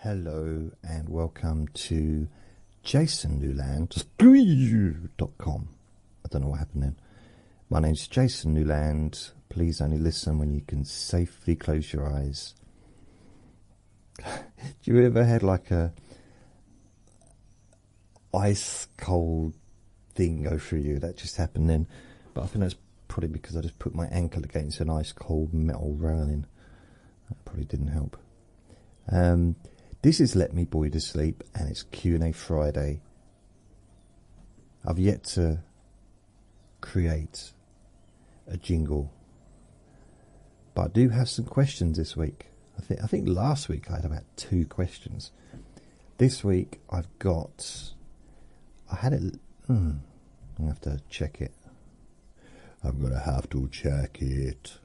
Hello and welcome to jasonnewland.com. I don't know what happened then. My name's Jason Newland. Please only listen when you can safely close your eyes. Do you ever had like a ice cold thing go through you? That just happened then. But I think that's probably because I just put my ankle against an ice cold metal railing. That probably didn't help. This is Let Me Bore You to Sleep, and it's Q&A Friday. I've yet to create a jingle, but I do have some questions this week. I think last week I had about 2 questions. This week I had it. I'm gonna have to check it. I'm gonna have to check it.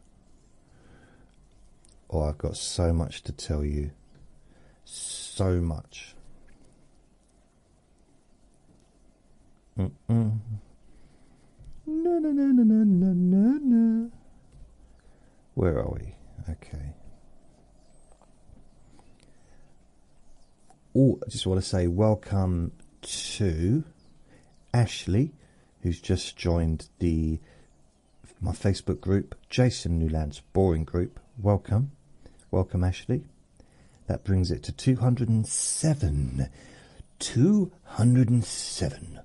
Oh, I've got so much to tell you. So much. No, no, no, no, no, no, no, no. Where are we? Okay. Oh, I just want to say welcome to Ashley, who's just joined my Facebook group, Jason Newland's Boring Group. Welcome. Welcome, Ashley. That brings it to 207. 207.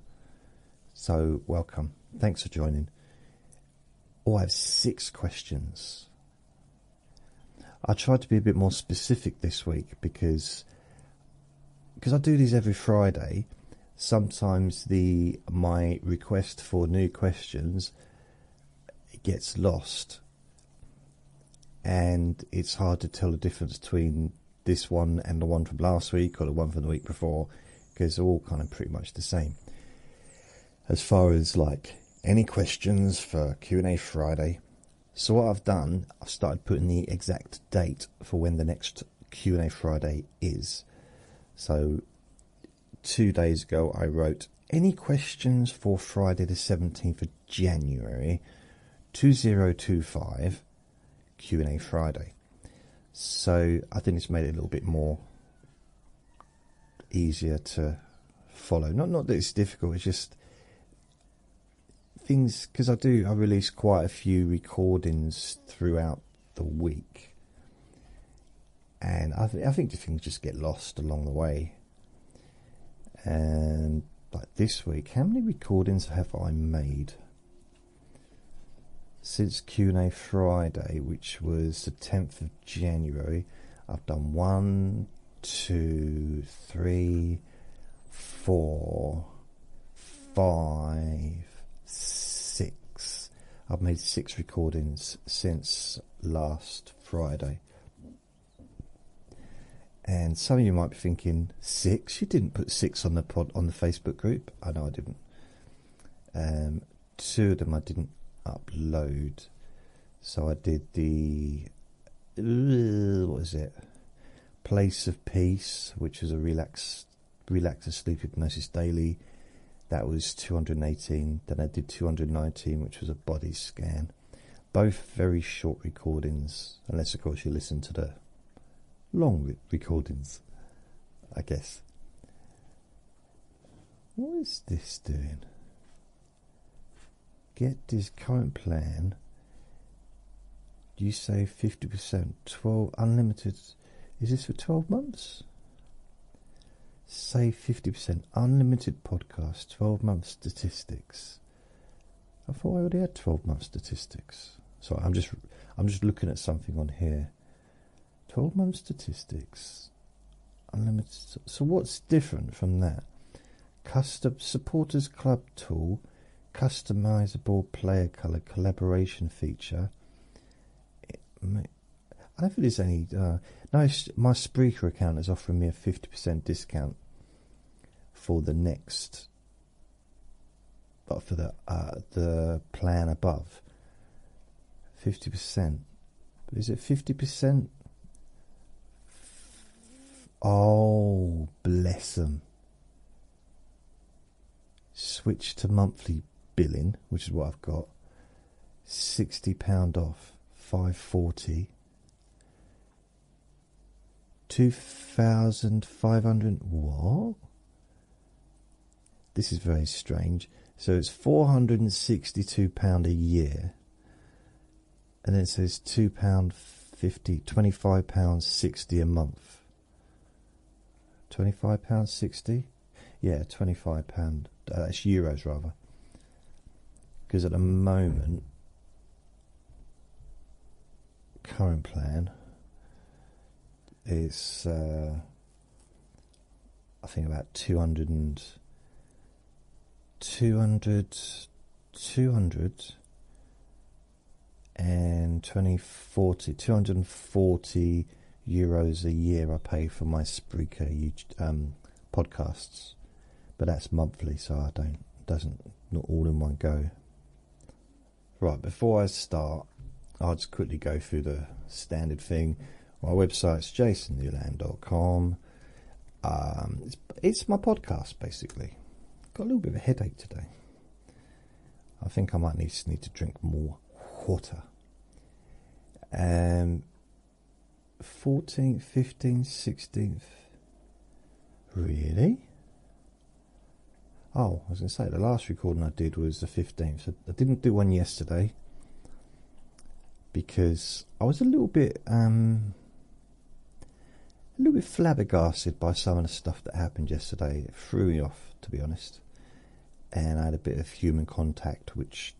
So, welcome. Thanks for joining. Oh, I have 6 questions. I tried to be a bit more specific this week because I do these every Friday. Sometimes my request for new questions gets lost, and it's hard to tell the difference between this one and the one from last week or the one from the week before, because they're all kind of pretty much the same. As far as like any questions for Q&A Friday, so what I've done, I've started putting the exact date for when the next Q&A Friday is. So 2 days ago I wrote, any questions for Friday the 17th of January 2025 Q&A Friday. So I think it's made it a little bit more easier to follow. Not that it's difficult, it's just things, because I release quite a few recordings throughout the week, and I think the things just get lost along the way. And like this week, how many recordings have I made since Q&A Friday, which was the 10th of January? I've done 1, 2, 3, 4, 5, 6. I've made 6 recordings since last Friday. And some of you might be thinking, 6? You didn't put 6 on the Facebook group. I know I didn't. 2 of them I didn't upload. So I did the what is it? Place of Peace, which was a relax and sleep hypnosis daily. That was 218. Then I did 219, which was a body scan. Both very short recordings, unless of course you listen to the long recordings, I guess. What is this doing? Get this current plan. You save 50%. 12 unlimited. Is this for 12 months? Save 50%. Unlimited podcast. 12 month statistics. I thought I already had 12 month statistics. So I'm just looking at something on here. 12 month statistics. Unlimited. So what's different from that? Custom supporters club tool. Customizable player color collaboration feature. I don't think there's any. No, my Spreaker account is offering me a 50% discount for the next, but for the plan above. 50%. Is it 50%? Oh, bless them. Switch to monthly billing, which is what I've got. £60 off, £5.40. 2,500. What? This is very strange. So it's £462 a year, and then it says £2.50, £25.60 a month. £25.60? Yeah, £25. That's euros rather. Because at the moment, current plan is I think about 200 and 240 euros a year I pay for my Spreaker podcasts, but that's monthly, so not all in one go. Right, before I start, I'll just quickly go through the standard thing. My website's jasonnewland.com. It's my podcast, basically. Got a little bit of a headache today. I think I might need to drink more water. 14th, 15th, 16th. Really? Oh, I was going to say, the last recording I did was the 15th. So I didn't do one yesterday because I was a little bit flabbergasted by some of the stuff that happened yesterday. It threw me off, to be honest. And I had a bit of human contact, which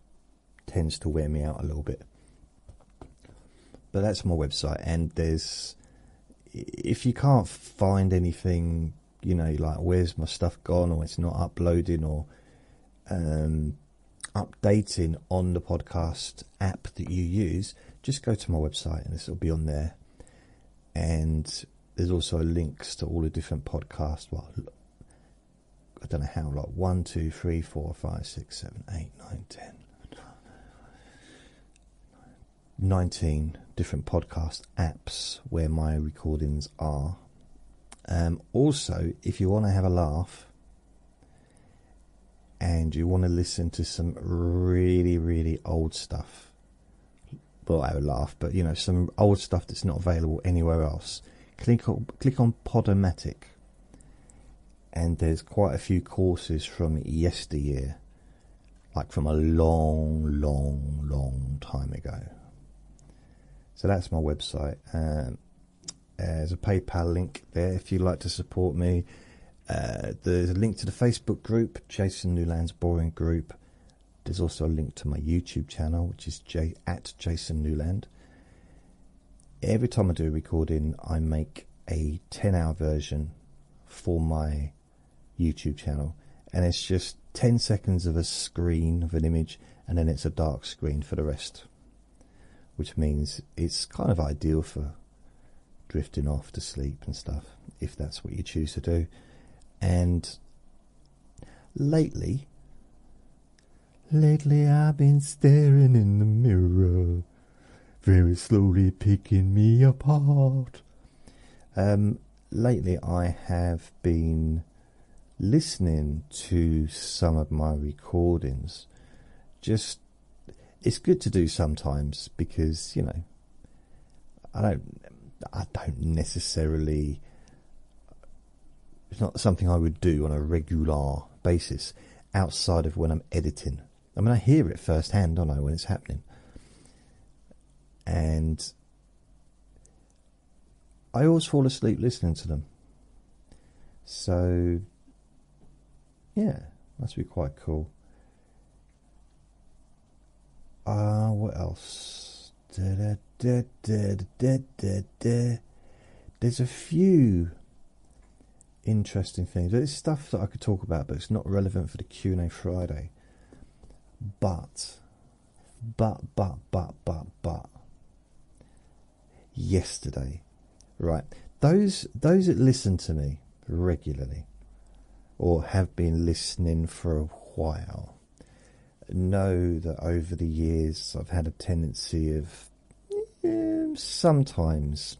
tends to wear me out a little bit. But that's my website, and if you can't find anything, like where's my stuff gone, or it's not uploading or updating on the podcast app that you use, just go to my website and this will be on there. And there's also links to all the different podcasts. Well, I don't know how, like 1, 2, 3, 4, 5, 6, 7, 8, 9, 10, 19 different podcast apps where my recordings are. Also, if you want to have a laugh and you want to listen to some really, really old stuff, well, I have a laugh, but some old stuff that's not available anywhere else, click on Podomatic, and there's quite a few courses from yesteryear, like from a long, long, long time ago. So that's my website. There's a PayPal link there if you'd like to support me. There's a link to the Facebook group, Jason Newland's Boring Group. There's also a link to my YouTube channel, which is at Jason Newland. Every time I do a recording, I make a 10-hour version for my YouTube channel, and it's just 10 seconds of a screen of an image, and then it's a dark screen for the rest, which means it's kind of ideal for drifting off to sleep and stuff, if that's what you choose to do. And lately I've been staring in the mirror, very slowly picking me apart. Lately I have been listening to some of my recordings. It's good to do sometimes, because I don't necessarily, it's not something I would do on a regular basis outside of when I'm editing. I mean, I hear it firsthand, don't I, when it's happening. And I always fall asleep listening to them. So, yeah, must be quite cool. What else? There's a few interesting things. There's stuff that I could talk about, but it's not relevant for the Q&A Friday. But yesterday, right? Those that listen to me regularly, or have been listening for a while, know that over the years I've had a tendency of sometimes,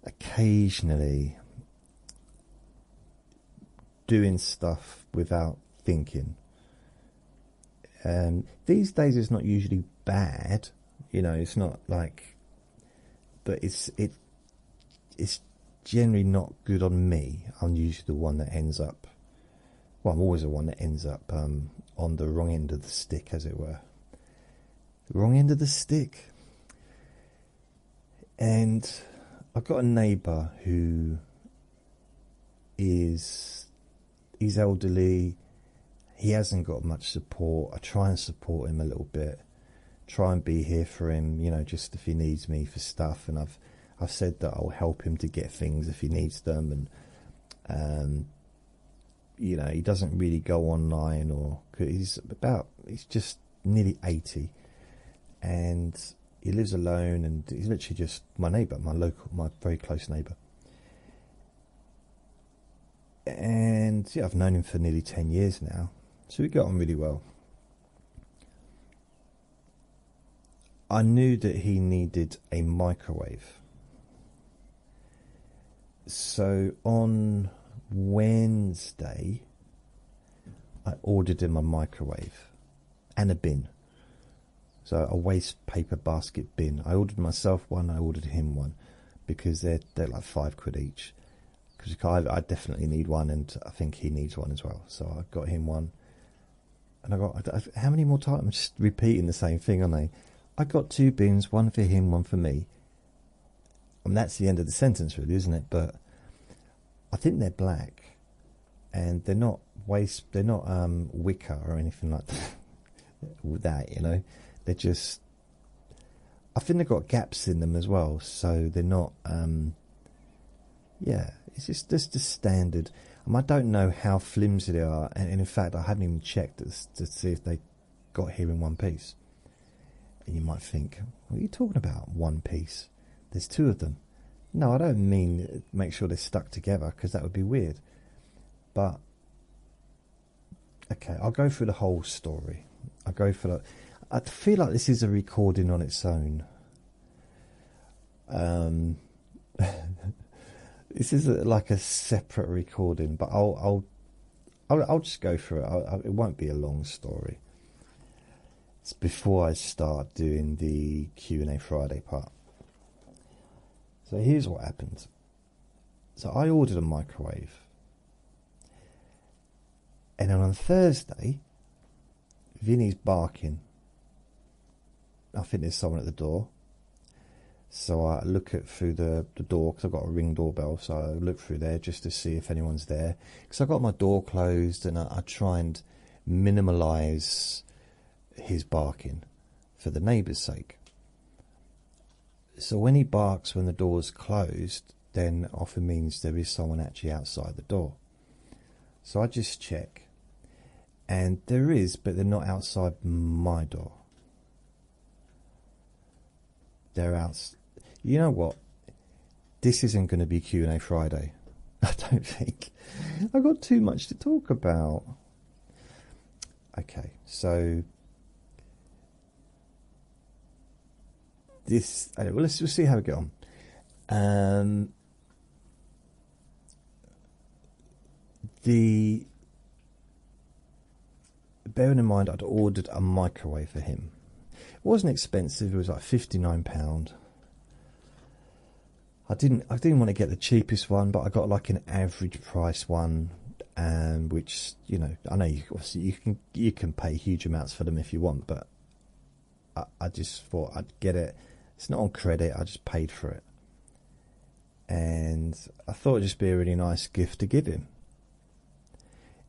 occasionally, doing stuff without thinking. These days it's not usually bad, it's not like, but it's generally not good on me. I'm usually the one that ends up, well, I'm always the one that ends up on the wrong end of the stick, as it were. The wrong end of the stick. And I've got a neighbour who he's elderly. He hasn't got much support. I try and support him a little bit. Try and be here for him, you know, just if he needs me for stuff. And I've said that I'll help him to get things if he needs them. And you know, he doesn't really go online, or he's just nearly 80, and he lives alone, and he's literally just my neighbour, my very close neighbour. And yeah, I've known him for nearly 10 years now, so we got on really well. I knew that he needed a microwave. So on Wednesday, I ordered him a microwave and a bin. So a waste paper basket bin. I ordered myself one, I ordered him one, because they're like £5 each. Because I definitely need one, and I think he needs one as well. So I got him one. And I got, how many more times? I'm just repeating the same thing, aren't I? I got 2 bins, one for him, one for me. I mean, that's the end of the sentence, really, isn't it? But I think they're black, and they're not wicker or anything like that. You know, they're just. I think they've got gaps in them as well, so they're not. Yeah, it's just the standard. I don't know how flimsy they are, and in fact, I haven't even checked to see if they got here in one piece. And you might think, what are you talking about? One piece? There's 2 of them. No, I don't mean make sure they're stuck together, because that would be weird. But okay, I'll go through the whole story. I feel like this is a recording on its own. This is like a separate recording, but I'll just go through it. It won't be a long story. It's before I start doing the Q&A Friday part. So here's what happened. So I ordered a microwave, and then on Thursday, Vinny's barking. I think there's someone at the door. So I look through the door, because I've got a Ring doorbell, so I look through there just to see if anyone's there. Because I've got my door closed, and I try and minimalise his barking for the neighbour's sake. So when he barks when the door's closed, then often means there is someone actually outside the door. So I just check, and there is, but they're not outside my door. They're out. You know what? This isn't going to be Q&A Friday. I don't think. I've got too much to talk about. Okay, so this. Well, let's see how we get on. Bearing in mind, I'd ordered a microwave for him. It wasn't expensive. It was like £59. I didn't want to get the cheapest one, but I got like an average price one, which, you know, I know you can pay huge amounts for them if you want, but I just thought I'd get it. It's not on credit. I just paid for it, and I thought it'd just be a really nice gift to give him.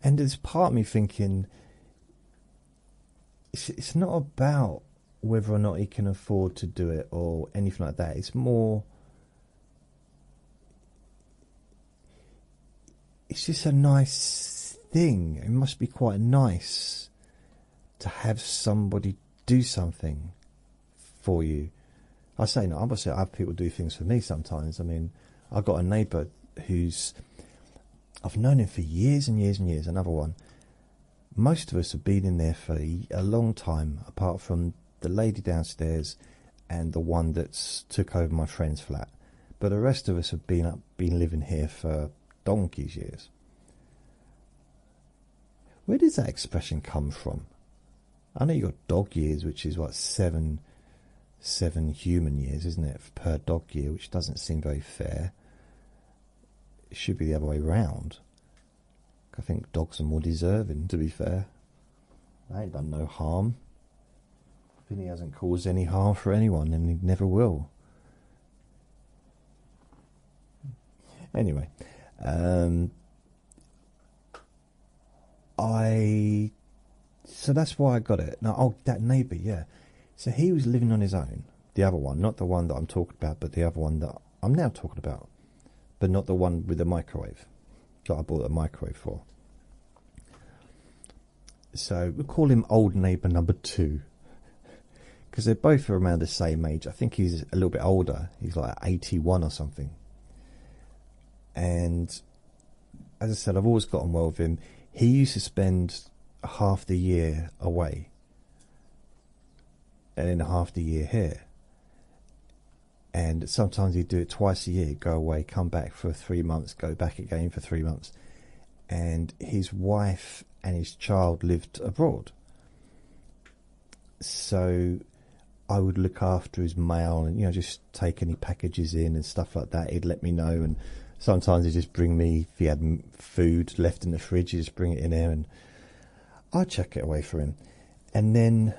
And there's part of me thinking, it's not about whether or not he can afford to do it or anything like that. It's more, it's just a nice thing. It must be quite nice to have somebody do something for you. I say no, I have people do things for me sometimes. I mean, I've got a neighbour I've known him for years and years and years, another one. Most of us have been in there for a long time, apart from the lady downstairs and the one that's took over my friend's flat. But the rest of us have been living here for donkey's years. Where does that expression come from? I know you got dog years, which is what, seven human years, isn't it, per dog year, which doesn't seem very fair. it should be the other way round. I think dogs are more deserving, to be fair. They ain't done no harm. Vinny hasn't caused any harm for anyone, and he never will. Anyway, so that's why I got it. Now, that neighbour, yeah. So he was living on his own. The other one, not the one that I'm talking about, but the other one that I'm now talking about, but not the one with the microwave that I bought a microwave for. So we'll call him old neighbour number 2, because they're both around the same age. I think he's a little bit older. He's like 81 or something. And as I said, I've always got on well with him. He used to spend half the year away, and then half the year here. And sometimes he'd do it twice a year, go away, come back for 3 months, go back again for 3 months. And his wife and his child lived abroad. So I would look after his mail and, just take any packages in and stuff like that. He'd let me know, and sometimes he'd just bring me, if he had food left in the fridge, he'd just bring it in there and I'd check it away for him. And then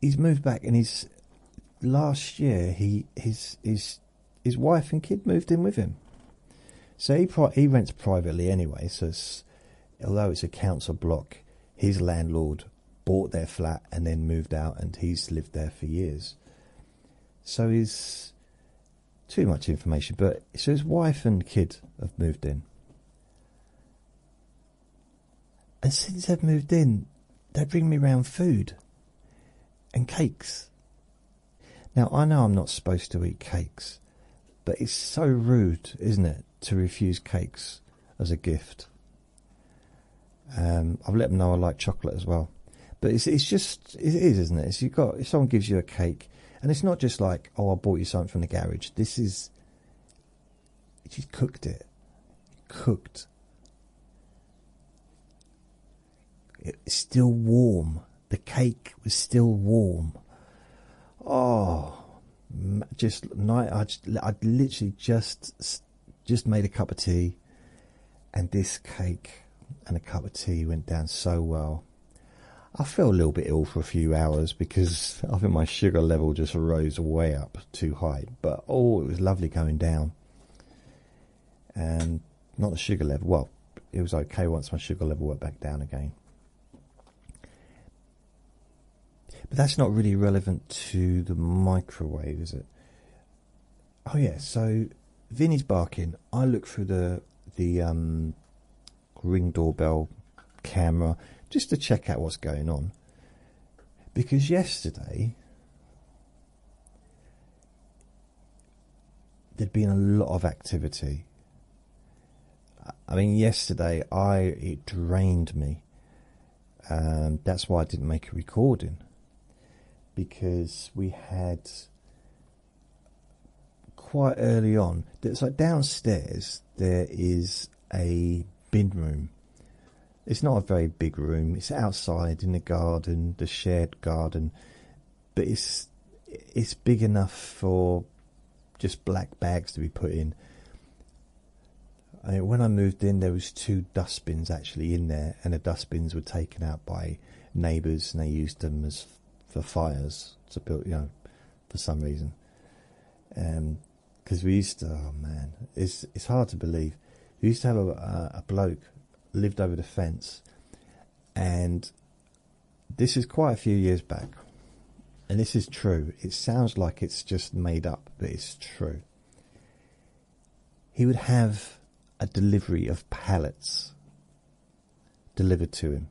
he's moved back, and last year his wife and kid moved in with him. So he rents privately anyway. So although it's a council block, his landlord bought their flat and then moved out, and he's lived there for years. So he's too much information, but so his wife and kid have moved in. And since they've moved in, they bring me round food and cakes. Now, I know I'm not supposed to eat cakes, but it's so rude, isn't it, to refuse cakes as a gift. I've let them know I like chocolate as well. But it is, isn't it? If someone gives you a cake, and it's not just like, I bought you something from the garage. She's cooked it. Cooked. It's still warm. The cake was still warm. Oh, I literally just made a cup of tea, and this cake and a cup of tea went down so well. I felt a little bit ill for a few hours because I think my sugar level just rose way up too high. But it was lovely going down. And not the sugar level. Well, it was okay once my sugar level went back down again. But that's not really relevant to the microwave, is it? Oh yeah, so Vinny's barking. I look through the Ring doorbell camera just to check out what's going on, because yesterday there'd been a lot of activity. I mean, yesterday it drained me. That's why I didn't make a recording, because we had quite early on. It's like downstairs there is a bin room. It's not a very big room. It's outside in the garden, the shared garden, but it's big enough for just black bags to be put in. When I moved in, there was 2 dustbins actually in there, and the dustbins were taken out by neighbours, and they used them for fires to build, for some reason. Because we used to, oh man, it's hard to believe. We used to have a bloke lived over the fence, and this is quite a few years back, and this is true. It sounds like it's just made up, but it's true. He would have a delivery of pallets delivered to him,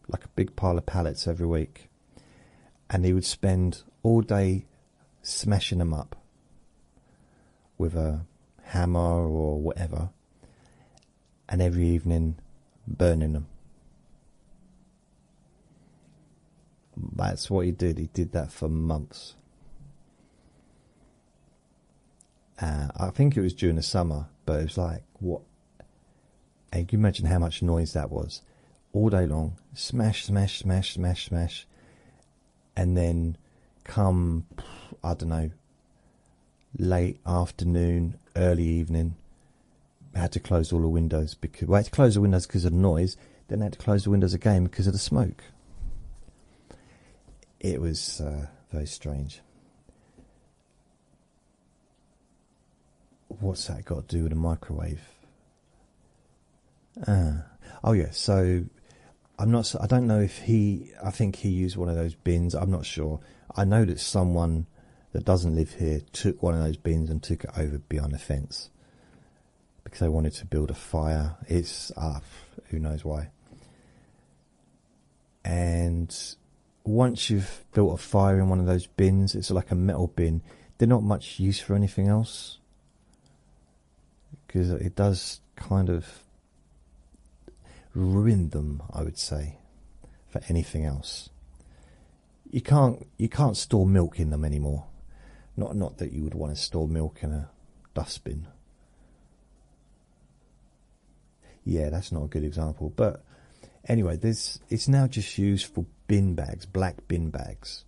like a big pile of pallets every week, and he would spend all day smashing them up with a hammer or whatever, and every evening burning them. That's what he did. He did that for months. I think it was during the summer, but it was like, what? And you can imagine how much noise that was. All day long, smash, smash, smash, smash, smash. And then come, I don't know, late afternoon, early evening, I had to close all the windows because I had to close the windows because of the noise. Then I had to close the windows again because of the smoke. It was very strange. What's that got to do with a microwave? Oh yeah. So I don't know if I think he used one of those bins. I'm not sure. I know that someone that doesn't live here took one of those bins and took it over behind the fence because they wanted to build a fire. It's who knows why. And once you've built a fire in one of those bins, it's like a metal bin. They're not much use for anything else because it does kind of ruin them, I would say, for anything else. You can't store milk in them anymore. Not that you would want to store milk in a dustbin. Yeah, that's not a good example. But anyway, it's now just used for bin bags, black bin bags,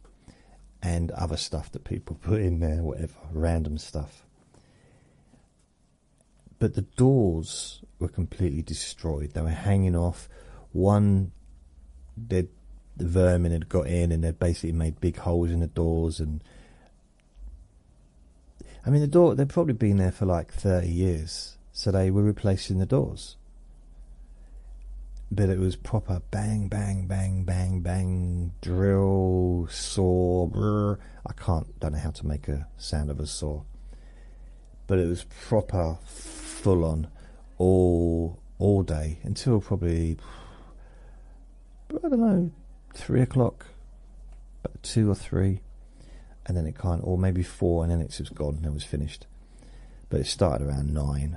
and other stuff that people put in there, whatever, random stuff. But the doors were completely destroyed. They were hanging off. The vermin had got in and they'd basically made big holes in the doors. And I mean, they'd probably been there for like 30 years. So they were replacing the doors. But it was proper bang, bang, bang, bang, bang, drill, saw, brr. Don't know how to make a sound of a saw. But it was proper full on all day until probably, I don't know, 3 o'clock, about 2 or 3, and then or maybe 4, and then it was gone and it was finished. But it started around 9.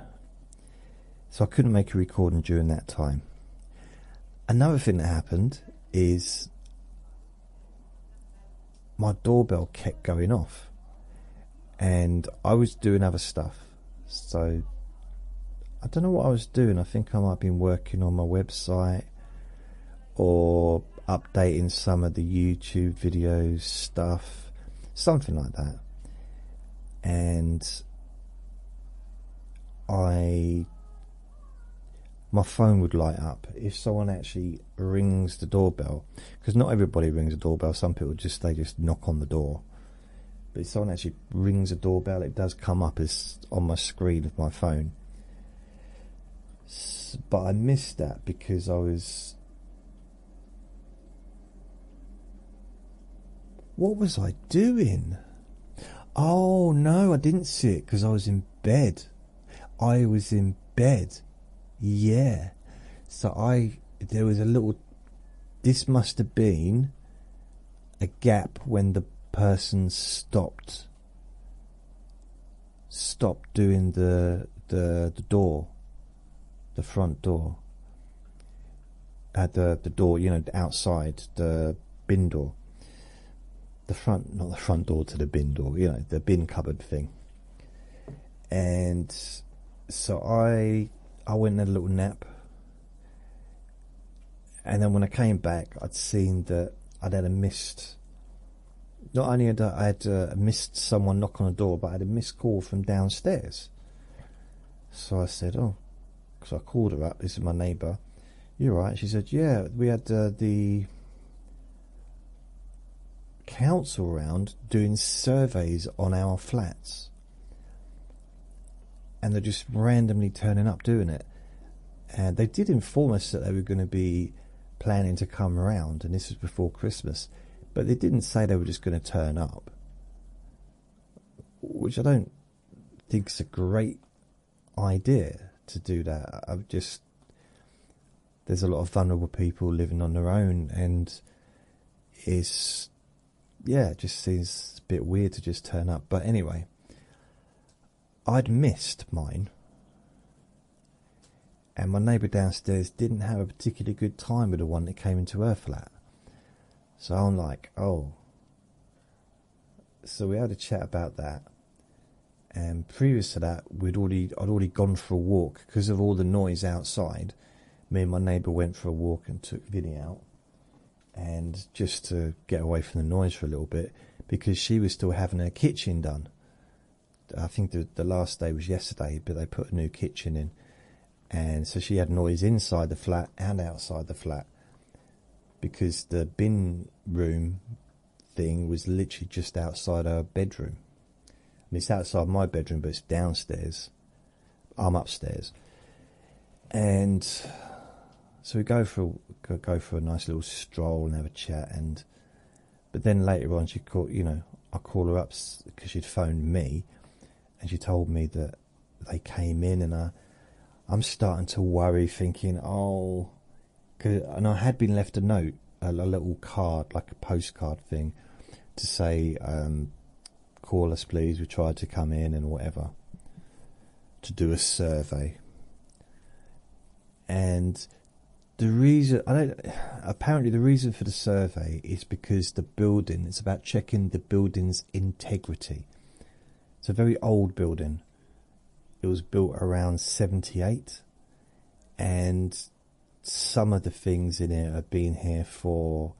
So I couldn't make a recording during that time. Another thing that happened is my doorbell kept going off. And I was doing other stuff. So I don't know what I was doing. I think I might have been working on my website or updating some of the YouTube videos stuff, something like that. And my phone would light up if someone actually rings the doorbell, because not everybody rings the doorbell. Some people just knock on the door. But if someone actually rings a doorbell, it does come up as on my screen of my phone. But I missed that because I was... What was I doing? Oh no, I didn't see it because I was in bed. I was in bed. Yeah. So there was a little... This must have been a gap when the person stopped doing the door, the front door, the door, outside, the bin door, not the front door to the bin door, the bin cupboard thing. And so I went and had a little nap, and then when I came back, I'd seen that I'd had a missed... Not only had I had missed someone knock on the door, but I had a missed call from downstairs. So I said, because I called her up, this is my neighbour, "You're right?" She said, "Yeah, we had the council around doing surveys on our flats. And they're just randomly turning up doing it. And they did inform us that they were going to be planning to come around, and this was before Christmas. But they didn't say they were just going to turn up, which I don't think is a great idea to do that. There's a lot of vulnerable people living on their own, and it just seems a bit weird to just turn up. But anyway, I'd missed mine, and my neighbour downstairs didn't have a particularly good time with the one that came into her flat. So I'm like, oh. So we had a chat about that. And previous to that, I'd already gone for a walk. Because of all the noise outside, me and my neighbour went for a walk and took Vinny out. And just to get away from the noise for a little bit, because she was still having her kitchen done. I think the last day was yesterday, but they put a new kitchen in. And so she had noise inside the flat and outside the flat, because the bin room thing was literally just outside her bedroom. I mean, it's outside my bedroom, but it's downstairs. I'm upstairs. And so we go for a nice little stroll and have a chat. But then later on, I call her up because she'd phoned me, and she told me that they came in, and I'm starting to worry, thinking, and I had been left a note, a little card, like a postcard thing, to say, call us please, we tried to come in and whatever, to do a survey. And apparently the reason for the survey is because it's about checking the building's integrity. It's a very old building. It was built around 78, and some of the things in it have been here for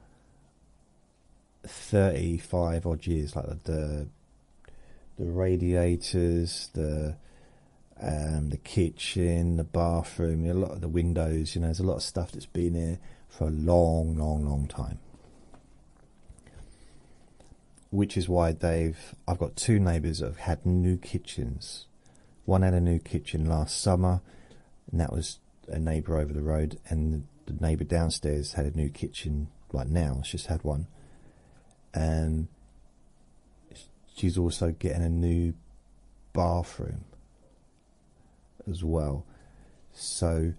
35 odd years, like the radiators, the kitchen, the bathroom, a lot of the windows. There's a lot of stuff that's been here for a long, long, long time. Which is why I've got two neighbours that have had new kitchens. One had a new kitchen last summer, and that was a neighbour over the road, and the neighbour downstairs had a new kitchen like now. She's just had one. And she's also getting a new bathroom as well. So,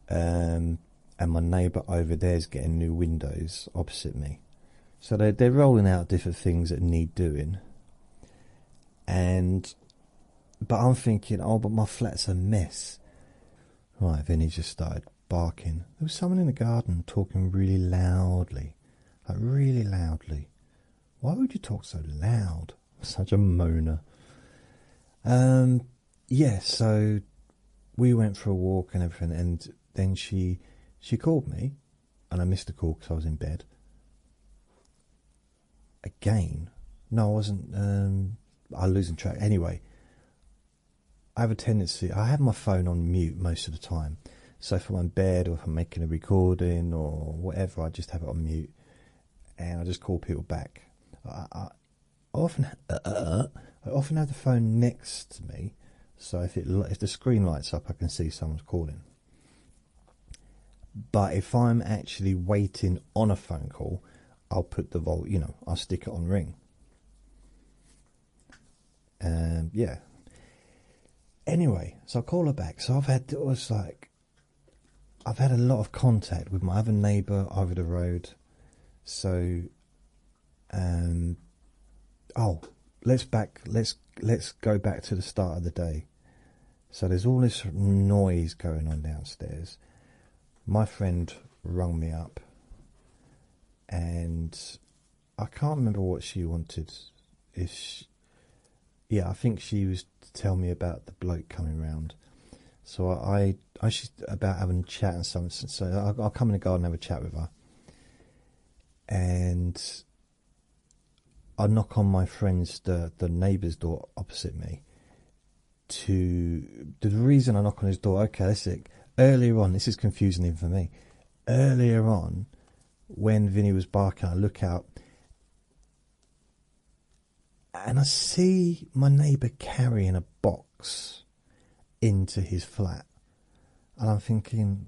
and my neighbour over there is getting new windows opposite me. So they're rolling out different things that need doing. But I'm thinking, but my flat's a mess. Right, then he just started barking. There was someone in the garden talking really loudly. Like really loudly. Why would you talk so loud? Such a moaner. Yeah, so we went for a walk and everything, and then she called me, and I missed the call because I was in bed. Again? No, I wasn't. I'm losing track. Anyway, I have my phone on mute most of the time. So if I'm in bed, or if I'm making a recording or whatever, I just have it on mute, and I just call people back. I often have the phone next to me, so if the screen lights up, I can see someone's calling. But if I'm actually waiting on a phone call, I'll put the I'll stick it on ring. Yeah. Anyway, so I call her back. So I've had a lot of contact with my other neighbour over the road. So, let's go back to the start of the day. So there's all this noise going on downstairs. My friend rung me up, and I can't remember what she wanted. I think she was to tell me about the bloke coming round. So she's about having a chat and something. So I'll come in the garden and have a chat with her. And I knock on my friend's, the neighbour's door opposite me. The reason I knock on his door, okay, that's it. Earlier on, this is confusing even for me. Earlier on, when Vinny was barking, I look out, and I see my neighbour carrying a box into his flat. And I'm thinking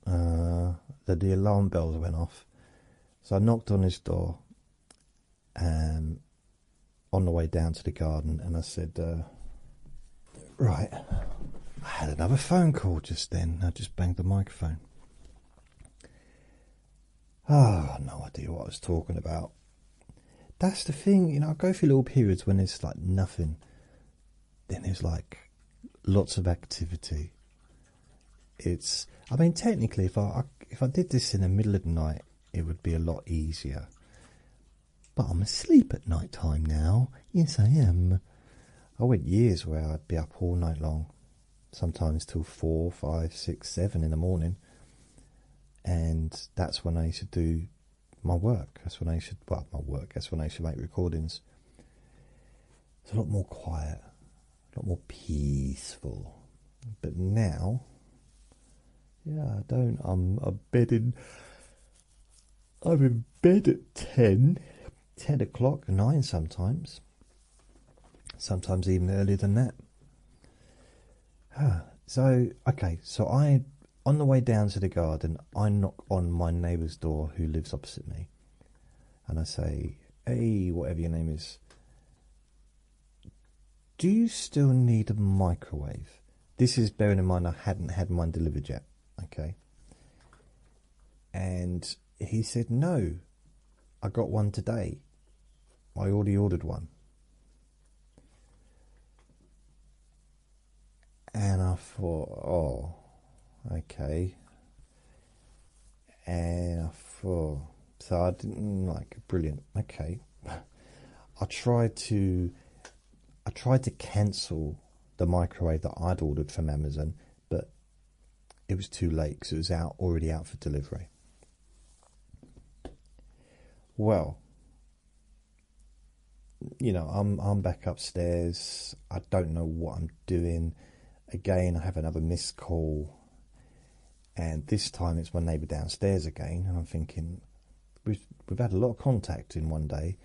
that the alarm bells went off. So I knocked on his door on the way down to the garden, and I said, right, I had another phone call just then. I just banged the microphone. No idea what I was talking about. That's the thing, I go through little periods when there's like nothing. Then there's like lots of activity. Technically, if I did this in the middle of the night, it would be a lot easier. But I'm asleep at night time now. Yes, I am. I went years where I'd be up all night long, sometimes till 4, 5, 6, 7 in the morning. And that's when I used to do my work. That's when I used to make recordings. It's a lot more quiet, a lot more peaceful. But now, yeah, I don't. I'm in bed at 10 o'clock, 9 sometimes. Sometimes even earlier than that. So, okay, so on the way down to the garden, I knock on my neighbour's door who lives opposite me. And I say, hey, whatever your name is, do you still need a microwave? This is bearing in mind I hadn't had mine delivered yet, okay? And he said, no, I got one today. I already ordered one. And I thought, oh, okay. And I thought, so I didn't like, brilliant, okay. I tried to cancel the microwave that I'd ordered from Amazon, but it was too late because it was already out for delivery. Well, you know, I'm back upstairs. I don't know what I'm doing. Again, I have another missed call, and this time it's my neighbour downstairs again. And I'm thinking, we've had a lot of contact in one day.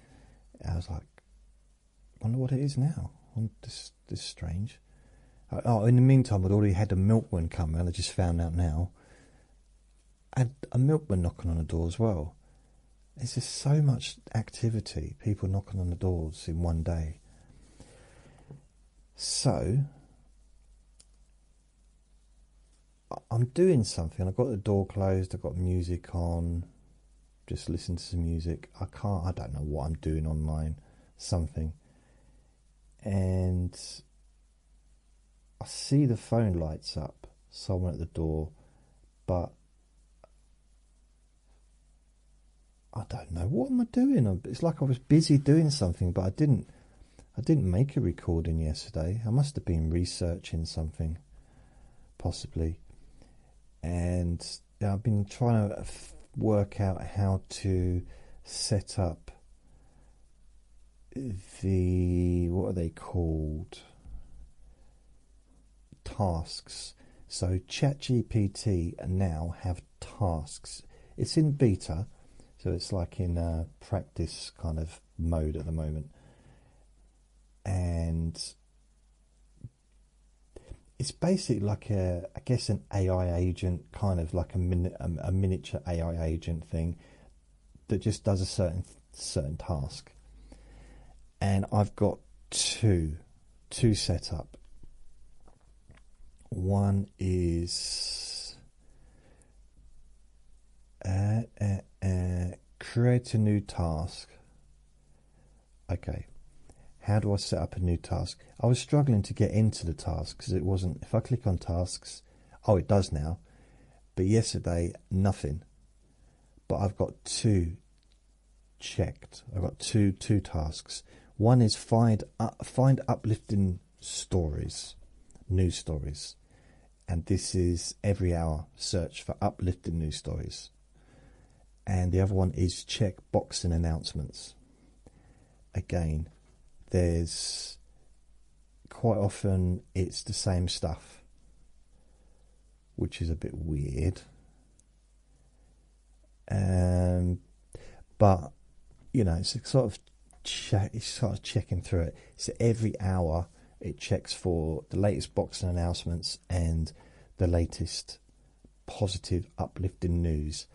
And I was like, wonder what it is now. This is strange. Oh, in the meantime, I'd already had a milkman come round. I just found out now. I had a milkman knocking on the door as well. There's just so much activity, people knocking on the doors in one day. So I'm doing something. I've got the door closed. I've got music on. Just listen to some music. I don't know what I'm doing online. Something. And I see the phone lights up. Someone at the door. But I don't know. What am I doing? It's like I was busy doing something, but I didn't make a recording yesterday. I must have been researching something. Possibly. And I've been trying to work out how to set up what are they called? Tasks. So ChatGPT now have tasks. It's in beta, so it's like in practice kind of mode at the moment. And it's basically like I guess an AI agent, kind of like a miniature AI agent thing that just does a certain task. And I've got two set up. One is create a new task. Okay. How do I set up a new task? I was struggling to get into the task because it wasn't. If I click on tasks, oh, it does now. But yesterday, nothing. But I've got two checked. I've got two tasks. One is find uplifting stories, news stories, and this is every hour search for uplifting news stories. And the other one is check boxing announcements. Again, there's quite often it's the same stuff, which is a bit weird. But you know, it's sort of checking through it. So every hour it checks for the latest boxing announcements and the latest positive uplifting news.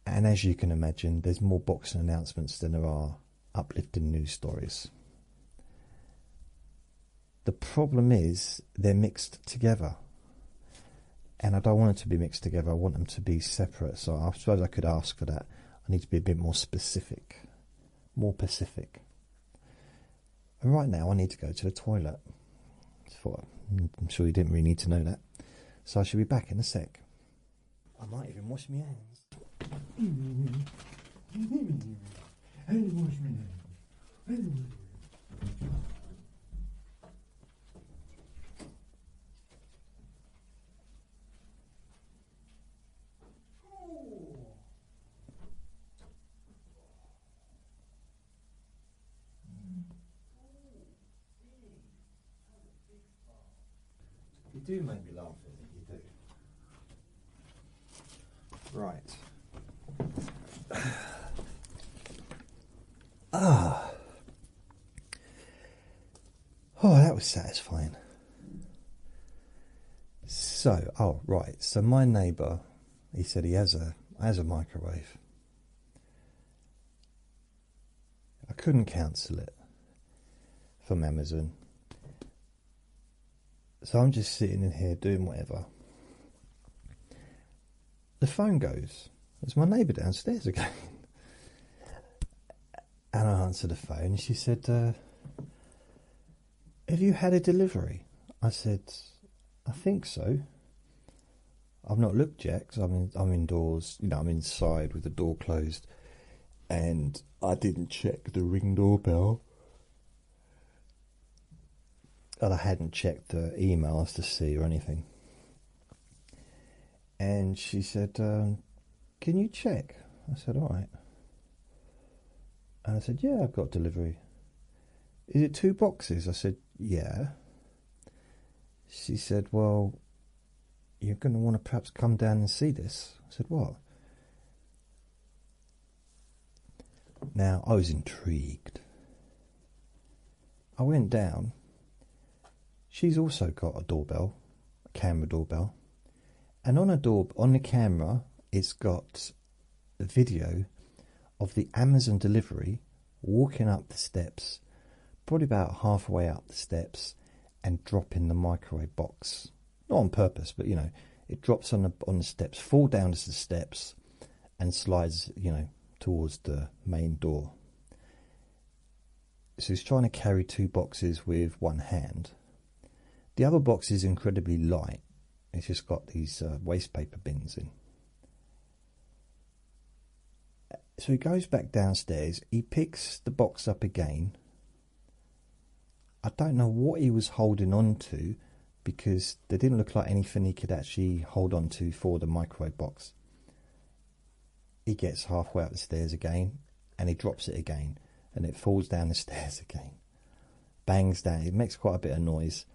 And as you can imagine, there's more boxing announcements than there are uplifting news stories. The problem is they're mixed together, and I don't want it to be mixed together. I want them to be separate. So I suppose I could ask for that. I need to be a bit more specific, more Pacific. And right now I need to go to the toilet. I'm sure you didn't really need to know that. So I should be back in a sec. I might even wash my hands. You do make me laugh, you do. Right. Oh, that was satisfying. So, right. So my neighbour, he said he has a microwave. I couldn't cancel it from Amazon. So I'm just sitting in here doing whatever. The phone goes. It's my neighbour downstairs again. And I answered the phone and she said, have you had a delivery? I said, I think so. I've not looked yet because I'm indoors, I'm inside with the door closed, and I didn't check the Ring doorbell, and I hadn't checked the emails to see or anything. And she said, can you check? I said, all right. And I said, yeah, I've got delivery. Is it 2 boxes? I said, yeah. She said, well, you're going to want to perhaps come down and see this. I said, what? Now, I was intrigued. I went down. She's also got a doorbell, a camera doorbell. And on the camera, it's got a video of the Amazon delivery walking up the steps, probably about halfway up the steps, and dropping the microwave box. Not on purpose, but it drops on the steps, fall down the steps, and slides, towards the main door. So he's trying to carry 2 boxes with one hand. The other box is incredibly light. It's just got these waste paper bins in. So he goes back downstairs. He picks the box up again. I don't know what he was holding on to, because there didn't look like anything he could actually hold on to for the microwave box. He gets halfway up the stairs again, and he drops it again, and it falls down the stairs again. Bangs down. It makes quite a bit of noise,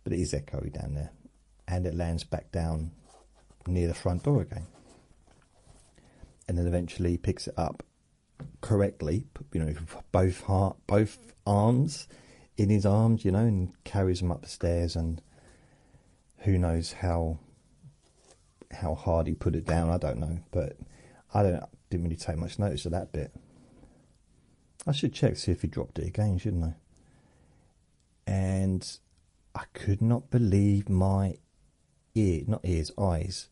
but it is echoey down there. And it lands back down near the front door again. And then eventually he picks it up correctly, both arms in his arms, and carries them up the stairs, and who knows how hard he put it down, I don't know, but didn't really take much notice of that bit. I should check to see if he dropped it again, shouldn't I? And I could not believe my eyes.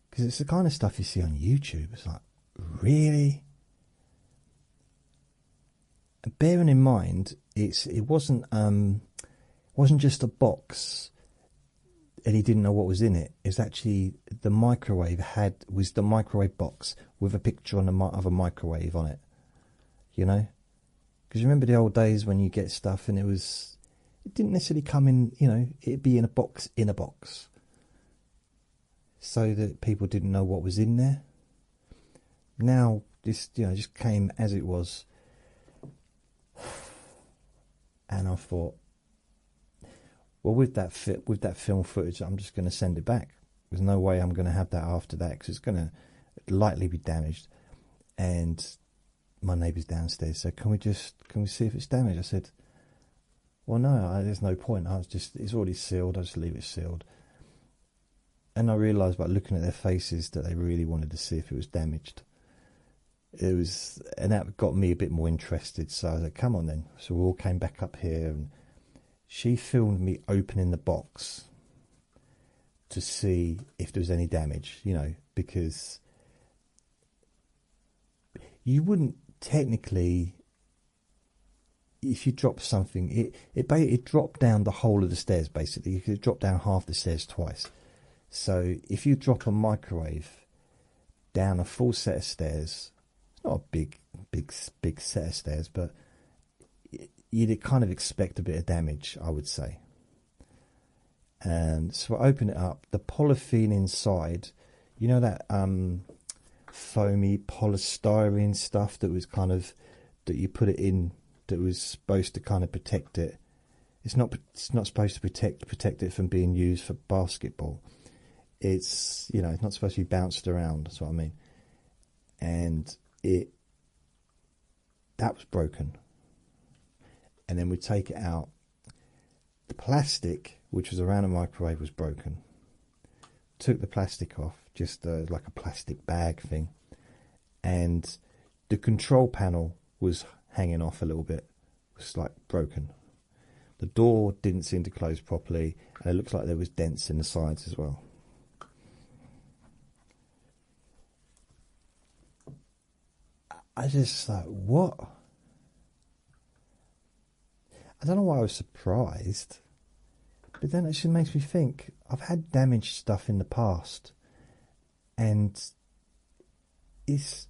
Because it's the kind of stuff you see on YouTube. It's like, really? Bearing in mind, it wasn't just a box, and he didn't know what was in it. It's actually the microwave was the microwave box with a picture of a microwave on it. Because you remember the old days when you get stuff and it didn't necessarily come in. It'd be in a box, so that people didn't know what was in there. Now this just came as it was. And I thought, well, with that film footage, I'm just going to send it back. There's no way I'm going to have that after that, because it's going to likely be damaged. And my neighbour's downstairs said, can we see if it's damaged? I said, well, no, there's no point. It's already sealed. I'll just leave it sealed. And I realised by looking at their faces that they really wanted to see if it was damaged. And that got me a bit more interested. So I was like, come on then. So we all came back up here, and she filmed me opening the box to see if there was any damage, because you wouldn't technically, if you drop something, it dropped down the whole of the stairs, basically. You could drop down half the stairs twice. So if you drop a microwave down a full set of stairs, not a big set of stairs, but you'd kind of expect a bit of damage, I would say. And so I open it up. The polythene inside, that foamy polystyrene stuff that was that you put it in, that was supposed to kind of protect it. It's not supposed to protect it from being used for basketball. It's, you know, it's not supposed to be bounced around. That's what I mean. And that was broken. And then we take it out. The plastic, which was around the microwave, was broken. Took the plastic off, just like a plastic bag thing. And the control panel was hanging off a little bit. It was like broken. The door didn't seem to close properly, and it looks like there was dents in the sides as well. I just like, what? I don't know why I was surprised, but then it just makes me think, I've had damaged stuff in the past, and it's...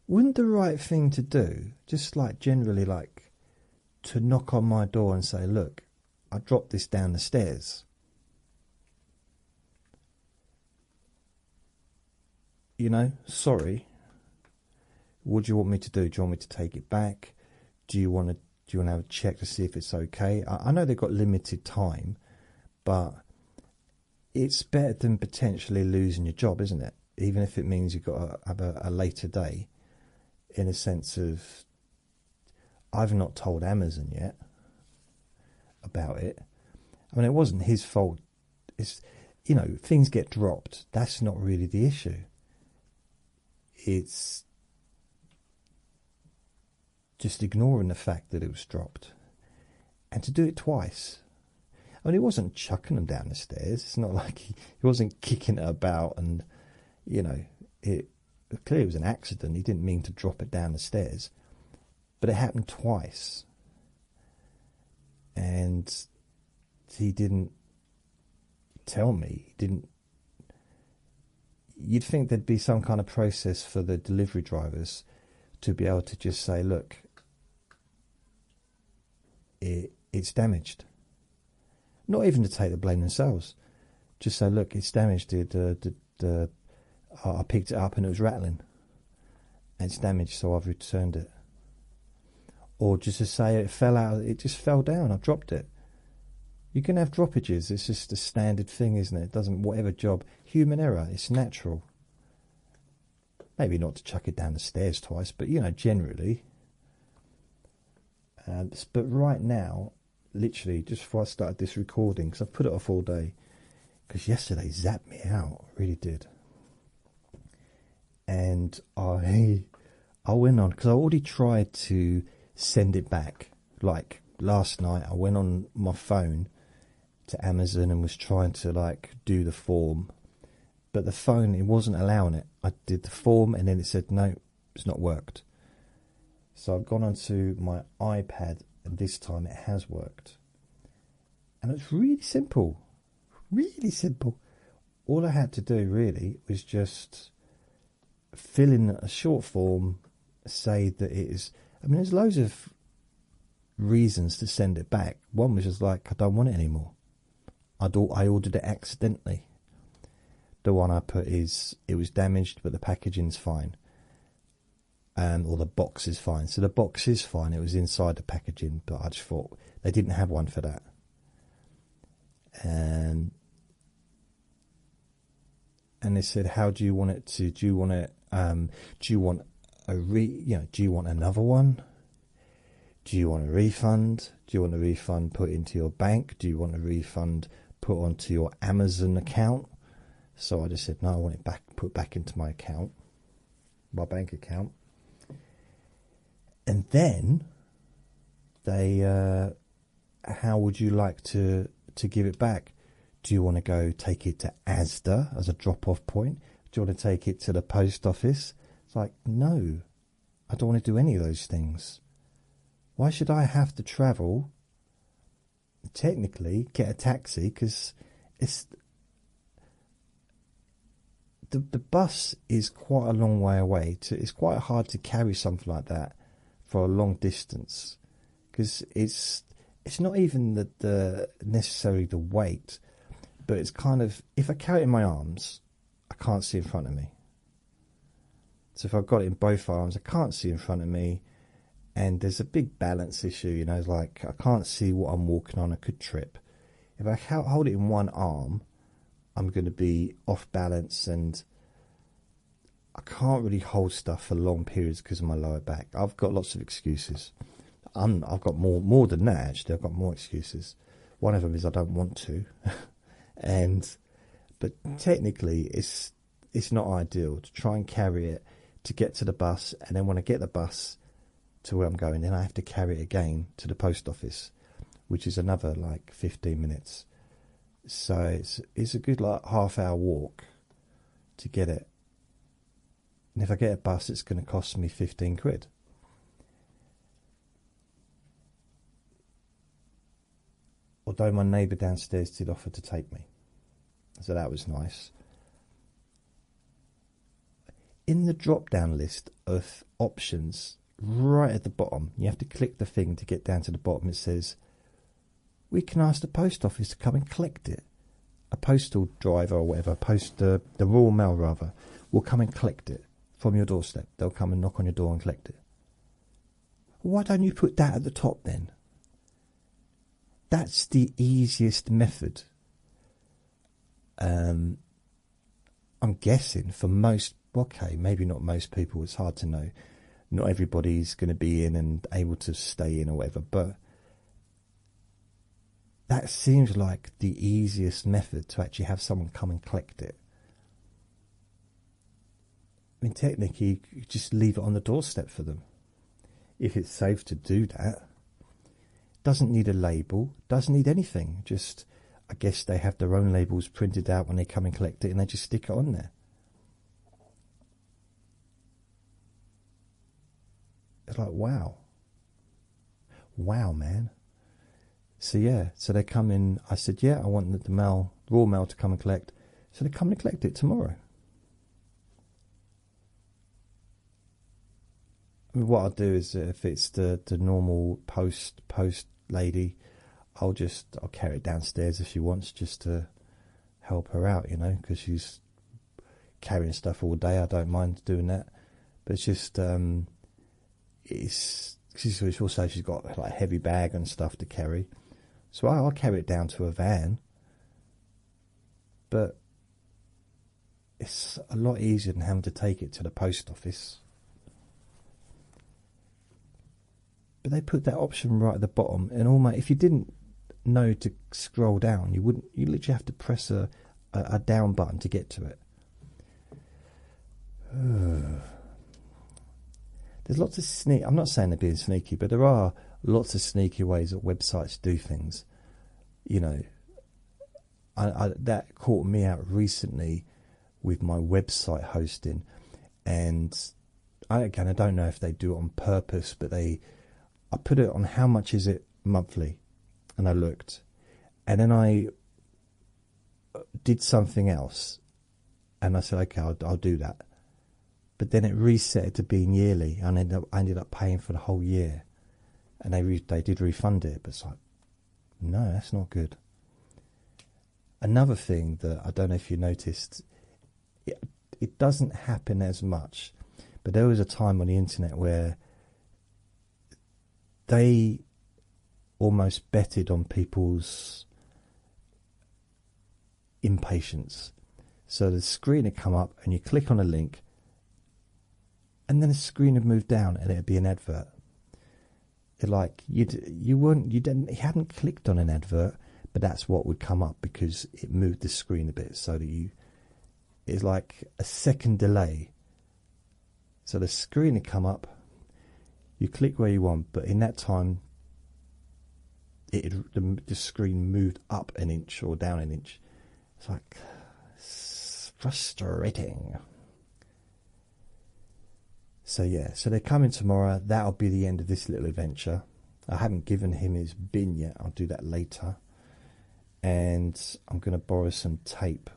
wouldn't the right thing to do, just like generally, like to knock on my door and say, look, I dropped this down the stairs. You know, sorry. What do you want me to do? Do you want me to take it back? Do you want to have a check to see if it's okay? I know they've got limited time, but it's better than potentially losing your job, isn't it? Even if it means you've got to have a later day, in a sense of, I've not told Amazon yet about it. I mean, it wasn't his fault. It's, you know, things get dropped. That's not really the issue. It's just ignoring the fact that it was dropped. And to do it twice. I mean, he wasn't chucking them down the stairs. It's not like he wasn't kicking it about and, you know, it clearly was an accident. He didn't mean to drop it down the stairs. But it happened twice. And he didn't tell me. He didn't. You'd think there'd be some kind of process for the delivery drivers to be able to just say, look, it's damaged. Not even to take the blame themselves. Just say, look, it's damaged. I picked it up and it was rattling. And it's damaged, so I've returned it. Or just to say it fell out, it just fell down, I dropped it. You can have droppages, it's just a standard thing, isn't it? It doesn't, whatever job, human error, it's natural. Maybe not to chuck it down the stairs twice, but, you know, generally. But right now, literally, just before I started this recording, because I've put it off all day, because yesterday zapped me out, really did. And I went on, because I already tried to send it back. Like, last night, I went on my phone to Amazon and was trying to, like, do the form. But the phone, it wasn't allowing it. I did the form, and then it said, no, it's not worked. So I've gone onto my iPad, and this time it has worked. And it's really simple. Really simple. All I had to do, really, was just fill in a short form, say that it is... I mean, there's loads of reasons to send it back. One was just like, I don't want it anymore. I ordered it accidentally. The one I put is, it was damaged, but the packaging's fine. Or the box is fine. So the box is fine. It was inside the packaging, but I just thought they didn't have one for that. And they said, how do you want it to, do you want another one? Do you want a refund? Do you want a refund put into your bank? Do you want a refund put onto your Amazon account? So I just said, no, I want it back, put back into my account, my bank account. And then they, how would you like to give it back? Do you want to go take it to Asda as a drop-off point? Do you want to take it to the post office? It's like, no, I don't want to do any of those things. Why should I have to travel, technically, get a taxi? Because it's... The bus is quite a long way away. It's quite hard to carry something like that for a long distance. Because it's not even the necessarily the weight, but it's kind of... If I carry it in my arms, I can't see in front of me. So if I've got it in both arms, I can't see in front of me, and there's a big balance issue, you know, like I can't see what I'm walking on, I could trip. If I hold it in one arm, I'm going to be off balance, and I can't really hold stuff for long periods because of my lower back. I've got lots of excuses. I've got more than that, actually. I've got more excuses. One of them is I don't want to. But technically, it's not ideal to try and carry it to get to the bus, and then when I get the bus to where I'm going, then I have to carry it again to the post office, which is another like 15 minutes. So it's a good like half-hour walk to get it. And if I get a bus, it's going to cost me 15 quid. Although my neighbour downstairs did offer to take me. So that was nice. In the drop-down list of options, right at the bottom, you have to click the thing to get down to the bottom. It says, we can ask the post office to come and collect it. A postal driver or whatever, the Royal Mail rather, will come and collect it from your doorstep. They'll come and knock on your door and collect it. Why don't you put that at the top then? That's the easiest method. I'm guessing for most, okay, maybe not most people, it's hard to know. Not everybody's going to be in and able to stay in or whatever, but that seems like the easiest method to actually have someone come and collect it. I mean, technically, you just leave it on the doorstep for them. If it's safe to do that. Doesn't need a label, doesn't need anything. Just, I guess they have their own labels printed out when they come and collect it, and they just stick it on there. It's like, wow. Wow, man. So yeah, so they come in. I said, yeah, I want the Royal Mail to come and collect. So they come and collect it tomorrow. I mean, what I'll do is, if it's the normal post lady, I'll carry it downstairs if she wants, just to help her out, you know, because she's carrying stuff all day. I don't mind doing that, but it's just she's also, she's got like a heavy bag and stuff to carry, so I'll carry it down to a van. But it's a lot easier than having to take it to the post office. But they put that option right at the bottom, and almost, if you didn't know to scroll down, you literally have to press a down button to get to it. There's lots of I'm not saying they're being sneaky, but there are lots of sneaky ways that websites do things. You know, that caught me out recently with my website hosting, and I don't know if they do it on purpose, but I put it on how much is it monthly, and I looked, and then I did something else, and I said, okay, I'll do that. But then it reset it to being yearly, and I ended up paying for the whole year, and they did refund it. But it's like, no, that's not good. Another thing that I don't know if you noticed, it doesn't happen as much, but there was a time on the internet where they almost betted on people's impatience. So the screen would come up, and you click on a link, and then the screen would move down, and it'd be an advert. Like you hadn't clicked on an advert, but that's what would come up because it moved the screen a bit, so that it's like a second delay. So the screen would come up. You click where you want, but in that time, the screen moved up an inch or down an inch. It's like, it's frustrating. So yeah, so they're coming tomorrow. That'll be the end of this little adventure. I haven't given him his bin yet. I'll do that later. And I'm going to borrow some tape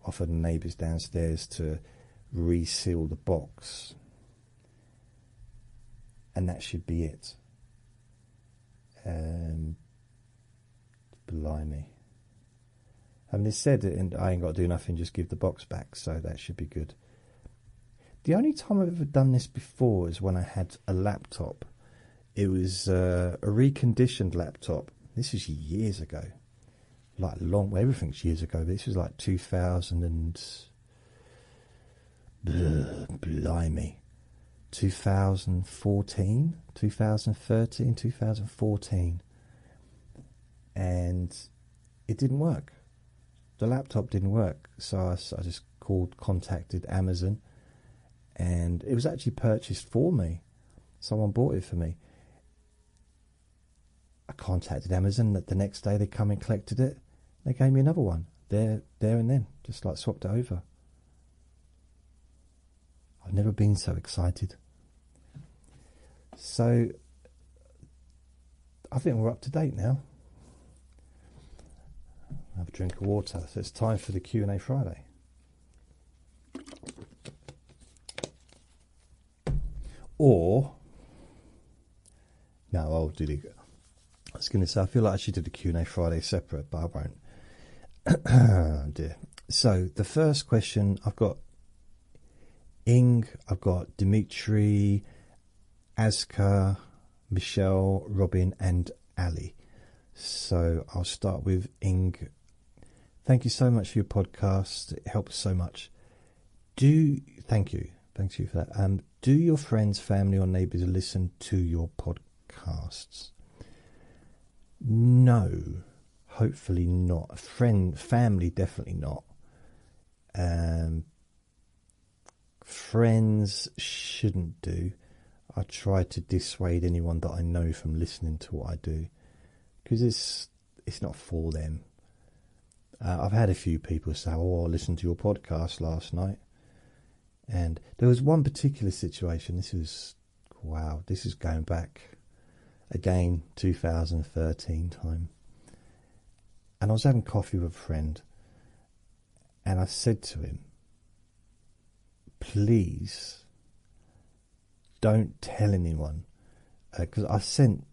off of the neighbours downstairs to reseal the box. And that should be it. Blimey. I mean, it said, and I ain't got to do nothing, just give the box back, so that should be good. The only time I've ever done this before is when I had a laptop. It was a reconditioned laptop. This was years ago. Like everything's years ago. This was like 2000 and... blimey. 2014, 2013, 2014. And it didn't work. The laptop didn't work. So I just contacted Amazon. And it was actually purchased for me. Someone bought it for me. I contacted Amazon. The next day they come and collected it. They gave me another one. There and then. Just like swapped it over. I've never been so excited. So, I think we're up to date now. I'll have a drink of water. So it's time for the Q&A Friday. Or, no, I'll do the... I was going to say, I feel like I should do the Q&A Friday separate, but I won't. Oh dear. So, the first question, I've got Ing, I've got Dimitri, Aska, Michelle, Robin, and Ali. So, I'll start with Ing. Thank you so much for your podcast. It helps so much. Thank you. Thanks you for that. Do your friends, family, or neighbours listen to your podcasts? No, hopefully not. Family, definitely not. Friends shouldn't do. I try to dissuade anyone that I know from listening to what I do, because it's not for them. I've had a few people say, "Oh, I listened to your podcast last night," and there was one particular situation. This is going back again, 2013 time, and I was having coffee with a friend, and I said to him, please don't tell anyone, because I sent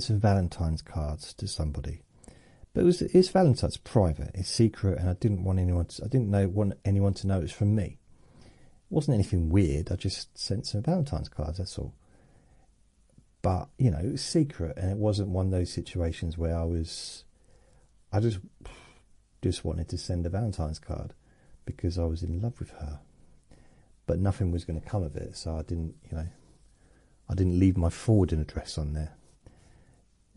some Valentine's cards to somebody, but it's Valentine's private, it's secret, and I didn't want anyone to know it was from me. It wasn't anything weird. I just sent some Valentine's cards, that's all. But it was secret, and it wasn't one of those situations where I just wanted to send a Valentine's card because I was in love with her. But nothing was going to come of it, so I didn't leave my forwarding address on there.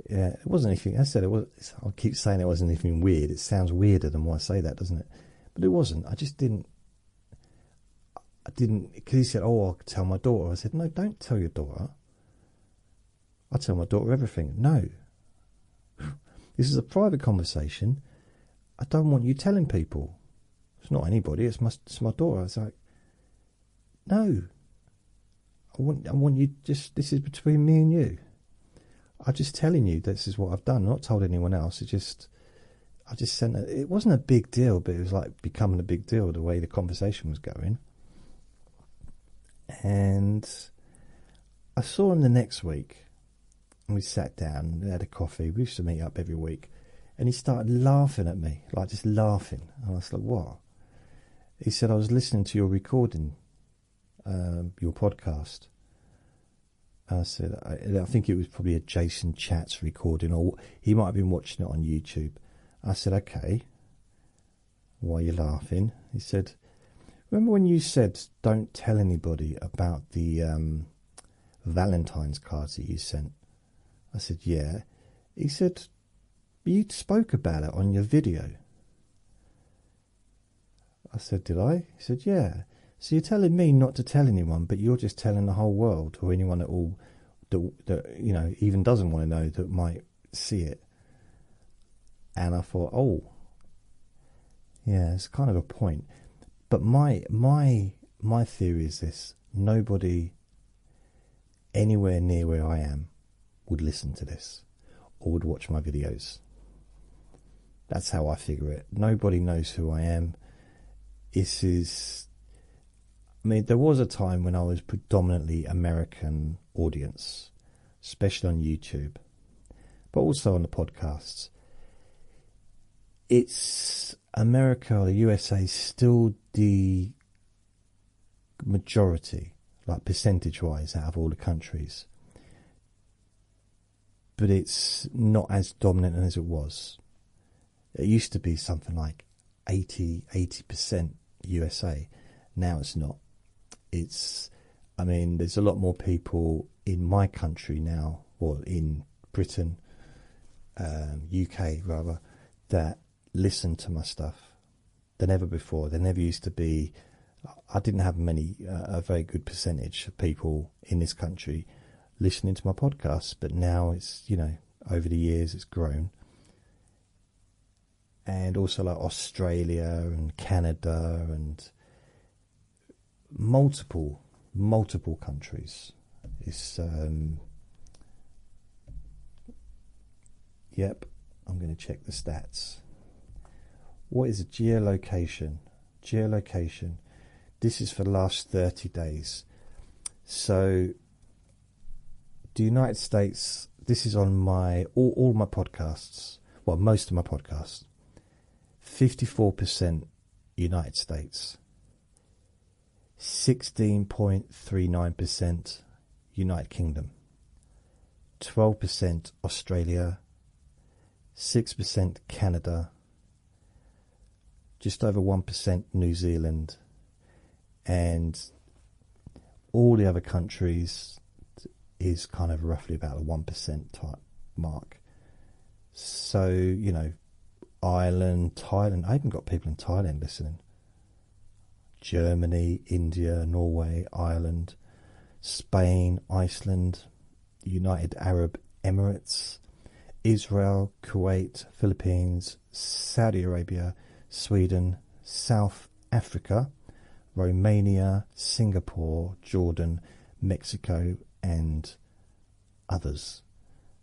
Yeah, it wasn't anything. I said it was. I keep saying it wasn't anything weird. It sounds weirder than why I say that, doesn't it? But it wasn't. I just didn't. Because he said, "Oh, I'll tell my daughter." I said, "No, don't tell your daughter. I tell my daughter everything." No, this is a private conversation. I don't want you telling people. It's not anybody. It's my daughter. I was like, no. I want you. This is between me and you. I'm just telling you this is what I've done. I've not told anyone else. I just sent it. It wasn't a big deal, but it was like becoming a big deal the way the conversation was going. And I saw him the next week, and we sat down and had a coffee. We used to meet up every week, and he started laughing at me, like just laughing. And I was like, "What?" He said, "I was listening to your recording, your podcast." I said, I think it was probably a Jason Chats recording, or he might have been watching it on YouTube. I said, "Okay, why are you laughing?" He said, "Remember when you said don't tell anybody about the Valentine's cards that you sent?" I said, "Yeah." He said, "You spoke about it on your video." I said, "Did I?" He said, "Yeah. So you're telling me not to tell anyone, but you're just telling the whole world, or anyone at all that even doesn't want to know, that might see it." And I thought, oh, yeah, it's kind of a point. But my theory is this: nobody anywhere near where I am would listen to this or would watch my videos. That's how I figure it. Nobody knows who I am. There was a time when I was predominantly American audience, especially on YouTube, but also on the podcasts. It's America or the USA still the majority, like percentage-wise, out of all the countries. But it's not as dominant as it was. It used to be something like 80% USA. Now it's not. I mean, there's a lot more people in my country now, or in Britain, UK rather, that listen to my stuff than ever before. There never used to be. I didn't have a very good percentage of people in this country listening to my podcasts, but now it's, over the years it's grown. And also like Australia and Canada and multiple countries. It's yep, I'm going to check the stats. What is a geolocation? This is for the last 30 days. So the United States, this is on all my podcasts, well, most of my podcasts. 54% United States, 16.39% United Kingdom, 12% Australia, 6% Canada, just over 1% New Zealand, and all the other countries is kind of roughly about a 1% type mark. So, Ireland, Thailand, I even got people in Thailand listening. Germany, India, Norway, Ireland, Spain, Iceland, United Arab Emirates, Israel, Kuwait, Philippines, Saudi Arabia, Sweden, South Africa, Romania, Singapore, Jordan, Mexico, and others.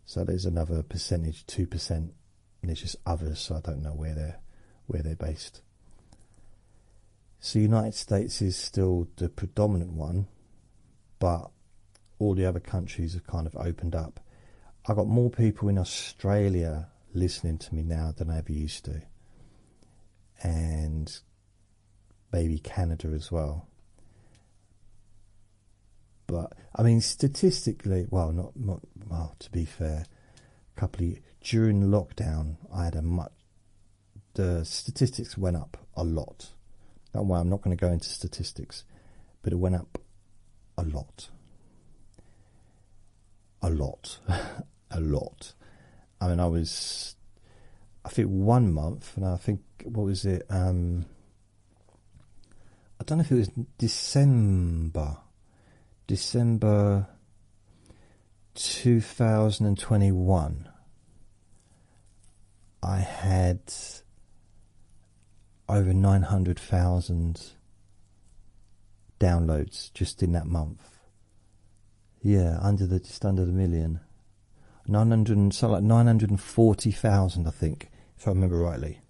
So there's another percentage, 2%, and it's just others, so I don't know where they're based. So United States is still the predominant one, but all the other countries have kind of opened up. I got more people in Australia listening to me now than I ever used to, and maybe Canada as well. But I mean, statistically, well, to be fair, during lockdown, the statistics went up a lot. Don't worry, I'm not going to go into statistics, but it went up a lot. A lot. A lot. I mean, I think 1 month, and I think, what was it? I don't know if it was December 2021. I had over 900,000 downloads just in that month. Yeah, just under the million. 940,000, I think, if I remember rightly.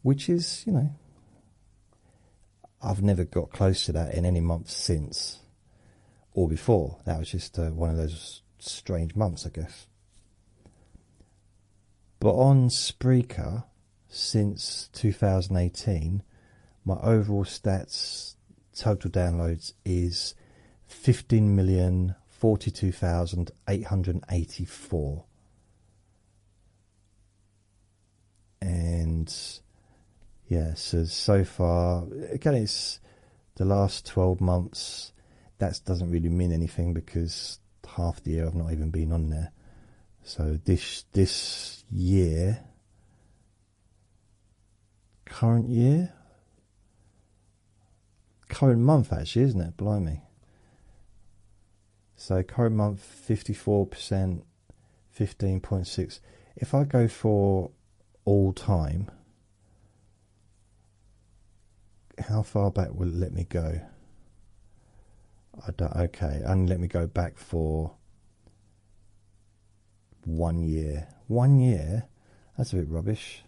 Which is, I've never got close to that in any month since or before. That was just one of those strange months, I guess. But on Spreaker, since 2018, my overall stats, total downloads, is 15,042,884. And yeah, so far, again, it's the last 12 months. That doesn't really mean anything because half the year I've not even been on there. So this year, current month actually, isn't it? Blimey. So current month, 54%, 15.6. If I go for all time, how far back will it let me go? Okay, only let me go back for 1 year. 1 year? That's a bit rubbish.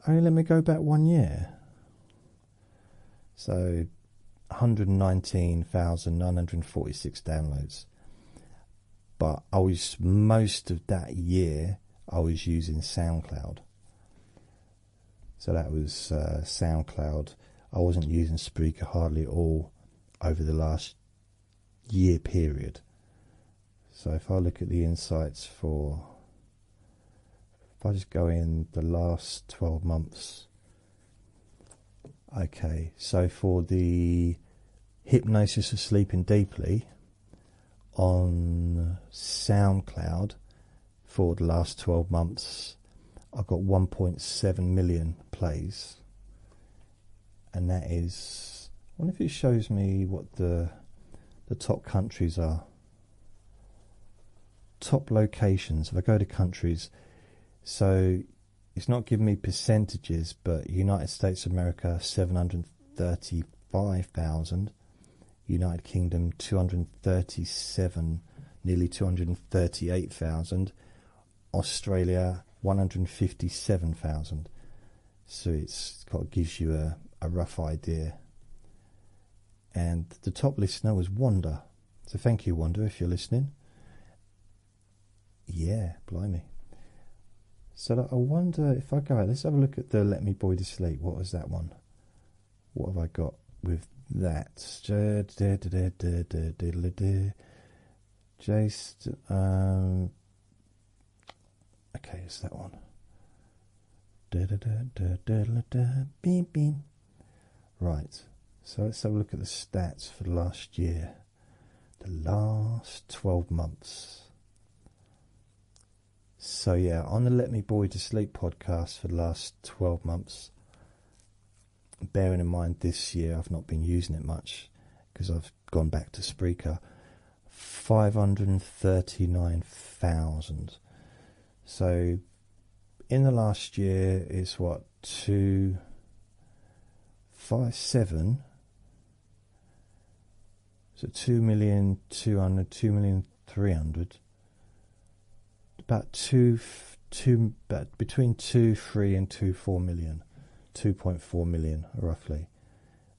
Only let me go back 1 year. So 119,946 downloads. But most of that year I was using SoundCloud. So that was SoundCloud. I wasn't using Spreaker hardly at all. over the last year period. So if I look at the insights for, if I just go in the last 12 months, okay, so for the Hypnosis of Sleeping Deeply on SoundCloud for the last 12 months, I've got 1.7 million plays, and that is, I wonder if it shows me what the top countries are, top locations. If I go to countries, so it's not giving me percentages, but United States of America 735,000, United Kingdom 237, nearly 238,000, Australia 157,000. So it's gives you a rough idea. And the top listener was Wanda. So thank you, Wanda, if you're listening. Yeah, blimey. So I wonder if I go, let's have a look at the Let Me Boy to Sleep. What was that one? What have I got with that? Jason, okay, it's that one. Beep, beep. Right, so let's have a look at the stats for the last year, the last 12 months. So yeah, on the Let Me Boy to Sleep podcast for the last 12 months, bearing in mind this year I've not been using it much because I've gone back to Spreaker, 539,000. So in the last year it's what, 257, so 2,200,000, 2,300,000, about between 2.3 and 2.4 million, 2.4 million roughly,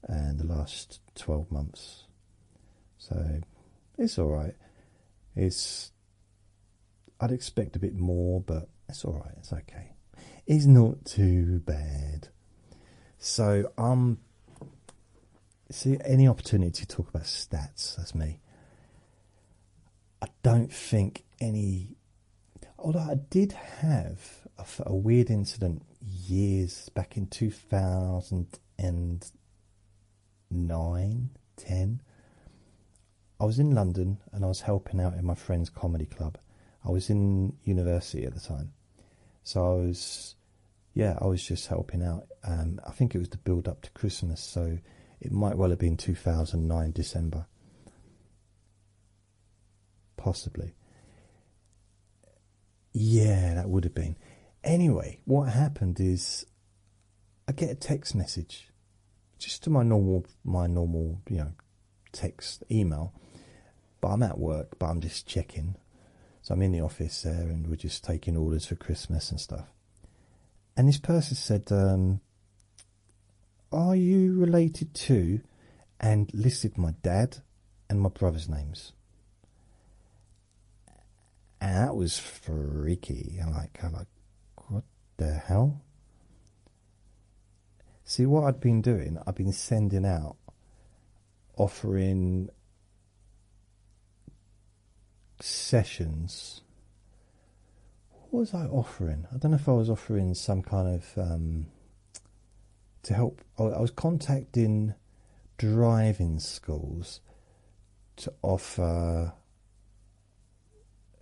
and the last 12 months. So it's all right. I'd expect a bit more, but it's all right. It's okay. It's not too bad. So see, any opportunity to talk about stats, that's me. I don't think any. Although I did have a weird incident years back in 2009, 10. I was in London and I was helping out in my friend's comedy club. I was in university at the time. So I was just helping out. I think it was the build up to Christmas, so it might well have been 2009, December. Possibly. Yeah, that would have been. Anyway, what happened is I get a text message just to my normal, text email. But I'm at work, but I'm just checking. So I'm in the office there and we're just taking orders for Christmas and stuff. And this person said, are you related to, and listed my dad and my brother's names. And that was freaky. I'm like, what the hell? See, what I'd been doing, I've been sending out, offering sessions. What was I offering? I don't know if I was offering some kind of to help. I was contacting driving schools to offer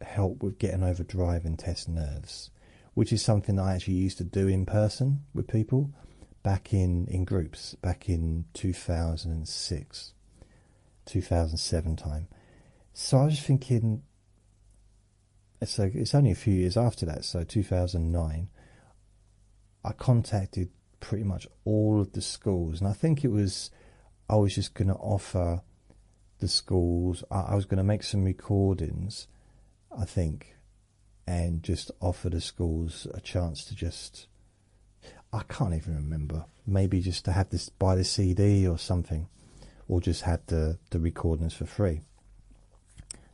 help with getting over driving test nerves, which is something I actually used to do in person with people back in groups back in 2006, 2007 time. So I was thinking, so it's only a few years after that, so 2009, I contacted pretty much all of the schools, and I think I was just going to offer the schools, I was going to make some recordings, I think, and just offer the schools a chance to just, I can't even remember, maybe just to have this, buy the CD or something, or just have the recordings for free.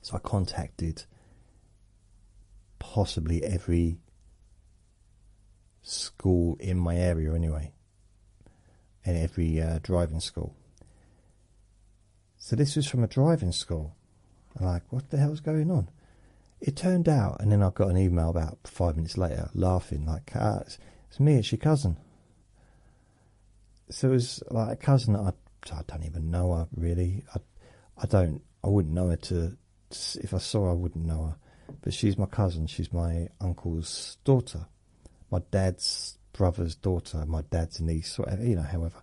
So I contacted possibly every school in my area anyway, and every driving school. So this was from a driving school. I'm like, what the hell's going on? It turned out, and then I got an email about 5 minutes later, laughing, like, it's me, it's your cousin. So it was like a cousin that I don't even know her, really. I wouldn't know her if I saw her, I wouldn't know her. But she's my cousin, she's my uncle's daughter. My dad's brother's daughter, my dad's niece, whatever, however.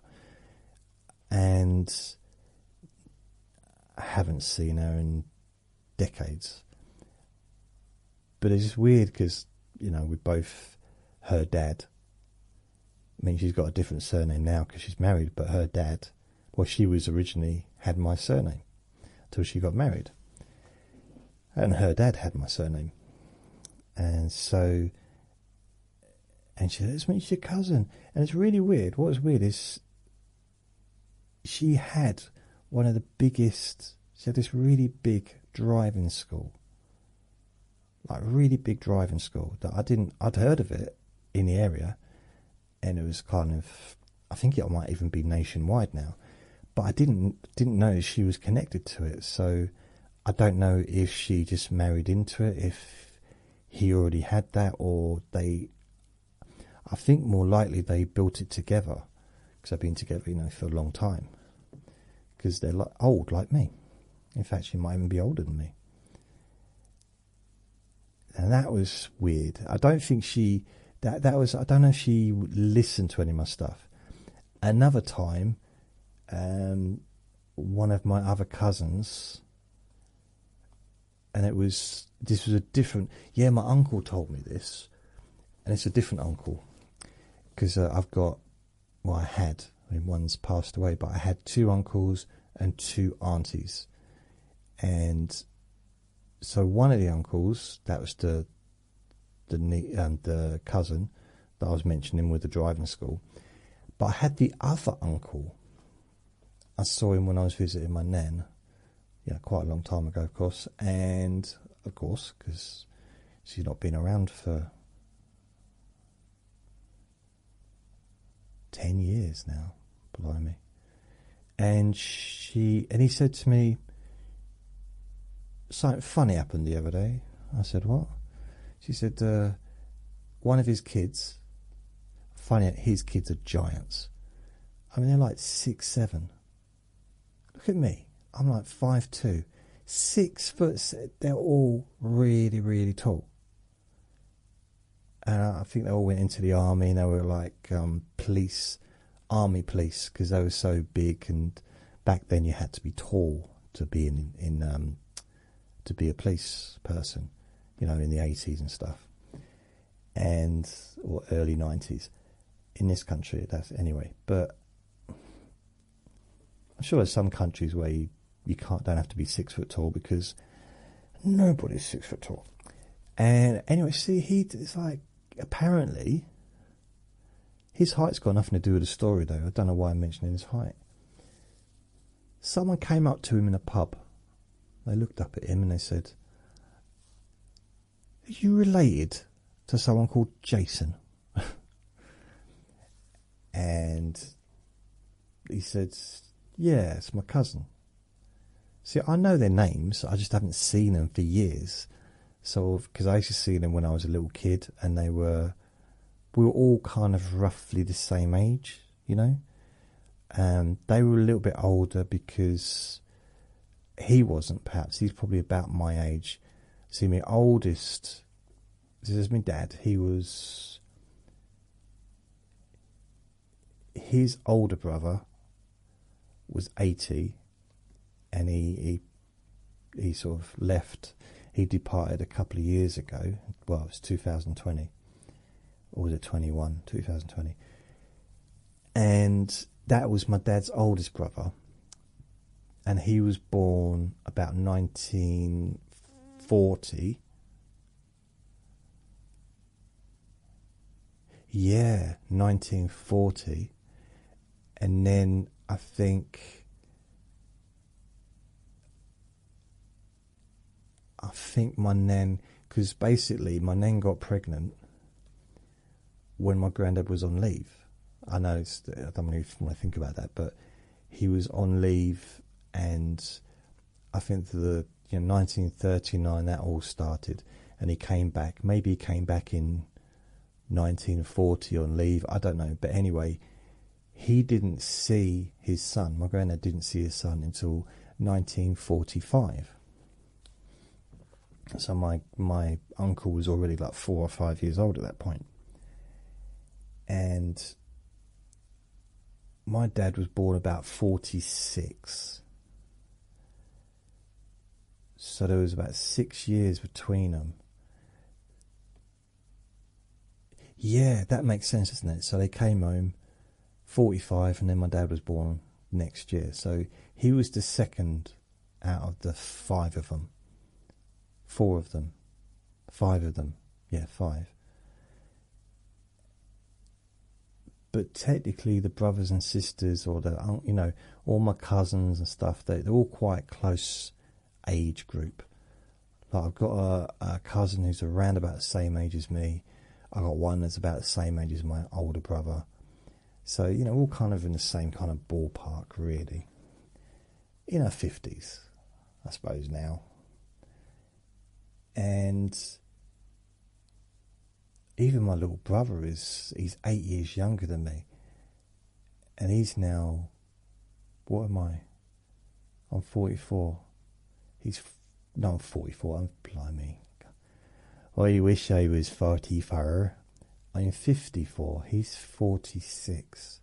And I haven't seen her in decades. But it's just weird because, we both, her dad, I mean, she's got a different surname now because she's married, but her dad, well, she was originally had my surname until she got married. And her dad had my surname. And so, and she said, it's your cousin. And it's really weird. What was weird is she had she had this really big driving school. Like really big driving school that I'd heard of it in the area, and it was kind of, I think it might even be nationwide now, but I didn't know she was connected to it. So I don't know if she just married into it, if he already had that, or I think more likely they built it together, because they've been together, for a long time, because they're old like me. In fact, she might even be older than me. And that was weird. I don't think I don't know if she listened to any of my stuff. Another time, one of my other cousins, and this was a different, my uncle told me this, and it's a different uncle, because I had, one's passed away, but I had 2 uncles and 2 aunties. And so one of the uncles, that was the cousin that I was mentioning with the driving school. But I had the other uncle. I saw him when I was visiting my nan, quite a long time ago, of course. And of course, because she's not been around for 10 years now, blimey. And he said to me, something funny happened the other day. I said, what? She said, one of his kids, funny, his kids are giants. I mean, they're like 6'7". Look at me. I'm like 5'2". 6 foot. They're all really, really tall. And I think they all went into the army, and they were like army police, because they were so big. And back then you had to be tall to be to be a police person, in the 80s and stuff, or early 90s in this country. That's anyway. But I'm sure there's some countries where you don't have to be 6 foot tall, because nobody's 6 foot tall. And anyway, see, it's like, apparently his height's got nothing to do with the story, though. I don't know why I'm mentioning his height. Someone came up to him in a pub. They looked up at him and they said, are you related to someone called Jason? And he said, yeah, it's my cousin. See, I know their names, I just haven't seen them for years. So, because I used to see them when I was a little kid, and we were all kind of roughly the same age, They were a little bit older because he wasn't, perhaps. He's probably about my age. See, my oldest, this is my dad, his older brother was 80, and he sort of left. He departed a couple of years ago. Well, it was 2020. Or was it 21? 2020. And that was my dad's oldest brother. And he was born about 1940. Yeah, 1940. And then I think my nan, because basically my nan got pregnant when my granddad was on leave. I know I don't really want to think about that, but he was on leave and I think 1939 that all started, and he came back. Maybe he came back in 1940 on leave, I don't know. But anyway, he didn't see his son. My granddad didn't see his son until 1945. So my uncle was already like 4 or 5 years old at that point. And my dad was born about 46. So there was about 6 years between them. Yeah, that makes sense, doesn't it? So they came home 45, and then my dad was born next year. So he was the second out of the 5 of them. 4 of them. 5 of them. Yeah, 5. But technically the brothers and sisters, or all my cousins and stuff, they're all quite close age group. Like I've got a cousin who's around about the same age as me. I got one that's about the same age as my older brother. So, all kind of in the same kind of ballpark, really. In our 50s, I suppose, now. And even my little brother he's 8 years younger than me. And he's now, what am I? I'm 44. I'm 44, I'm blimey. I wish I was 44. I'm 54. He's 46.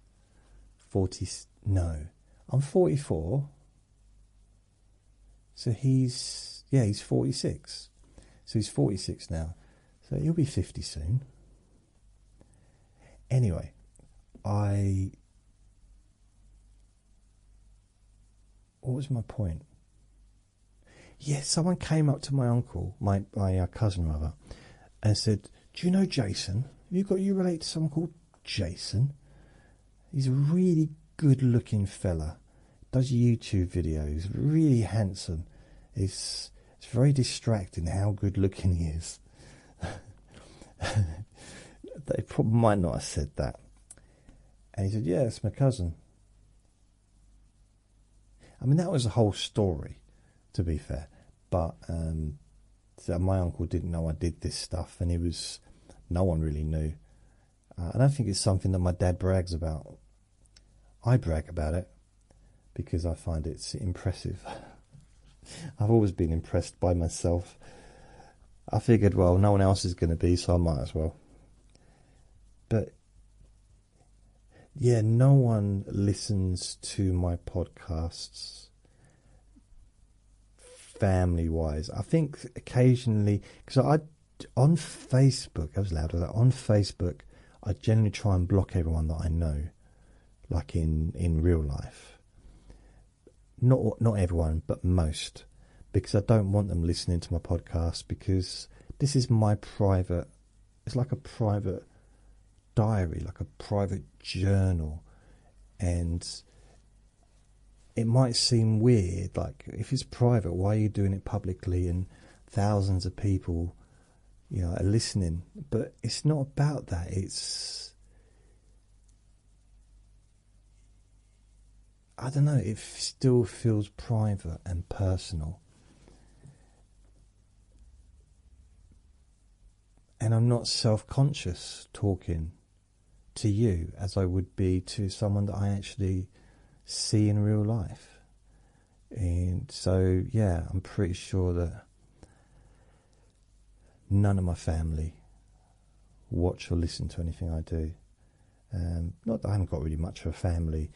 No, I'm 44. So he's 46. So he's 46 now. So he'll be 50 soon. Anyway, what was my point? Yeah, someone came up to my uncle, my cousin rather, and said, "Do you know Jason? You relate to someone called Jason? He's a really good-looking fella. Does YouTube videos. Really handsome. It's very distracting how good-looking he is." They probably might not have said that. And he said, "Yeah, it's my cousin." I mean, that was the whole story, to be fair. But so my uncle didn't know I did this stuff, and no one really knew. I don't think it's something that my dad brags about. I brag about it because I find it's impressive. I've always been impressed by myself. I figured, well, no one else is going to be, so I might as well. But yeah, no one listens to my podcasts family-wise. I think occasionally, because on Facebook, I was loud with that. On Facebook, I generally try and block everyone that I know, like in real life. Not everyone, but most, because I don't want them listening to my podcast, because this is my private. It's like a private diary, like a private journal, and it might seem weird, like, if it's private, why are you doing it publicly and thousands of people, are listening? But it's not about that. I don't know, it still feels private and personal. And I'm not self-conscious talking to you as I would be to someone that I actually see in real life. And so, yeah, I'm pretty sure that none of my family watch or listen to anything I do. Not that I haven't got really much of a family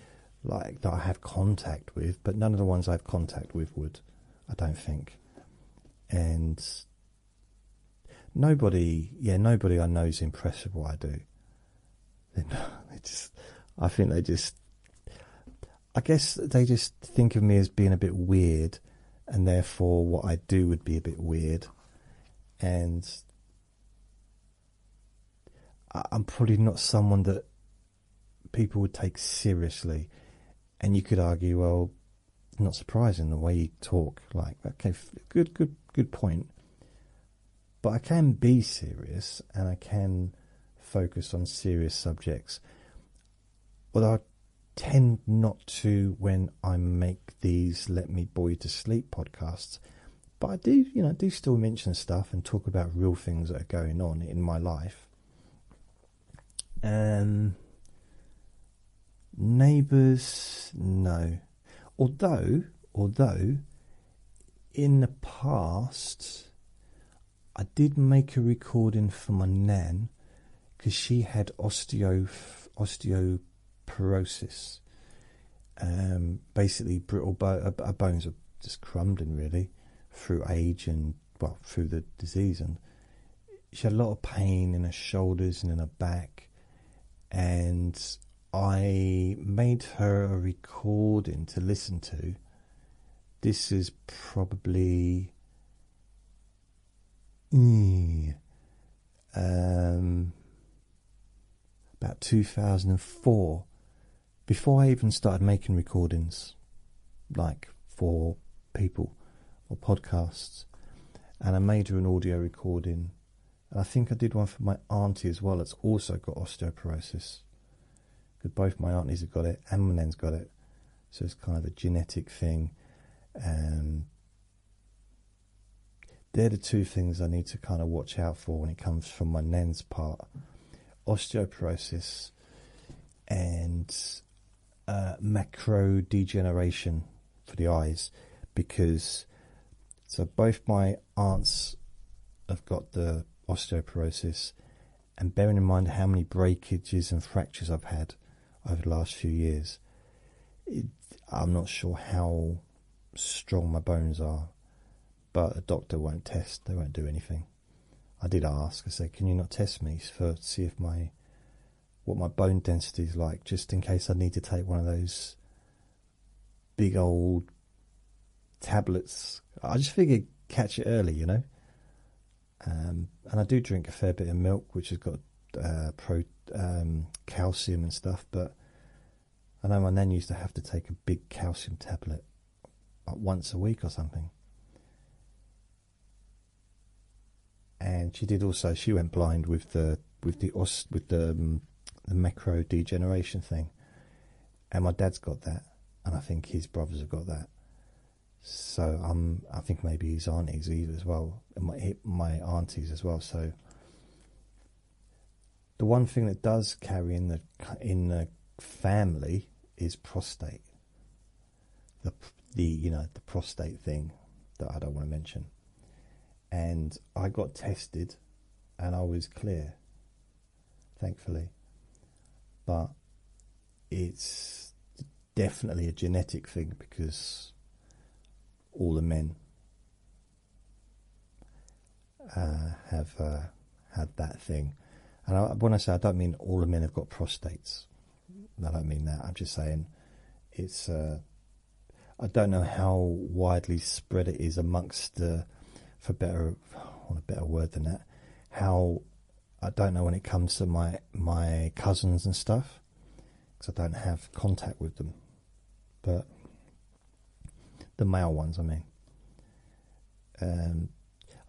like that I have contact with, but none of the ones I have contact with would, I don't think. And nobody I know is impressed with what I do. I guess they just think of me as being a bit weird, and therefore what I do would be a bit weird. And I'm probably not someone that people would take seriously. And you could argue, well, not surprising the way you talk. Like, okay, good point. But I can be serious, and I can focus on serious subjects. Although tend not to when I make these Let Me Bore You to Sleep podcasts, but I do, do still mention stuff and talk about real things that are going on in my life. Neighbours, no. Although in the past I did make a recording for my nan because she had osteoporosis. Basically, her bones are just crumbling really through age and through the disease, and she had a lot of pain in her shoulders and in her back. And I made her a recording to listen to. This is probably about 2004, before I even started making recordings like for people or podcasts. And I made her an audio recording, and I think I did one for my auntie as well that's also got osteoporosis, because both my aunties have got it and my nan's got it, so it's kind of a genetic thing. They're the two things I need to kind of watch out for when it comes from my nan's part: osteoporosis and macro degeneration for the eyes. Because so both my aunts have got the osteoporosis, and bearing in mind how many breakages and fractures I've had over the last few years, I'm not sure how strong my bones are, but a doctor won't test, they won't do anything. I did ask, I said, can you not test me to see if what my bone density is like, just in case I need to take one of those big old tablets. I just figured catch it early, and I do drink a fair bit of milk, which has got calcium and stuff, but I know my nan used to have to take a big calcium tablet once a week or something. And she did also, she went blind with the macro degeneration thing, and my dad's got that, and I think his brothers have got that. So I think maybe his aunties either as well, and my aunties as well. So the one thing that does carry in the family is prostate. The prostate thing that I don't want to mention. And I got tested, and I was clear, thankfully. But it's definitely a genetic thing, because all the men have had that thing. And when I say, I don't mean all the men have got prostates. I don't mean that. I'm just saying it's... I don't know how widely spread it is amongst the... I want a better word than that. I don't know when it comes to my cousins and stuff, because I don't have contact with them. But the male ones, I mean. I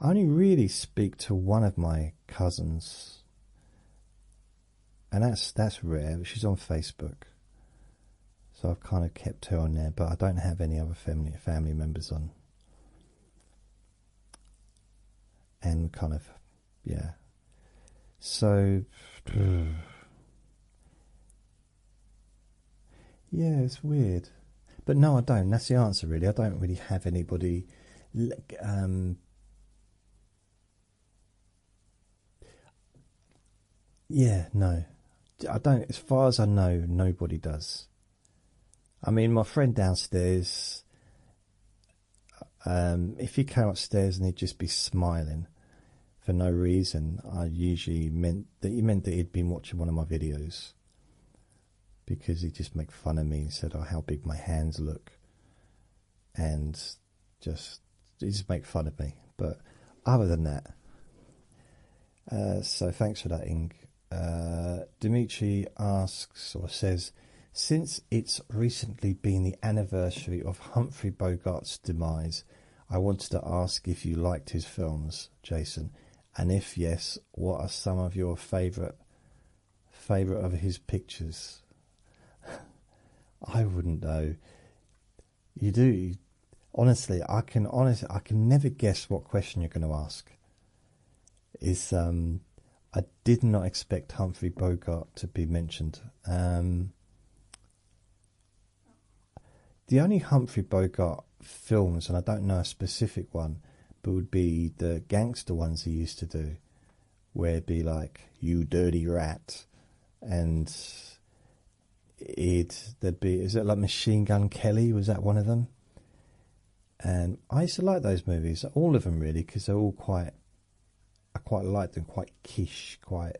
only really speak to one of my cousins, and that's rare. She's on Facebook, so I've kind of kept her on there. But I don't have any other family members on. And kind of, yeah. So, yeah, it's weird. But no, I don't. That's the answer, really. I don't really have anybody. Yeah, no. I don't. As far as I know, nobody does. I mean, my friend downstairs, if he came upstairs and he'd just be smiling for no reason, I usually meant that he'd been watching one of my videos, because he'd just make fun of me and said, oh, how big my hands look, and he just make fun of me. But other than that, so thanks for that, Ing. Dimitri asks, or says, since it's recently been the anniversary of Humphrey Bogart's demise, I wanted to ask if you liked his films, Jason. And if yes, what are some of your favourite of his pictures? I wouldn't know. You do. Honestly, I can never guess what question you're going to ask. I did not expect Humphrey Bogart to be mentioned. The only Humphrey Bogart films, and I don't know a specific one, but would be the gangster ones he used to do, where it'd be like, "You dirty rat," and there'd be, is it like Machine Gun Kelly? Was that one of them? And I used to like those movies, all of them really, because they're all I quite liked them, quite quiche, quite,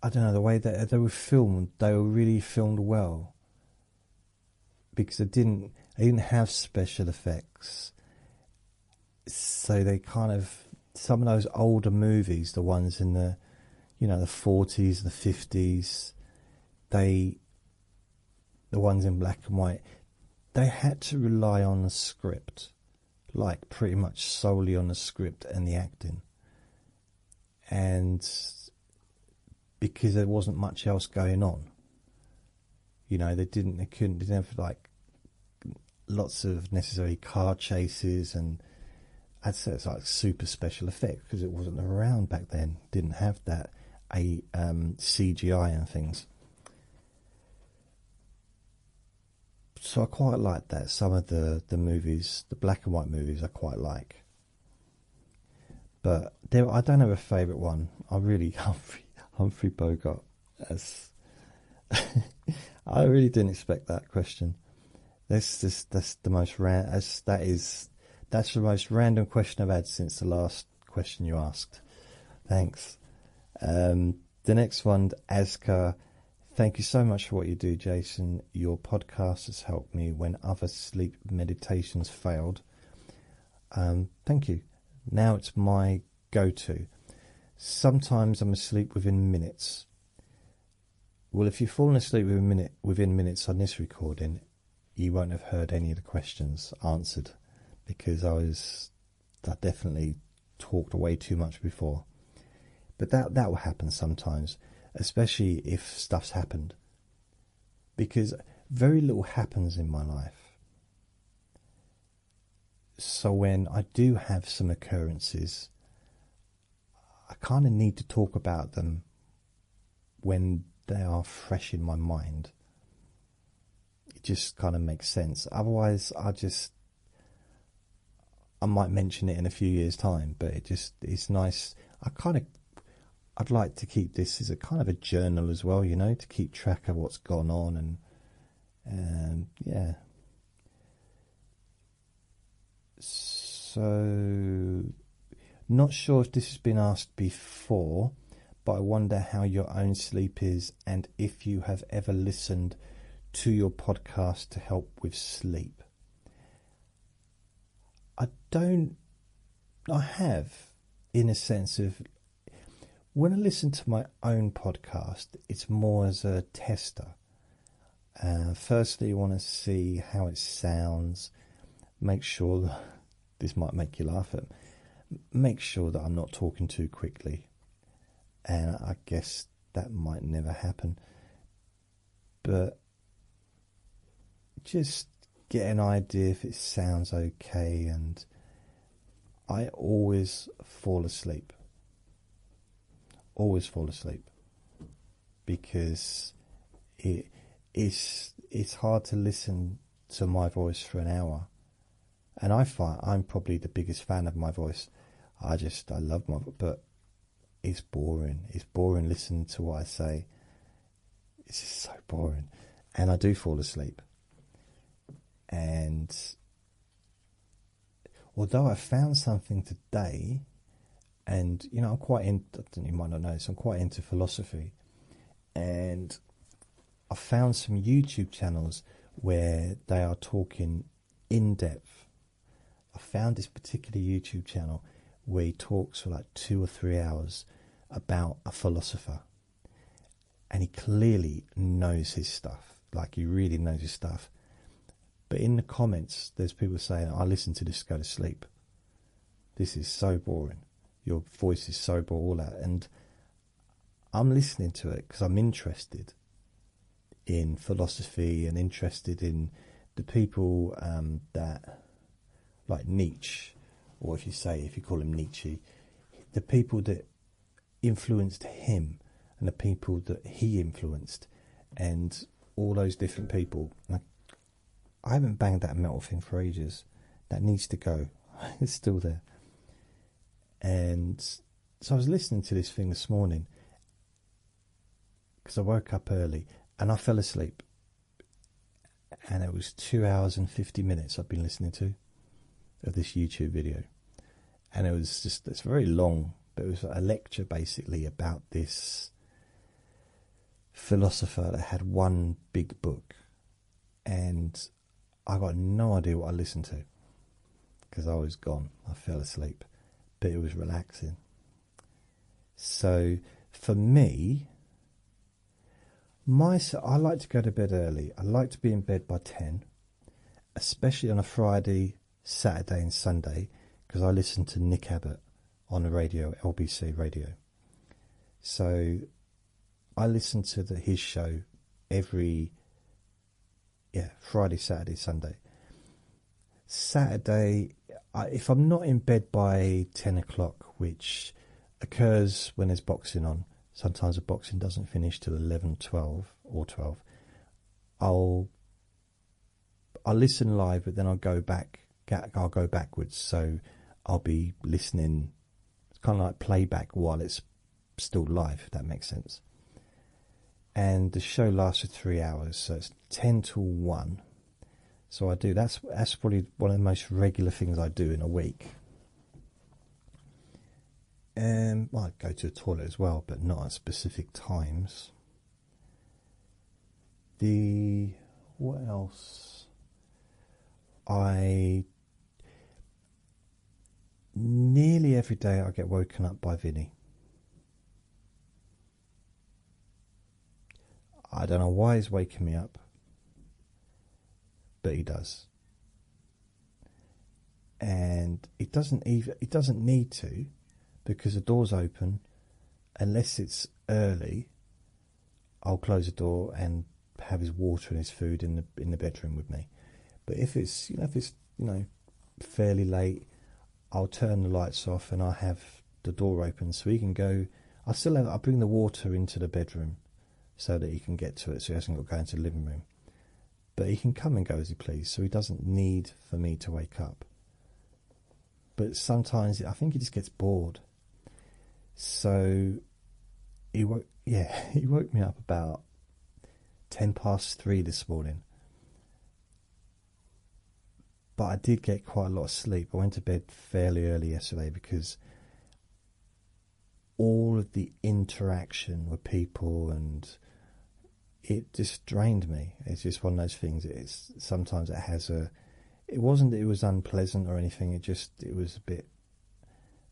I don't know, the way that they were filmed, they were really filmed well. Because they didn't have special effects. So they kind of, some of those older movies, the ones in the, the 40s, the 50s, the ones in black and white, they had to rely on the script, like pretty much solely on the script and the acting. And because there wasn't much else going on, they didn't have like lots of necessary car chases, and I'd say it's like super special effects because it wasn't around back then. Didn't have that CGI and things. So I quite like that. Some of the movies, the black and white movies, I quite like. But I don't have a favourite one. I really Humphrey Bogart. I really didn't expect that question. That's the most that's the most random question I've had since the last question you asked. Thanks. The next one, Aska. Thank you so much for what you do, Jason. Your podcast has helped me when other sleep meditations failed. Thank you. Now it's my go-to. Sometimes I'm asleep within minutes. Well, if you've fallen asleep within minutes on this recording, you won't have heard any of the questions answered, because I definitely talked way too much before. But that will happen sometimes, especially if stuff's happened, because very little happens in my life. So when I do have some occurrences, I kind of need to talk about them when they are fresh in my mind. It just kind of makes sense. Otherwise, I might mention it in a few years' time, but it's nice. I'd like to keep this as a kind of a journal as well, to keep track of what's gone on, and yeah. So, not sure if this has been asked before, but I wonder how your own sleep is, and if you have ever listened to your podcast to help with sleep. I have, in a sense of, when I listen to my own podcast, it's more as a tester. Firstly, you want to see how it sounds, make sure that, this might make you laugh, make sure that I'm not talking too quickly. And I guess that might never happen. But just get an idea if it sounds okay, and I always fall asleep. Always fall asleep. Because it's hard to listen to my voice for an hour. And I find I'm probably the biggest fan of my voice. I love my voice, but it's boring. It's boring listening to what I say. It's just so boring. And I do fall asleep. And although I found something today, and I'm quite you might not know this, I'm quite into philosophy, and I found some YouTube channels where they are talking in depth. I found this particular YouTube channel where he talks for like 2 or 3 hours about a philosopher, and he clearly knows his stuff. Like, he really knows his stuff. But in the comments, there's people saying, I listen to this to go to sleep. This is so boring. Your voice is so boring. And I'm listening to it because I'm interested. in philosophy and interested in the people that, like Nietzsche, or if you call him Nietzsche, the people that influenced him and the people that he influenced, and all those different people. I haven't banged that metal thing for ages. That needs to go. It's still there. And so I was listening to this thing this morning because I woke up early and I fell asleep. And it was 2 hours and 50 minutes I've been listening to of this YouTube video. And it's very long, but it was a lecture basically about this philosopher that had one big book. And I got no idea what I listened to because I was gone. I fell asleep, but it was relaxing. So for me, I like to go to bed early. I like to be in bed by 10, especially on a Friday, Saturday and Sunday, because I listen to Nick Abbott on the radio, LBC radio. So I listen to his show every Friday, Saturday, Sunday. Saturday, if I'm not in bed by 10 o'clock, which occurs when there's boxing on, sometimes the boxing doesn't finish till 11, 12 or 12, I'll listen live, but then I'll go backwards. So I'll be listening, it's kind of like playback while it's still live, if that makes sense. And the show lasts for 3 hours, so it's 10 till 1. So I do, that's probably one of the most regular things I do in a week. Well, I go to the toilet as well, but not at specific times. What else? Nearly every day I get woken up by Vinny. I don't know why he's waking me up, but he does. And it doesn't need to, because the door's open. Unless it's early, I'll close the door and have his water and his food in the bedroom with me. But if it's fairly late, I'll turn the lights off and I'll have the door open so he can go. I'll bring the water into the bedroom so that he can get to it, so he hasn't got to go into the living room. But he can come and go as he please, so he doesn't need for me to wake up. But sometimes I think he just gets bored. So he woke me up about 3:10 this morning. But I did get quite a lot of sleep. I went to bed fairly early yesterday because all of the interaction with people, and it just drained me. It's just one of those things. Sometimes it has it wasn't that it was unpleasant or anything. It was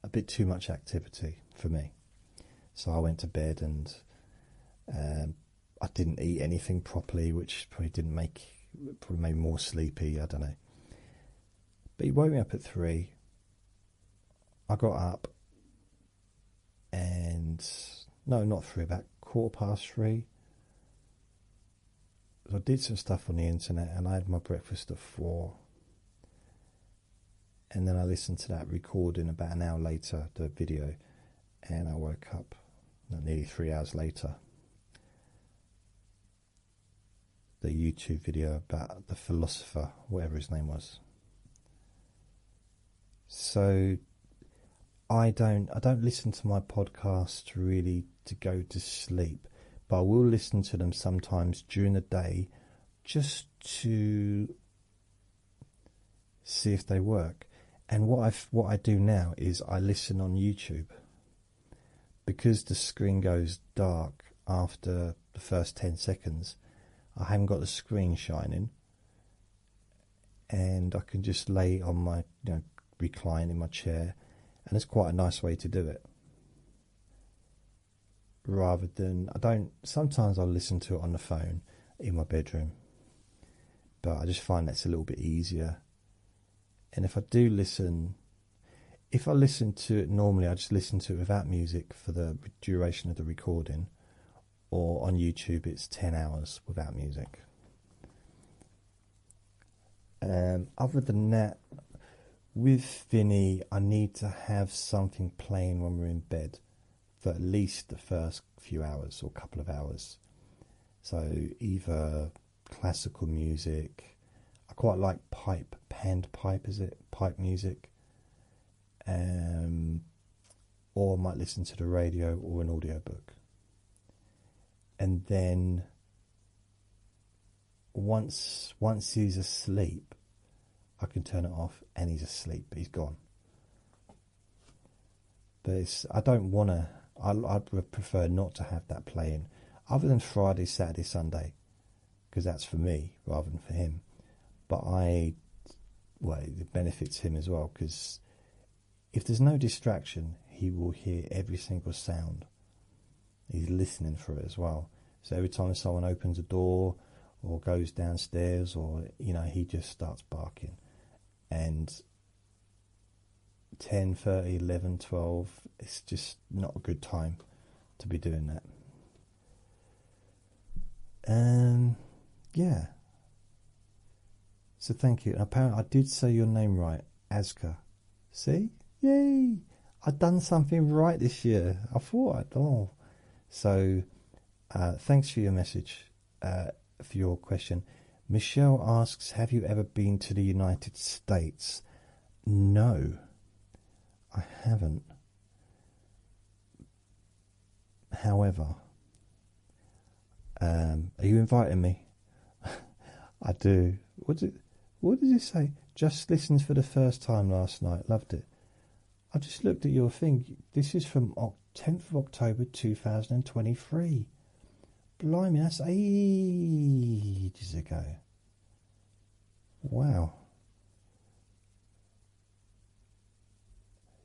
a bit too much activity for me. So I went to bed and I didn't eat anything properly, which probably made me more sleepy. I don't know. But he woke me up at 3. I got up and no, not 3, about 3:15. I did some stuff on the internet and I had my breakfast at 4. And then I listened to that recording about an hour later, the video, and I woke up nearly 3 hours later. The YouTube video about the philosopher, whatever his name was. So I don't listen to my podcasts really to go to sleep, but I will listen to them sometimes during the day just to see if they work. And what I do now is I listen on YouTube, because the screen goes dark after the first 10 seconds. I haven't got the screen shining, and I can just lay on my recline in my chair, and it's quite a nice way to do it. Rather than sometimes I'll listen to it on the phone in my bedroom, but I just find that's a little bit easier. And if I listen to it normally, I just listen to it without music for the duration of the recording, or on YouTube it's 10 hours without music. Other than that, with Vinny, I need to have something playing when we're in bed for at least the first few hours or couple of hours. So either classical music, I quite like panned pipe, is it? Pipe music. Or I might listen to the radio or an audiobook. And then once he's asleep, I can turn it off and he's asleep, he's gone. But I don't want to, I'd prefer not to have that playing, other than Friday, Saturday, Sunday, because that's for me rather than for him. But it benefits him as well, because if there's no distraction, he will hear every single sound. He's listening for it as well. So every time someone opens a door or goes downstairs, or he just starts barking. And 10, 30, 11, 12, it's just not a good time to be doing that. Yeah. So thank you. And apparently I did say your name right, Aska. See? Yay! I've done something right this year. I thought So thanks for your message, for your question. Michelle asks, have you ever been to the United States? No, I haven't. However, are you inviting me? I do. What does it say? Just listened for the first time last night. Loved it. I just looked at your thing. This is from 10th of October 2023. Blimey, that's ages ago. Wow.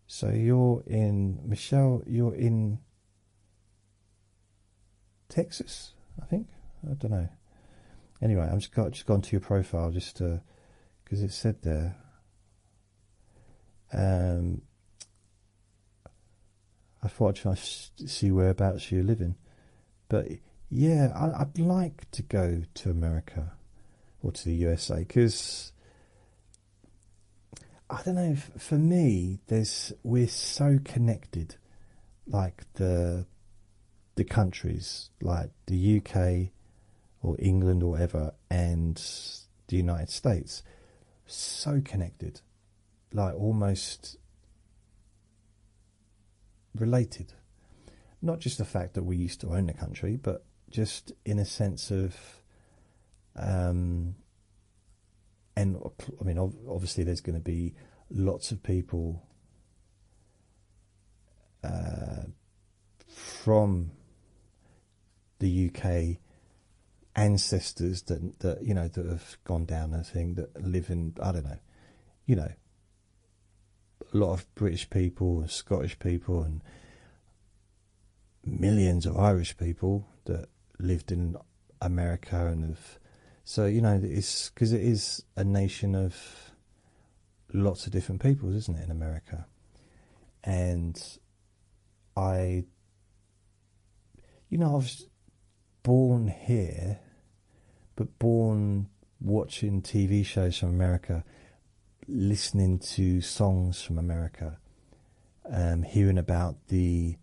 So Michelle, you're in Texas, I think. I don't know. Anyway, I'm just gone to your profile just to, because it said there. I thought I'd try to see whereabouts you're living. But yeah, I'd like to go to America or to the USA, because I don't know, for me, we're so connected, like the countries, like the UK or England or whatever, and the United States, so connected, like almost related. Not just the fact that we used to own the country, but just in a sense of, and I mean, obviously there's going to be lots of people from the UK, ancestors that have gone down a thing, that live in, I don't know, a lot of British people and Scottish people and millions of Irish people that lived in America and have, so it's because it is a nation of lots of different peoples, isn't it, in America? And I was born here, but born watching TV shows from America, listening to songs from America, hearing about the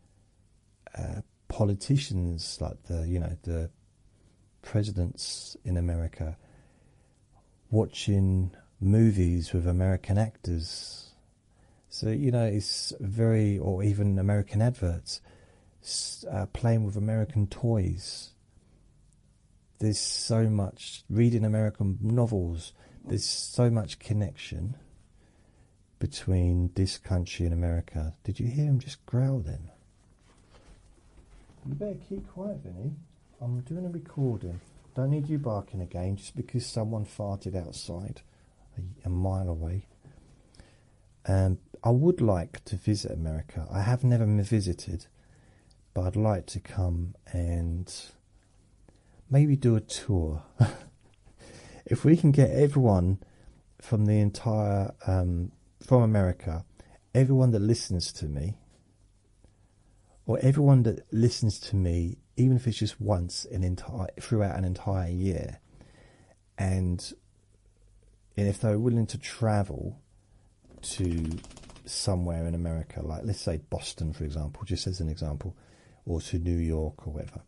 politicians, like the presidents in America, watching movies with American actors. So it's very, or even American adverts, playing with American toys. There's so much, reading American novels, there's so much connection between this country and America. Did you hear him just growl then? You better keep quiet, Vinny. I'm doing a recording. Don't need you barking again just because someone farted outside a mile away. I would like to visit America. I have never visited, but I'd like to come and maybe do a tour. If we can get everyone from the entire, from America, everyone that listens to me, or everyone that listens to me even if it's just once throughout an entire year. And if they're willing to travel to somewhere in America, like let's say Boston, for example, just as an example, or to New York or whatever.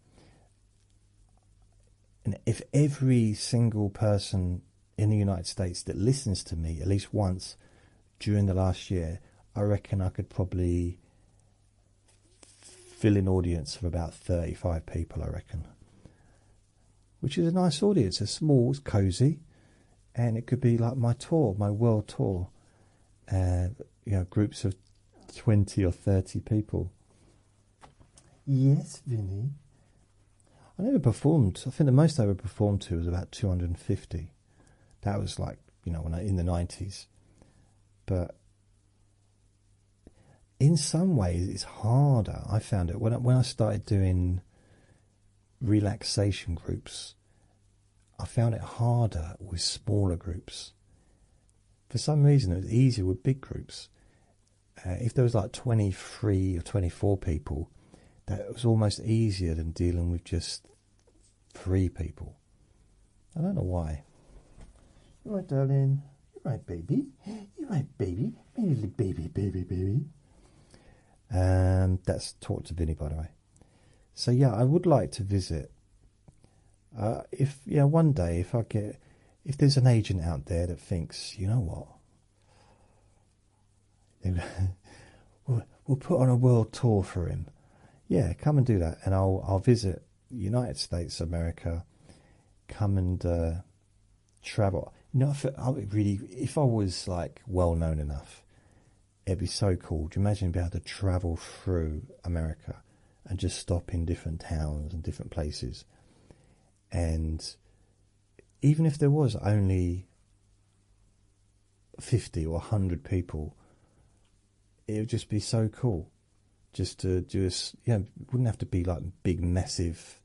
And if every single person in the United States that listens to me at least once during the last year, I reckon I could probably fill an audience of about 35 people, I reckon. Which is a nice audience. It's small, it's cosy, and it could be like my tour, my world tour. Groups of 20 or 30 people. Yes, Vinny. I never performed. I think the most I ever performed to was about 250. That was like, in the 90s. But in some ways, it's harder. I found it when I started doing relaxation groups. I found it harder with smaller groups. For some reason, it was easier with big groups. If there was like 23 or 24 people, that was almost easier than dealing with just 3 people. I don't know why. You right, darling? You right, baby? You right, baby? My little baby. That's talk to Vinny, by the way. So yeah, I would like to visit. One day, if there's an agent out there that thinks, you know what, we'll put on a world tour for him. Yeah, come and do that, and I'll visit United States, America. Come and travel. If I was like well known enough, it'd be so cool. Do you imagine being able to travel through America and just stop in different towns and different places? And even if there was only 50 or 100 people, it would just be so cool. Just to it wouldn't have to be like big, massive.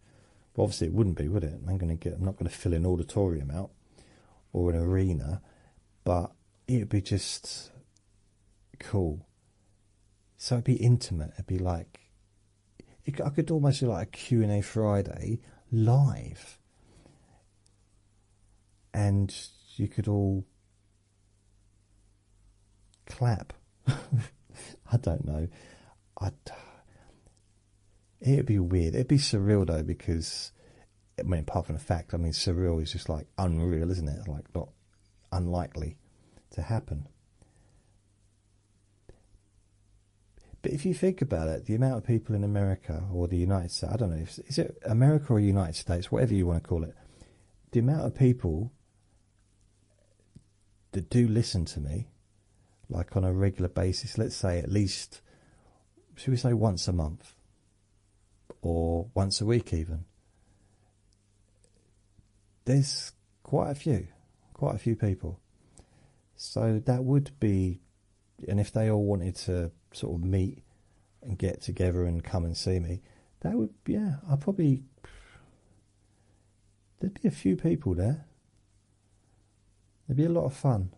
Well, obviously, it wouldn't be, would it? I'm not going to fill an auditorium out or an arena, but it'd be just cool. So it'd be intimate. It'd be like I could almost do like a Q&A Friday live, and you could all clap. I don't know. It'd be weird. It'd be surreal though, because apart from the fact, surreal is just like unreal, isn't it? Like not unlikely to happen. But if you think about it, the amount of people in America or the United States, I don't know, is it America or United States, whatever you want to call it, the amount of people that do listen to me, like on a regular basis, let's say at least, should we say once a month or once a week even, there's quite a few people. So that would be, and if they all wanted to sort of meet and get together and come and see me, that would, there'd be a few people there. It'd be a lot of fun.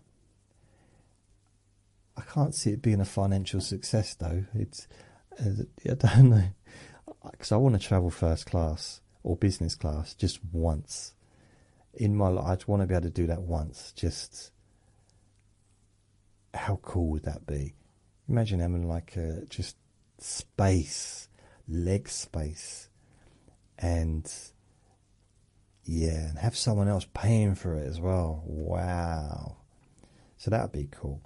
I can't see it being a financial success though. I don't know, because I want to travel first class or business class just once in my life. I just want to be able to do that once. Just how cool would that be? Imagine having like just space, leg space, and and have someone else paying for it as well. Wow. So that'd be cool.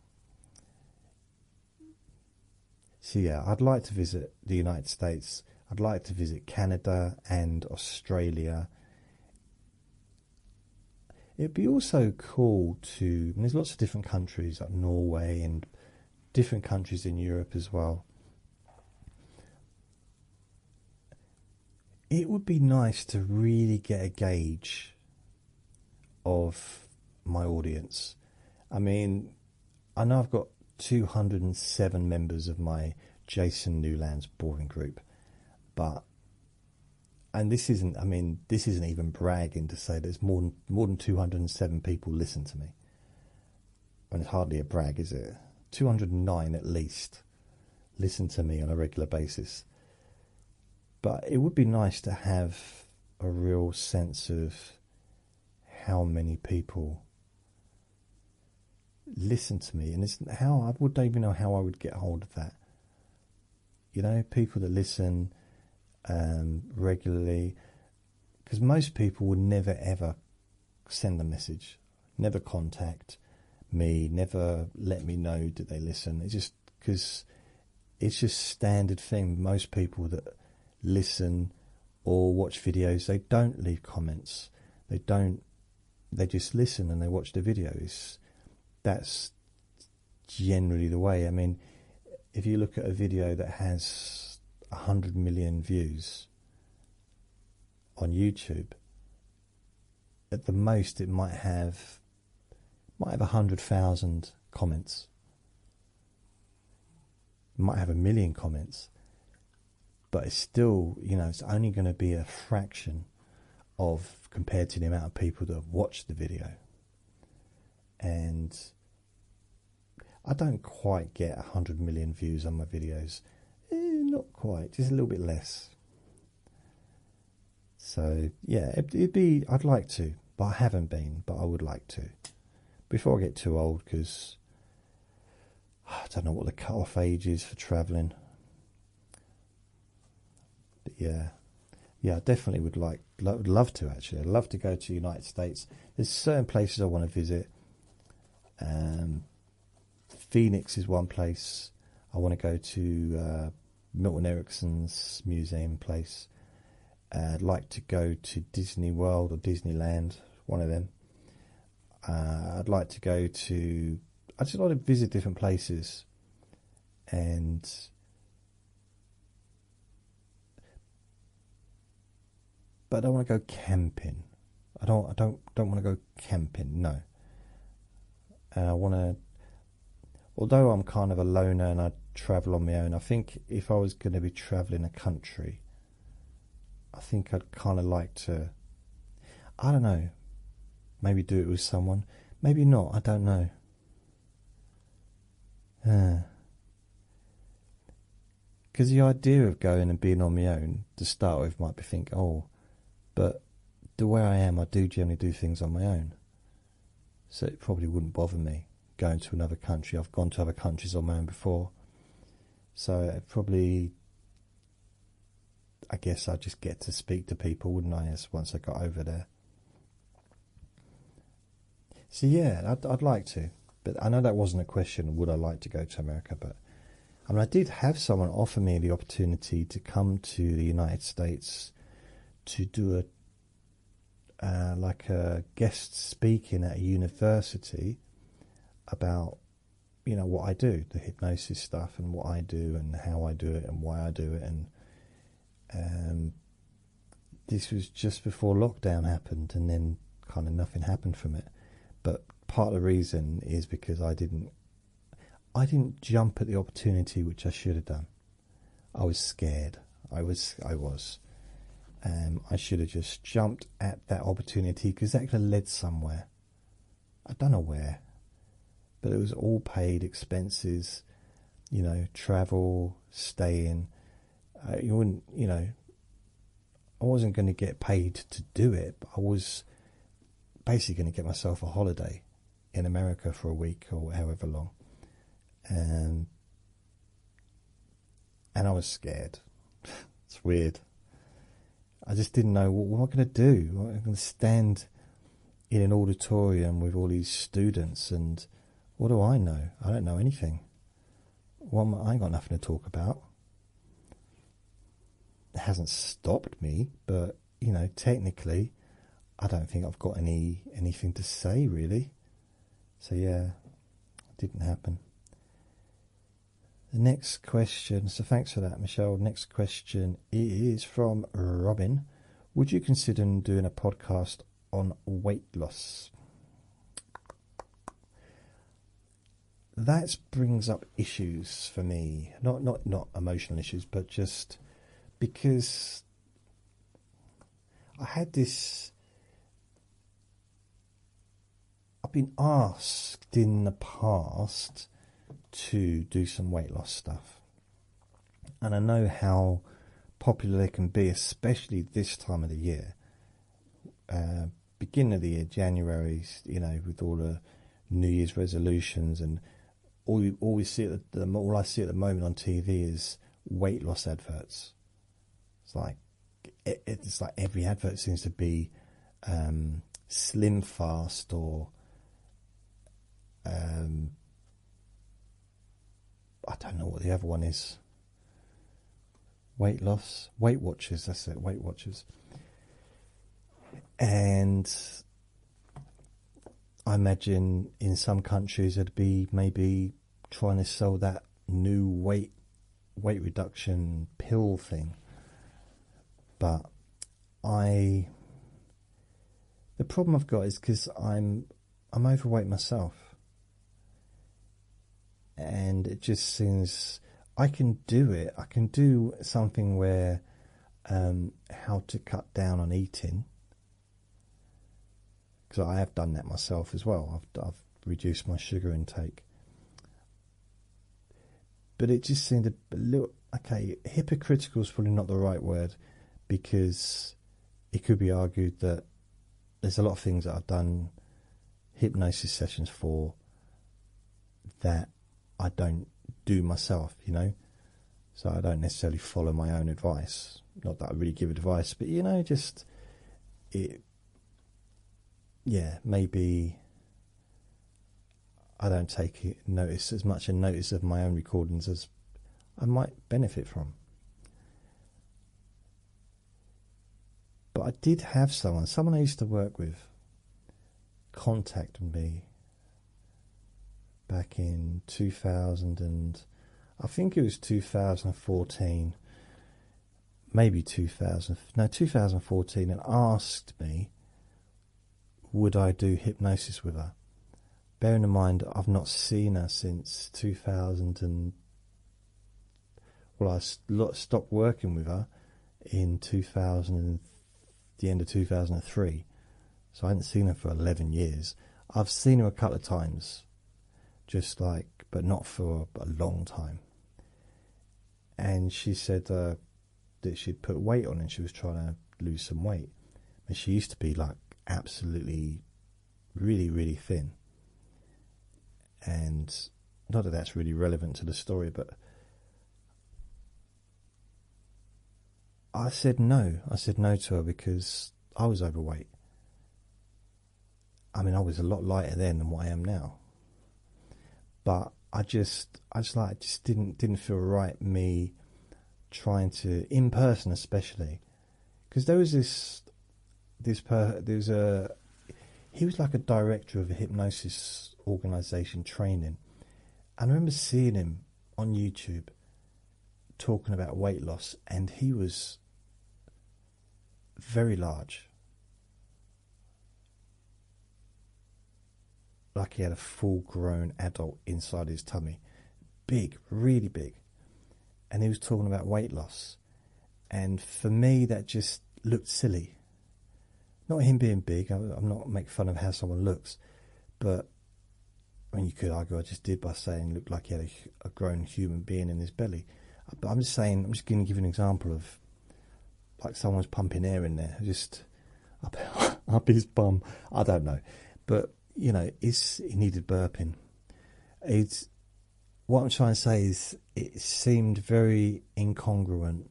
So yeah, I'd like to visit the United States. I'd like to visit Canada and Australia. It'd be also cool to, and there's lots of different countries like Norway and different countries in Europe as well. It would be nice to really get a gauge of my audience. I know I've got 207 members of my Jason Newland's boring group, and this isn't even bragging to say there's more than 207 people listen to me. And it's hardly a brag, is it? 209 at least listen to me on a regular basis. But it would be nice to have a real sense of how many people listen to me, and it's how I wouldn't even know how I would get hold of that. You know, people that listen regularly, because most people would never ever send a message, never contact me, never let me know that they listen. It's just because it's just standard thing. Most people that listen or watch videos, they don't leave comments. They just listen and they watch the videos. That's generally the way. I mean, if you look at a video that has 100 million views on YouTube, at the most it might have 100,000 comments. It might have 1 million comments, but it's still, you know, it's only going to be a fraction of compared to the amount of people that have watched the video. And I don't quite get 100 million views on my videos. Not quite, just a little bit less. So yeah, it'd be, I'd like to, but I haven't been, but I would like to. Before I get too old, because I don't know what the cut-off age is for travelling. But yeah, I definitely would love to actually. I'd love to go to the United States. There's certain places I want to visit. Phoenix is one place. I want to go to Milton Erickson's museum place. I'd like to go to Disney World or Disneyland, one of them. I'd like to go to... I just like to visit different places. And... but I don't want to go camping. I don't want to go camping, no. And I want to... although I'm kind of a loner and I travel on my own, I think if I was going to be travelling a country, I think I'd kind of like to, I don't know, maybe do it with someone, maybe not, I don't know. Because the idea of going and being on my own to start with might be think, oh, but the way I am, I do generally do things on my own. So it probably wouldn't bother me going to another country. I've gone to other countries on my own before. So it probably, I guess I'd just get to speak to people, wouldn't I, once I got over there. So yeah, I'd like to. But I know that wasn't a question, would I like to go to America? But I mean, I did have someone offer me the opportunity to come to the United States to do like a guest speaking at a university about, you know, what I do, the hypnosis stuff, and what I do and how I do it and why I do it. And this was just before lockdown happened, and then kind of nothing happened from it. But part of the reason is because I didn't jump at the opportunity, which I should have done. I was scared. I was. I should have just jumped at that opportunity, because that could have led somewhere. I don't know where, but it was all paid expenses, you know, travel, staying. You wouldn't, you know, I wasn't going to get paid to do it, but I was basically going to get myself a holiday in America for a week or however long. And I was scared. It's weird. I just didn't know, what am I going to do? Am I going to stand in an auditorium with all these students, and what do I know? I don't know anything. Well, I ain't got nothing to talk about. It hasn't stopped me, but, you know, technically, I don't think I've got anything to say, really. So, yeah, it didn't happen. The next question, so thanks for that, Michelle. Next question is from Robin. Would you consider doing a podcast on weight loss? That brings up issues for me. Not emotional issues, but just because I had this... I've been asked in the past to do some weight loss stuff, and I know how popular they can be, especially this time of the year. Beginning of the year, January, with all the New Year's resolutions, and all I see at the moment on TV is weight loss adverts. It's like every advert seems to be slim fast, or I don't know what the other one is. Weight loss, Weight Watchers. That's it, Weight Watchers. And I imagine in some countries it'd be maybe trying to sell that new weight reduction pill thing. But the problem I've got is because I'm overweight myself, and it just seems I can do it. I can do something where how to cut down on eating, because I have done that myself as well. I've reduced my sugar intake, but it just seemed a little, okay, hypocritical is probably not the right word, because it could be argued that there's a lot of things that I've done hypnosis sessions for that I don't do myself, so I don't necessarily follow my own advice. Not that I really give advice, but maybe I don't take as much notice of my own recordings as I might benefit from. But I did have someone I used to work with contacted me back in 2000, and I think it was 2014, maybe 2014, and asked me would I do hypnosis with her. Bearing in mind I've not seen her since 2000, and I stopped working with her in 2000, the end of 2003, so I hadn't seen her for 11 years. I've seen her a couple of times, but not for a long time. And she said that she'd put weight on and she was trying to lose some weight. And she used to be like absolutely really, really thin. And not that that's really relevant to the story, but I said no. I said no to her because I was overweight. I mean, I was a lot lighter then than what I am now. But I just didn't feel right, me trying to, in person especially, because there was he was like a director of a hypnosis organisation training, and I remember seeing him on YouTube talking about weight loss, and he was very large, like he had a full-grown adult inside his tummy, big, really big, and he was talking about weight loss, and for me that just looked silly. Not him being big, I'm not making fun of how someone looks, but I mean, you could argue I just did by saying it looked like he had a grown human being in his belly. But I'm just saying, I'm just going to give you an example of like someone's pumping air in there, just up his bum. I don't know, but he needed burping. What I'm trying to say is, it seemed very incongruent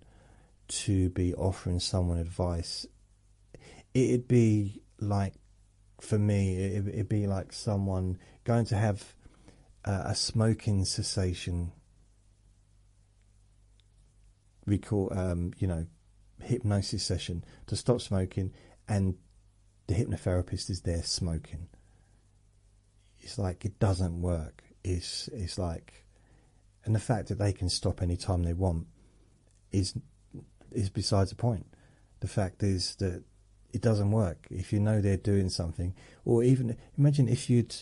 to be offering someone advice. It'd be like, for me, it'd be like someone going to have a smoking cessation hypnosis session to stop smoking, and the hypnotherapist is there smoking. It's like, it doesn't work. It's like, and the fact that they can stop any time they want is besides the point. The fact is that it doesn't work. If you know they're doing something, or even imagine if you'd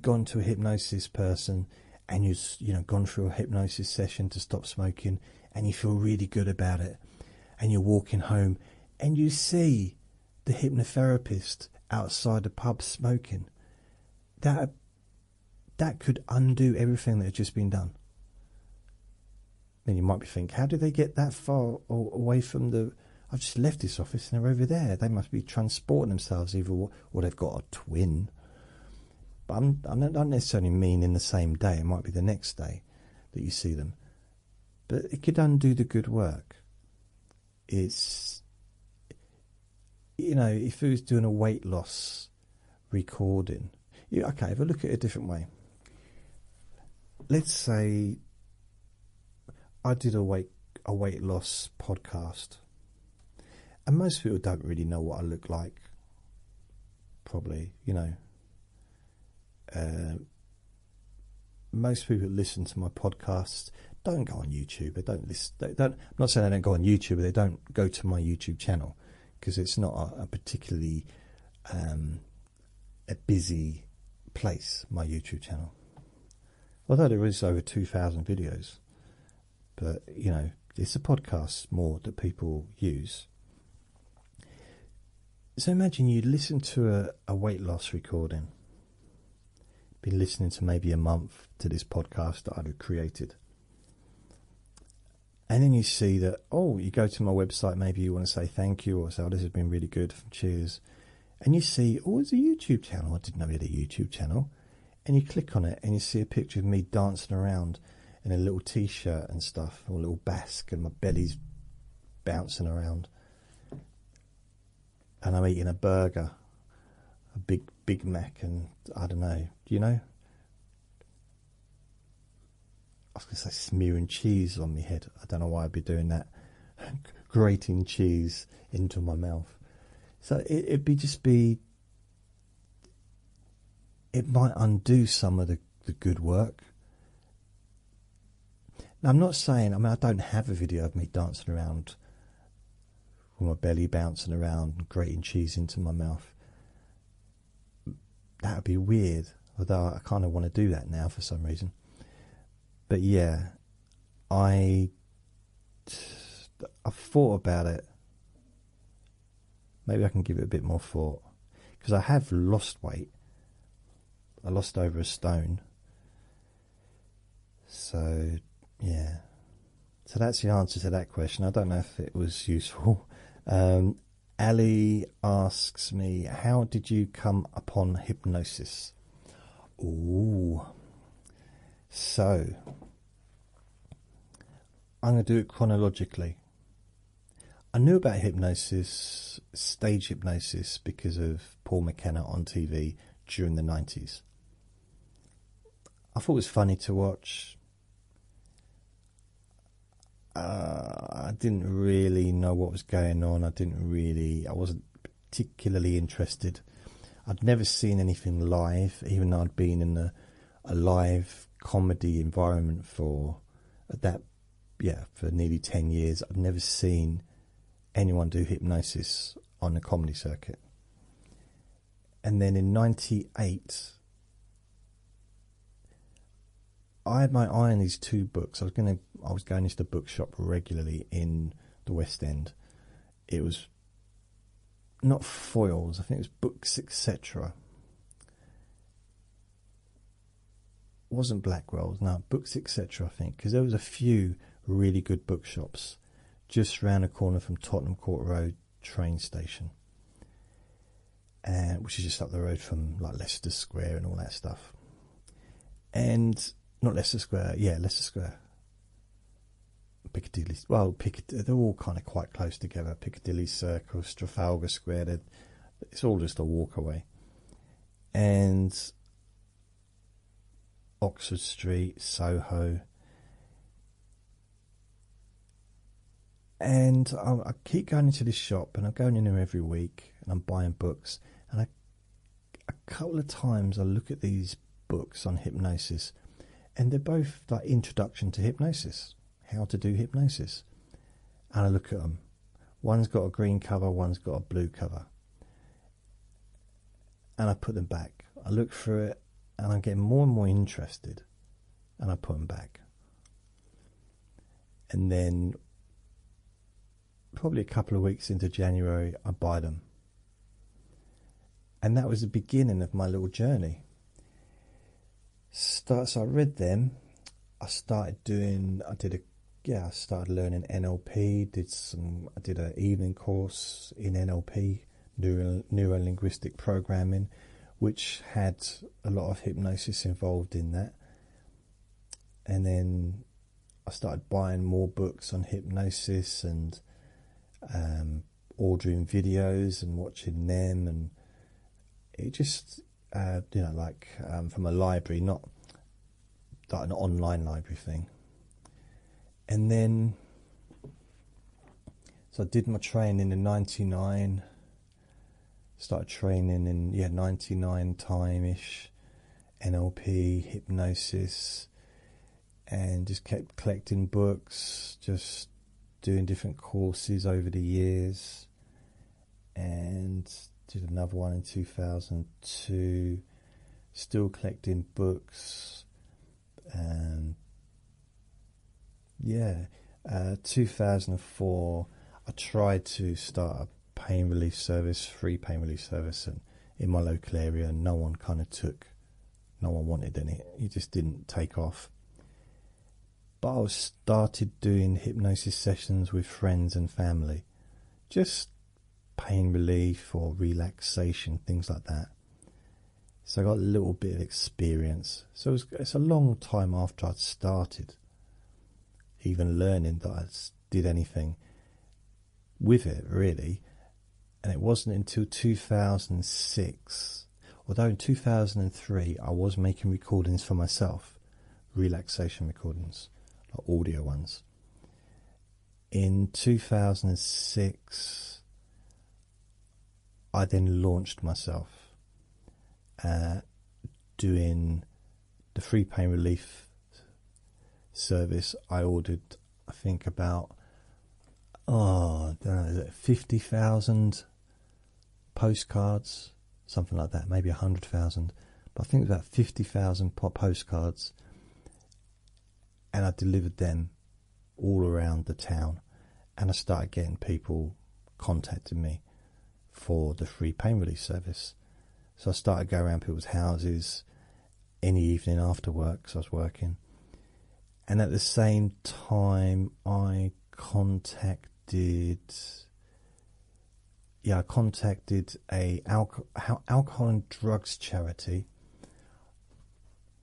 gone to a hypnosis person and you'd gone through a hypnosis session to stop smoking, and you feel really good about it, and you're walking home and you see the hypnotherapist outside the pub smoking. That could undo everything that had just been done. Then you might be thinking, how do they get that far away from the... I've just left this office and they're over there. They must be transporting themselves either, or they've got a twin. But I don't necessarily mean in the same day. It might be the next day that you see them. But it could undo the good work. It's, you know, if it was doing a weight loss recording, okay, if I look at it a different way, let's say I did a weight loss podcast, and most people don't really know what I look like. Probably, you know, most people who listen to my podcasts don't go on YouTube. They don't listen. I'm not saying they don't go on YouTube, but they don't go to my YouTube channel because it's not a particularly a busy place. My YouTube channel, although there is over 2,000 videos, but you know, it's a podcast more that people use. So imagine you listen to a weight loss recording. Been listening to maybe a month to this podcast that I've created. And then you see that, oh, you go to my website, maybe you want to say thank you or say, oh, this has been really good, cheers. And you see, oh, it's a YouTube channel. I didn't know we had a YouTube channel. And you click on it and you see a picture of me dancing around in a little t-shirt and stuff, or a little basque, and my belly's bouncing around. And I'm eating a burger, a Big Mac, and I don't know, do you know? I was going to say smearing cheese on my head. I don't know why I'd be doing that. Grating cheese into my mouth. So it might undo some of the good work. Now, I'm not saying, I don't have a video of me dancing around with my belly bouncing around and grating cheese into my mouth. That would be weird, although I kind of want to do that now for some reason. But yeah, I've thought about it. Maybe I can give it a bit more thought, because I have lost weight. I lost over a stone. So yeah, so that's the answer to that question. I don't know if it was useful. Ali asks me, how did you come upon hypnosis? Ooh. So, I'm going to do it chronologically. I knew about hypnosis, stage hypnosis, because of Paul McKenna on TV during the 90s. I thought it was funny to watch. I didn't really know what was going on. I wasn't particularly interested. I'd never seen anything live, even though I'd been in a live comedy environment for nearly 10 years. I'd never seen anyone do hypnosis on the comedy circuit. And then in 98, I had my eye on these two books. I was going into the bookshop regularly in the West End. It was not Foyles, I think it was Books, etc. It wasn't Blackwell's, no, Books, etc. I think, because there was a few really good bookshops just round the corner from Tottenham Court Road train station, which is just up the road from like Leicester Square and all that stuff. And not Leicester Square, yeah, Leicester Square. Piccadilly, well, they're all kind of quite close together. Piccadilly Circus, Trafalgar Square, it's all just a walk away. And Oxford Street, Soho. And I keep going into this shop, and I'm going in there every week, and I'm buying books. And a couple of times I look at these books on hypnosis, and they're both like introduction to hypnosis, how to do hypnosis. And I look at them. One's got a green cover, one's got a blue cover. And I put them back. I look through it, and I'm getting more and more interested, and I put them back. And then probably a couple of weeks into January, I buy them. And that was the beginning of my little journey. So I read them. I did yeah, I started learning NLP. I did an evening course in NLP, neuro linguistic programming, which had a lot of hypnosis involved in that. And then I started buying more books on hypnosis and ordering videos and watching them, and it just from a library, not like an online library thing. And then so I did my training in 99, started training in 99 time-ish, NLP, hypnosis, and just kept collecting books, just doing different courses over the years, and did another one in 2002, still collecting books, and 2004 I tried to start a pain relief service, free pain relief service, and in my local area, and no one wanted any, it just didn't take off. But I started doing hypnosis sessions with friends and family, just pain relief or relaxation, things like that. So I got a little bit of experience. So it's a long time after I'd started even learning that I did anything with it, really. And it wasn't until 2006, although in 2003 I was making recordings for myself, relaxation recordings, like audio ones. In 2006 I then launched myself doing the free pain relief service. I ordered, I think, about 50,000 postcards, something like that, maybe 100,000, but I think it was about 50,000 postcards, and I delivered them all around the town. And I started getting people contacting me for the free pain relief service. So I started going around people's houses any evening after work, because I was working. And at the same time, I contacted a alcohol and drugs charity,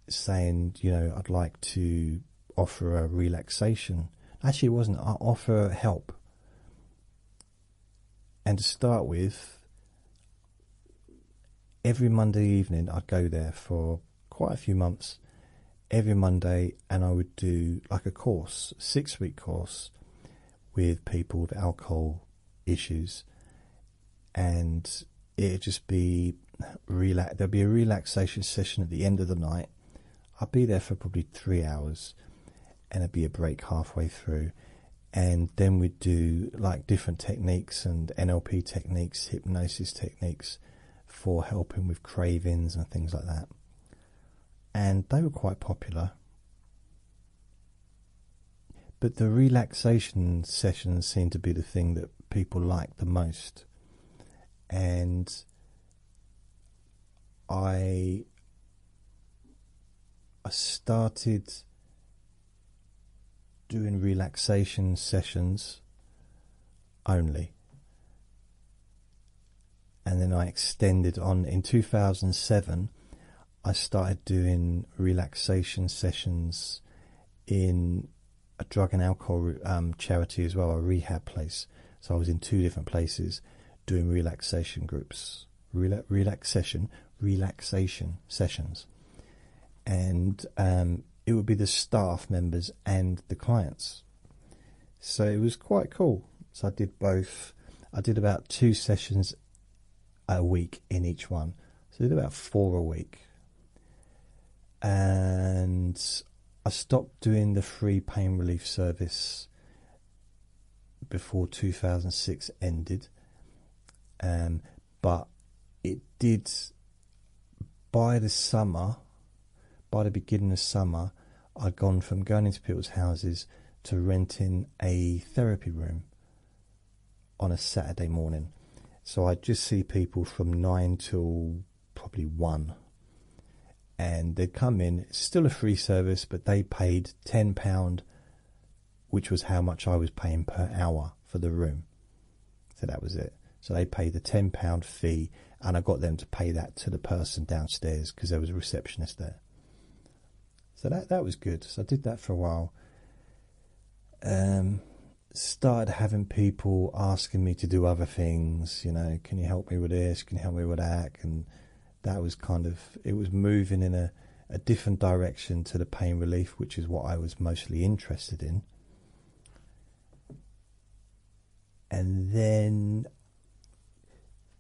saying, I'd like to offer a relaxation. Actually, it wasn't. I offer help. And to start with, every Monday evening, I'd go there for quite a few months. Every Monday, and I would do like a course, 6-week course, with people with alcohol issues, and it'd just be there'd be a relaxation session at the end of the night. I'd be there for probably 3 hours, and there'd be a break halfway through, and then we'd do like different techniques and NLP techniques, hypnosis techniques for helping with cravings and things like that. And they were quite popular. But the relaxation sessions seemed to be the thing that people liked the most. And I started doing relaxation sessions only. And then I extended on. In 2007, I started doing relaxation sessions in a drug and alcohol charity as well, a rehab place. So I was in 2 different places doing relaxation groups, relaxation sessions. And it would be the staff members and the clients. So it was quite cool. So I did both. I did about 2 sessions a week in each one. So I did about 4 a week. And I stopped doing the free pain relief service before 2006 ended. But it did, by the beginning of summer, I'd gone from going into people's houses to renting a therapy room on a Saturday morning. So I'd just see people from 9 till probably 1. And they'd come in, it's still a free service, but they paid £10 which was how much I was paying per hour for the room. So that was it. So they paid the £10 fee, and I got them to pay that to the person downstairs because there was a receptionist there. So that was good. So I did that for a while. Started having people asking me to do other things, can you help me with this, can you help me with that, and that was it was moving in a different direction to the pain relief, which is what I was mostly interested in. And then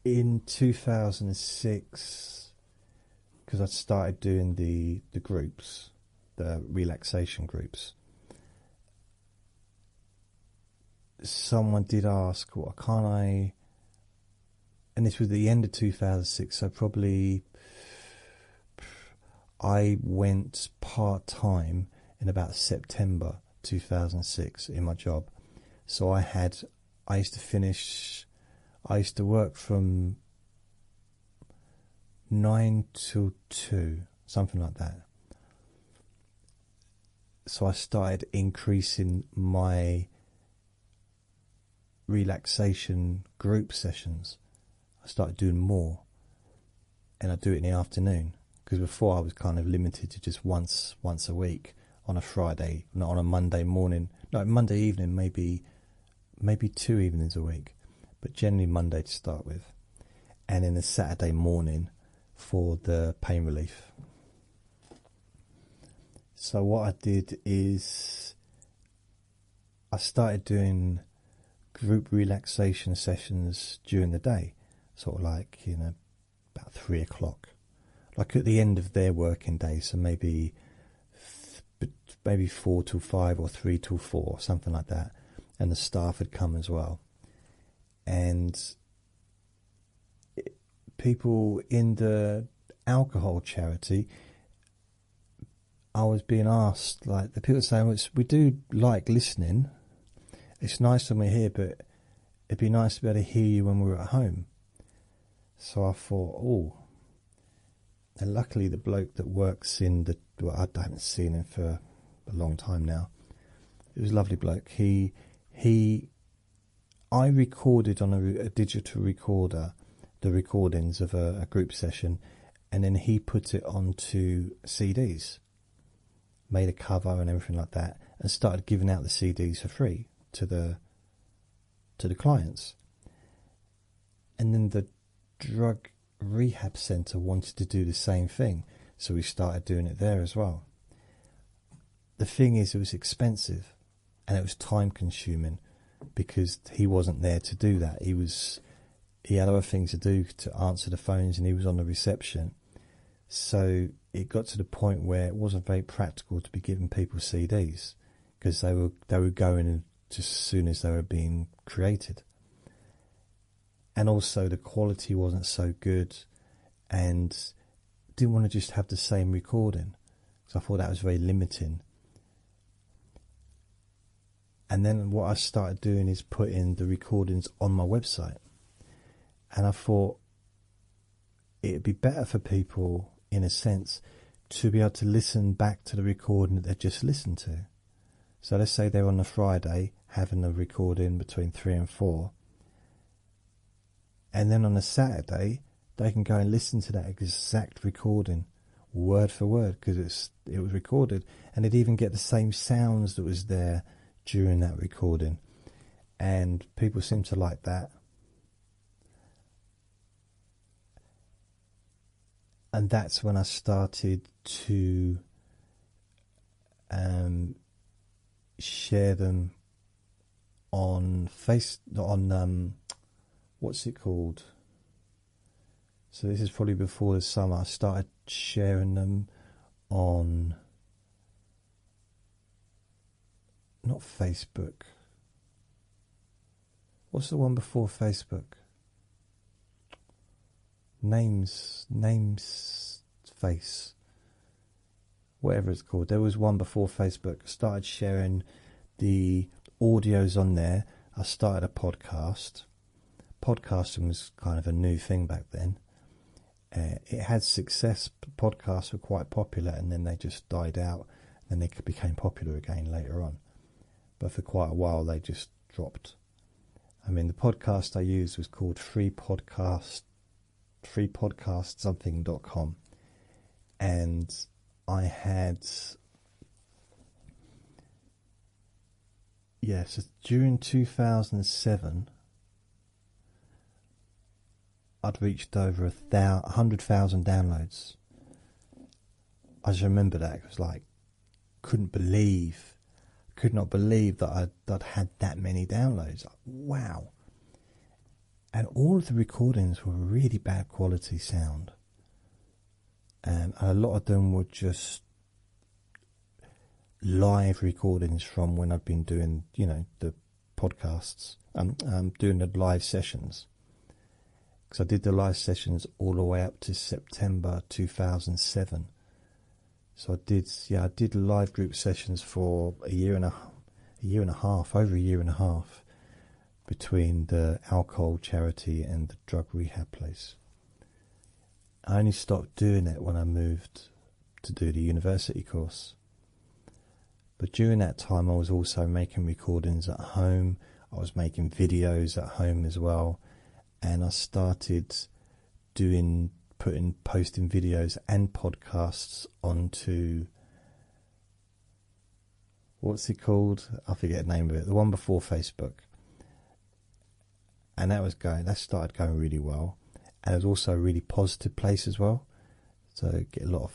in 2006, because I started doing the groups, the relaxation groups, someone did ask, well, can't I, and this was the end of 2006, so probably I went part-time in about September 2006 in my job. So I used to work from 9 till 2, something like that. So I started increasing my relaxation group sessions. I started doing more, and I do it in the afternoon, because before I was kind of limited to just once a week on a Friday, not on a Monday morning, no, Monday evening, maybe 2 evenings a week, but generally Monday to start with, and then a Saturday morning for the pain relief. So what I did is I started doing group relaxation sessions during the day, sort of like, about 3 o'clock, like at the end of their working day, so maybe 4 till 5 or 3 till 4, something like that, and the staff had come as well. And people in the alcohol charity, I was being asked, like, the people saying, we do like listening, it's nice when we're here, but it'd be nice to be able to hear you when we're at home. So I thought, and luckily the bloke that works in I haven't seen him for a long time now. He was a lovely bloke. I recorded on a digital recorder the recordings of a group session, and then he put it onto CDs, made a cover and everything like that, and started giving out the CDs for free to the clients. And then the drug rehab centre wanted to do the same thing, so we started doing it there as well. The thing is, it was expensive and it was time consuming, because he wasn't there to do that. He had other things to do, to answer the phones, and he was on the reception. So it got to the point where it wasn't very practical to be giving people CDs, because they were going just as soon as they were being created. And also the quality wasn't so good, and didn't want to just have the same recording, because I thought that was very limiting. And then what I started doing is putting the recordings on my website. And I thought it'd be better for people, in a sense, to be able to listen back to the recording that they just listened to. So let's say they're on a Friday having a recording between 3 and 4. And then on a Saturday, they can go and listen to that exact recording, word for word, because it was recorded. And they'd even get the same sounds that was there during that recording. And people seem to like that. And that's when I started to share them on what's it called? So this is probably before the summer. I started sharing them on, not Facebook. What's the one before Facebook? Names face, whatever it's called. There was one before Facebook. I started sharing the audios on there. I started a podcast. Podcasting was kind of a new thing back then. It had success. Podcasts were quite popular, and then they just died out. Then they became popular again later on. but for quite a while they just dropped. I mean, the podcast I used was called freepodcastsomething.com, and I had, so during 2007 I'd reached over 100,000 downloads. I just remember that. It was like, could not believe that I'd had that many downloads. Like, wow. And all of the recordings were really bad quality sound, and a lot of them were just live recordings from when I'd been doing, the podcasts, doing the live sessions. Because I did the live sessions all the way up to September 2007. So I did live group sessions for over a year and a half, between the alcohol charity and the drug rehab place. I only stopped doing it when I moved to do the university course. But during that time I was also making recordings at home. I was making videos at home as well. And I started posting videos and podcasts onto, what's it called? I forget the name of it. The one before Facebook. And that started going really well. And it was also a really positive place as well. So get a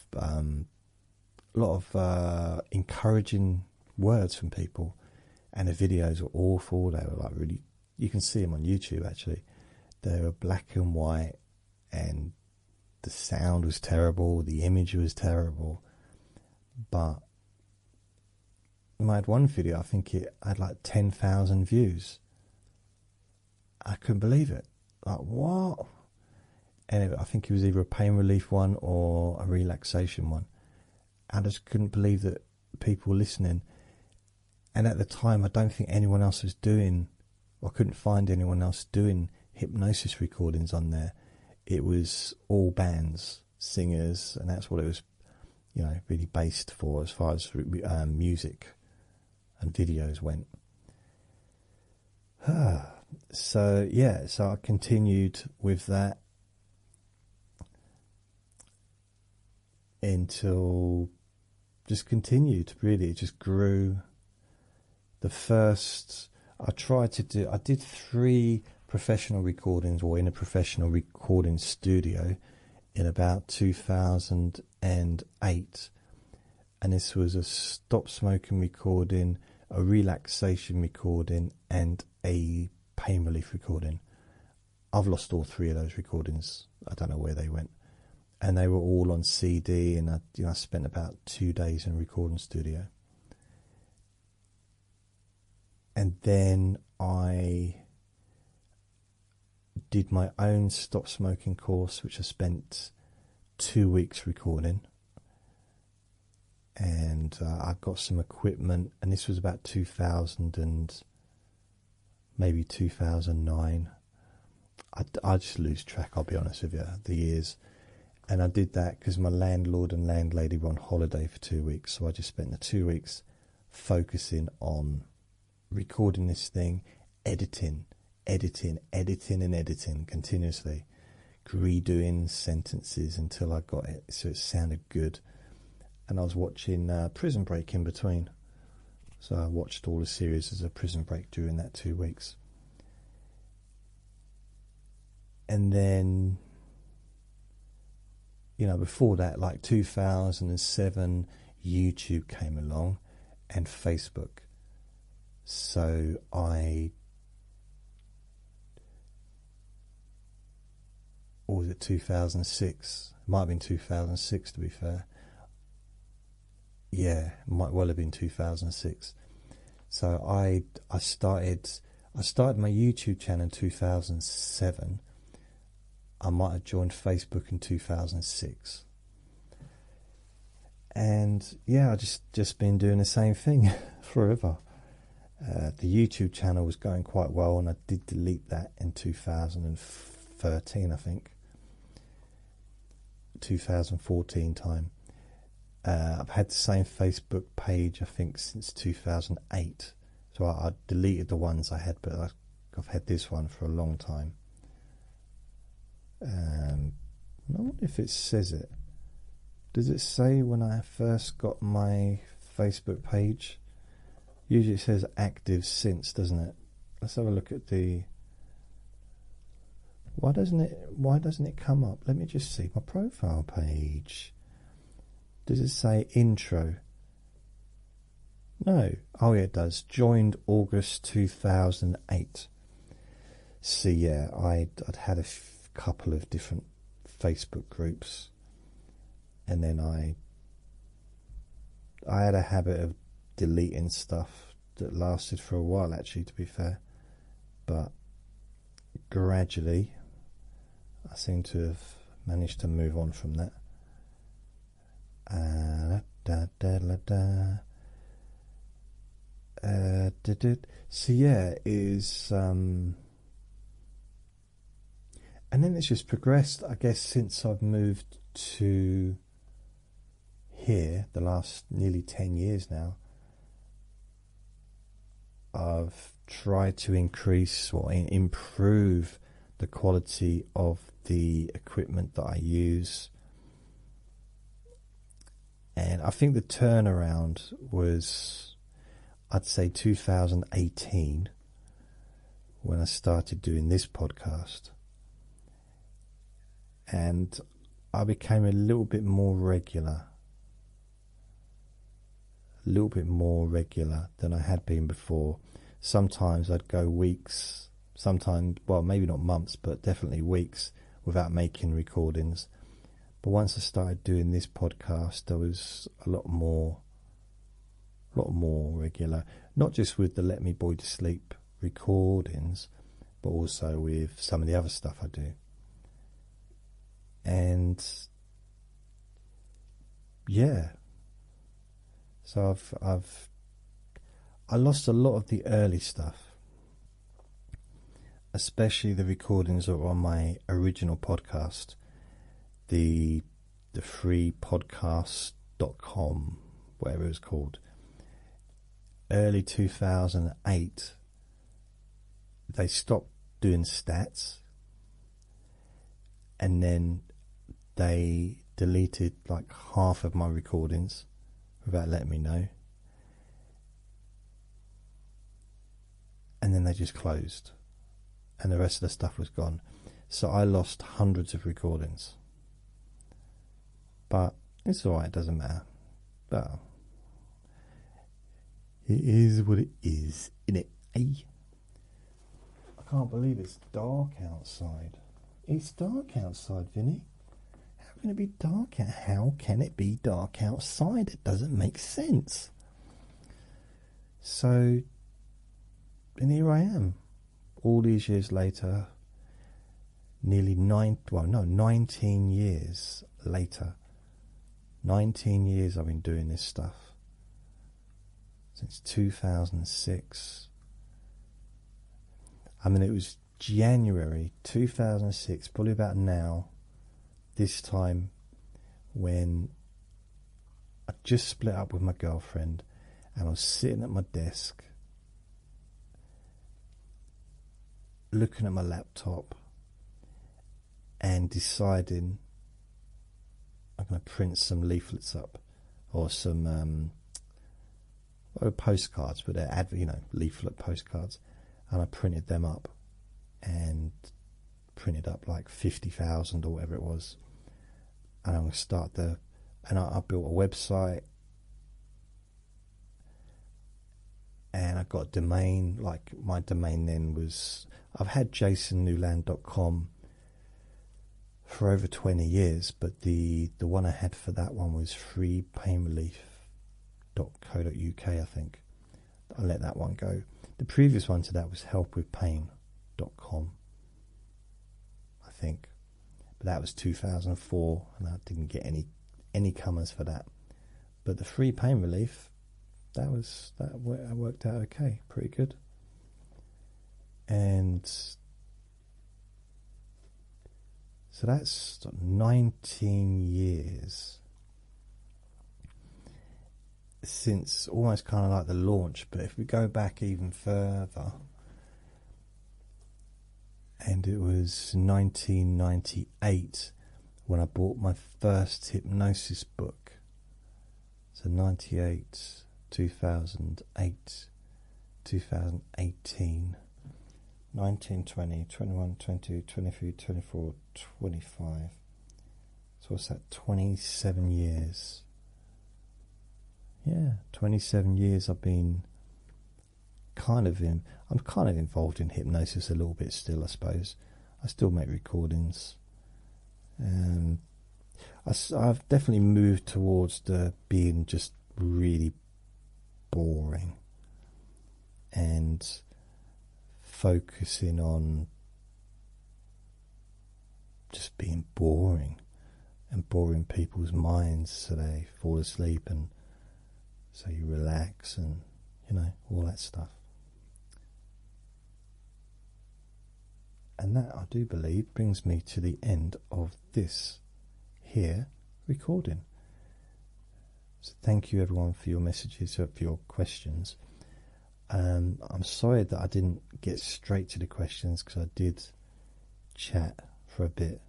lot of encouraging words from people. And the videos were awful. They were like really, you can see them on YouTube actually. They were black and white, and the sound was terrible, the image was terrible. But I had one video, I think it had like 10,000 views. I couldn't believe it. Like, what? Anyway, I think it was either a pain relief one or a relaxation one. I just couldn't believe that people were listening. And at the time, I don't think anyone else was doing, or couldn't find anyone else doing hypnosis recordings on there. It was all bands, singers, and that's what it was, really based for as far as music and videos went. So I continued with that until just continued, really. It just grew. I did 3 professional recordings, or in a professional recording studio, in about 2008. And this was a stop smoking recording, a relaxation recording, and a pain relief recording. I've lost all 3 of those recordings. I don't know where they went. And they were all on CD, and I spent about 2 days in a recording studio. And then I did my own stop smoking course, which I spent 2 weeks recording. And I got some equipment, and this was about 2000 and maybe 2009. I just lose track, I'll be honest with you, the years. And I did that because my landlord and landlady were on holiday for 2 weeks. So I just spent the 2 weeks focusing on recording this thing, editing continuously, redoing sentences until I got it so it sounded good. And I was watching Prison Break in between, so I watched all the series as a Prison Break during that 2 weeks. And then, before that, like 2007, YouTube came along and Facebook. So or was it 2006? It might have been 2006, to be fair. Yeah, it might well have been 2006. So I started my YouTube channel in 2007. I might have joined Facebook in 2006. And yeah, I just been doing the same thing forever. The YouTube channel was going quite well, and I did delete that in 2013, I think. 2014 time. I've had the same Facebook page, I think, since 2008. So I deleted the ones I had, but I've had this one for a long time. I wonder if it says it. Does it say when I first got my Facebook page? Usually it says active since, doesn't it? Let's have a look at the... Why doesn't it come up? Let me just see my profile page. Does it say intro? No. Oh yeah, it does. Joined August 2008. So yeah, I'd had a couple of different Facebook groups, and then I had a habit of deleting stuff that lasted for a while, actually, to be fair, but gradually I seem to have managed to move on from that. So yeah, and then it's just progressed, I guess, since I've moved to here, the last nearly 10 years now. I've tried to increase or improve the quality of the equipment that I use. And I think the turnaround was, I'd say, 2018, when I started doing this podcast. And I became a little bit more regular than I had been before. Sometimes I'd go weeks, sometimes, well, maybe not months, but definitely weeks without making recordings. But once I started doing this podcast, I was a lot more regular, not just with the Let Me Boy to Sleep recordings, but also with some of the other stuff I do. And yeah, so I lost a lot of the early stuff, especially the recordings that were on my original podcast, the freepodcast.com, whatever it was called. Early 2008, they stopped doing stats, and then they deleted like half of my recordings without letting me know, and then they just closed, and the rest of the stuff was gone. So I lost hundreds of recordings, but it's alright, it doesn't matter. But it is what it is, innit? I can't believe it's dark outside. It's dark outside, Vinny. How can it be dark? How can it be dark outside? It doesn't make sense. So, and here I am, all these years later, nearly 19 years later. 19 years I've been doing this stuff. Since 2006. I mean, it was January 2006, probably about now, this time, when I just split up with my girlfriend, and I was sitting at my desk looking at my laptop and deciding I'm going to print some leaflets up, or some postcards, but they're leaflet postcards, and I printed them up, and printed up like 50,000 or whatever it was, and I'm going to start and I built a website, and I got a domain. Like, my domain then was, I've had jasonnewland.com for over 20 years, but the one I had for that one was freepainrelief.co.uk, I think. I let that one go. The previous one to that was helpwithpain.com, I think, but that was 2004, and I didn't get any comers for that. But the Free Pain Relief, that worked out okay, pretty good. And so that's 19 years. since almost kind of like the launch. But if we go back even further, and it was 1998 when I bought my first hypnosis book. So 98, 2008, 2018, 19, 20, 21, 22, 23, 24, 25. So what's that? 27 years. Yeah, 27 years I've been I'm kind of involved in hypnosis a little bit still, I suppose. I still make recordings. I've definitely moved towards the being just really boring and focusing on just being boring and boring people's minds so they fall asleep and so you relax and, all that stuff. And that, I do believe, brings me to the end of this here recording. So thank you everyone for your messages, for your questions. I'm sorry that I didn't get straight to the questions because I did chat for a bit,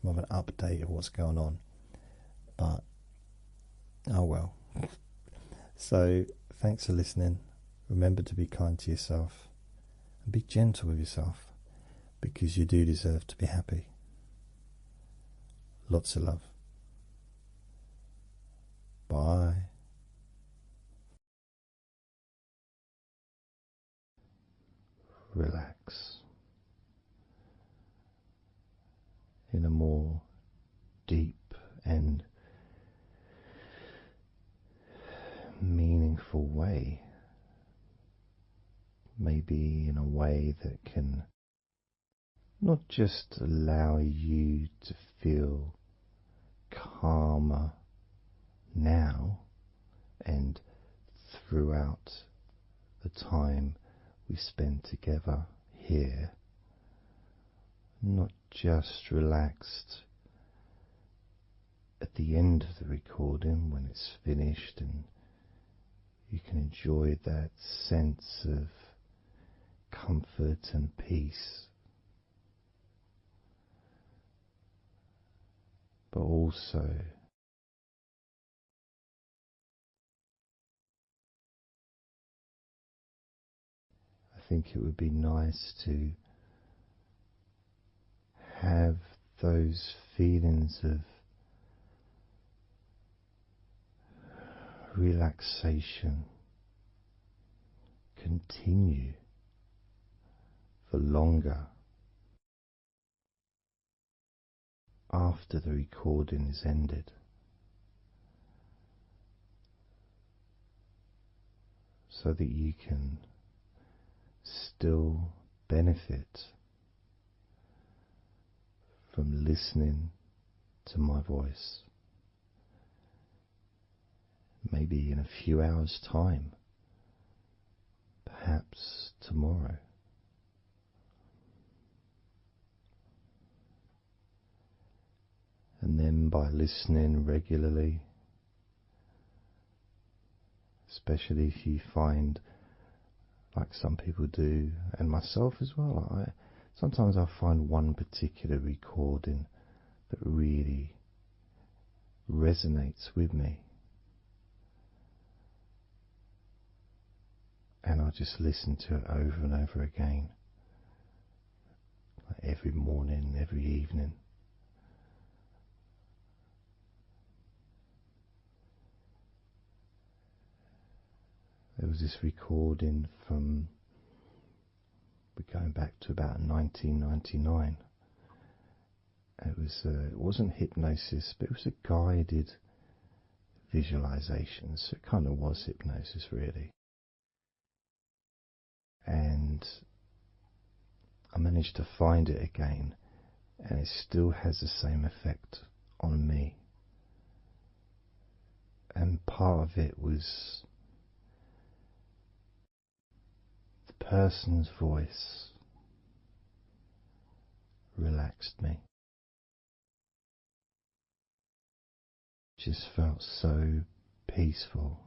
more of an update of what's going on. But, oh well. So, thanks for listening. Remember to be kind to yourself and be gentle with yourself because you do deserve to be happy. Lots of love. Bye. Relax in a more deep and meaningful way. Maybe in a way that can not just allow you to feel calmer now and throughout the time we spend together here, not just relaxed at the end of the recording when it's finished and you can enjoy that sense of comfort and peace, but also I think it would be nice to have those feelings of relaxation continue for longer after the recording is ended, so that you can still benefit from listening to my voice, maybe in a few hours' time, perhaps tomorrow. And then by listening regularly, especially if you find, like some people do, and myself as well, sometimes I find one particular recording that really resonates with me, and I just listen to it over and over again, like every morning, every evening. There was this recording from, we're going back to about 1999. It wasn't hypnosis, but it was a guided visualization, so it kind of was hypnosis really. And I managed to find it again, and it still has the same effect on me. And part of it was the person's voice relaxed me. Just felt so peaceful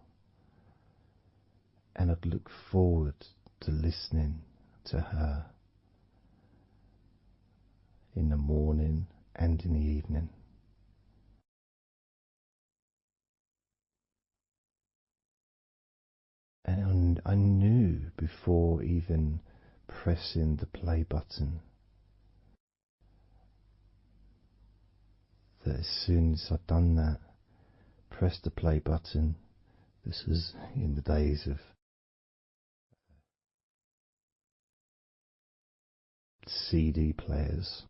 and I'd look forward to listening to her in the morning and in the evening. And I knew before even pressing the play button that as soon as I'd done that, pressed the play button, this was in the days of CD players,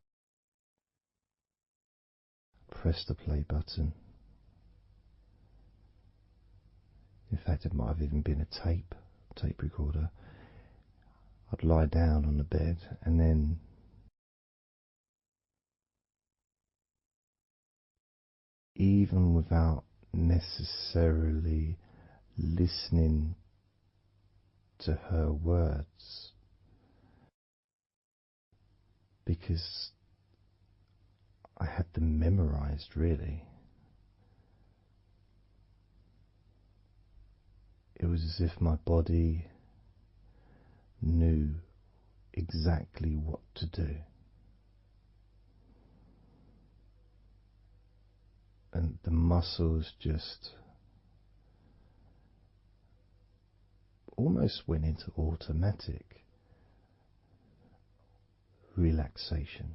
pressed the play button. In fact, it might have even been a tape recorder. I'd lie down on the bed and then even without necessarily listening to her words, because I had them memorized really. It was as if my body knew exactly what to do. And the muscles just almost went into automatic relaxation.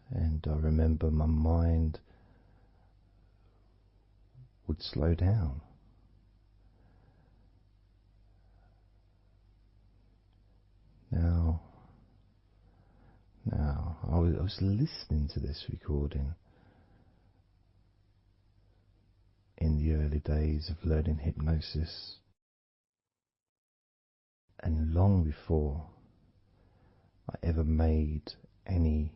And I remember my mind would slow down. Now, I was listening to this recording in the early days of learning hypnosis, and long before I ever made any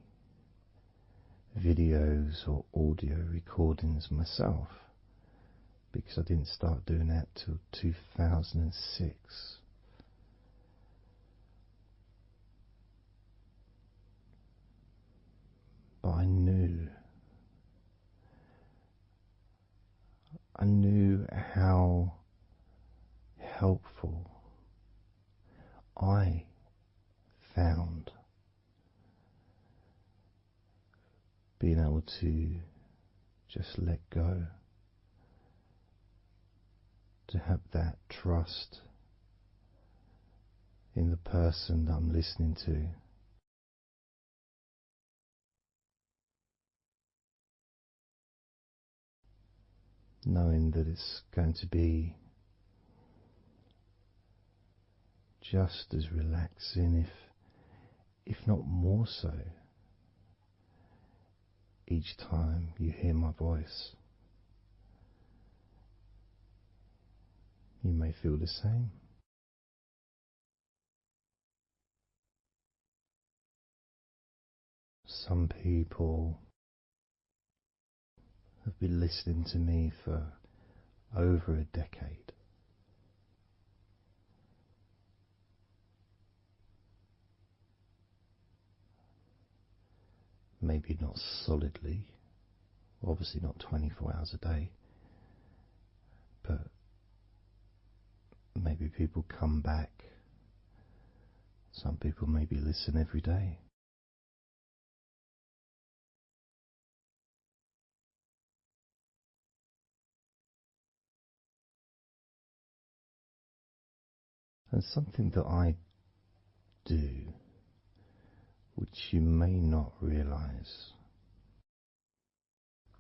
videos or audio recordings myself, because I didn't start doing that till 2006. But I knew how helpful I found being able to just let go, to have that trust in the person that I'm listening to. Knowing that it's going to be just as relaxing, if not more so, each time you hear my voice. You may feel the same. Some people have been listening to me for over a decade. Maybe not solidly, obviously not 24 hours a day, but maybe people come back. Some people maybe listen every day. And something that I do, which you may not realize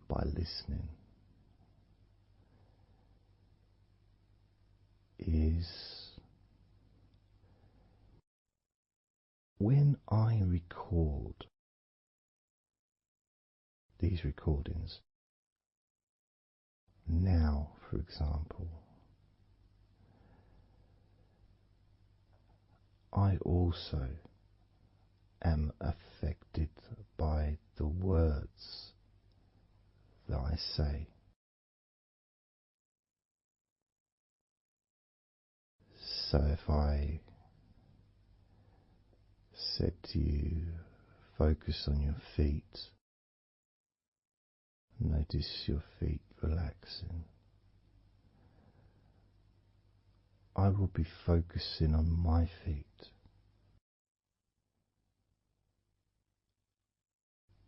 by listening, is when I record these recordings, now for example, I also am affected by the words that I say. So if I said to you, focus on your feet. Notice your feet relaxing. I will be focusing on my feet.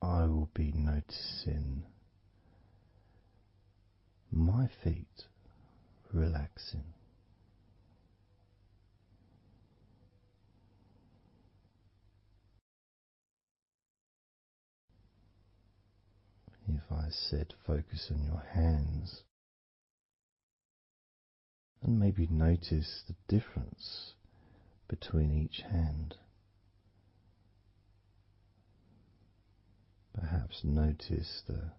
I will be noticing my feet relaxing. If I said focus on your hands, and maybe notice the difference between each hand. Perhaps notice the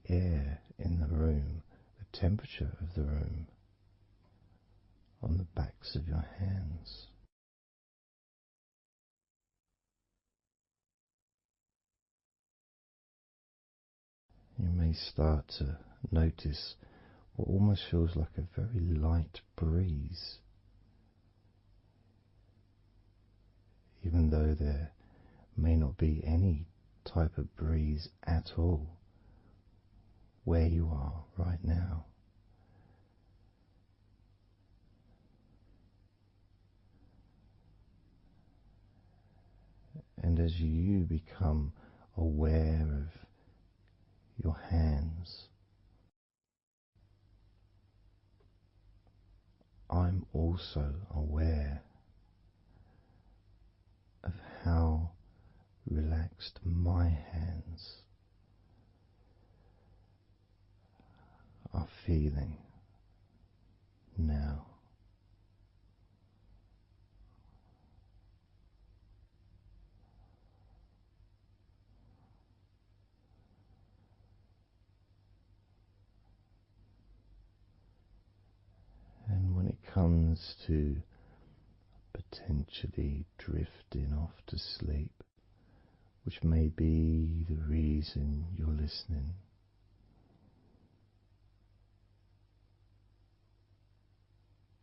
air in the room, the temperature of the room on the backs of your hands. You may start to notice what almost feels like a very light breeze, even though there may not be any type of breeze at all where you are right now. And as you become aware of your hands, I'm also aware of how relaxed my hands are feeling now. And when it comes to potentially drifting off to sleep, which may be the reason you're listening,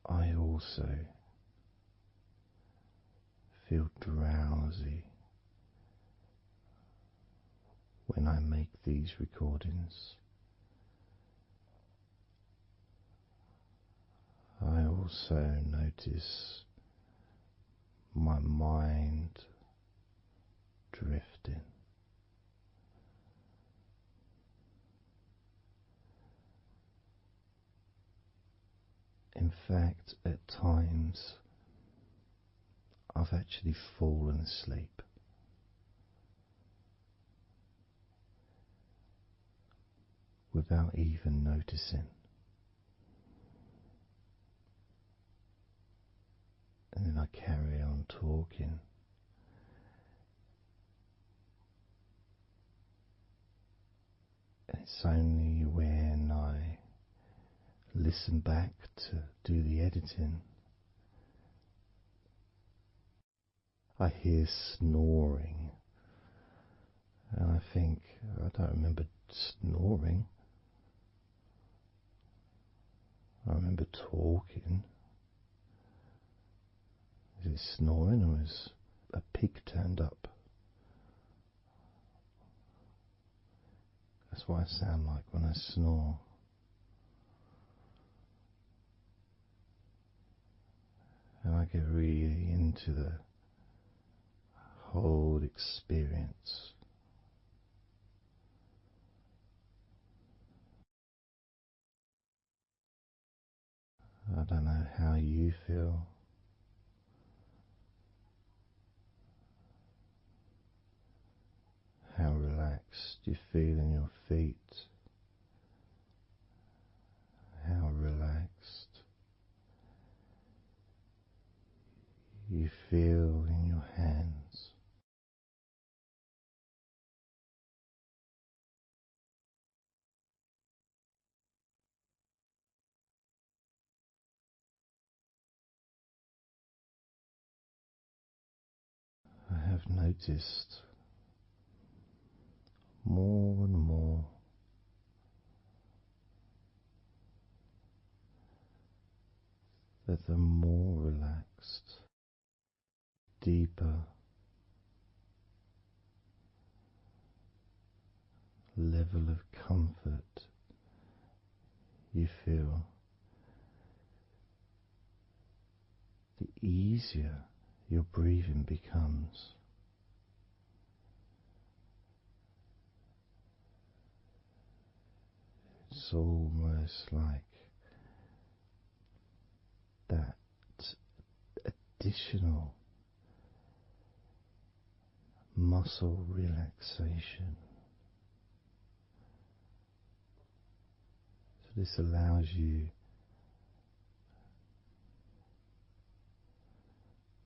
I also feel drowsy when I make these recordings. I also notice my mind drifting. In fact, at times I've actually fallen asleep without even noticing. And then I carry on talking. And it's only when I listen back to do the editing, I hear snoring. And I think, I don't remember snoring. I remember talking. Is it snoring or is a pig turned up? That's what I sound like when I snore. And I get really into the whole experience. I don't know how you feel. How relaxed you feel in your feet. How relaxed you feel in your hands. I have noticed more and more that the more relaxed, deeper level of comfort you feel, the easier your breathing becomes. It's almost like that additional muscle relaxation. So this allows you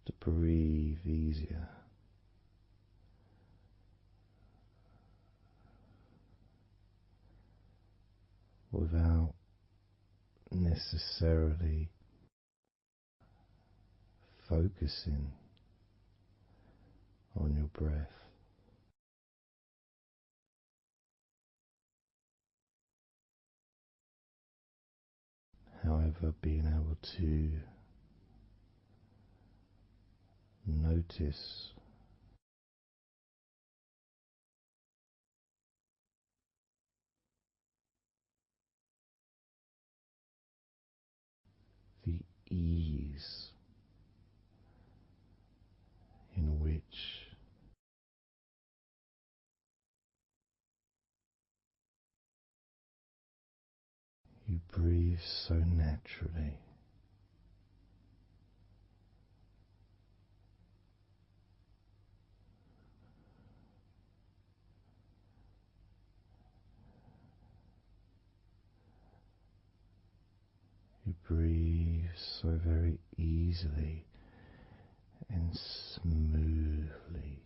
to breathe easier, without necessarily focusing on your breath. However, being able to notice the ease in which you breathe so naturally. You breathe so very easily and smoothly.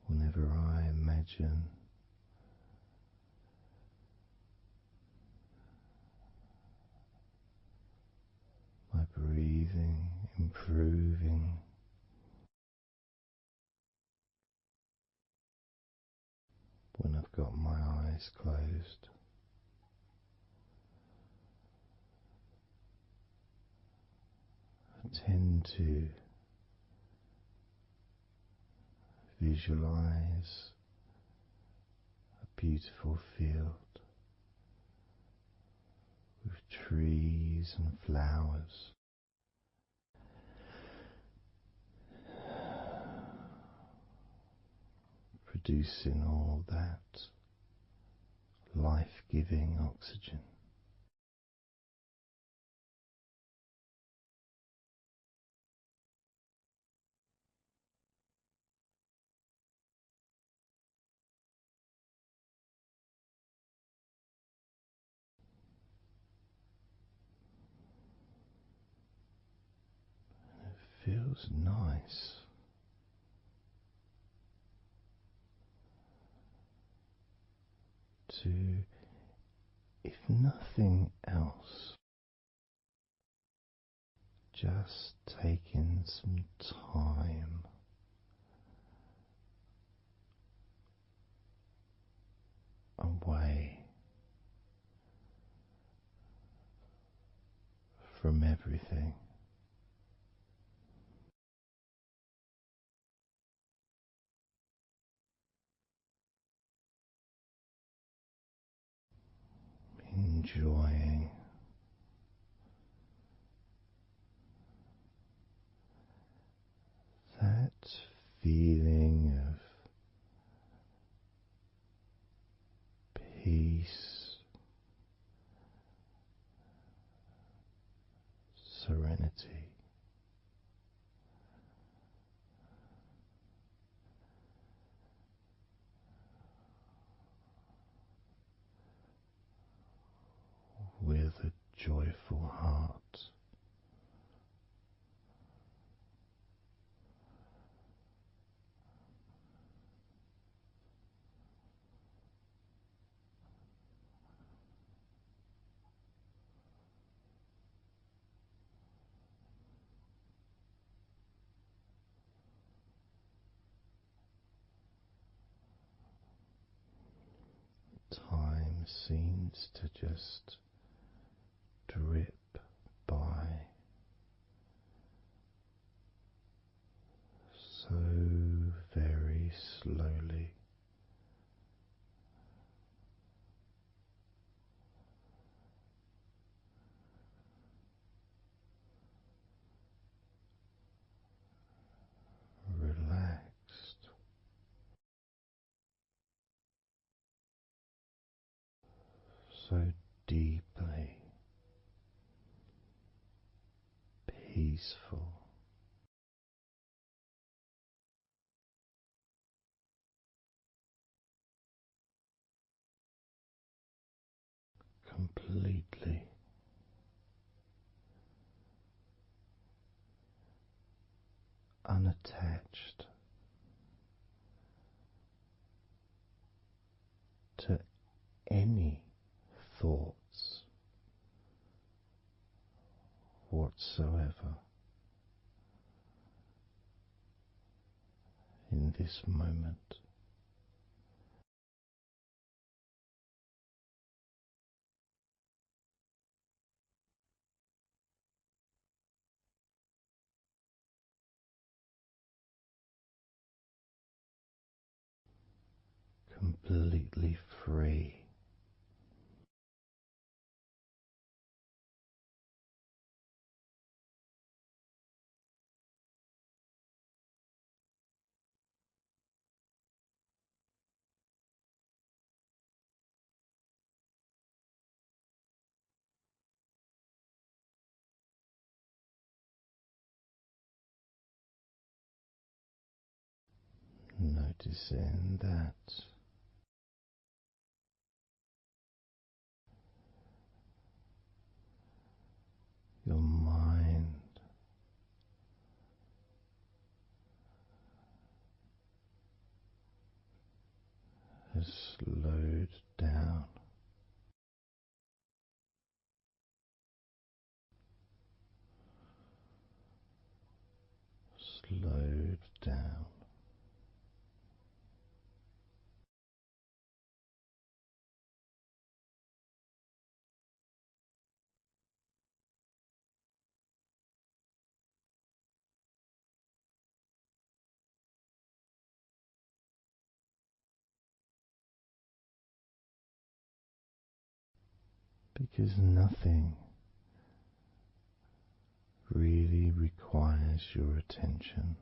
Whenever I imagine my breathing improving, when I've got my eyes closed, I tend to visualize a beautiful field with trees and flowers, producing all that life-giving oxygen. It feels nice to, if nothing else, just taking some time away from everything. Enjoying that feeling of peace, serenity, with a joyful heart. seems to just drip by so very slowly. Relaxed, so deeply peaceful, completely unattached to any thoughts whatsoever in this moment. Completely free, noticing that your mind has slowed down, slowed down, because nothing really requires your attention.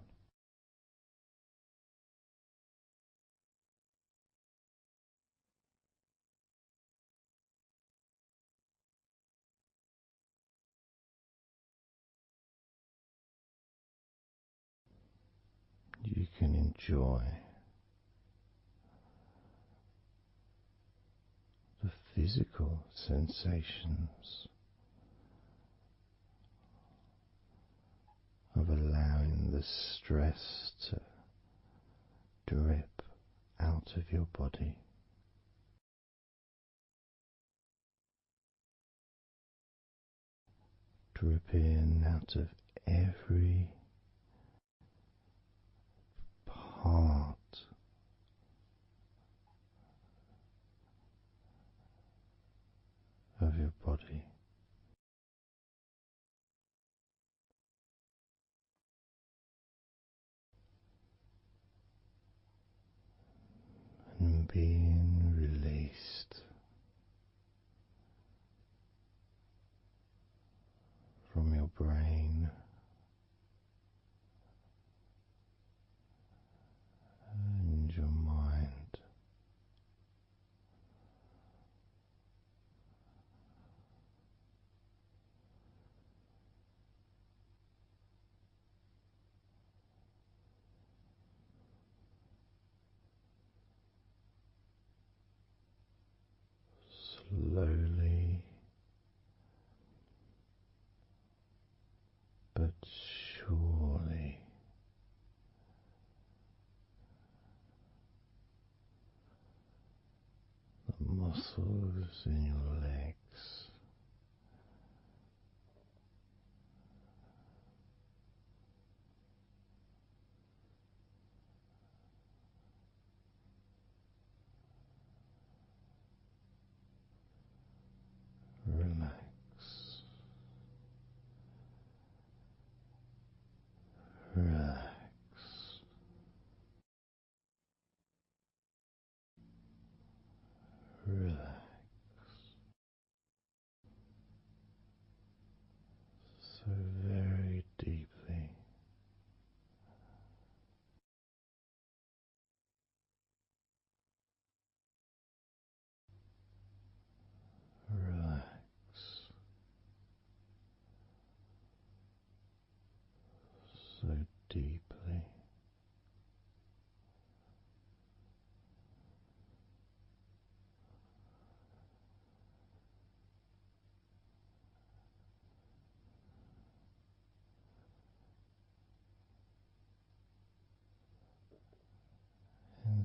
You can enjoy the physical sensations of allowing the stress to drip out of your body, drip in out of every part of your body, and being released from your brain and your mind. Slowly but surely, the muscles in your legs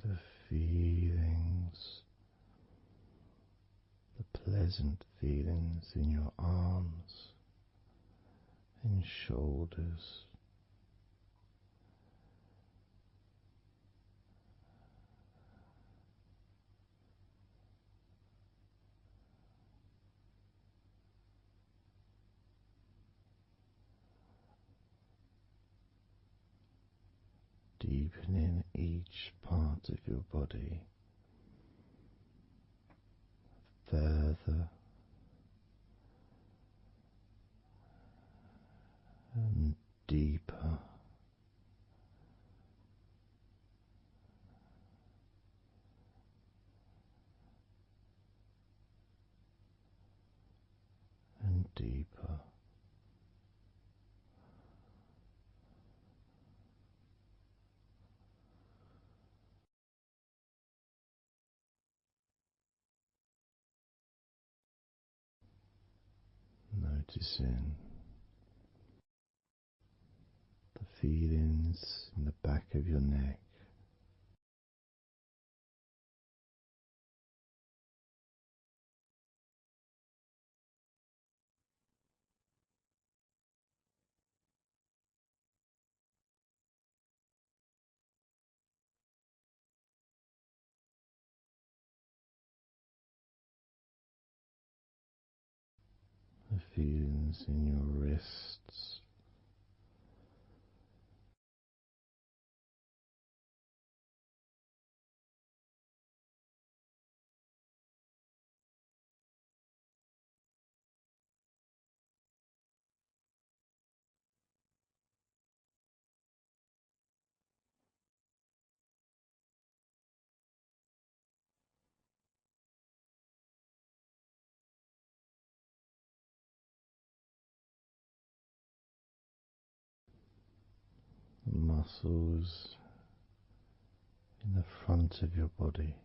the feelings, the pleasant feelings in your arms and shoulders. Deepening each part of your body further and deeper, and deeper. Noticing the feelings in the back of your neck, the feelings in your wrists, the muscles in the front of your body,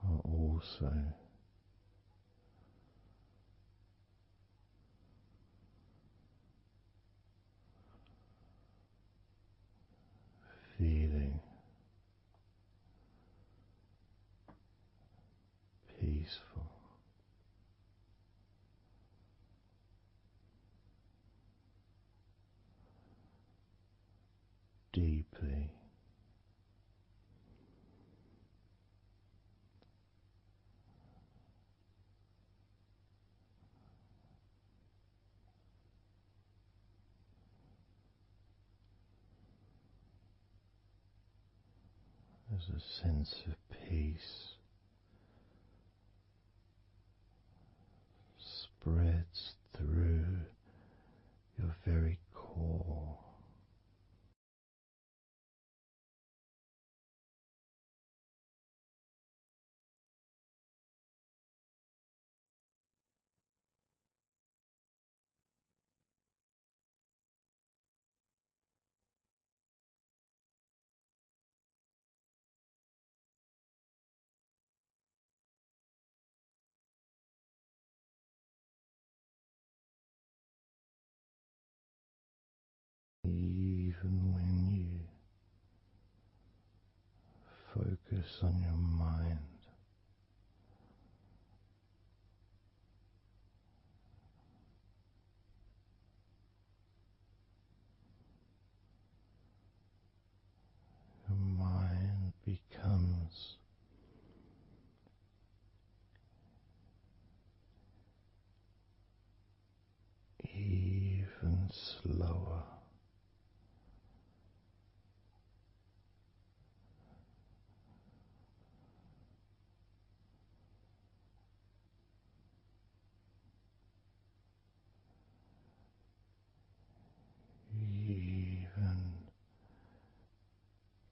are also feeling peaceful. Deeply as a sense of peace spreads through your very core, even when you focus on your mind. Your mind becomes even slower, even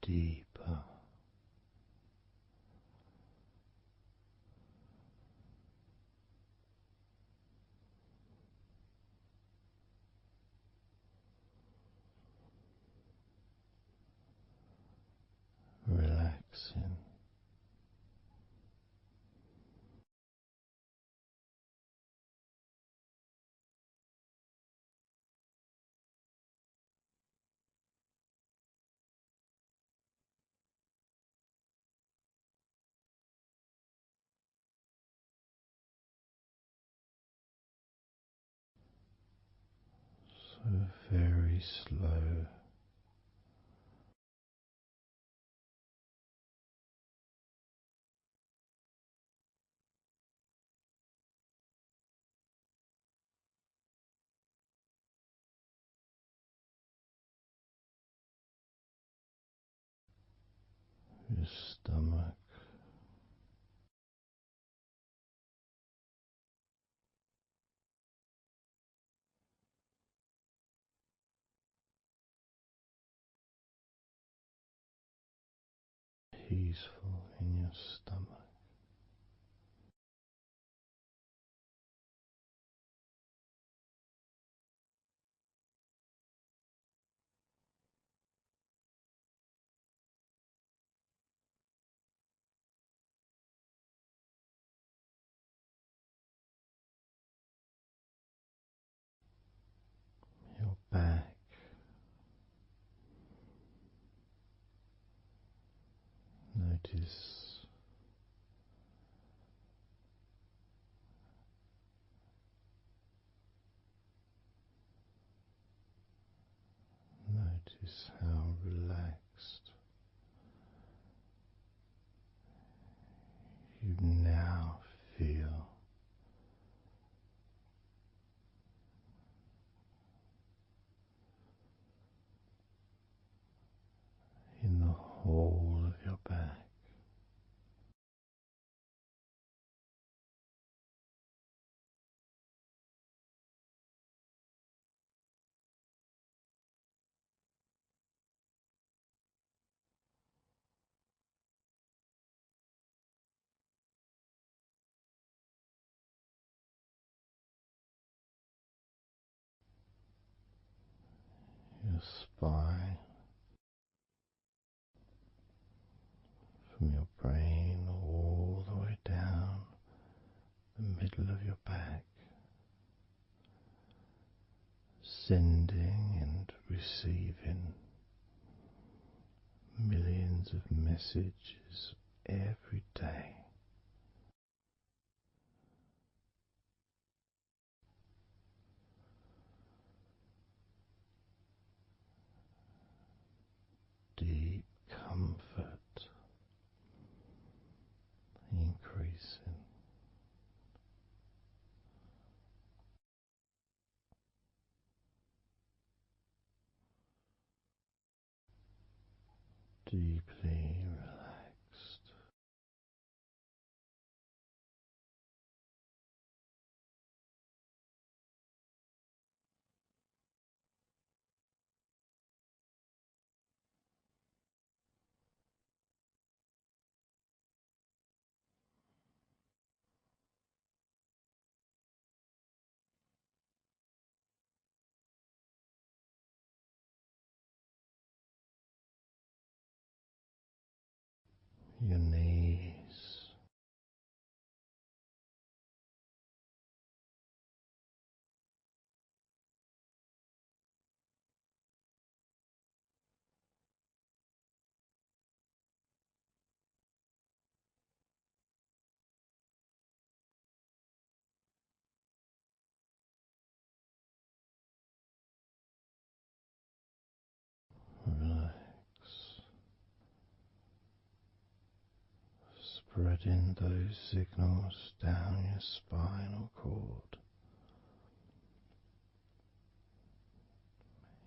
deeper. very slow your stomach. Peaceful in your stomach. Your back. Notice Notice how relaxed you now feel in the whole of your back. Your spine, from your brain all the way down the middle of your back, sending and receiving millions of messages every day. Deep comfort increasing. Deeply relaxed. Your knees, relax, spreading those signals down your spinal cord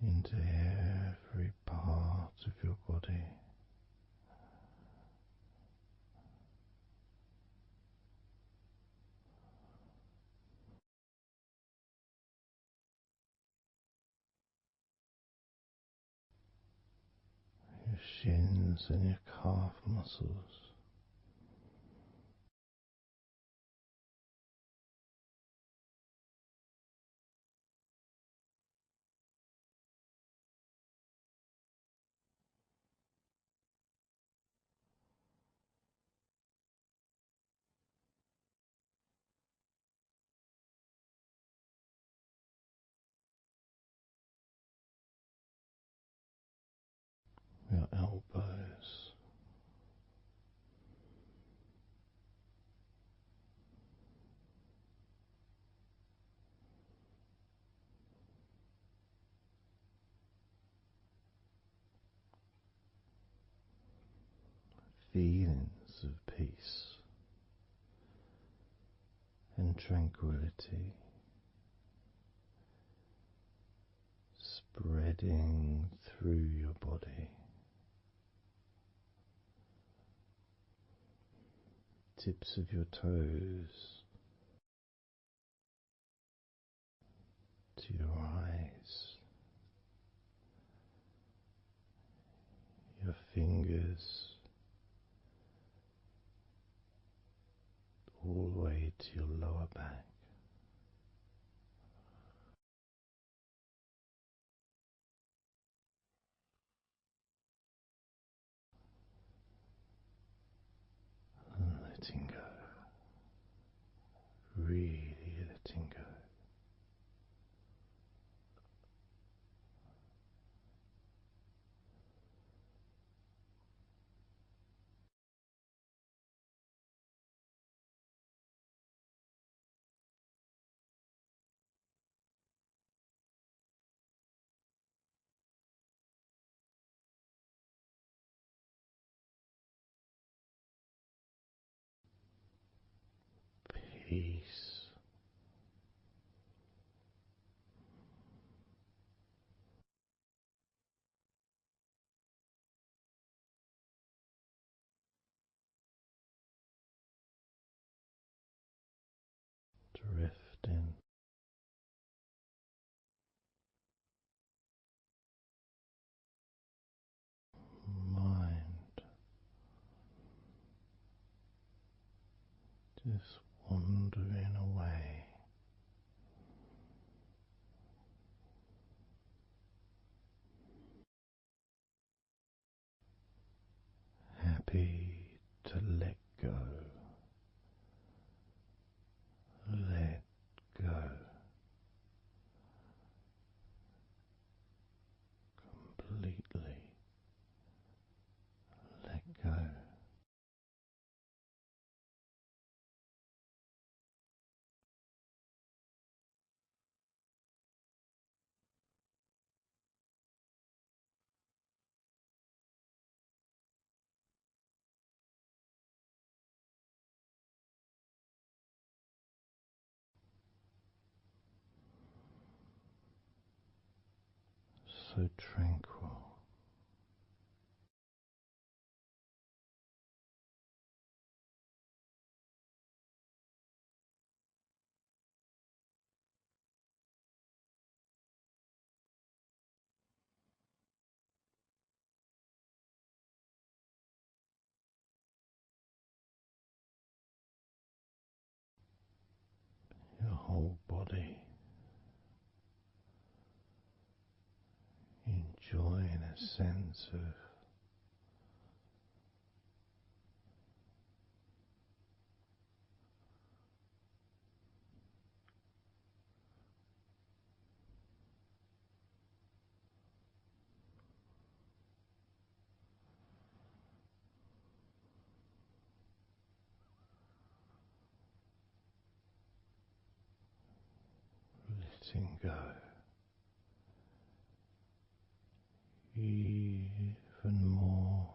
into every part of your body. Your shins and your calf muscles, your elbows, feelings of peace and tranquility spreading through your body, tips of your toes to your eyes, your fingers all the way to your lower back. And letting go, really letting go. Peace. Drifting, mind just wandering away, happy to let go, let go, completely let go. So tranquil, your whole body enjoying a sense of letting go, even more.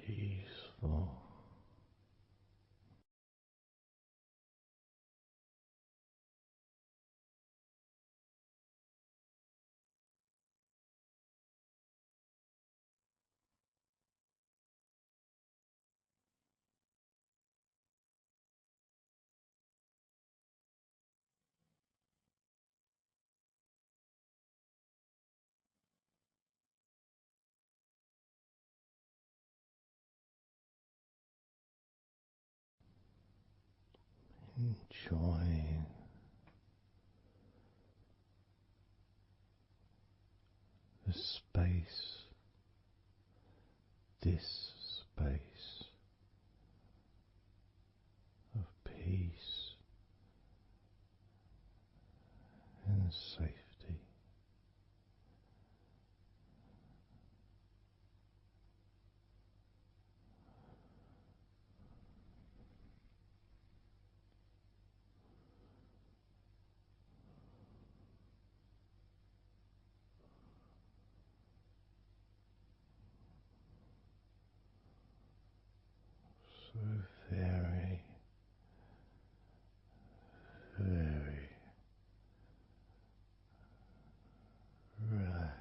Peaceful, enjoying the space, this space of peace and safety. So very, very relaxed.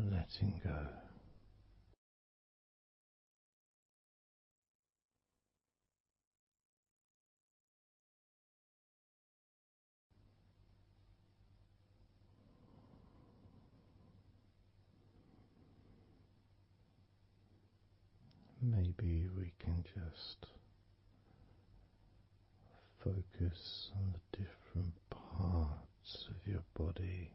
Letting go. Maybe we can just focus on the different parts of your body,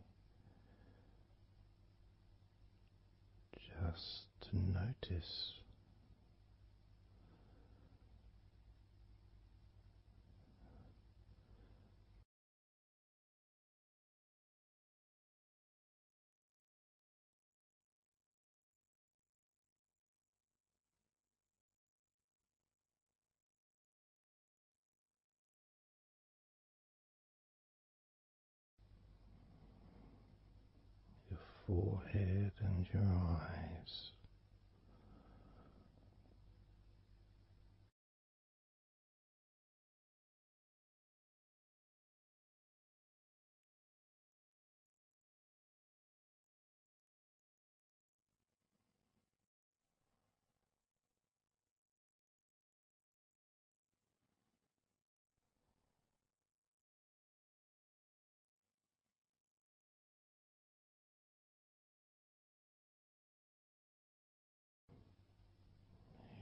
just to notice your forehead and your eyes.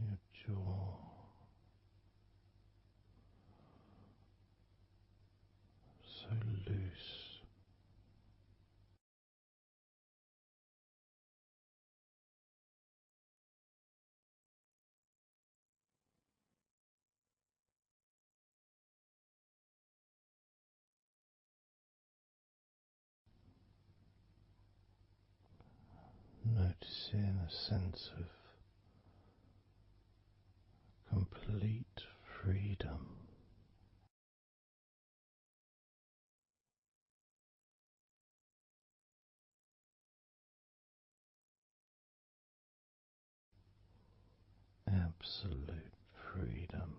Your jaw, so loose. Noticing a sense of complete freedom. Absolute freedom.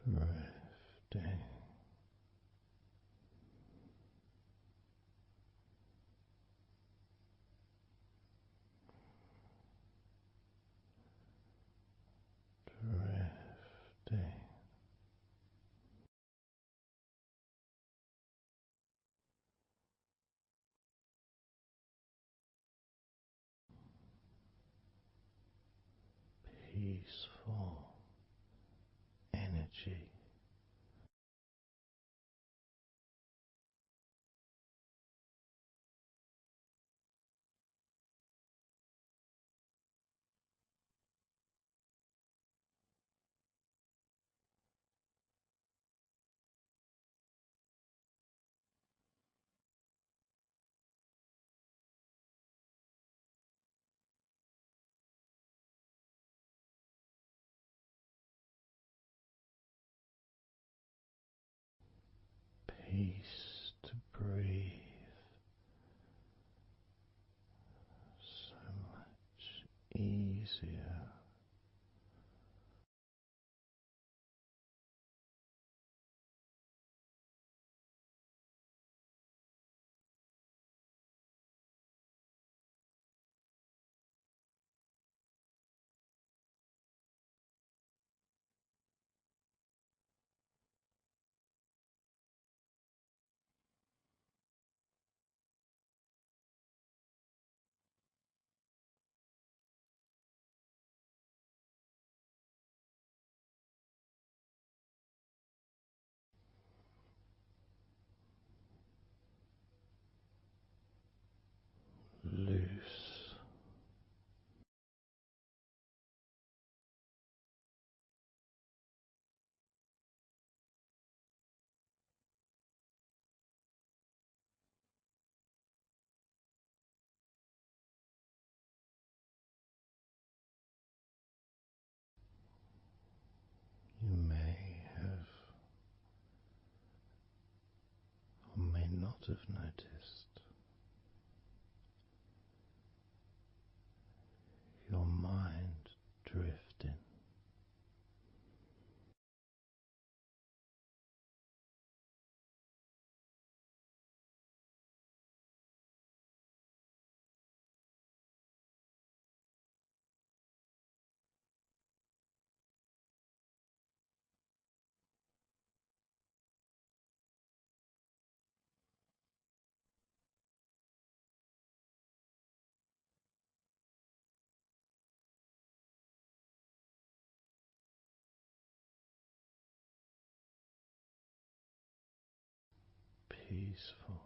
drifting, drifting, peaceful energy. Peace to breathe so much easier. Loose. You may have or may not have noticed your mind drifting. Peaceful.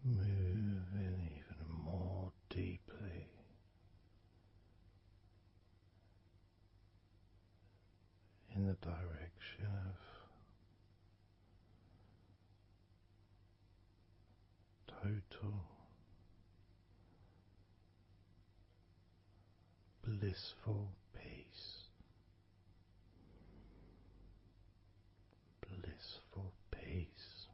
Moving even more deeply in the direction of total blissful peace. Blissful peace.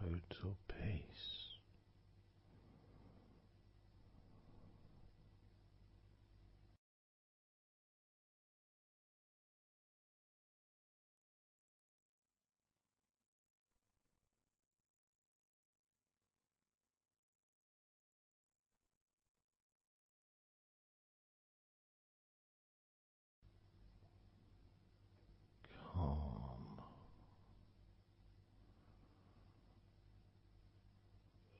total peace. Calm,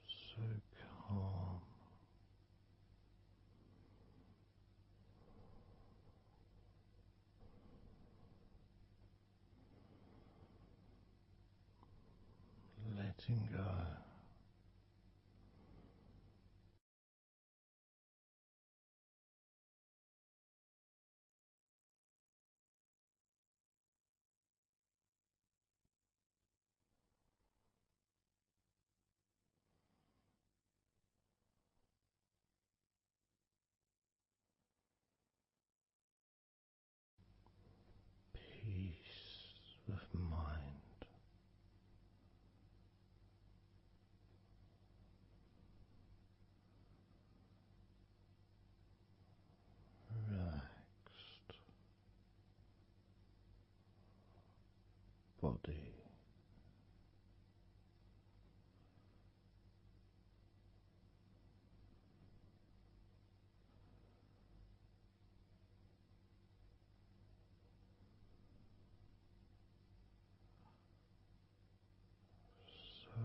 so calm, letting go. Peace of mind, relaxed body, so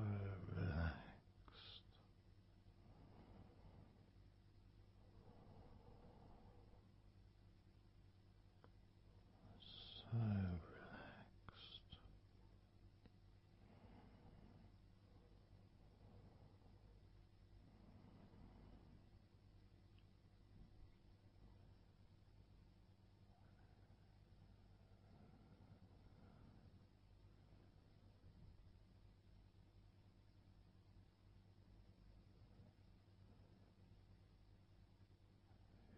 relaxed, so relaxed.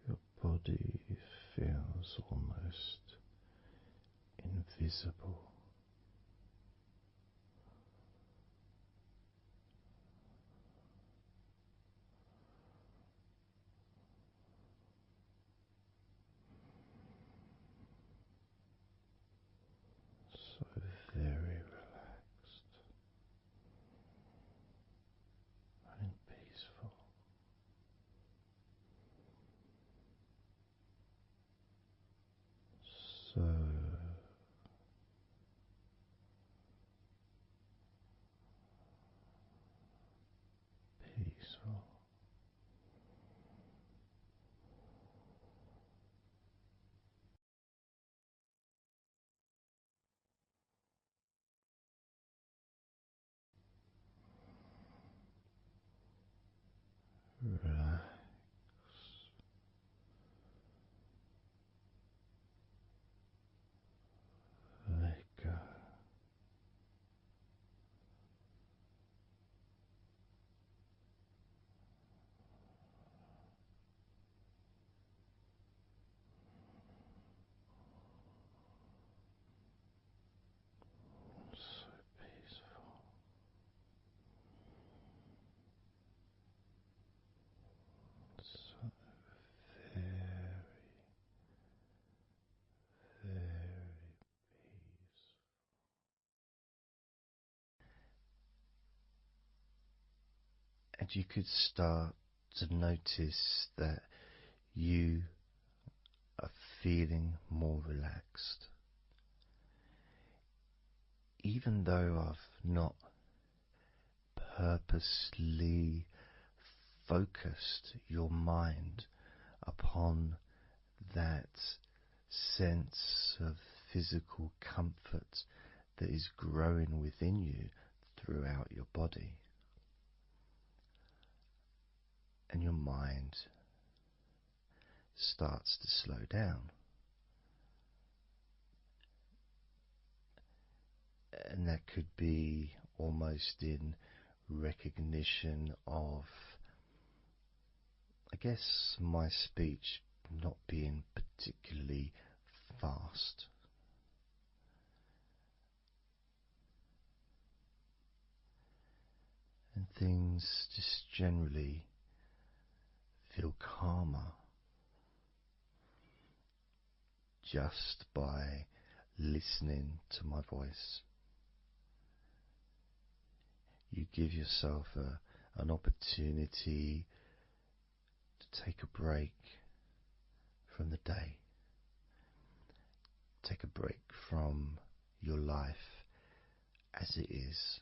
Your body feels almost invisible. So very relaxed and peaceful. So peaceful. Relax, let go. So peaceful. So very, very peaceful. And you could start to notice that you are feeling more relaxed. Even though I've not purposely focused your mind upon that sense of physical comfort that is growing within you throughout your body, and your mind starts to slow down. And that could be almost in recognition of, I guess, my speech not being particularly fast. things just generally feel calmer just by listening to my voice. You give yourself an opportunity to take a break from the day, take a break from your life as it is,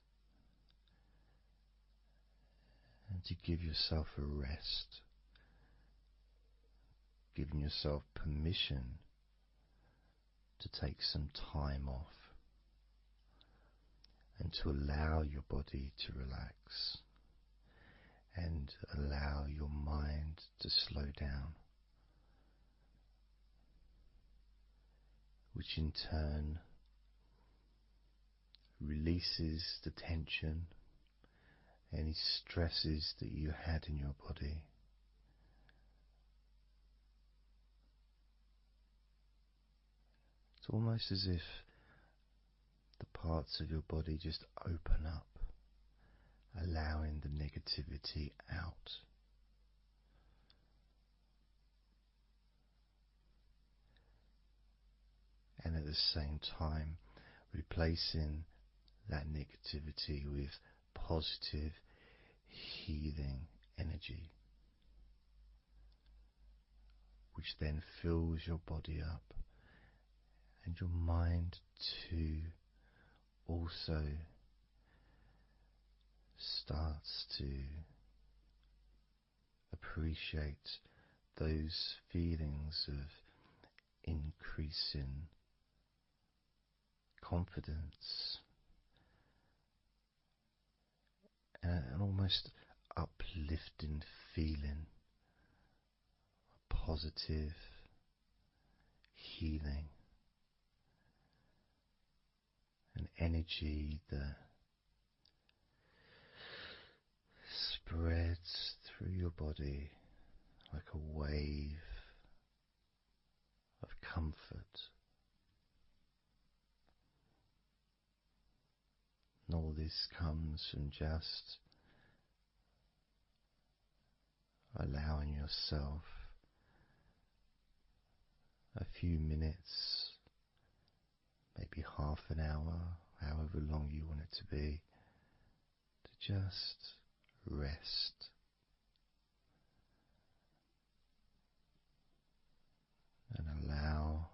and to give yourself a rest, giving yourself permission to take some time off and to allow your body to relax and allow your mind to slow down, which in turn releases the tension, any stresses that you had in your body. It's almost as if the parts of your body just open up, allowing the negativity out. And at the same time, replacing that negativity with positive, healing energy, which then fills your body up, and your mind too also starts to appreciate those feelings of increasing confidence and an almost uplifting feeling, a positive healing, an energy that spreads through your body like a wave of comfort. And all this comes from just allowing yourself a few minutes, maybe half an hour, however long you want it to be, to just rest. And allow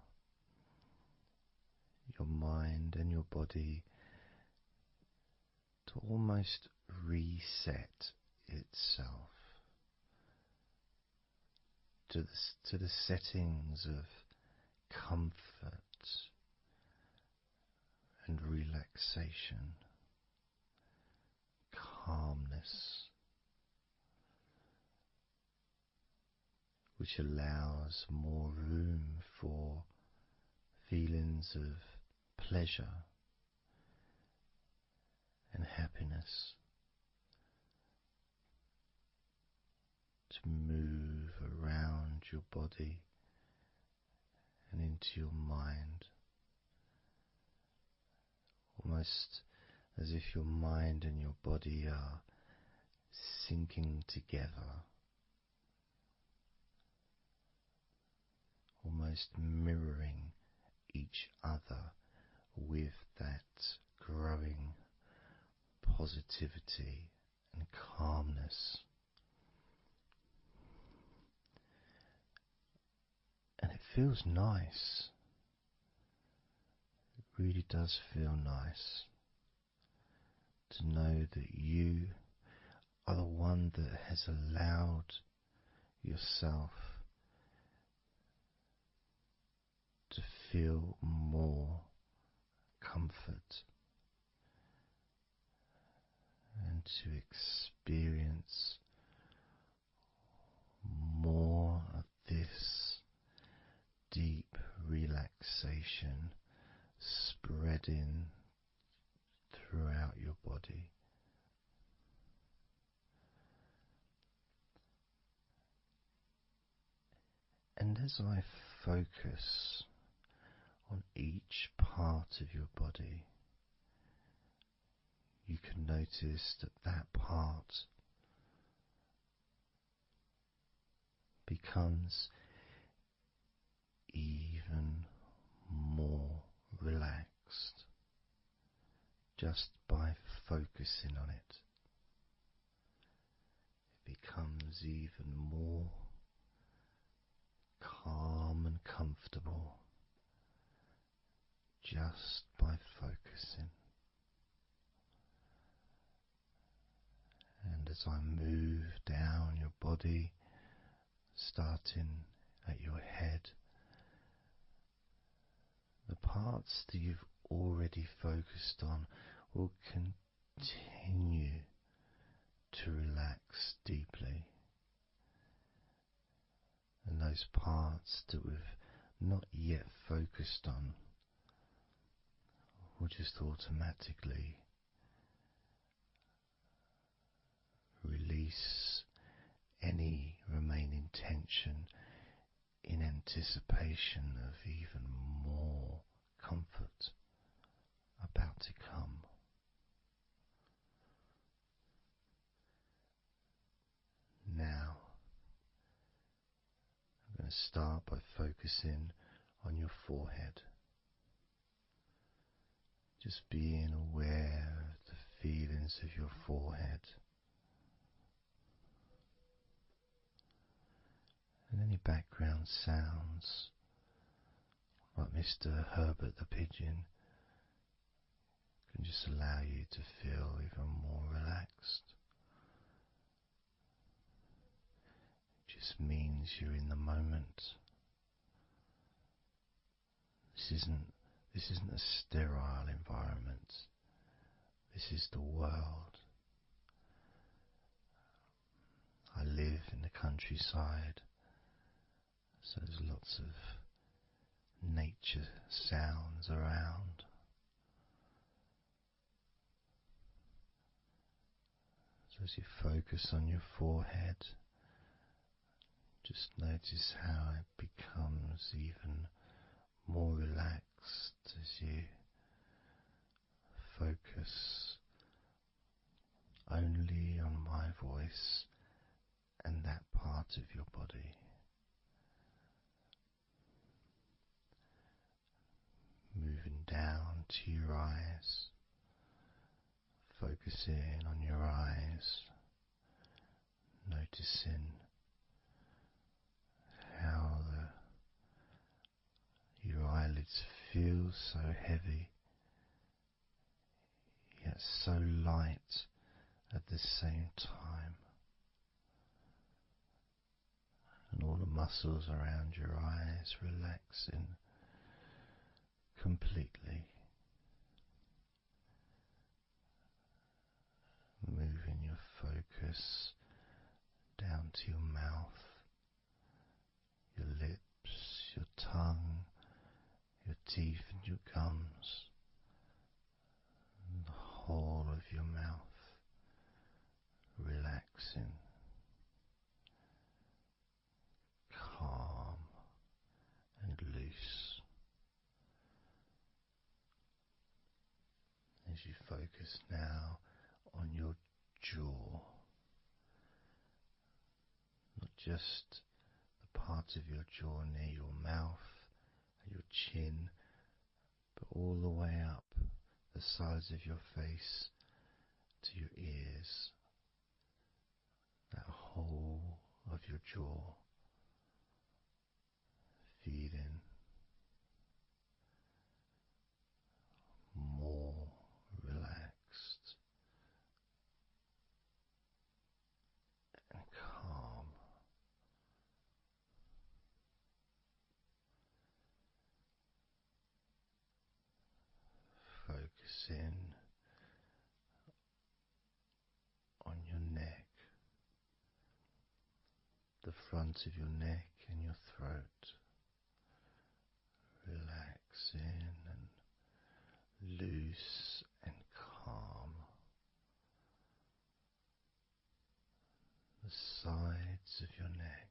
your mind and your body to almost reset itself to the settings of comfort and relaxation, calmness, which allows more room for feelings of pleasure and happiness to move around your body and into your mind, almost as if your mind and your body are sinking together, almost mirroring each other with that growing positivity and calmness. And it feels nice. It really does feel nice to know that you are the one that has allowed yourself to feel more comfort and to experience more of this deep relaxation spreading throughout your body. And as I focus on each part of your body, you can notice that that part becomes even more relaxed just by focusing on it. It becomes even more calm and comfortable just by focusing. And as I move down your body, starting at your head, the parts that you've already focused on will continue to relax deeply. And those parts that we've not yet focused on will just automatically release any remaining tension in anticipation of even more comfort about to come. Now, I'm going to start by focusing on your forehead. Just being aware of the feelings of your forehead. And any background sounds, like Mr. Herbert the pigeon, can just allow you to feel even more relaxed. It just means you're in the moment. This isn't a sterile environment. This is the world. I live in the countryside, so there's lots of nature sounds around. So as you focus on your forehead, just notice how it becomes even more relaxed as you focus only on my voice and that part of your body. Moving down to your eyes, focusing on your eyes, noticing how your eyelids feel so heavy, yet so light at the same time. And all the muscles around your eyes relaxing completely. Moving your focus down to your mouth, your lips, your tongue, your teeth and your gums, and the whole of your mouth relaxing, calm and loose. As you focus now on your jaw, not just the part of your jaw near your mouth and your chin, but all the way up the sides of your face to your ears, that whole of your jaw, feeling more relaxed and calm. Focusing on your neck, the front of your neck and your throat, relaxing and loose and calm. The sides of your neck,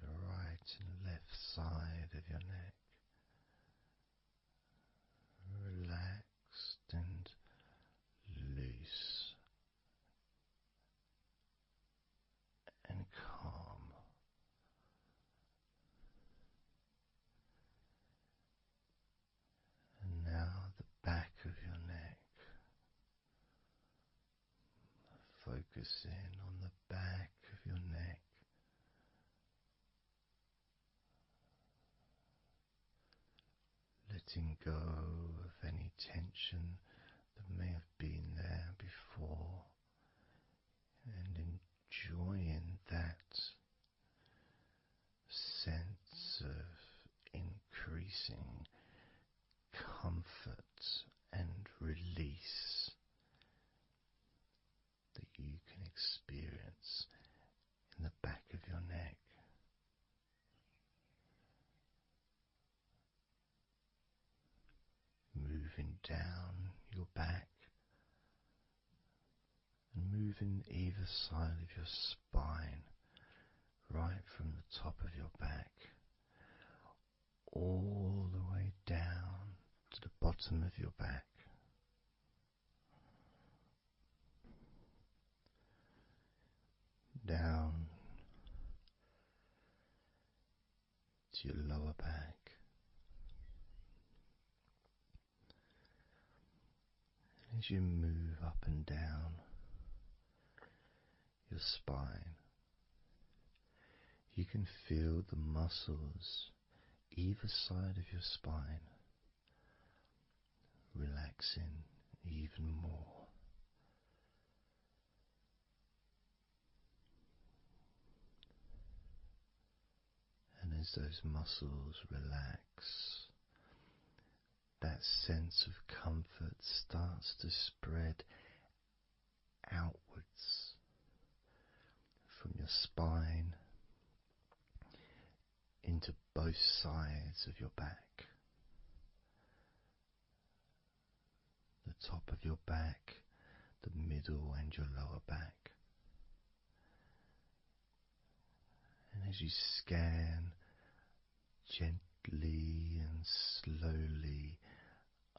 the right and left side of your neck, relaxed and focusing on the back of your neck, letting go of any tension that may have been there before, and enjoying that sense of increasing comfort and release that you can experience in the back of your neck. Moving down your back and moving either side of your spine, right from the top of your back all the way down to the bottom of your back. Down to your lower back. As you move up and down your spine, you can feel the muscles either side of your spine relaxing even more. And as those muscles relax, that sense of comfort starts to spread outwards from your spine into both sides of your back. The top of your back, the middle and your lower back. And as you scan gently and slowly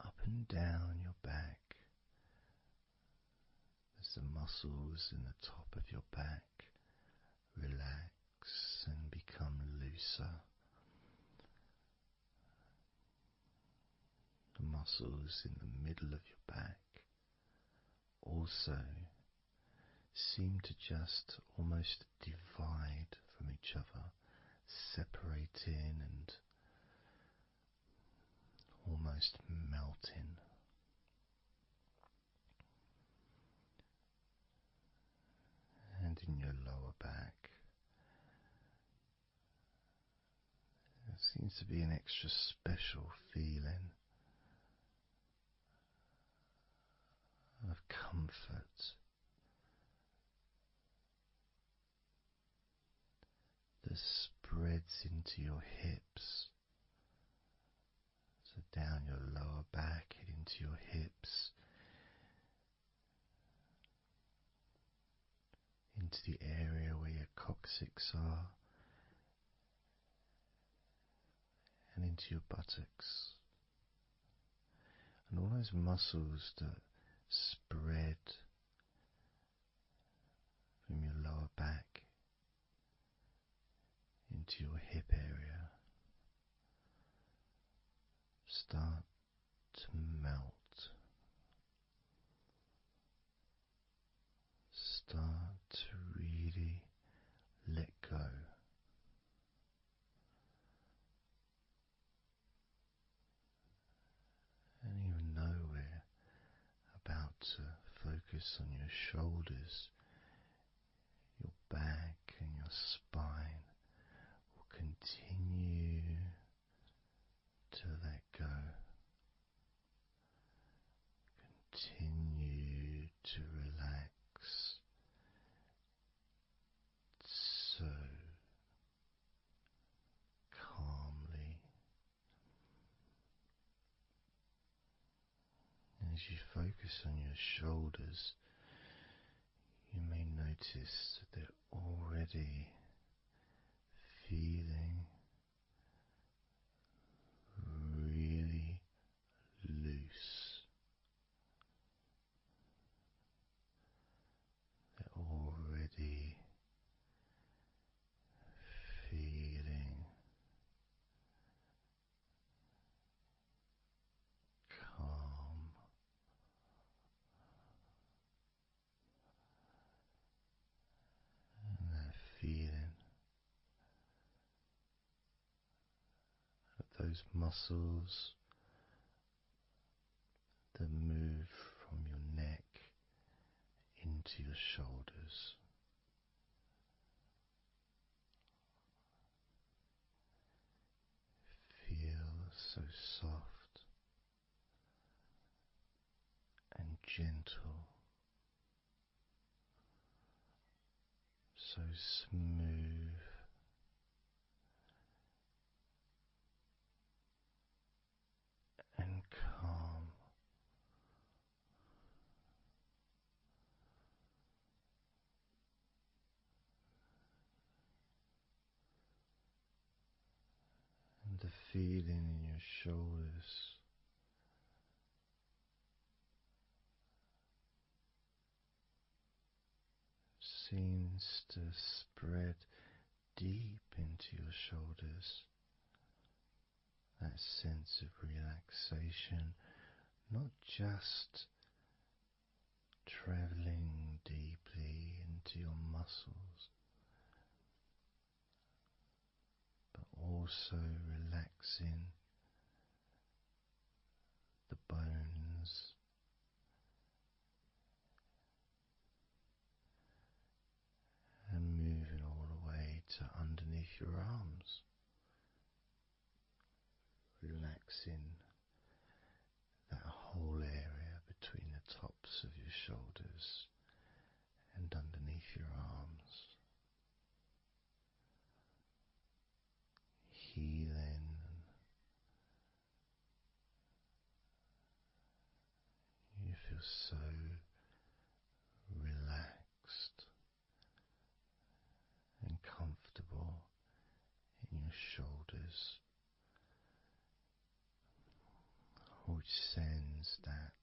up and down your back, as the muscles in the top of your back relax and become looser, the muscles in the middle of your back also seem to just almost divide from each other, separating and almost melting. And in your lower back, there seems to be an extra special feeling of comfort that spreads into your hips. So down your lower back and into your hips, into the area where your coccyx are, and into your buttocks. And all those muscles that spread from your lower back into your hip area start to melt, start to really let go. And even though we're about to focus on your shoulders, your back and your spine will continue to let go. Continue to relax so calmly. As you focus on your shoulders, you may notice that they're already feeling really loose. They're already feeling calm. those muscles that move from your neck into your shoulders. Feel so soft and gentle, so smooth and calm. And the feeling in your shoulders seems to spread deep into your shoulders. That sense of relaxation, not just traveling deeply into your muscles, but also relaxing the bones and moving all the way to underneath your arms, relaxing that whole area between the tops of your shoulders and underneath your arms, healing. You feel so relaxed and comfortable in your shoulders, which sends that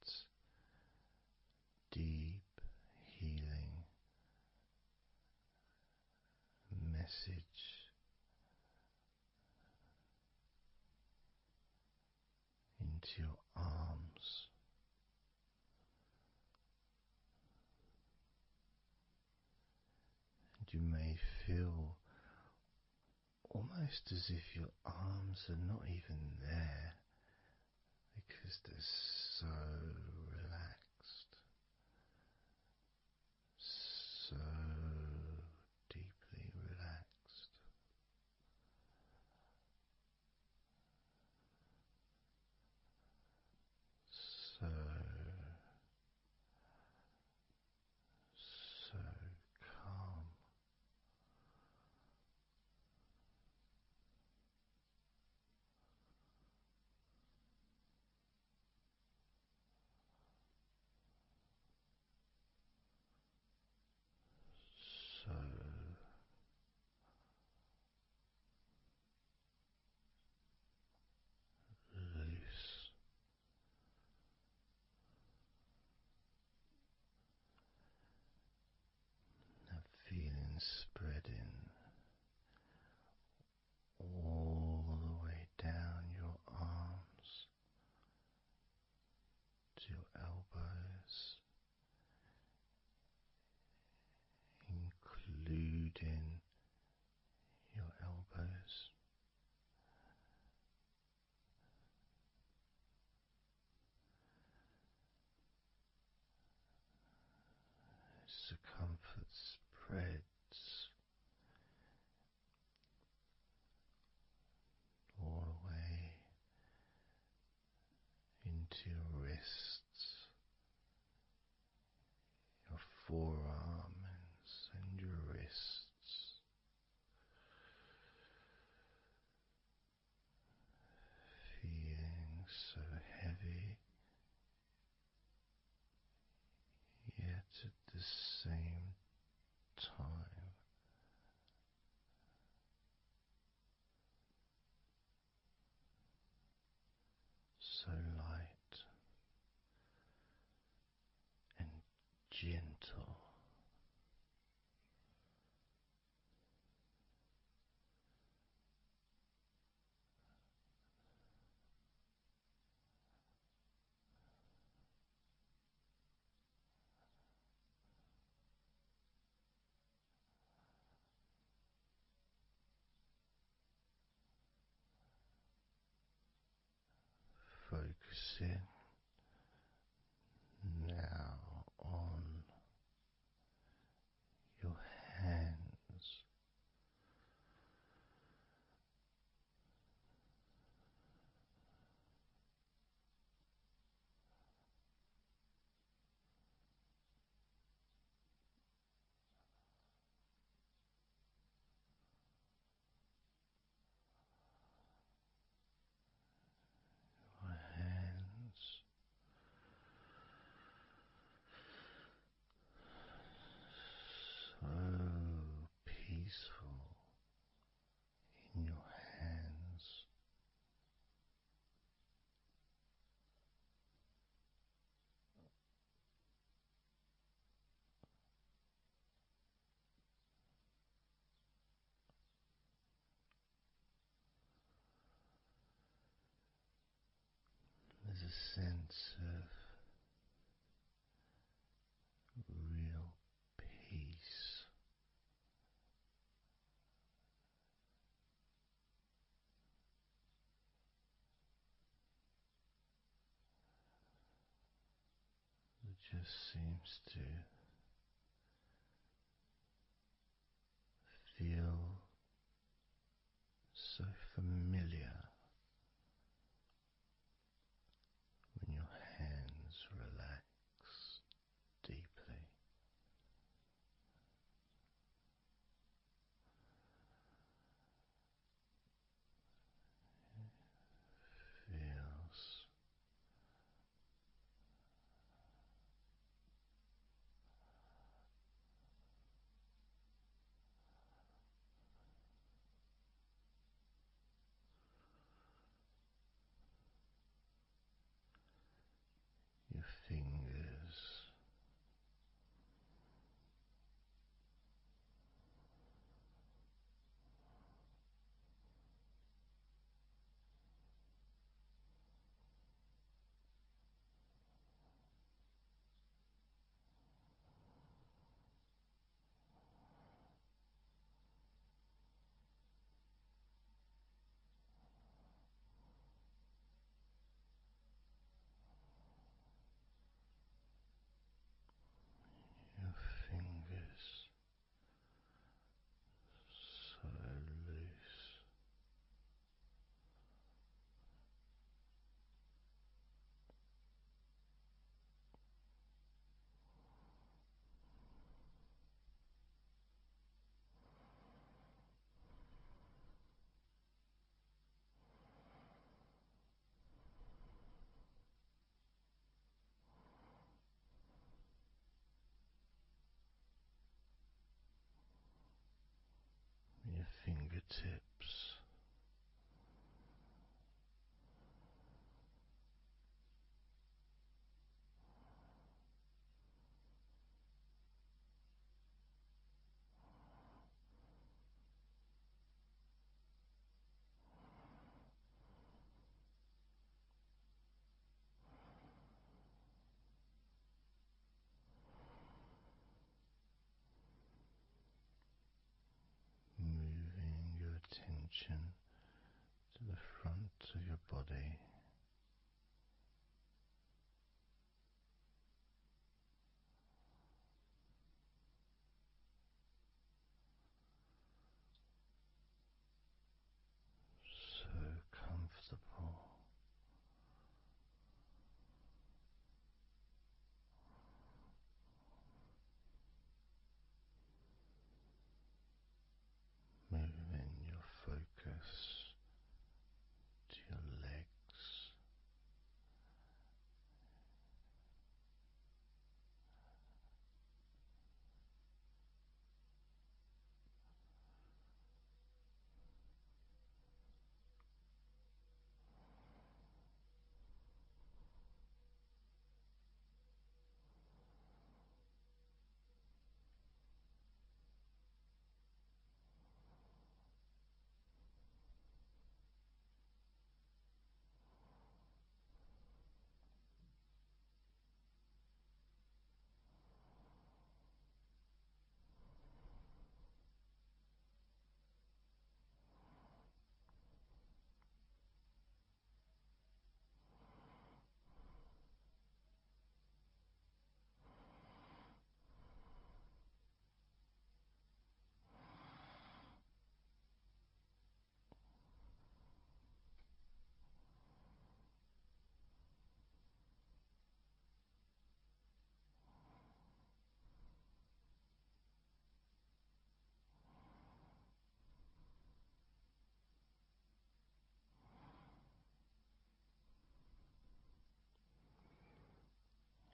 deep healing message into your arms. And you may feel almost as if your arms are not even there because they're so relaxed, so deeply relaxed. So, so calm. So loose. That feeling spreading all the way down your arms to your elbows, including your elbows. Circumference spreads all the way into your wrists, your forearms and your wrists, feeling so heavy, yet at the same time so light and gentle. a sense of real peace. It just seems to feel so familiar when your hands relax deeply. Feels your fingers your fingers so loose. Your fingertips moving your attention to the front of your body. So comfortable. Moving your focus to your legs,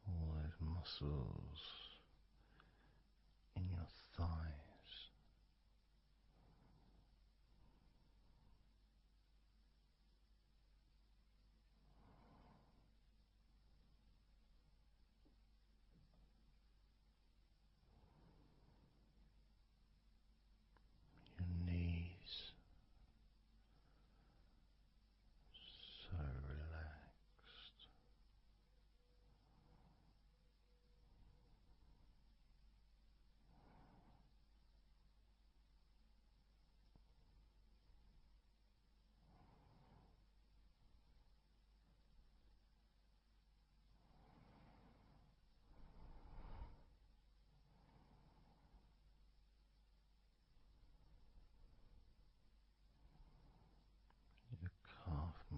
all those muscles in your thighs. Your knees so relaxed.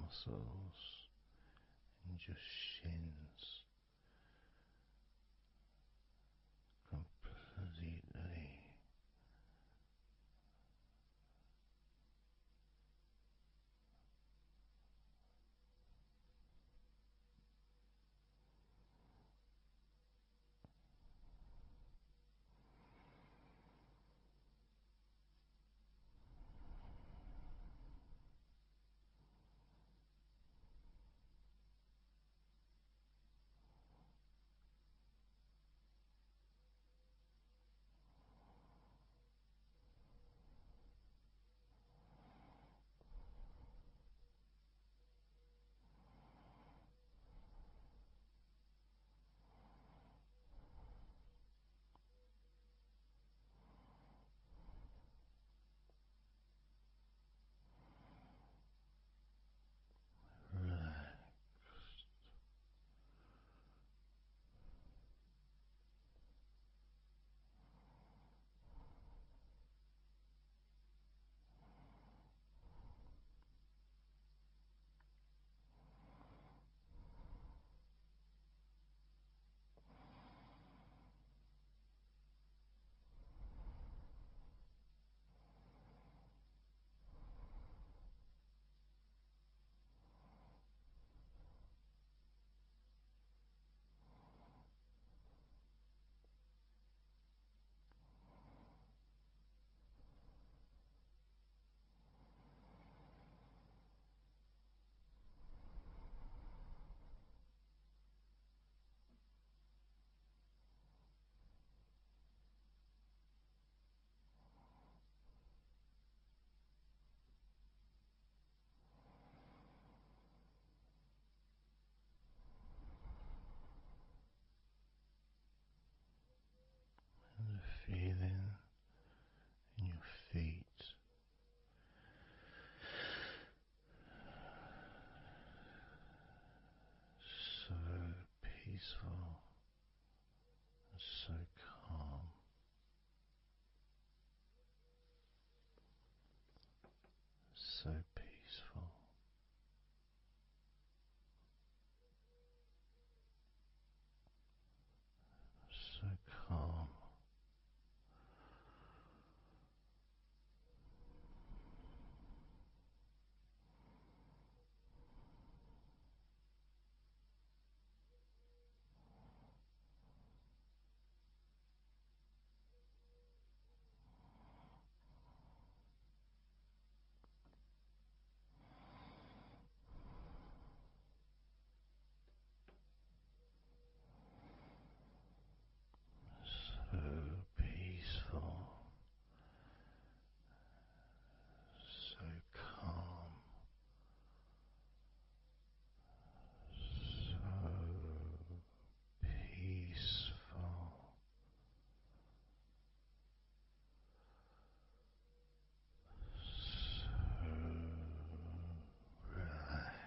muscles and your shins completely relaxed. And the feeling in your feet, so peaceful and so calm, so peaceful, so calm. So peaceful, so calm, so peaceful, so relaxing,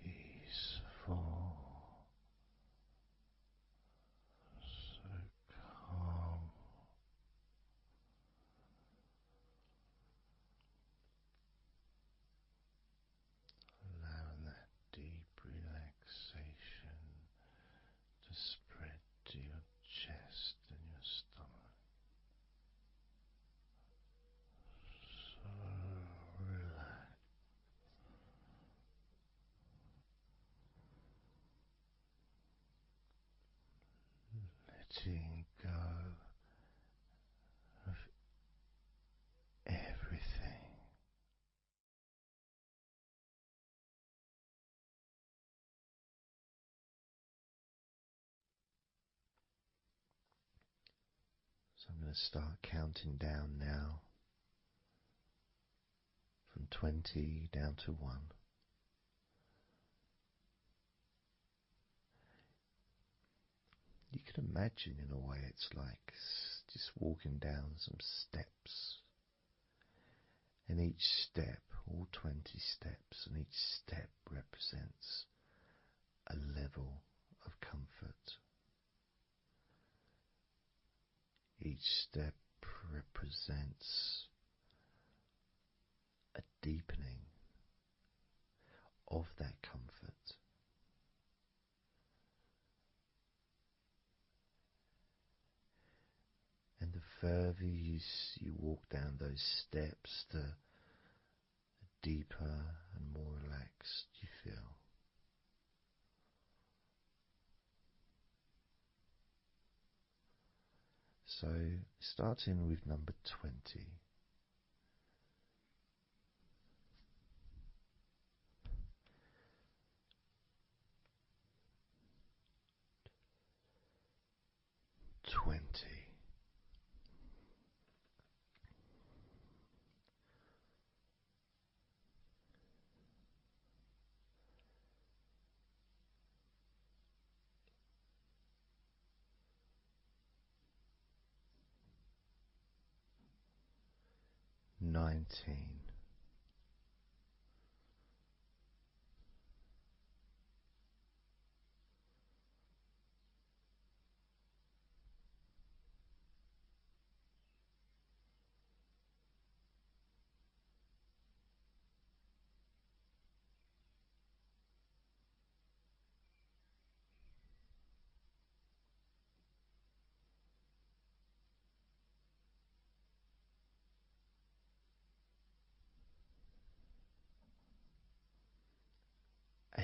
peaceful, so calm. Allowing that deep relaxation to spread to your chest and your stomach. So relaxed, letting go of everything. So I'm going to start counting down now from 20 down to 1. You can imagine, in a way, it's like just walking down some steps, and each step, all 20 steps, and each step represents a level of comfort. Each step represents a deepening of that comfort. And the further you walk down those steps, the deeper and more relaxed you feel. So, starting with number 20. Nineteen.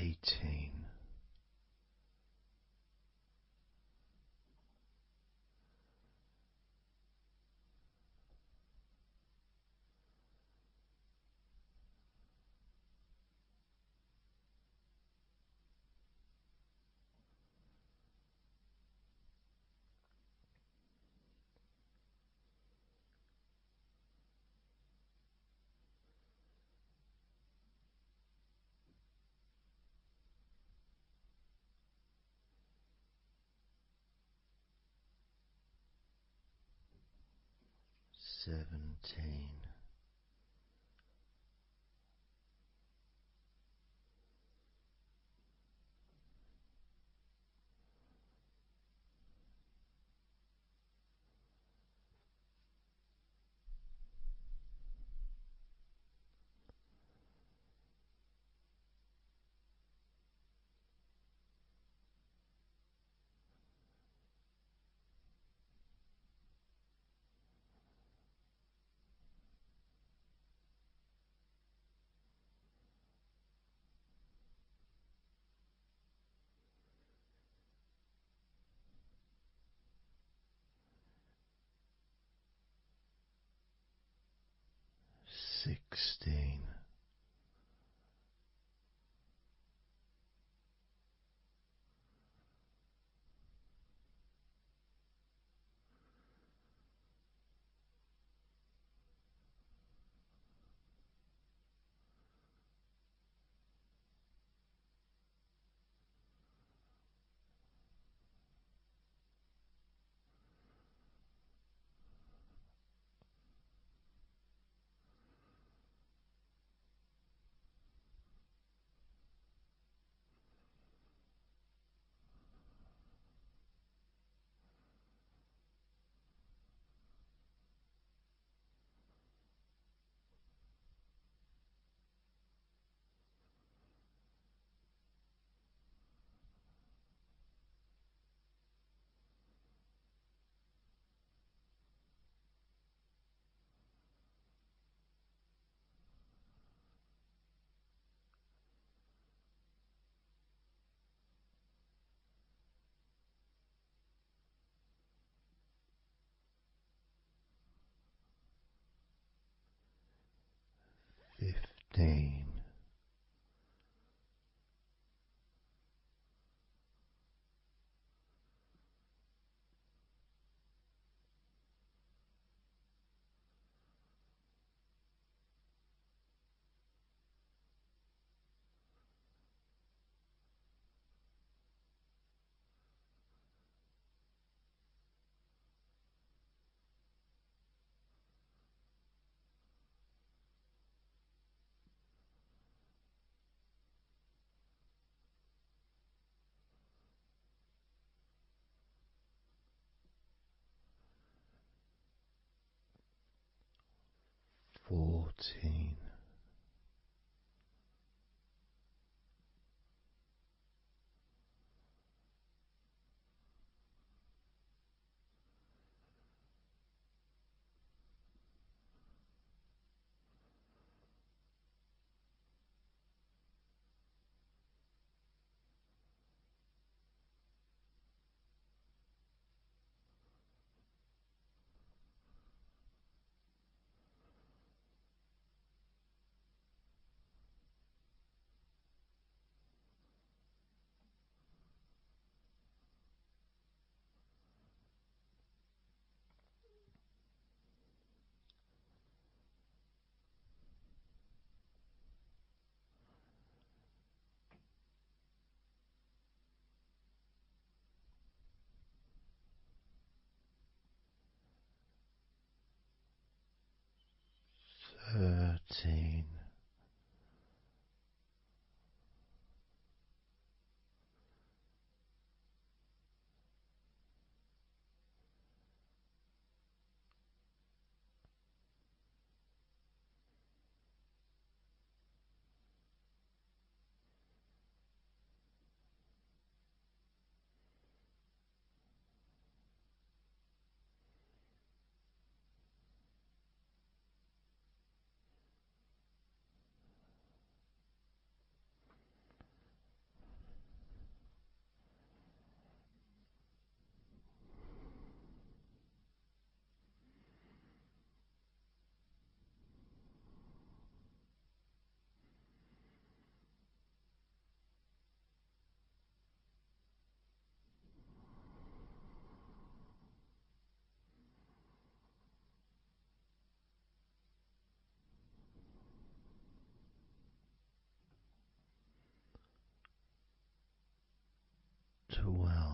18. 17. 16. 15. 14. 13. 12. 11.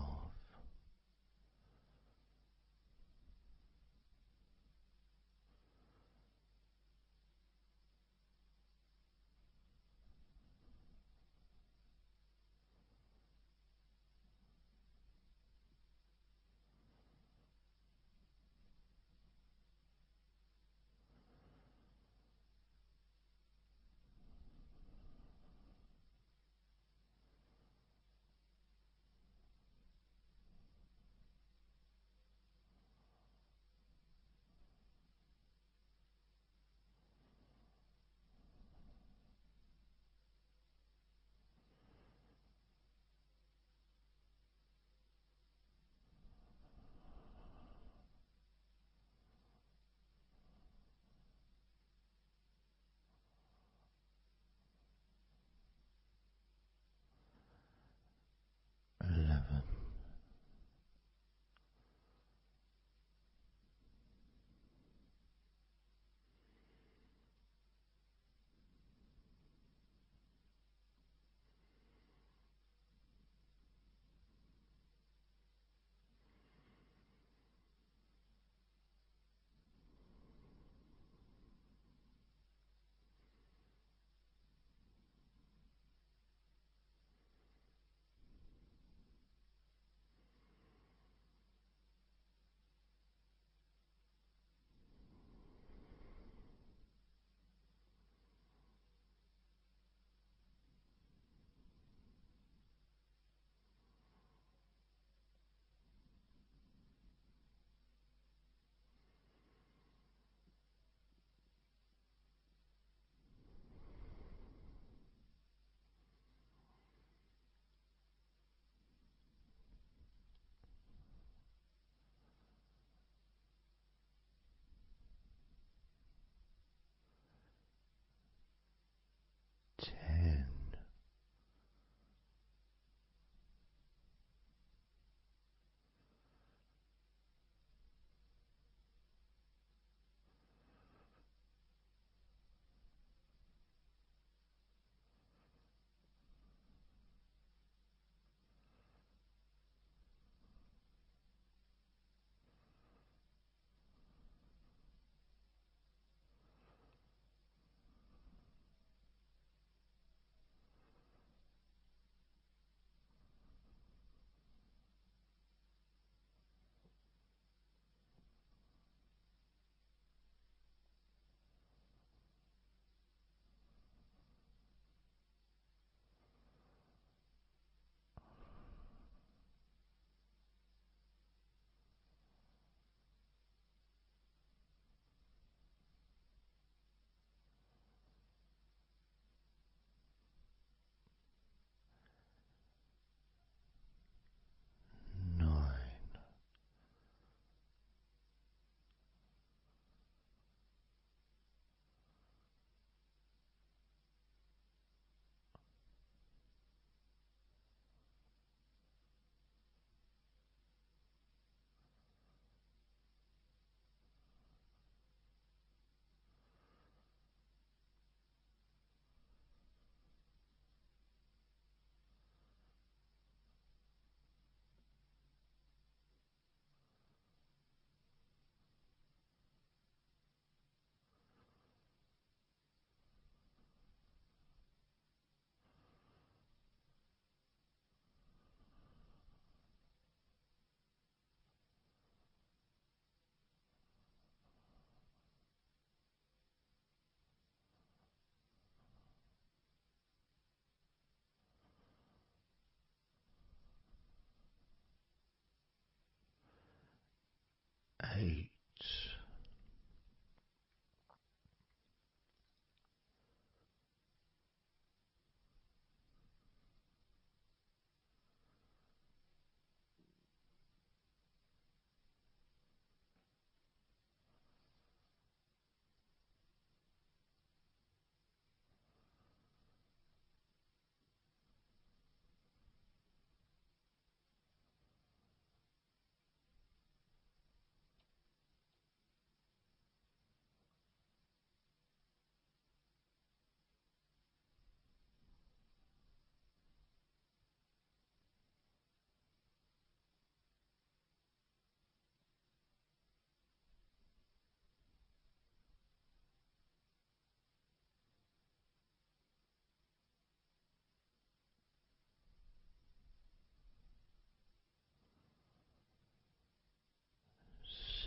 8.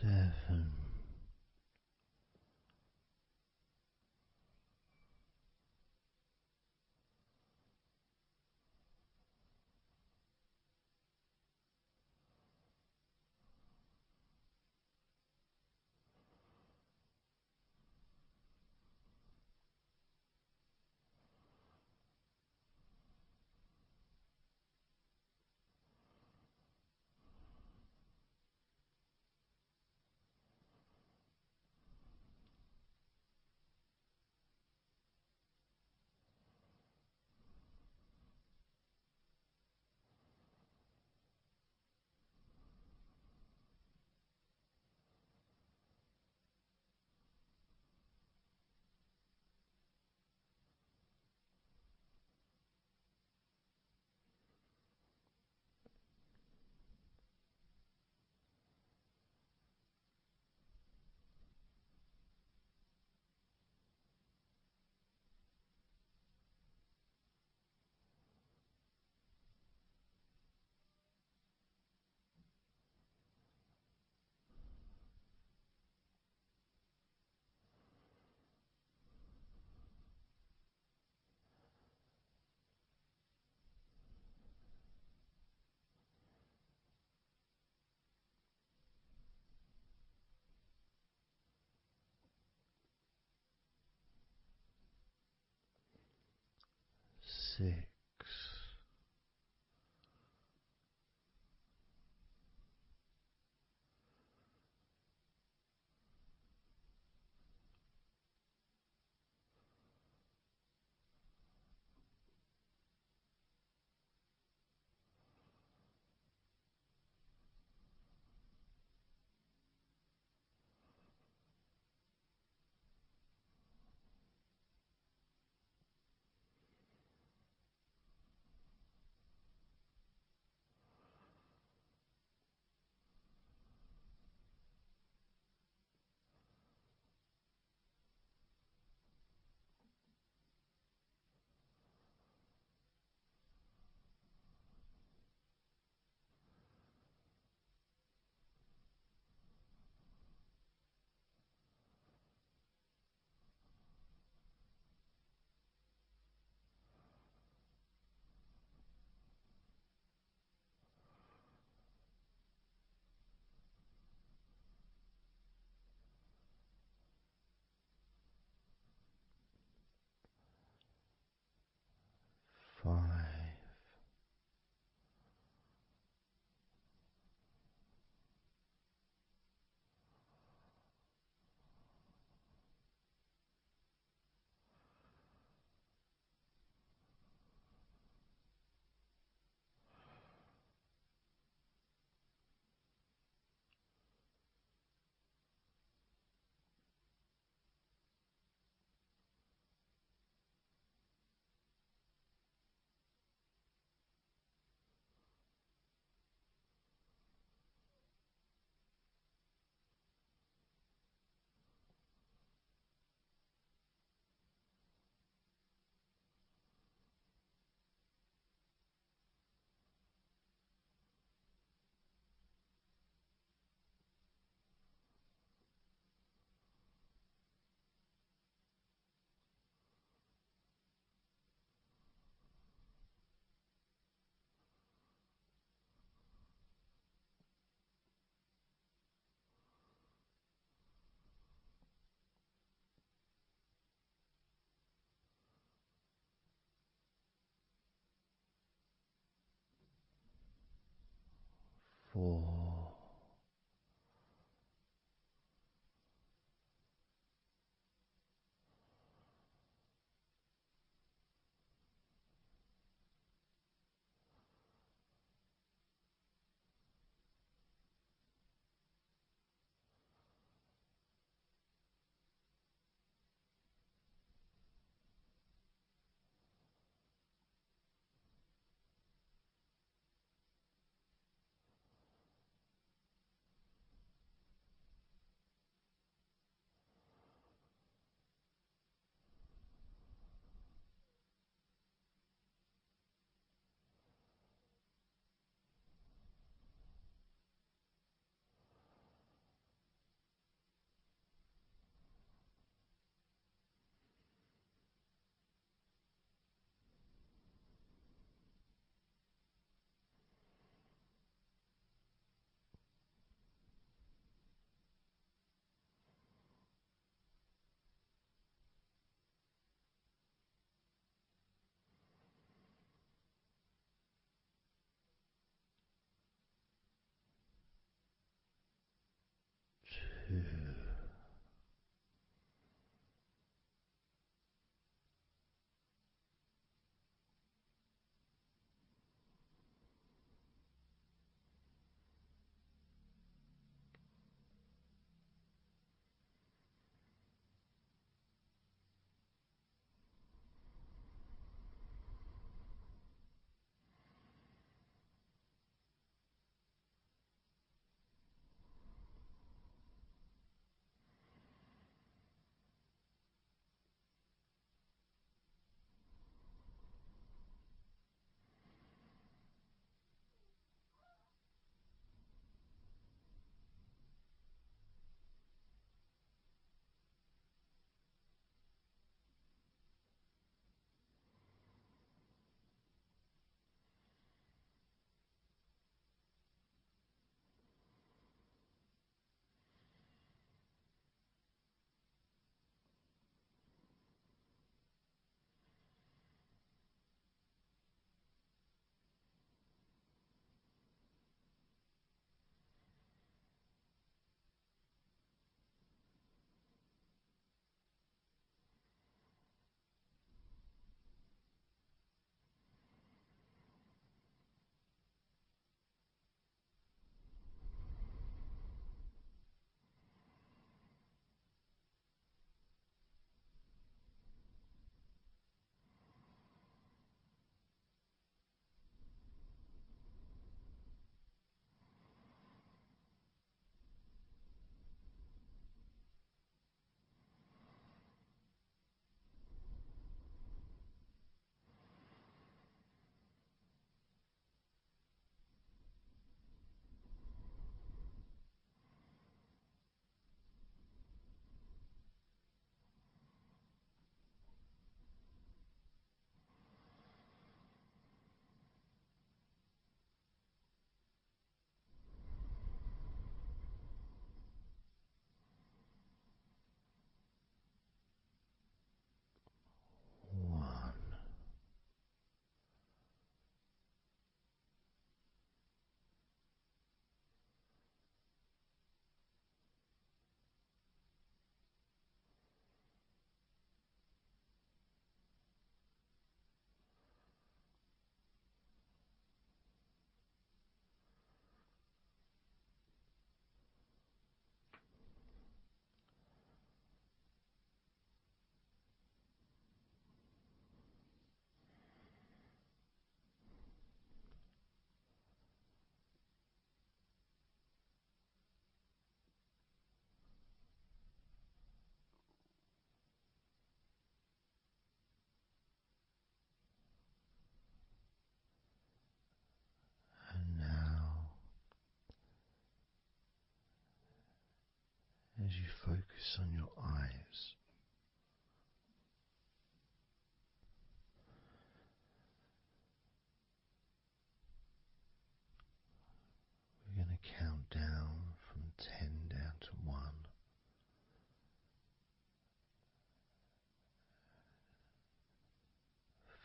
7. 6. 4. And now, as you focus on your eyes, we're going to count down from 10 down to 1.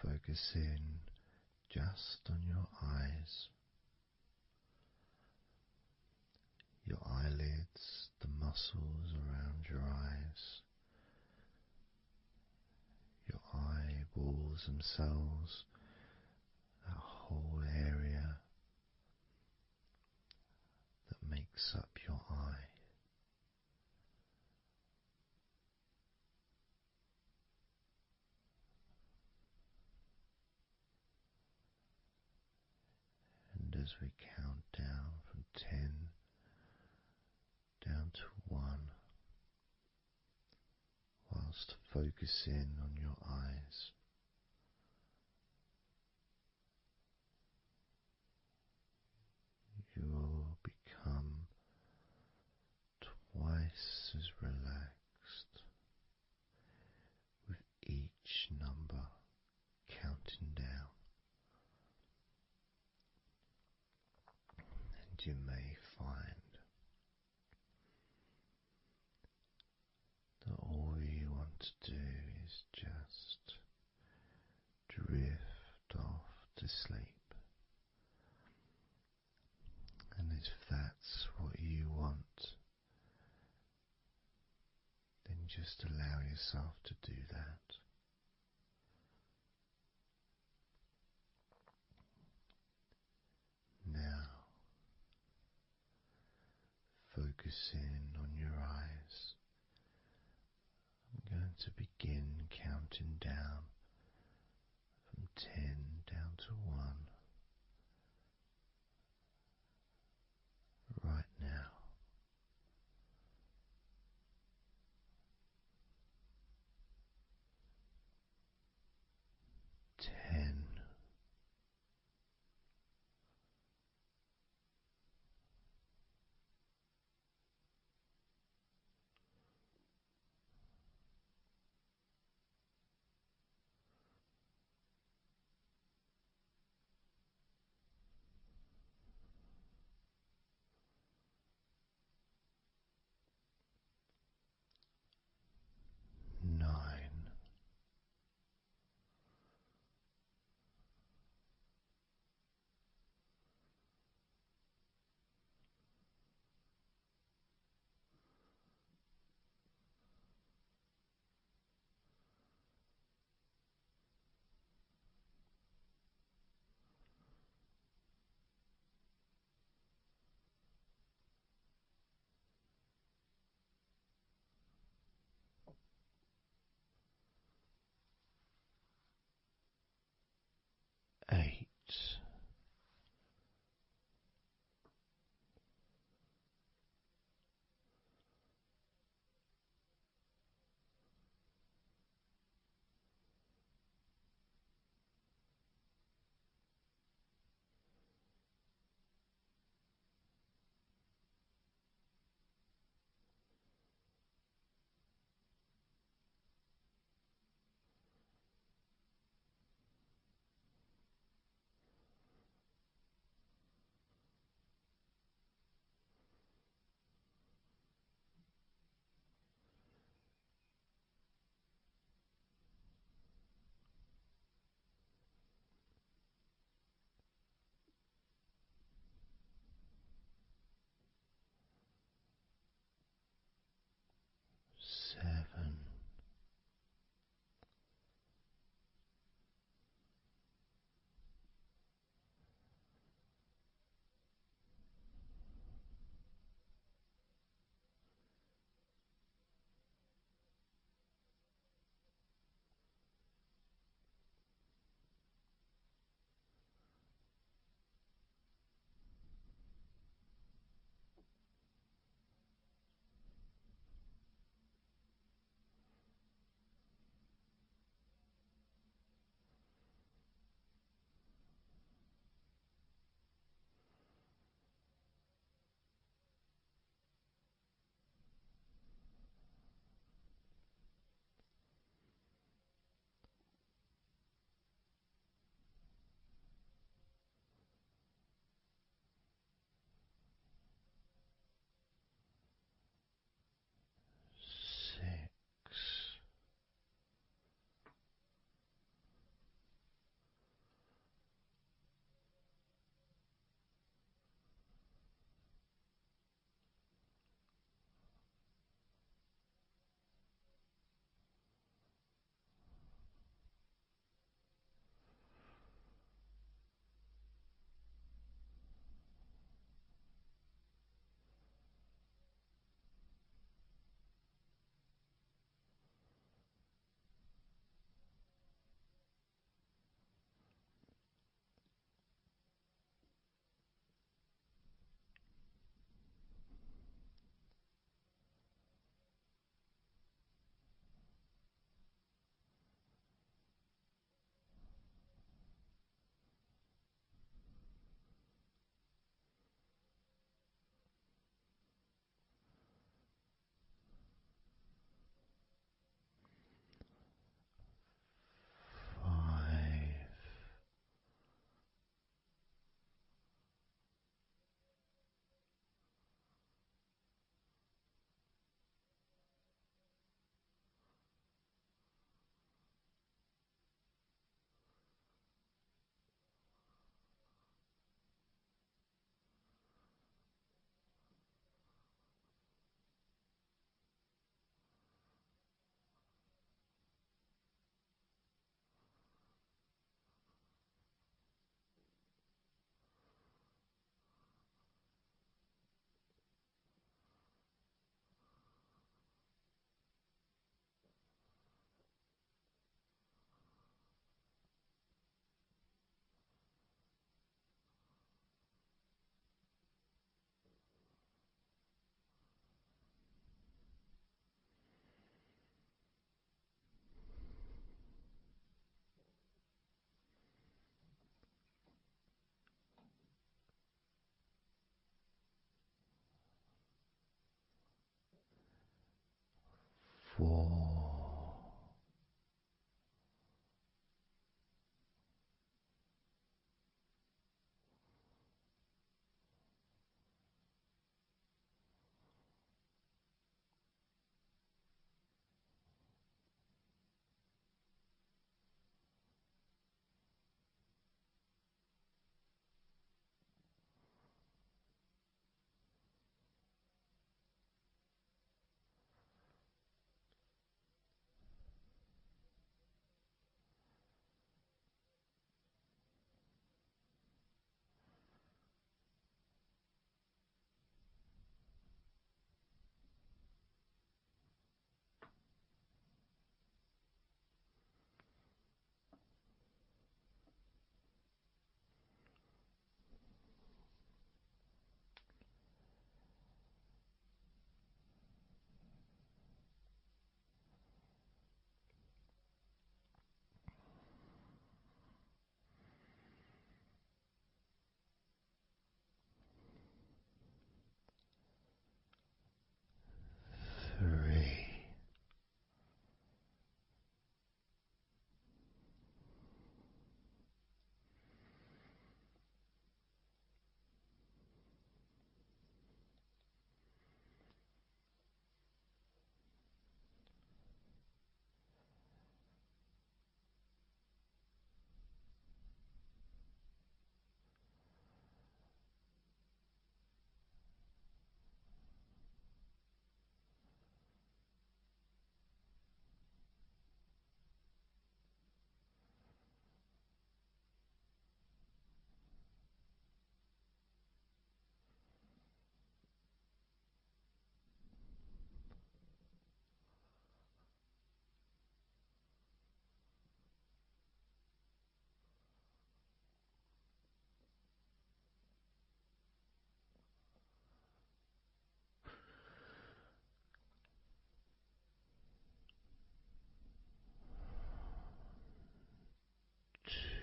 Focus in just on your eyes. muscles around your eyes, your eyeballs themselves, that whole area that makes up your eye. And as we count down from 10 down to 1, whilst focusing on your eyes, you will become twice as relaxed with each number counting down, and you may find that all you want to do is just drift off to sleep. And if that's what you want, then just allow yourself to do that. Now, focusing on your eyes, I'm going to begin counting down from 10 down to 1 right now. 10. 9. 4. 3.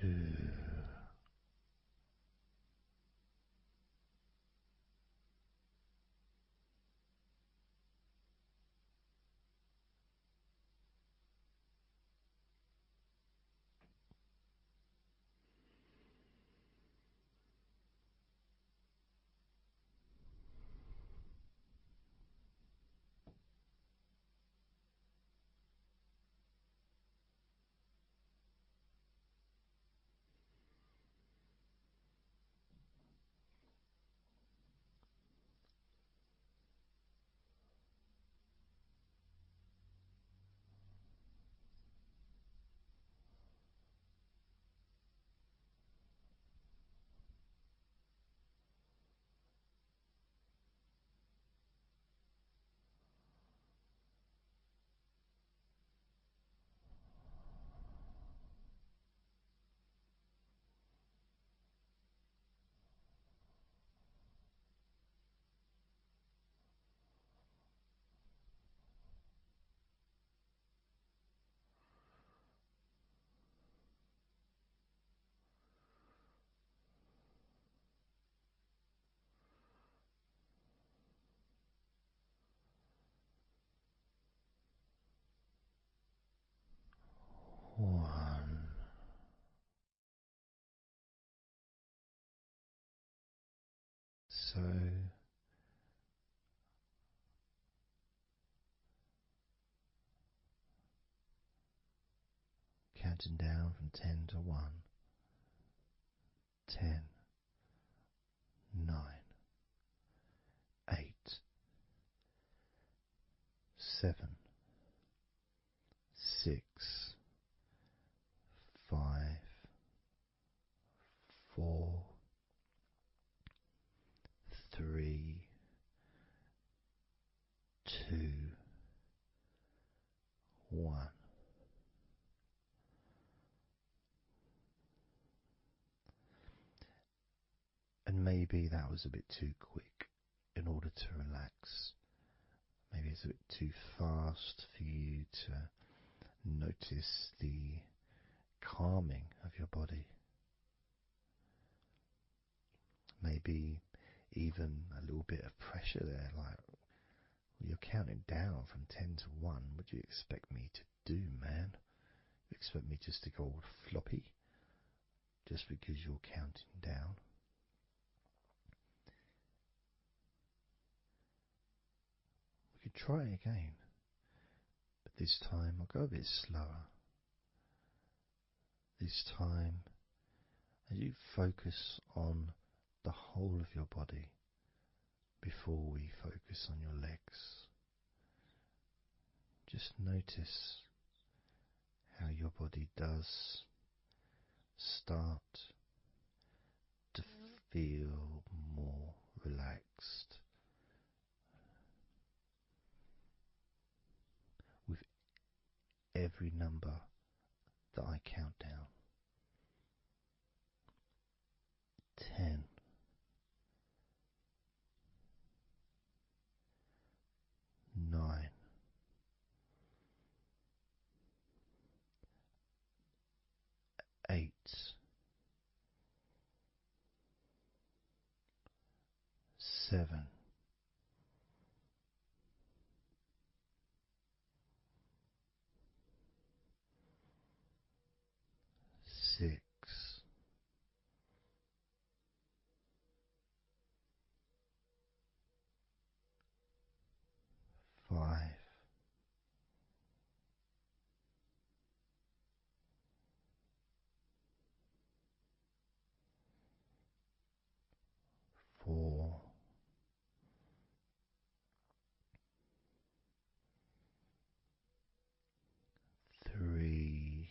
Two. 1. So counting down from 10 to 1. 10, 9, 8, 7, 6, 5, 4, 3, 2, 1. And maybe that was a bit too quick in order to relax. Maybe it's a bit too fast for you to notice the calming of your body. Maybe even a little bit of pressure there, like You're counting down from 10 to 1. What do you expect me to do, man? You expect me just to go all floppy just because you're counting down? We could try again, but this time I'll go a bit slower. This time, as you focus on the whole of your body before we focus on your legs, just notice how your body does start to feel more relaxed with every number that I count down. 10, 9, 8, 7, 6, 5, 4, 3,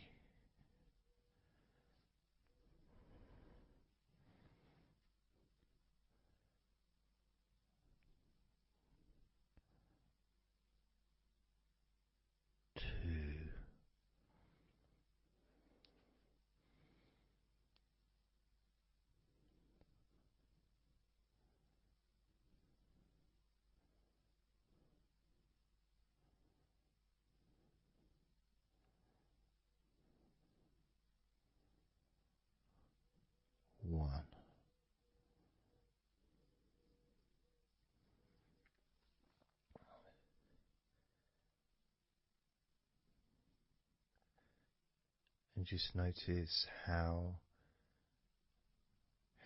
2, 1. And just notice how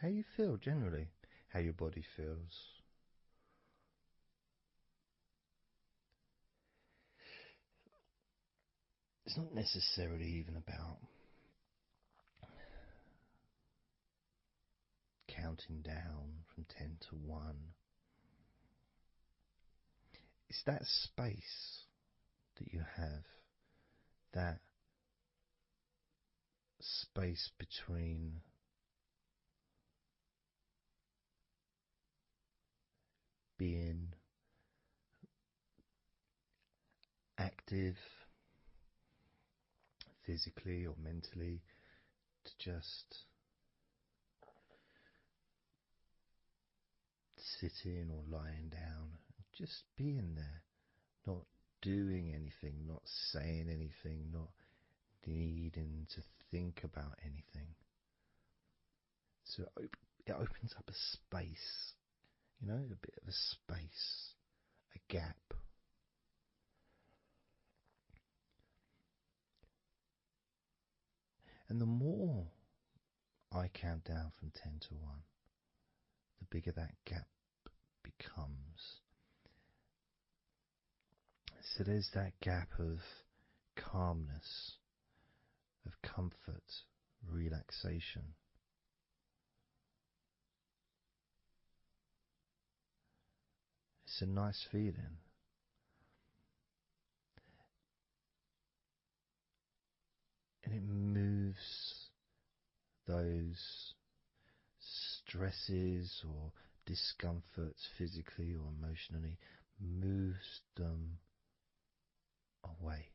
you feel generally, how your body feels. It's not necessarily even about counting down from 10 to 1. It's that space that you have, that space between being active physically or mentally to just sitting or lying down, just being there, not doing anything, not saying anything, not needing to think about anything. So it opens up a space, a bit of a space, a gap. And the more I count down from 10 to 1, the bigger that gap becomes. So there's that gap of calmness, of comfort, relaxation. It's a nice feeling. And it moves those stresses or discomforts physically or emotionally, moves them away.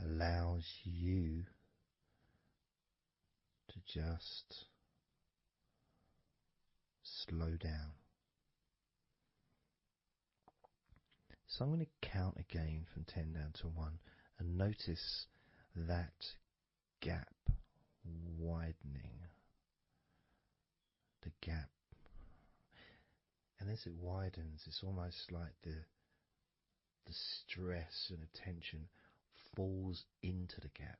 Allows you to just slow down. So I'm going to count again from 10 down to 1 and notice that gap widening. gap. And as it widens, it's almost like the stress and attention falls into the gap.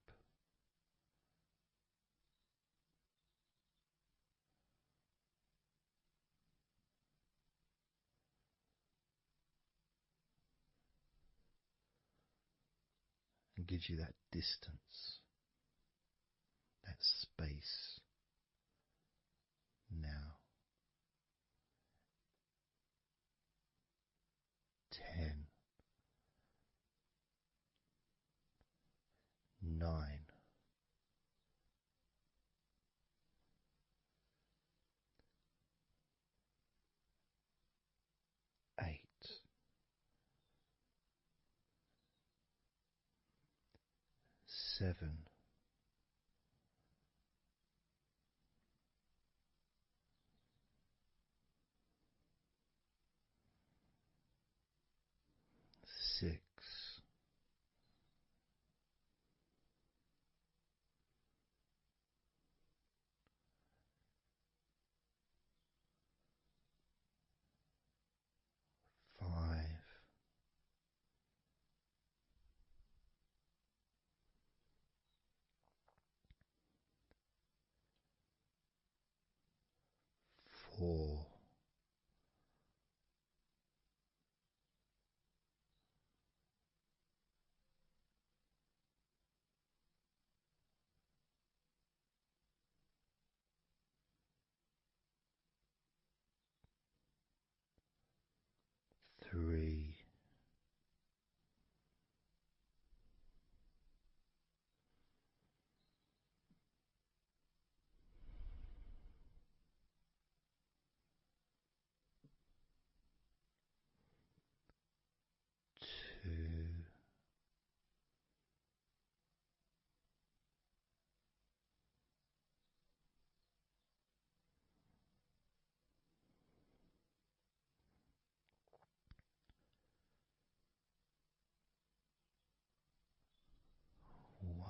And gives you that distance, that space. Now, 10, 9, 8, 7, 6, 5, 4, 3, 2, 1.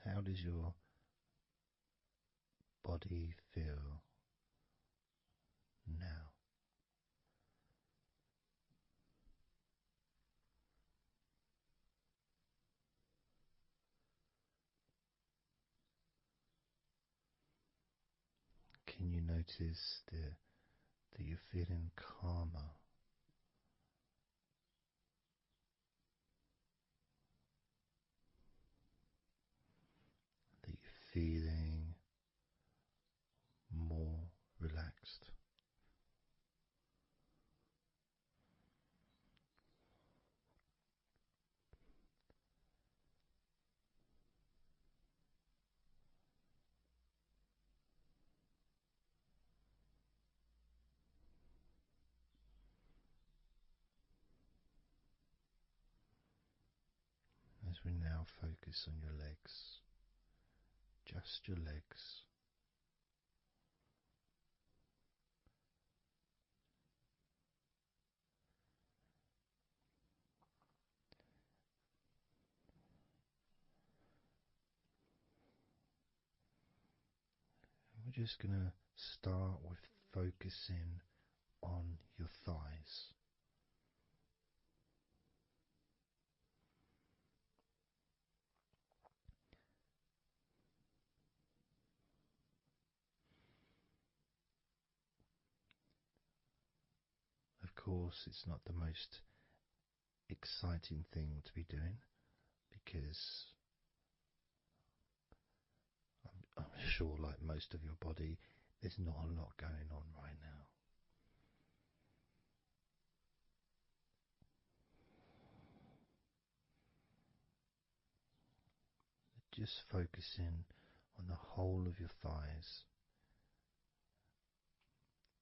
How does your body feel now? Can you notice that you're feeling calmer? That you're feeling more relaxed? As we now focus on your legs, just your legs. We're just going to start with focusing on your thighs. Of course, it's not the most exciting thing to be doing because I'm sure, like most of your body, there's not a lot going on right now. Just focusing on the whole of your thighs,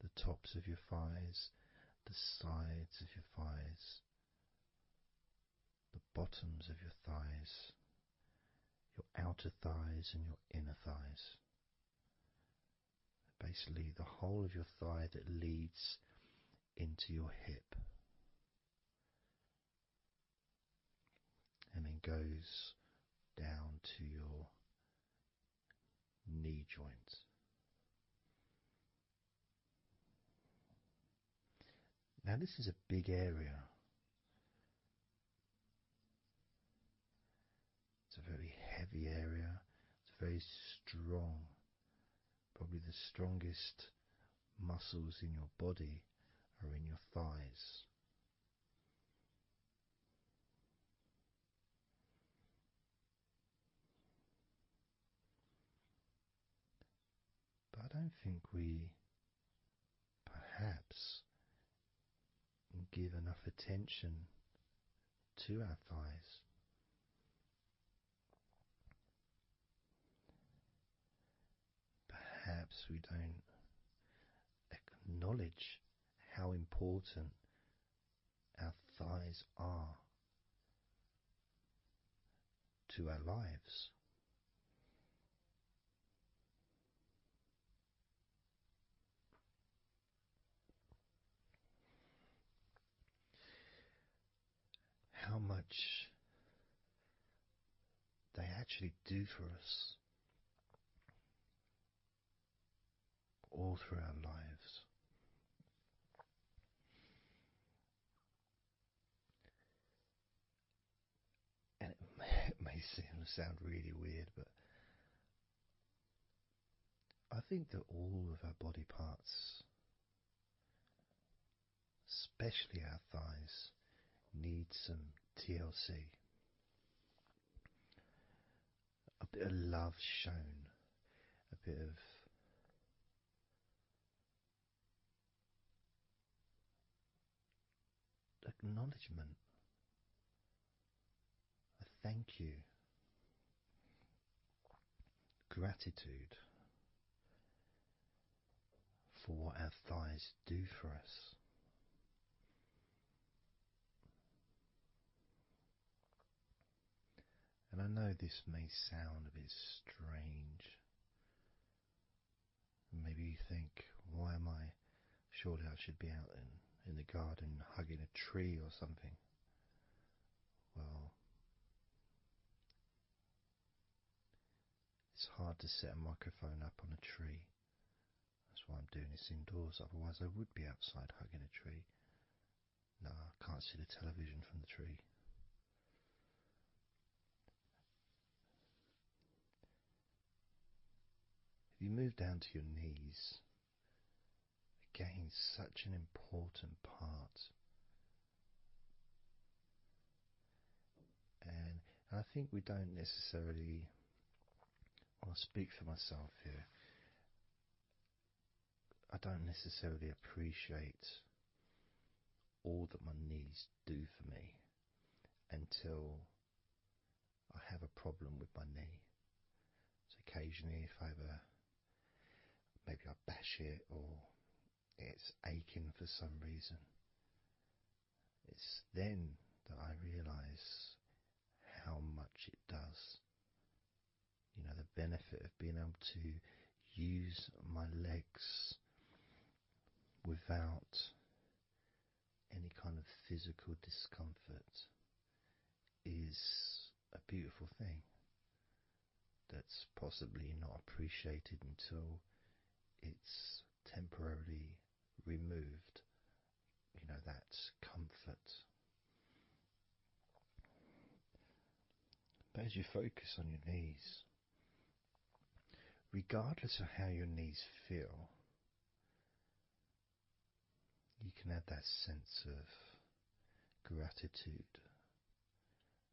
the tops of your thighs, the sides of your thighs, the bottoms of your thighs, your outer thighs and your inner thighs. Basically, the whole of your thigh that leads into your hip. goes down to your knee joint. Now, this is a big area. It's a very heavy area. It's very strong. Probably the strongest muscles in your body are in your thighs. But I don't think we perhaps give enough attention to our thighs. Perhaps we don't acknowledge how important our thighs are to our lives. How much they actually do for us all through our lives. And it may sound really weird, but I think that all of our body parts, especially our thighs, need some TLC. A bit of love shown, a bit of acknowledgement, a thank you, gratitude for what our thighs do for us. And I know this may sound a bit strange. Maybe you think, why am I? Surely I should be out in the garden hugging a tree or something. Well, it's hard to set a microphone up on a tree. That's why I'm doing this indoors, otherwise I would be outside hugging a tree. No, I can't see the television from the tree. If you move down to your knees, again, such an important part. And I think we don't necessarily, I'll speak for myself here, I don't necessarily appreciate all that my knees do for me until I have a problem with my knee. So occasionally if maybe I bash it or it's aching for some reason, it's then that I realise how much it does. You know, the benefit of being able to use my legs without any kind of physical discomfort is a beautiful thing that's possibly not appreciated until it's temporarily removed, you know, that comfort. But as you focus on your knees, regardless of how your knees feel, you can add that sense of gratitude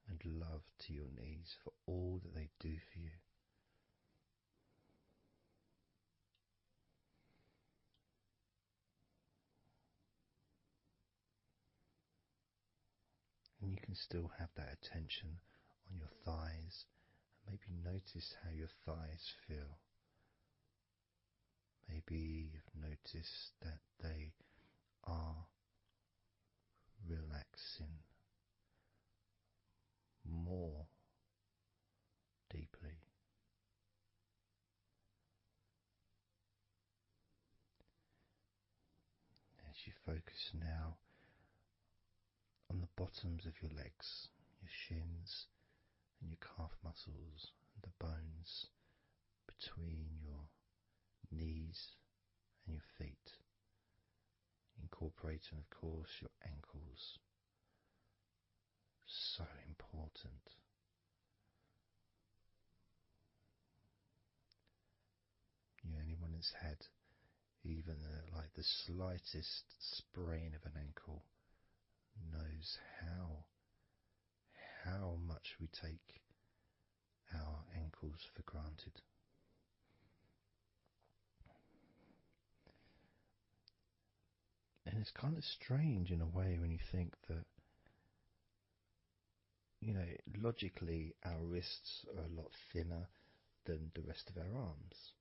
and love to your knees for all that they do for you. And you can still have that attention on your thighs and maybe notice how your thighs feel. Maybe you've noticed that they are relaxing more deeply. As you focus now on the bottoms of your legs, your shins, and your calf muscles and the bones between your knees and your feet, incorporating, of course, your ankles. So important. Anyone that's had even like the slightest sprain of an ankle knows how much we take our ankles for granted. And it's kind of strange in a way when you think that, logically our wrists are a lot thinner than the rest of our arms,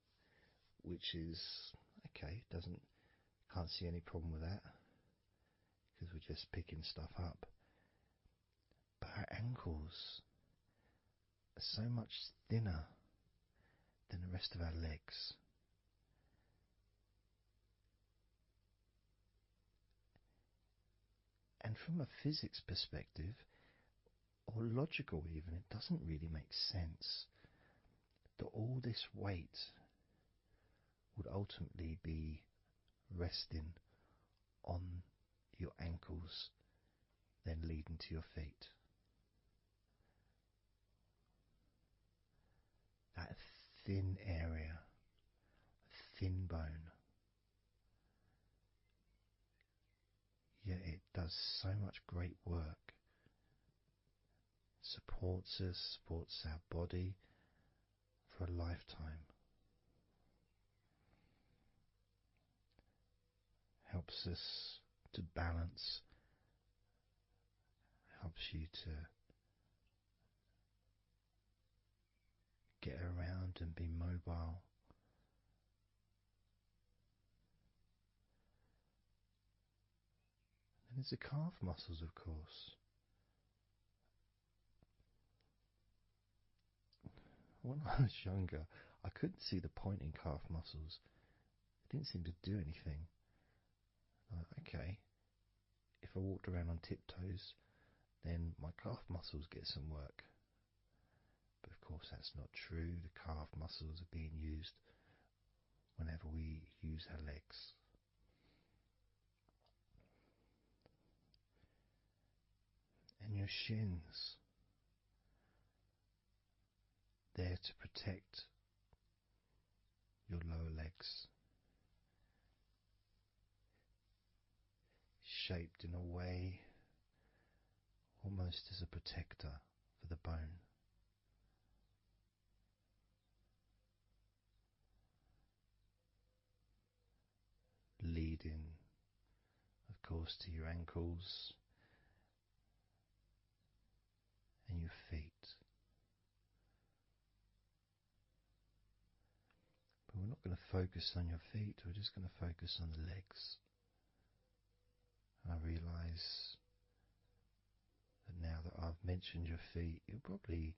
which is okay, can't see any problem with that because we're just picking stuff up. But our ankles are so much thinner than the rest of our legs. And from a physics perspective, or logical even, it doesn't really make sense that all this weight would ultimately be resting on your ankles, then leading to your feet. That thin area, thin bone, yet it does so much great work. Supports us, supports our body for a lifetime. Helps us to balance, helps you to get around and be mobile. And there's the calf muscles, of course. When I was younger, I couldn't see the point in calf muscles. They didn't seem to do anything. Okay, if I walked around on tiptoes, then my calf muscles get some work. But of course that's not true. The calf muscles are being used whenever we use our legs. And your shins, there to protect your lower legs, shaped in a way almost as a protector for the bone. Leading, of course, to your ankles and your feet. But we're not going to focus on your feet, we're just going to focus on the legs. And I realise that now that I've mentioned your feet, you're probably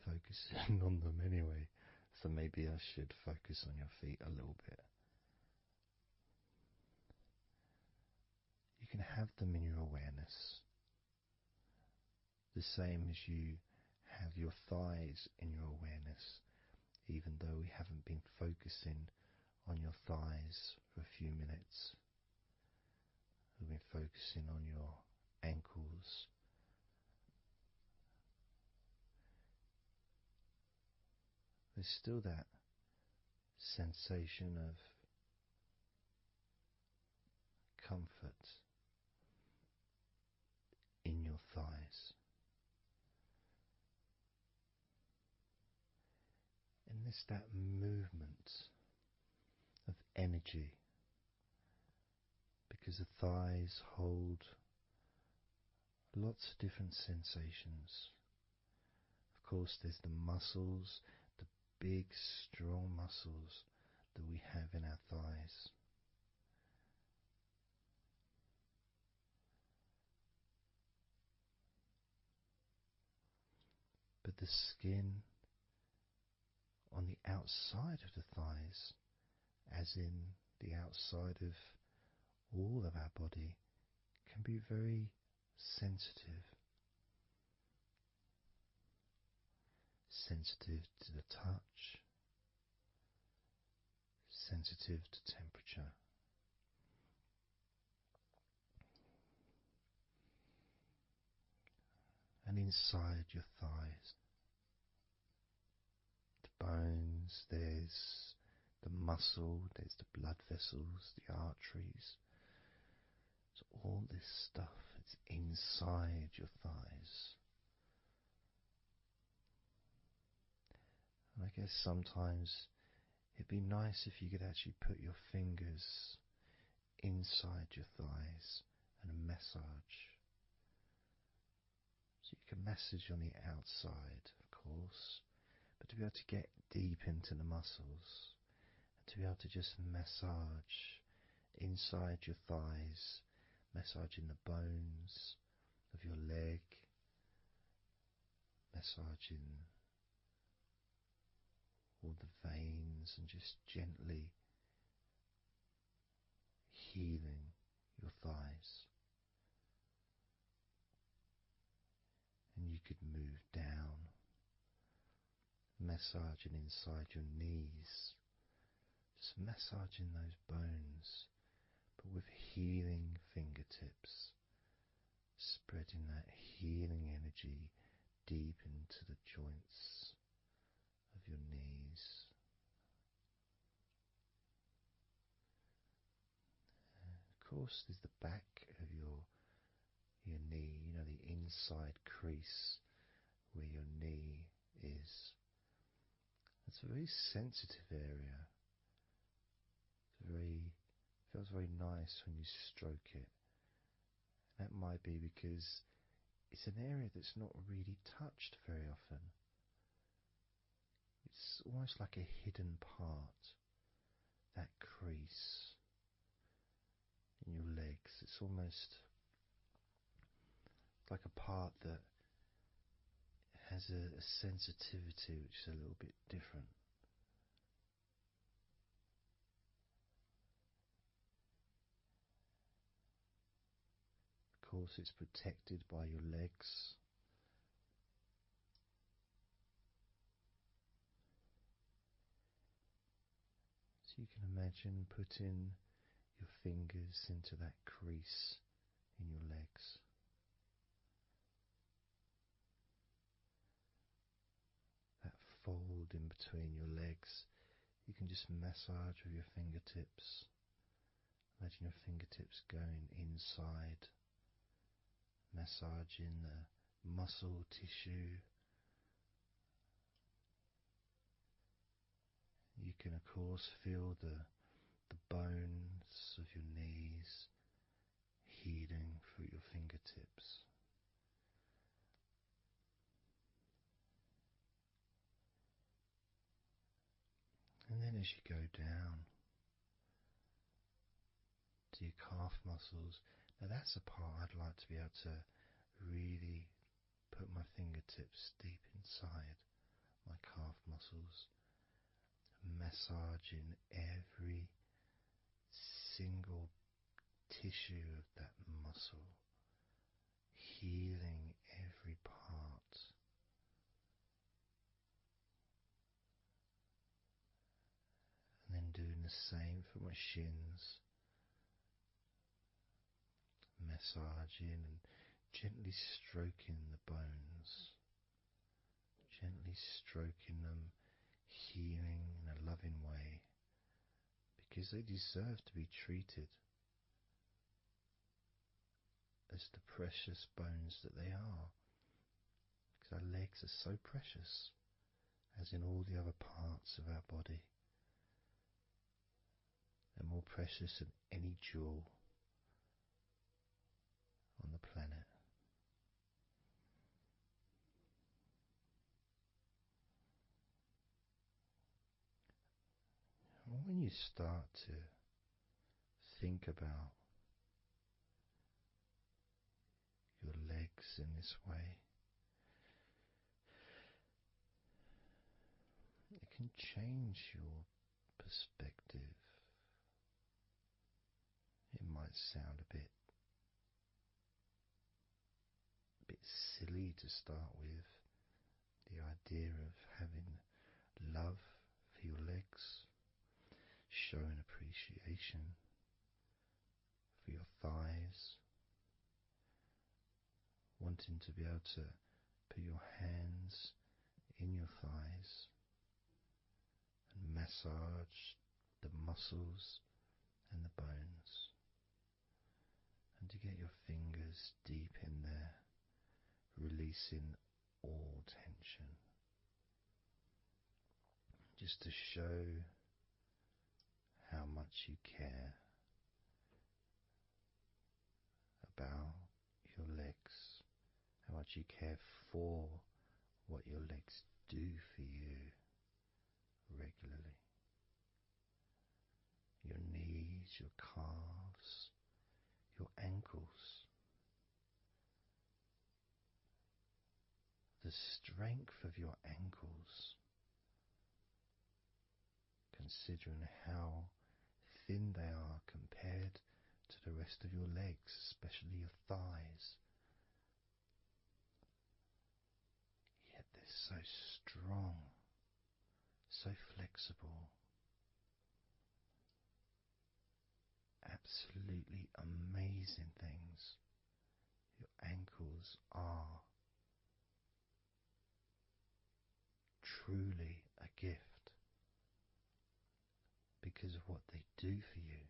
focusing on them anyway. So maybe I should focus on your feet a little bit. You can have them in your awareness, the same as you have your thighs in your awareness, even though we haven't been focusing on your thighs for a few minutes. We've been focusing on your ankles, there's still that sensation of comfort in your thighs. And there's that movement of energy, because the thighs hold lots of different sensations. Of course, there's the muscles, the big, strong muscles that we have in our thighs. But the skin on the outside of the thighs, as in the outside of all of our body, can be very sensitive. sensitive to the touch, sensitive to temperature. And inside your thighs, the bones, there's the muscle, there's the blood vessels, the arteries. So all this stuff is inside your thighs. And I guess sometimes it'd be nice if you could actually put your fingers inside your thighs and massage. So you can massage on the outside, of course, but to be able to get deep into the muscles, and to be able to just massage inside your thighs, massaging the bones of your leg, massaging all the veins, and just gently healing your thighs. And you could move down, massaging inside your knees, just massaging those bones, but with healing fingertips, spreading that healing energy deep into the joints of your knees. Of course, there's the back of your knee, the inside crease where your knee is. It's a very sensitive area. Feels very nice when you stroke it. And that might be because it's an area that's not really touched very often. It's almost like a hidden part, that crease in your legs. It's almost like a part that has a sensitivity which is a little bit different. Of course, it's protected by your legs. So you can imagine putting your fingers into that crease in your legs. That fold in between your legs, you can just massage with your fingertips. Imagine your fingertips going inside, massaging the muscle tissue. You can of course feel the bones of your knees healing through your fingertips. And then as you go down to your calf muscles, now that's a part I'd like to be able to really put my fingertips deep inside my calf muscles, massaging every single tissue of that muscle, healing every part. And then doing the same for my shins, massaging and gently stroking the bones, gently stroking them, healing in a loving way, because they deserve to be treated as the precious bones that they are, because our legs are so precious, as in all the other parts of our body. They're more precious than any jewel on the planet. And when you start to think about your legs in this way, it can change your perspective. It might sound a bit silly to start with, the idea of having love for your legs, showing appreciation for your thighs, wanting to be able to put your hands in your thighs and massage the muscles and the bones, and to get your fingers deep in there, releasing all tension, just to show how much you care about your legs, how much you care for what your legs do for you regularly. Your knees, your calves, your ankles, the strength of your ankles, considering how thin they are compared to the rest of your legs, especially your thighs. Yet they're so strong, so flexible, absolutely amazing things. Your ankles are truly a gift because of what they do for you.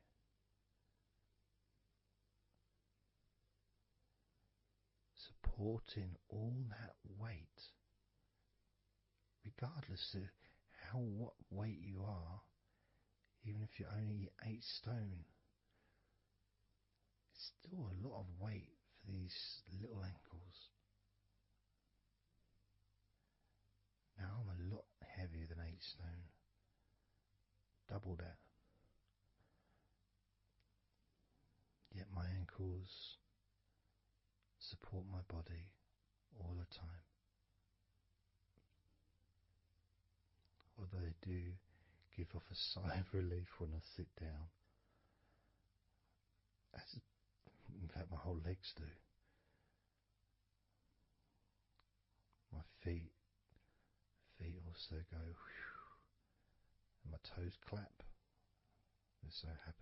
Supporting all that weight, regardless of what weight you are, even if you're only 8 stone, it's still a lot of weight for these little ankles. Now I'm a lot heavier than 8 stone, double that. Yet my ankles support my body all the time. Although they do give off a sigh of relief when I sit down. As, in fact, my whole legs do. My feet also go whew, and my toes clap. They're so happy.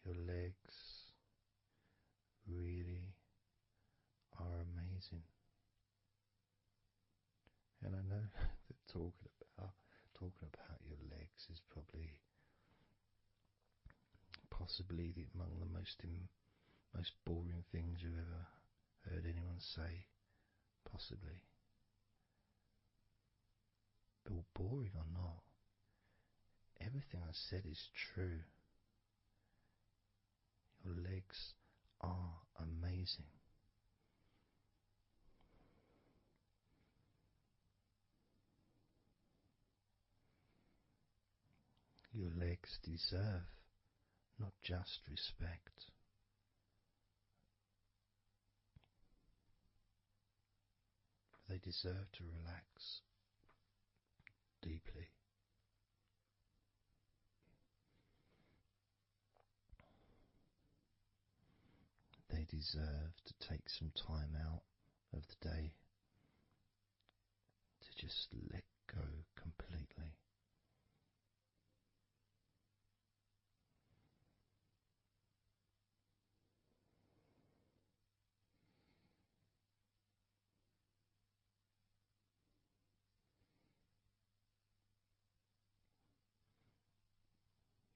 Your legs really are amazing. And I know that talking about your legs is possibly among the most boring things you've ever heard anyone say, possibly. But boring or not, everything I said is true. Your legs are amazing. Your legs deserve not just respect, they deserve to relax deeply. They deserve to take some time out of the day to just let go completely.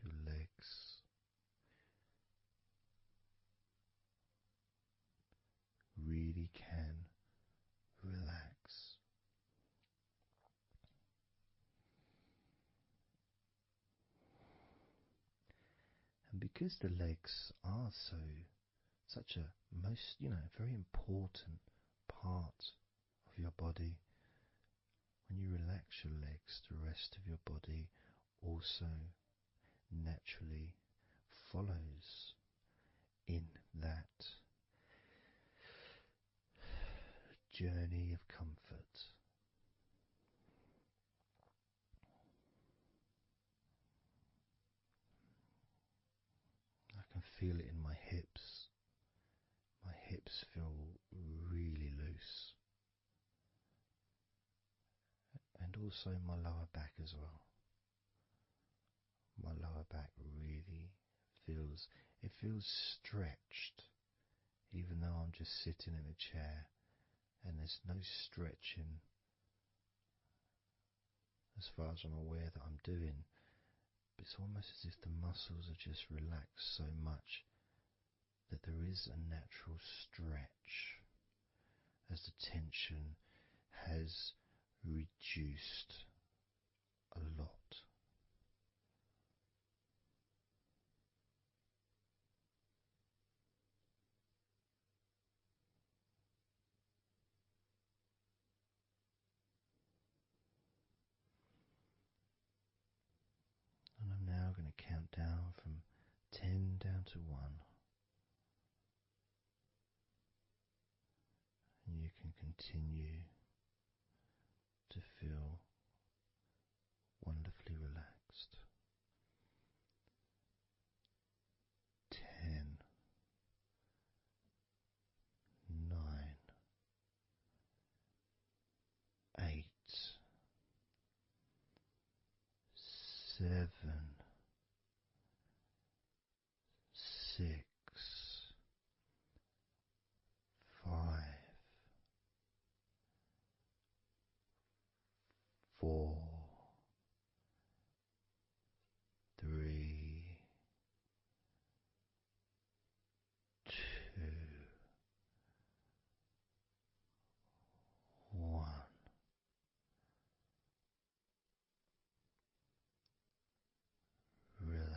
Your legs really can relax. And because the legs are such a very important part of your body, when you relax your legs, the rest of your body also naturally follows in that journey of comfort. I can feel it in my hips. My hips feel really loose. And also my lower back as well. My lower back really feels stretched, even though I'm just sitting in a chair and there's no stretching as far as I'm aware that I'm doing. But it's almost as if the muscles are just relaxed so much that there is a natural stretch as the tension has reduced a lot. And I'm now going to count down from 10 down to 1. And you can continue to feel wonderfully relaxed. 10, 9, 8, 7, 6, 5, 4, 3, 2, 1. Relax.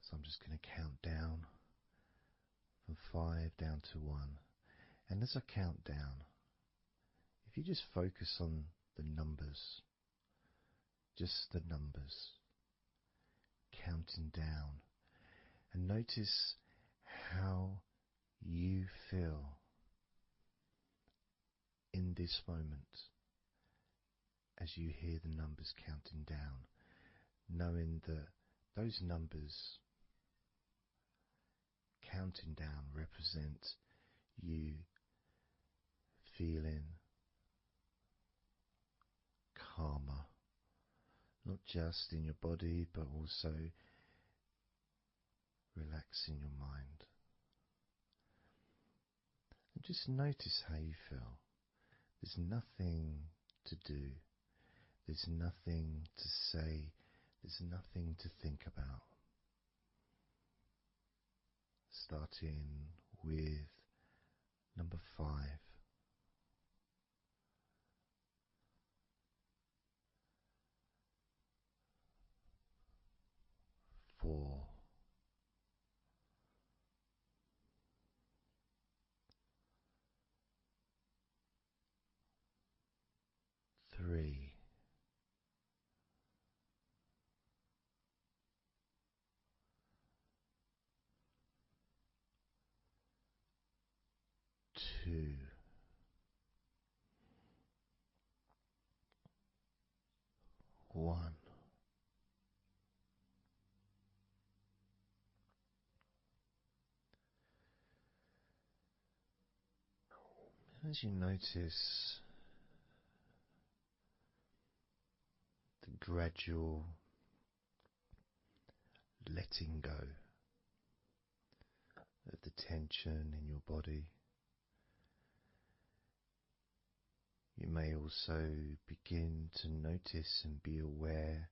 So I'm just going to count down from 5 down to 1. And as I count down, if you just focus on the numbers, just the numbers, counting down, and notice how you feel in this moment as you hear the numbers counting down, knowing that those numbers counting down represent you feeling calmer, not just in your body but also relaxing your mind. And just notice how you feel. There's nothing to do, there's nothing to say, there's nothing to think about. Starting with number 5. 4. 3. 2. 1. As you notice the gradual letting go of the tension in your body, you may also begin to notice and be aware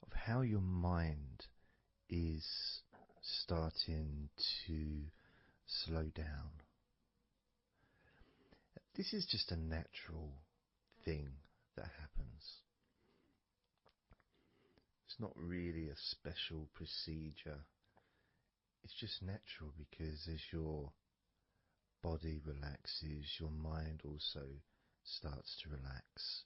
of how your mind is starting to slow down. This is just a natural thing that happens. It's not really a special procedure. It's just natural because as your body relaxes, your mind also starts to relax.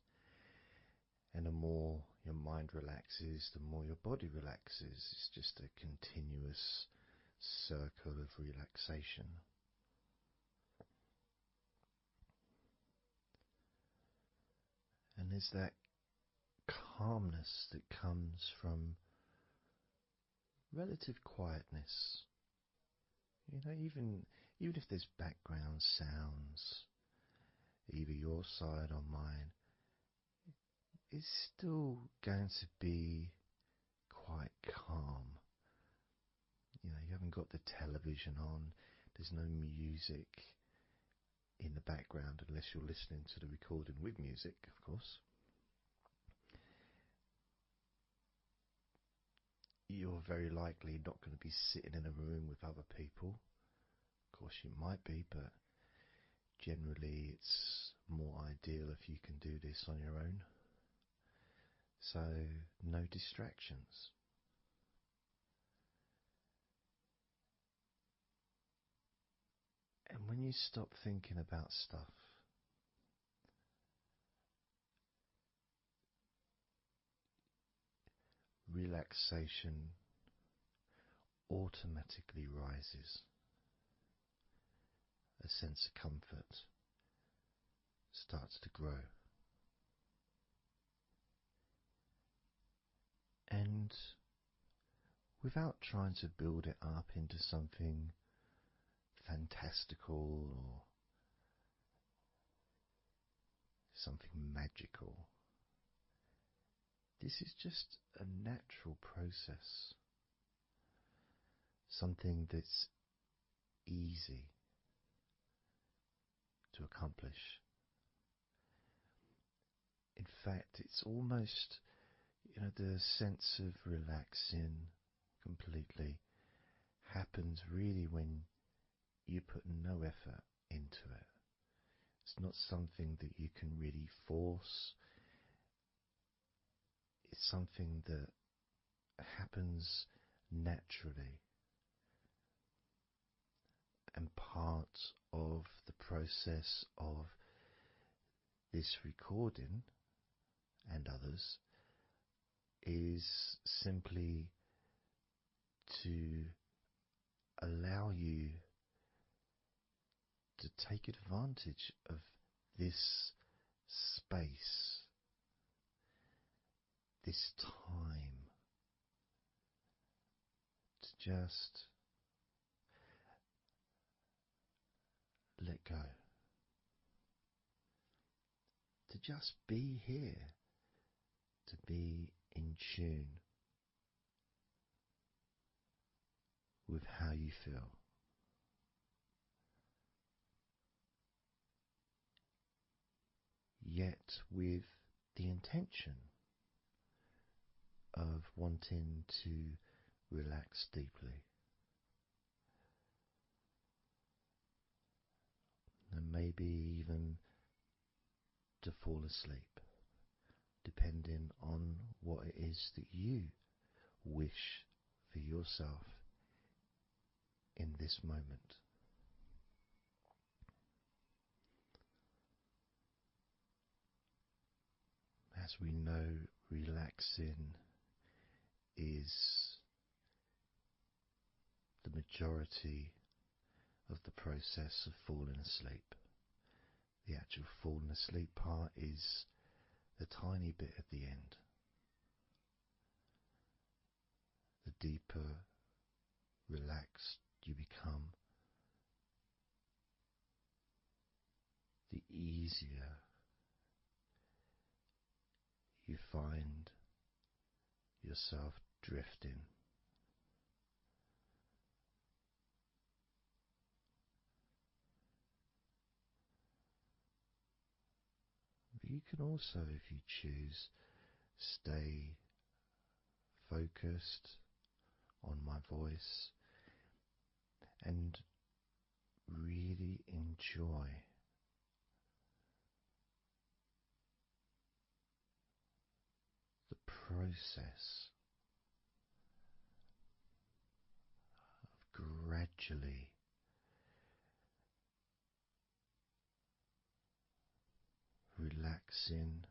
And the more your mind relaxes, the more your body relaxes. It's just a continuous circle of relaxation. And there's that calmness that comes from relative quietness. Even if there's background sounds, either your side or mine, it's still going to be quite calm. You haven't got the television on, there's no music in the background unless you're listening to the recording with music, of course. You're very likely not going to be sitting in a room with other people. Of course you might be, but generally it's more ideal if you can do this on your own. So no distractions. And when you stop thinking about stuff, relaxation automatically rises. A sense of comfort starts to grow. And without trying to build it up into something fantastical or something magical, this is just a natural process. Something that's easy to accomplish. In fact, it's almost, the sense of relaxing completely happens really when you put no effort into it. It's not something that you can really force. It's something that happens naturally. And part of the process of this recording and others is simply to allow you to take advantage of this space, this time, to just let go, to just be here, to be in tune with how you feel. Yet with the intention of wanting to relax deeply. And maybe even to fall asleep, depending on what it is that you wish for yourself in this moment. As we know, relaxing is the majority of the process of falling asleep. The actual falling asleep part is the tiny bit at the end. The deeper relaxed you become, the easier you find yourself drifting. But you can also, if you choose, stay focused on my voice and really enjoy the process of gradually relaxing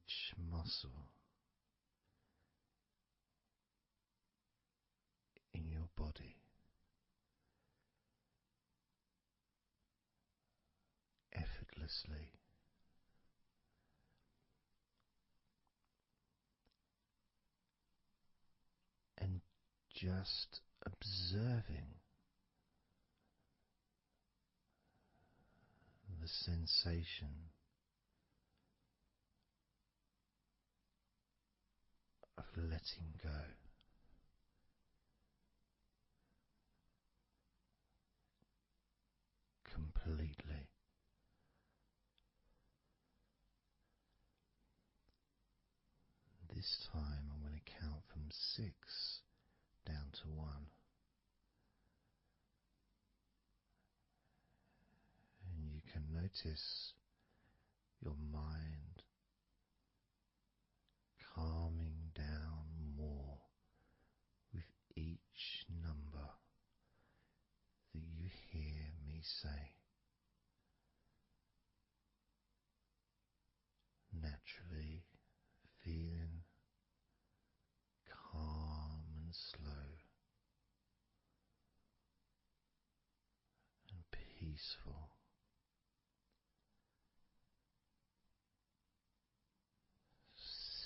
each muscle in your body effortlessly, and just observing the sensation of letting go completely. This time I'm going to count from 6 down to 1, and you can notice your mind calming down more with each number that you hear me say. Naturally feeling calm and slow and peaceful.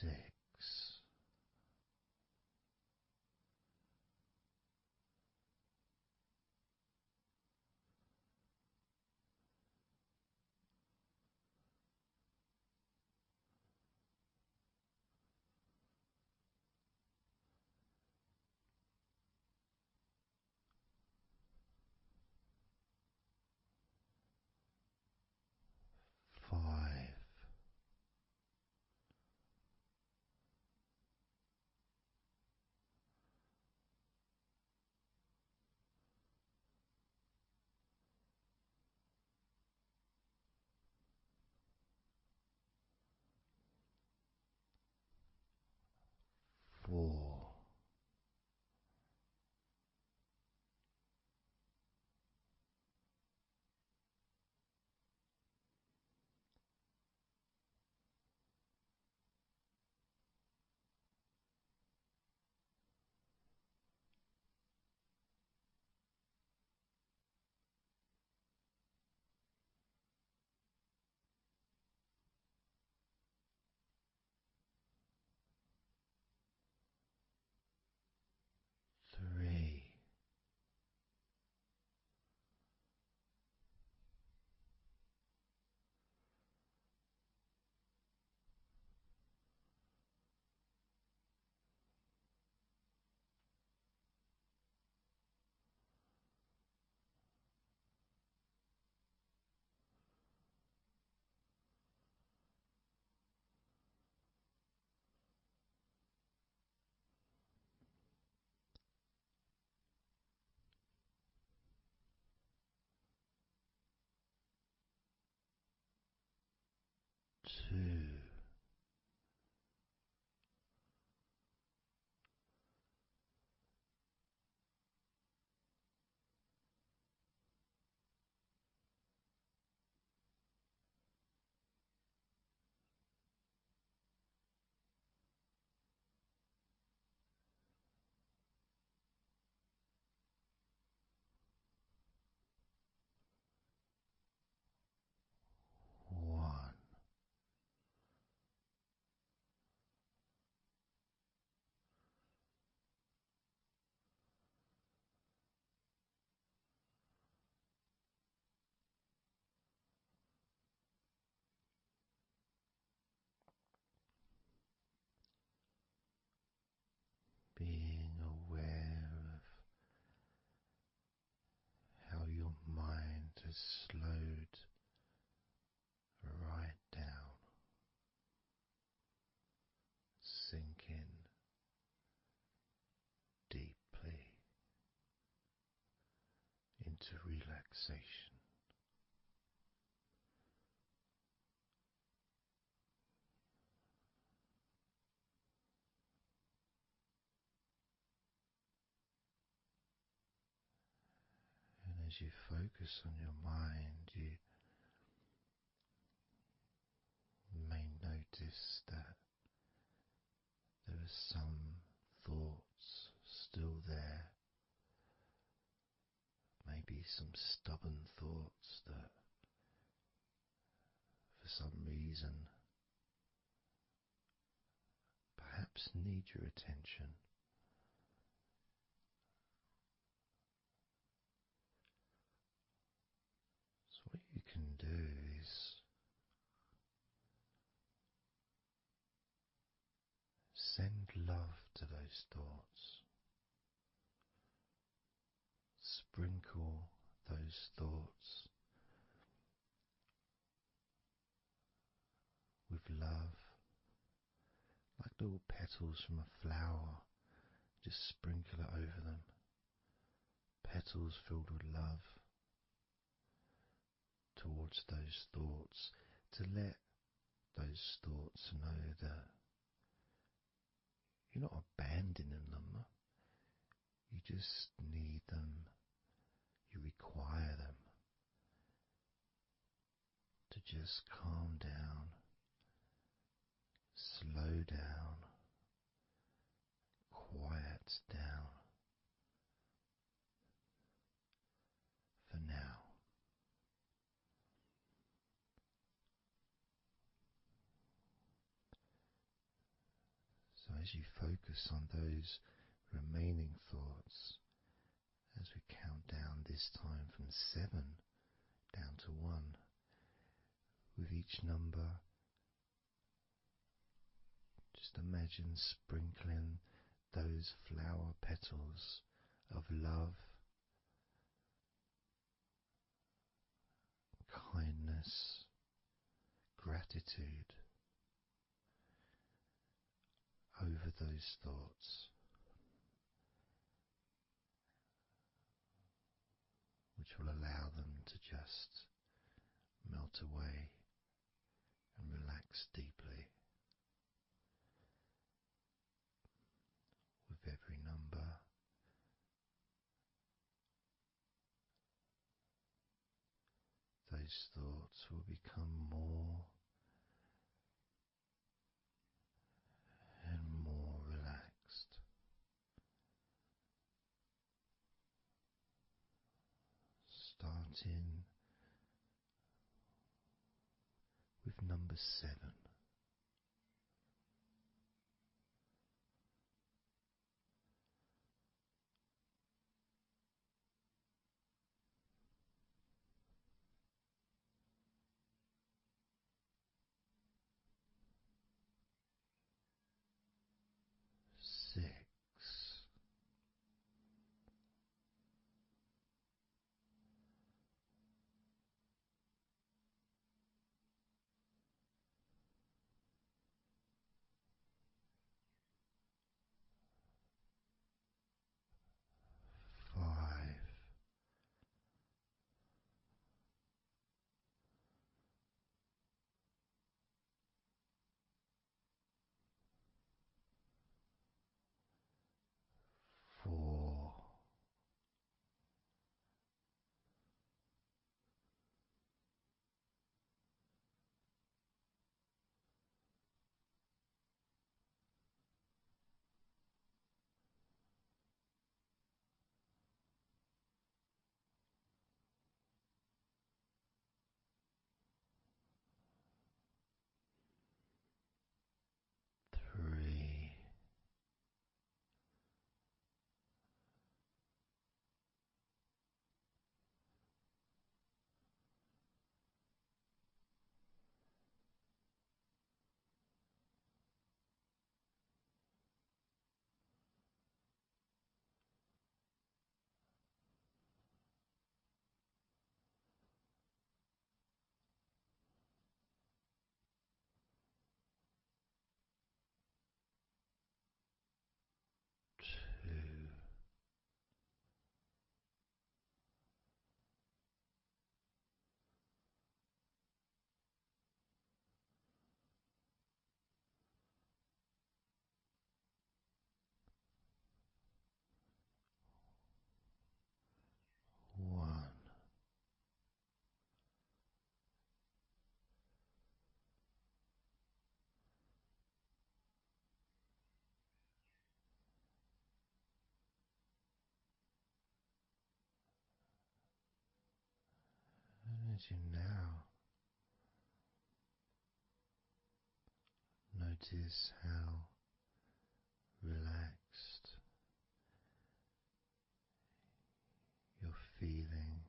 6. 5. 4. 3. Two. One. Being aware of how your mind has slowed right down, sinking deeply into relaxation. And as you focus on your mind, you may notice notice that there are some thoughts still there, maybe some stubborn thoughts that for some reason perhaps need your attention. So what you can do is send love to those thoughts. Sprinkle those thoughts with love, like little petals from a flower. Just sprinkle it over them. Petals filled with love towards those thoughts, to let those thoughts know that you're not abandoning them. You just need them. You require them to just calm down, slow down, quiet down for now. So as you focus on those remaining thoughts, as we count down this time from 7 down to 1, with each number, just imagine sprinkling those flower petals of love, kindness, gratitude over those thoughts, which will allow them to just melt away and relax deeply. With every number, those thoughts will become more and more relaxed. Starting with number 7. 6. 5. As you now notice how relaxed you're feeling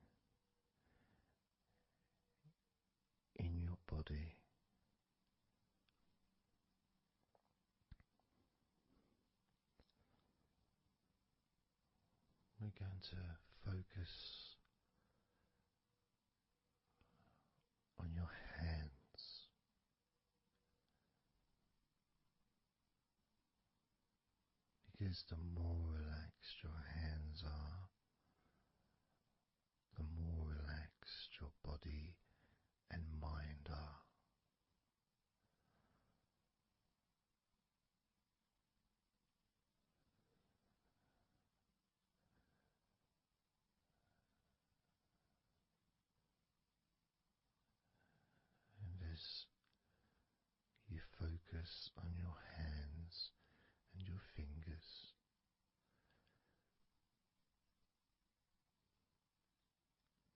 in your body, we're going to focus on your hands. Because the more relaxed your hands are, the more relaxed your body and mind are. And as you focus on your hands and your fingers,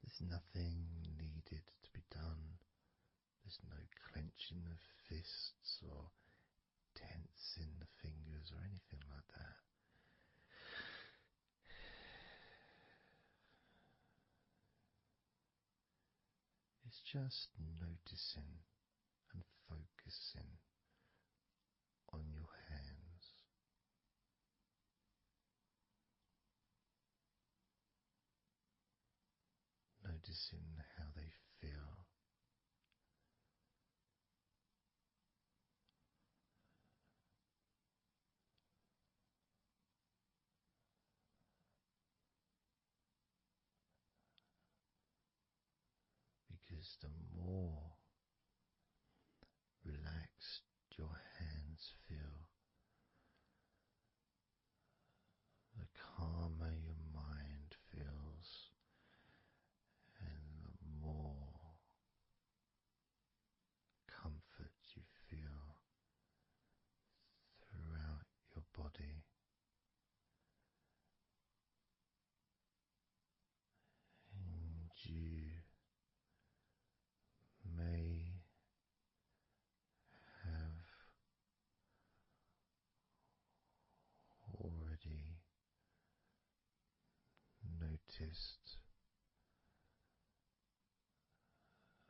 there's nothing needed to be done. There's no clenching of fists or tensing the fingers or anything like that. It's just noticing and focusing on your hands. Noticing how they feel. Because the more relaxed your hands feel, the calmer your mind feels, and the more comfort you feel throughout your body. And you may have already noticed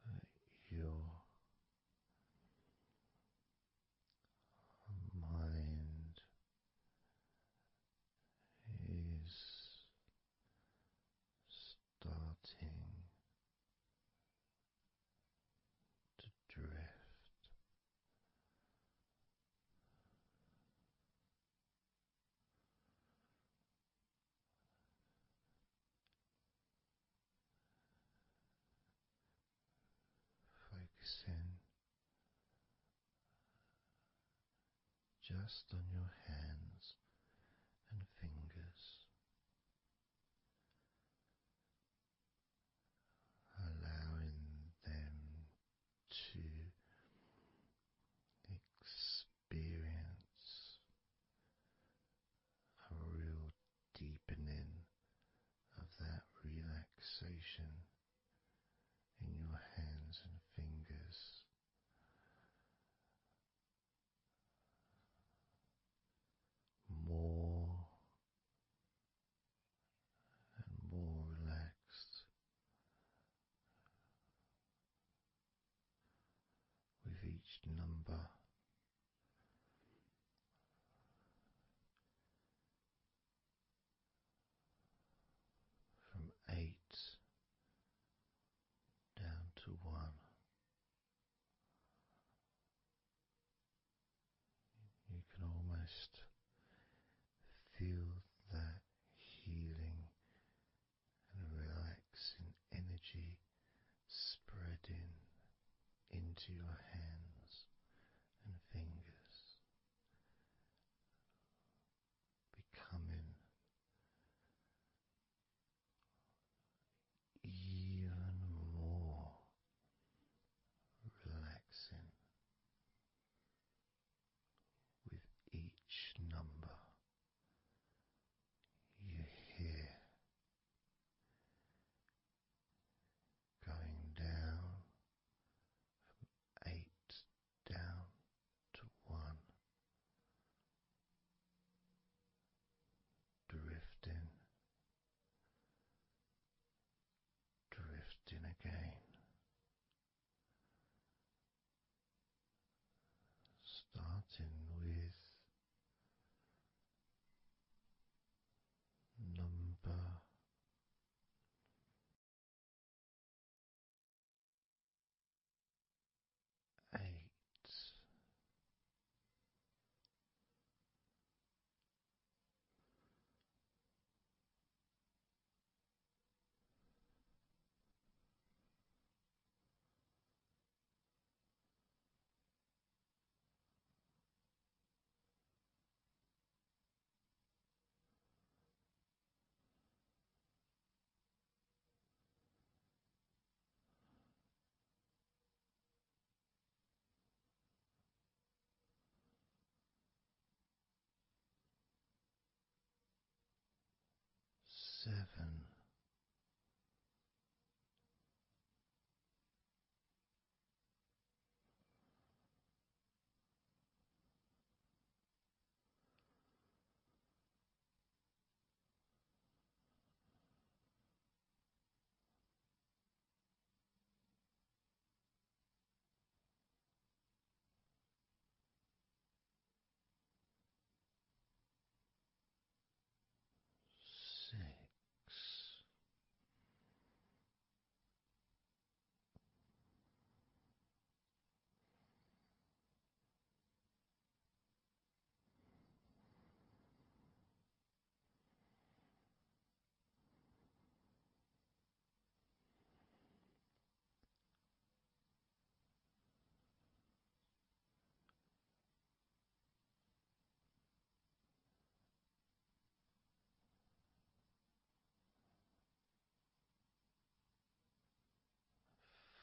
that your mind is starting to drift. Focusing just on your hands and fingers, allowing them to experience a real deepening of that relaxation in your hands and fingers. More and more relaxed with each number. From 8 down to 1. You can almost feel that healing and relaxing energy spreading into your hands and fingers, becoming even more relaxing with each Starting with number 8. 7. 6.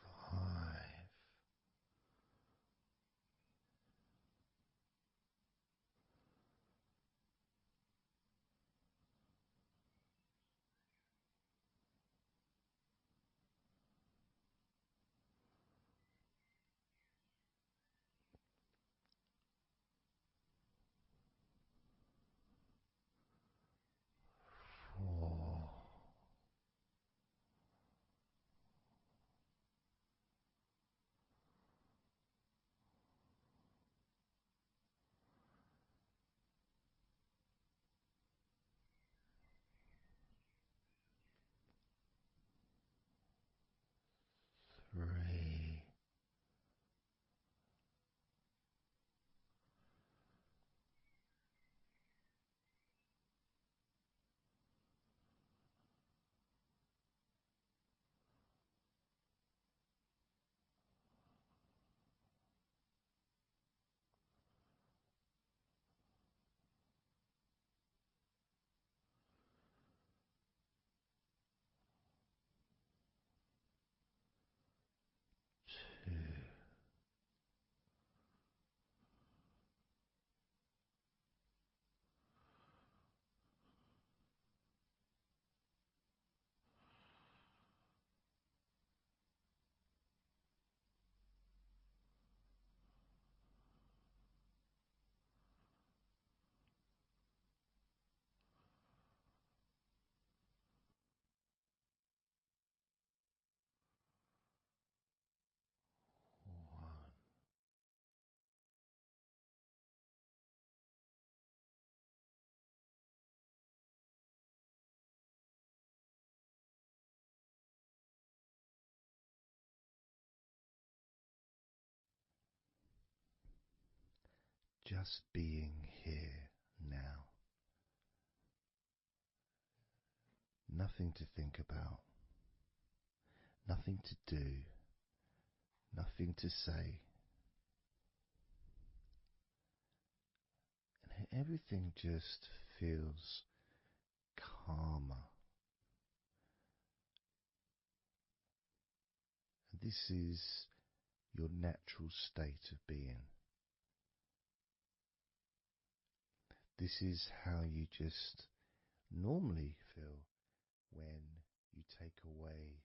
5. 4. 3. 2. 1. Just being here now. Nothing to think about, nothing to do, nothing to say, and everything just feels calmer. And this is your natural state of being. This is how you just normally feel when you take away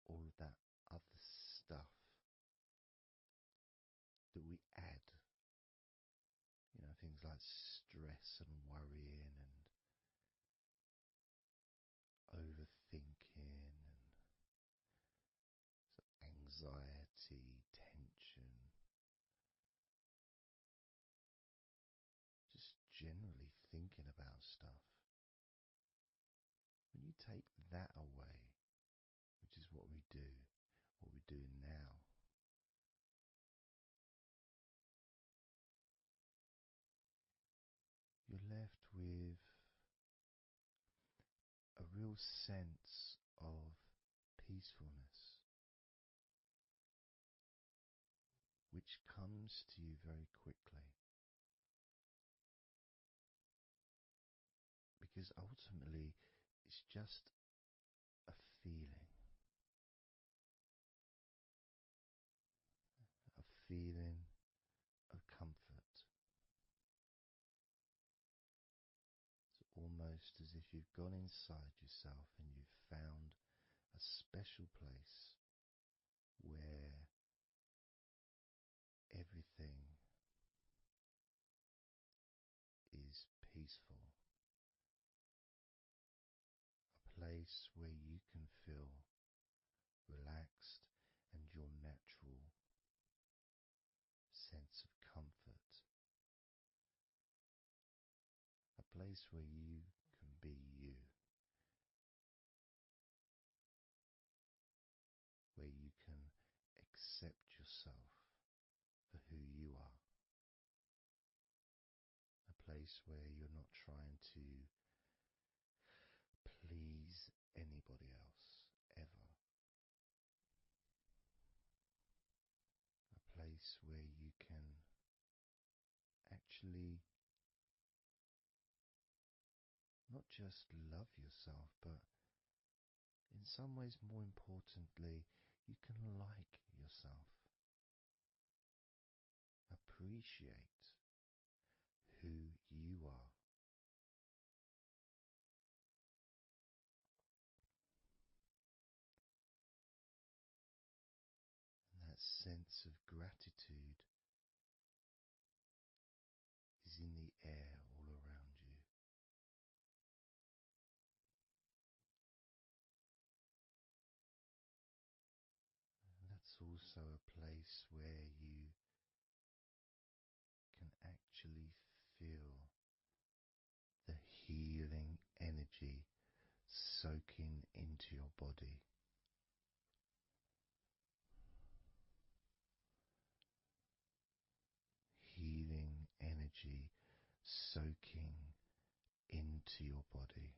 all of that other stuff that we add. You know, things like stress and worrying and overthinking and anxiety, tension, take that away, which is what we're doing now, you're left with a real sense of peacefulness, which comes to you very quickly. Because ultimately, it's just a feeling. A feeling of comfort. It's almost as if you've gone inside yourself and you've found a special place where everything is peaceful. A place where you can feel relaxed and your natural sense of comfort. A place where you can be you. Where you can accept yourself for who you are. A place where you're not trying to please anybody else, ever. A place where you can actually not just love yourself, but in some ways, more importantly, you can like yourself. Appreciate who you are. And that sense of gratitude is in the air all around you. And that's also a place where you can actually feel the healing energy soaking into your body. Healing energy soaking into your body.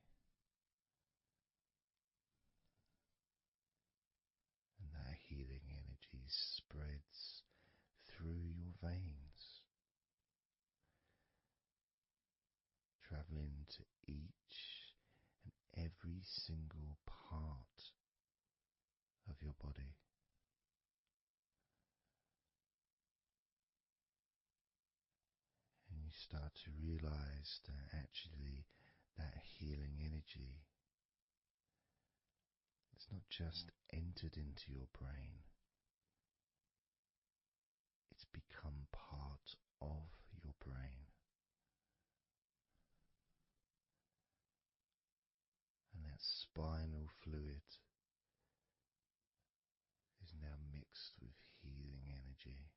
And that healing energy spreads through your veins, traveling to each and every single part of your body. And you start to realize that actually that healing energy has not just entered into your brain, it's become part of your brain. And that spinal fluid is now mixed with healing energy.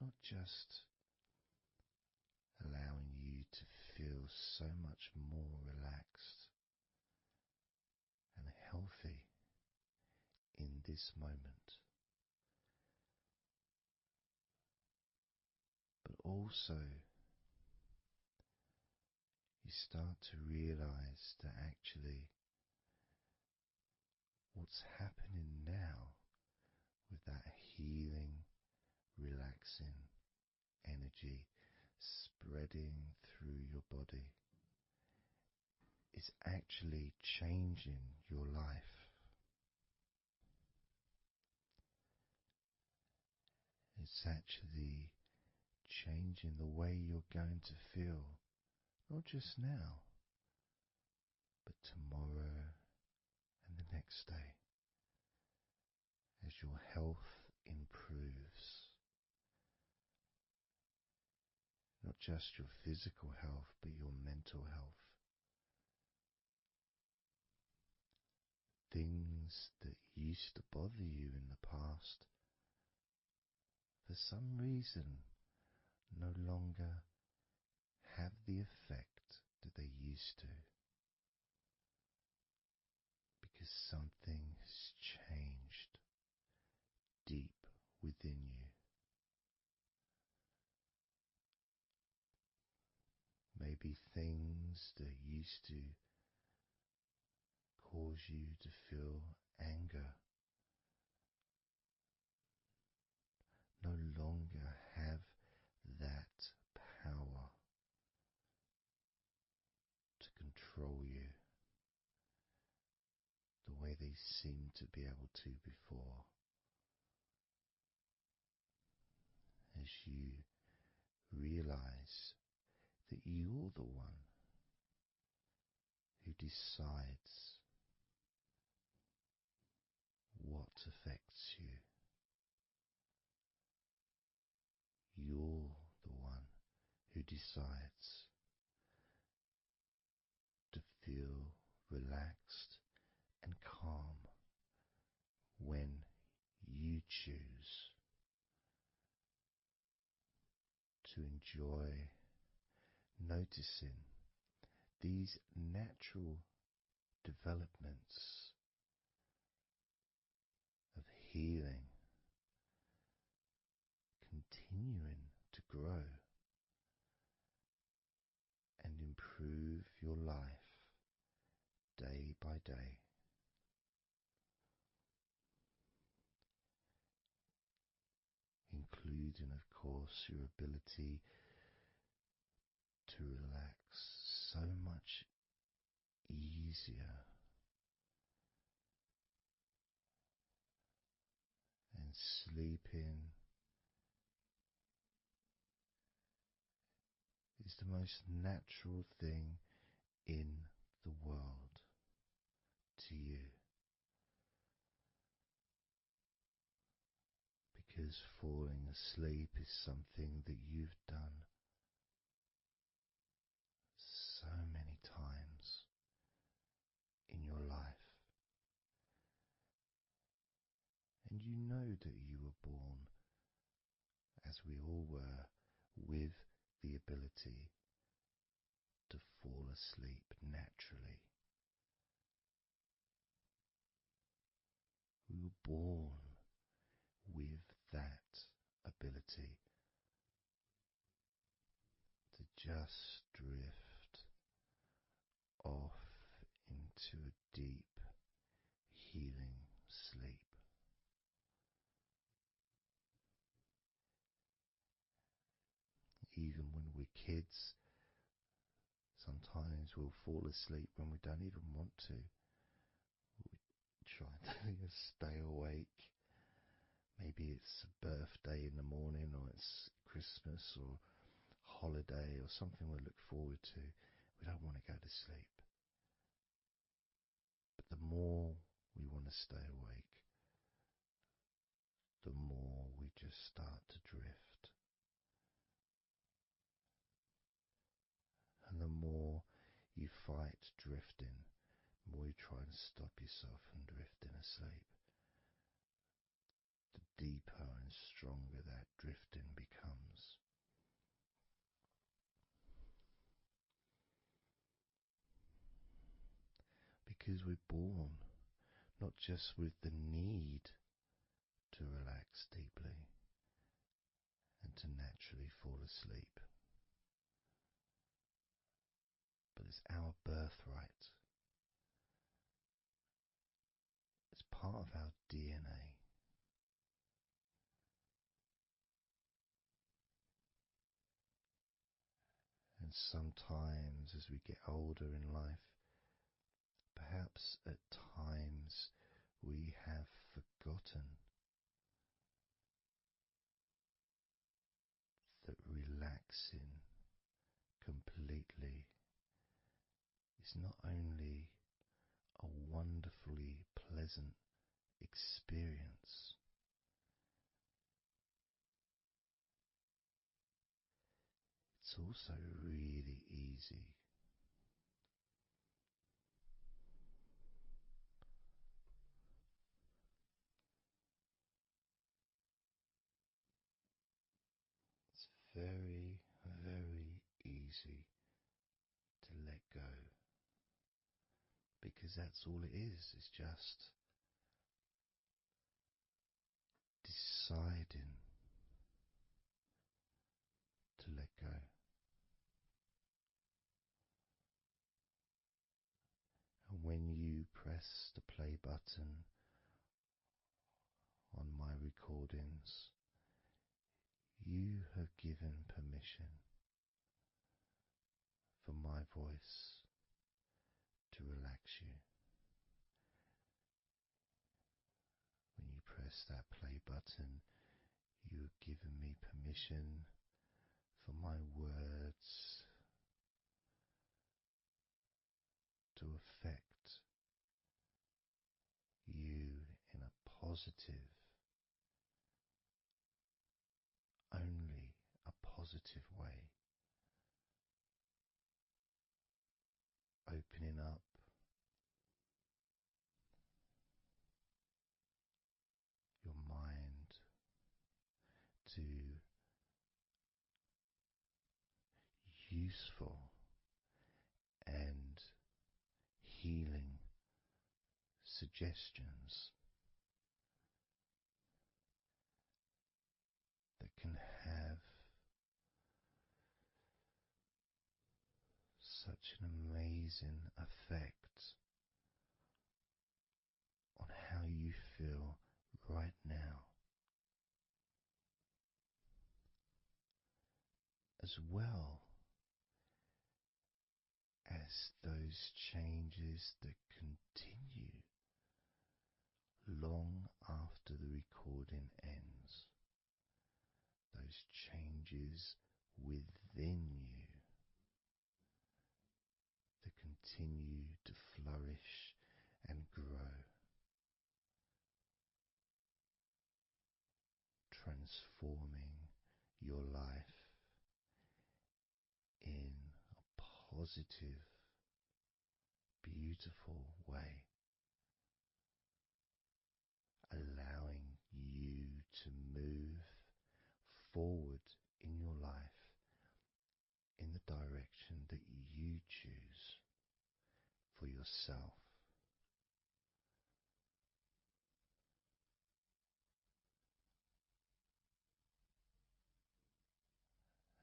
Not just allowing you to feel so much more relaxed and healthy in this moment, but also you start to realize that actually what's happening now with that healing, relaxing energy spreading through your body is actually changing your life. It's actually changing the way you're going to feel, not just now, but tomorrow and the next day, as your health improves. Not just your physical health, but your mental health. Things that used to bother you in the past, for some reason, no longer have the effect that they used to, because something has changed deep within you. Maybe things that used to cause you to feel anger no longer have that power to control you the way they seemed to be able to before. As you realize that you're the one who decides what affects you. You're the one who decides to feel relaxed and calm when you choose to enjoy noticing these natural developments of healing continuing to grow and improve your life day by day. Including, of course, your ability to relax so much easier and sleeping is the most natural thing in the world to you, because falling asleep is something that you've done so many times in your life, and you know that you were born, as we all were, with the ability to fall asleep naturally. We were born with that ability to just drift off into a deep, healing sleep. Even when we're kids, sometimes we'll fall asleep when we don't even want to. We try to stay awake. Maybe it's a birthday in the morning, or it's Christmas or holiday or something we look forward to. We don't want to go to sleep. But the more we want to stay awake, the more we just start to drift. And the more you fight drifting, the more you try and stop yourself from drifting asleep, the deeper and stronger that drifting becomes. Because we're born not just with the need to relax deeply and to naturally fall asleep, but it's our birthright. It's part of our DNA. And sometimes as we get older in life, perhaps at times we have forgotten that relaxing completely is not only a wonderfully pleasant experience, it's also really easy. It's very, very easy because that's all it is. It's just deciding to let go. And when you press the play button on my recordings, you have given permission for my voice to relax you. When you press that play button, you have given me permission for my words to affect you in a positive, only a positive way, opening up your mind to useful and healing suggestions that can have such an amazing effect on how you feel right now, as well as those changes that continue long after the recording ends, those changes within you that continue to flourish and grow, transforming your life in a positive, beautiful way, allowing you to move forward in your life in the direction that you choose for yourself.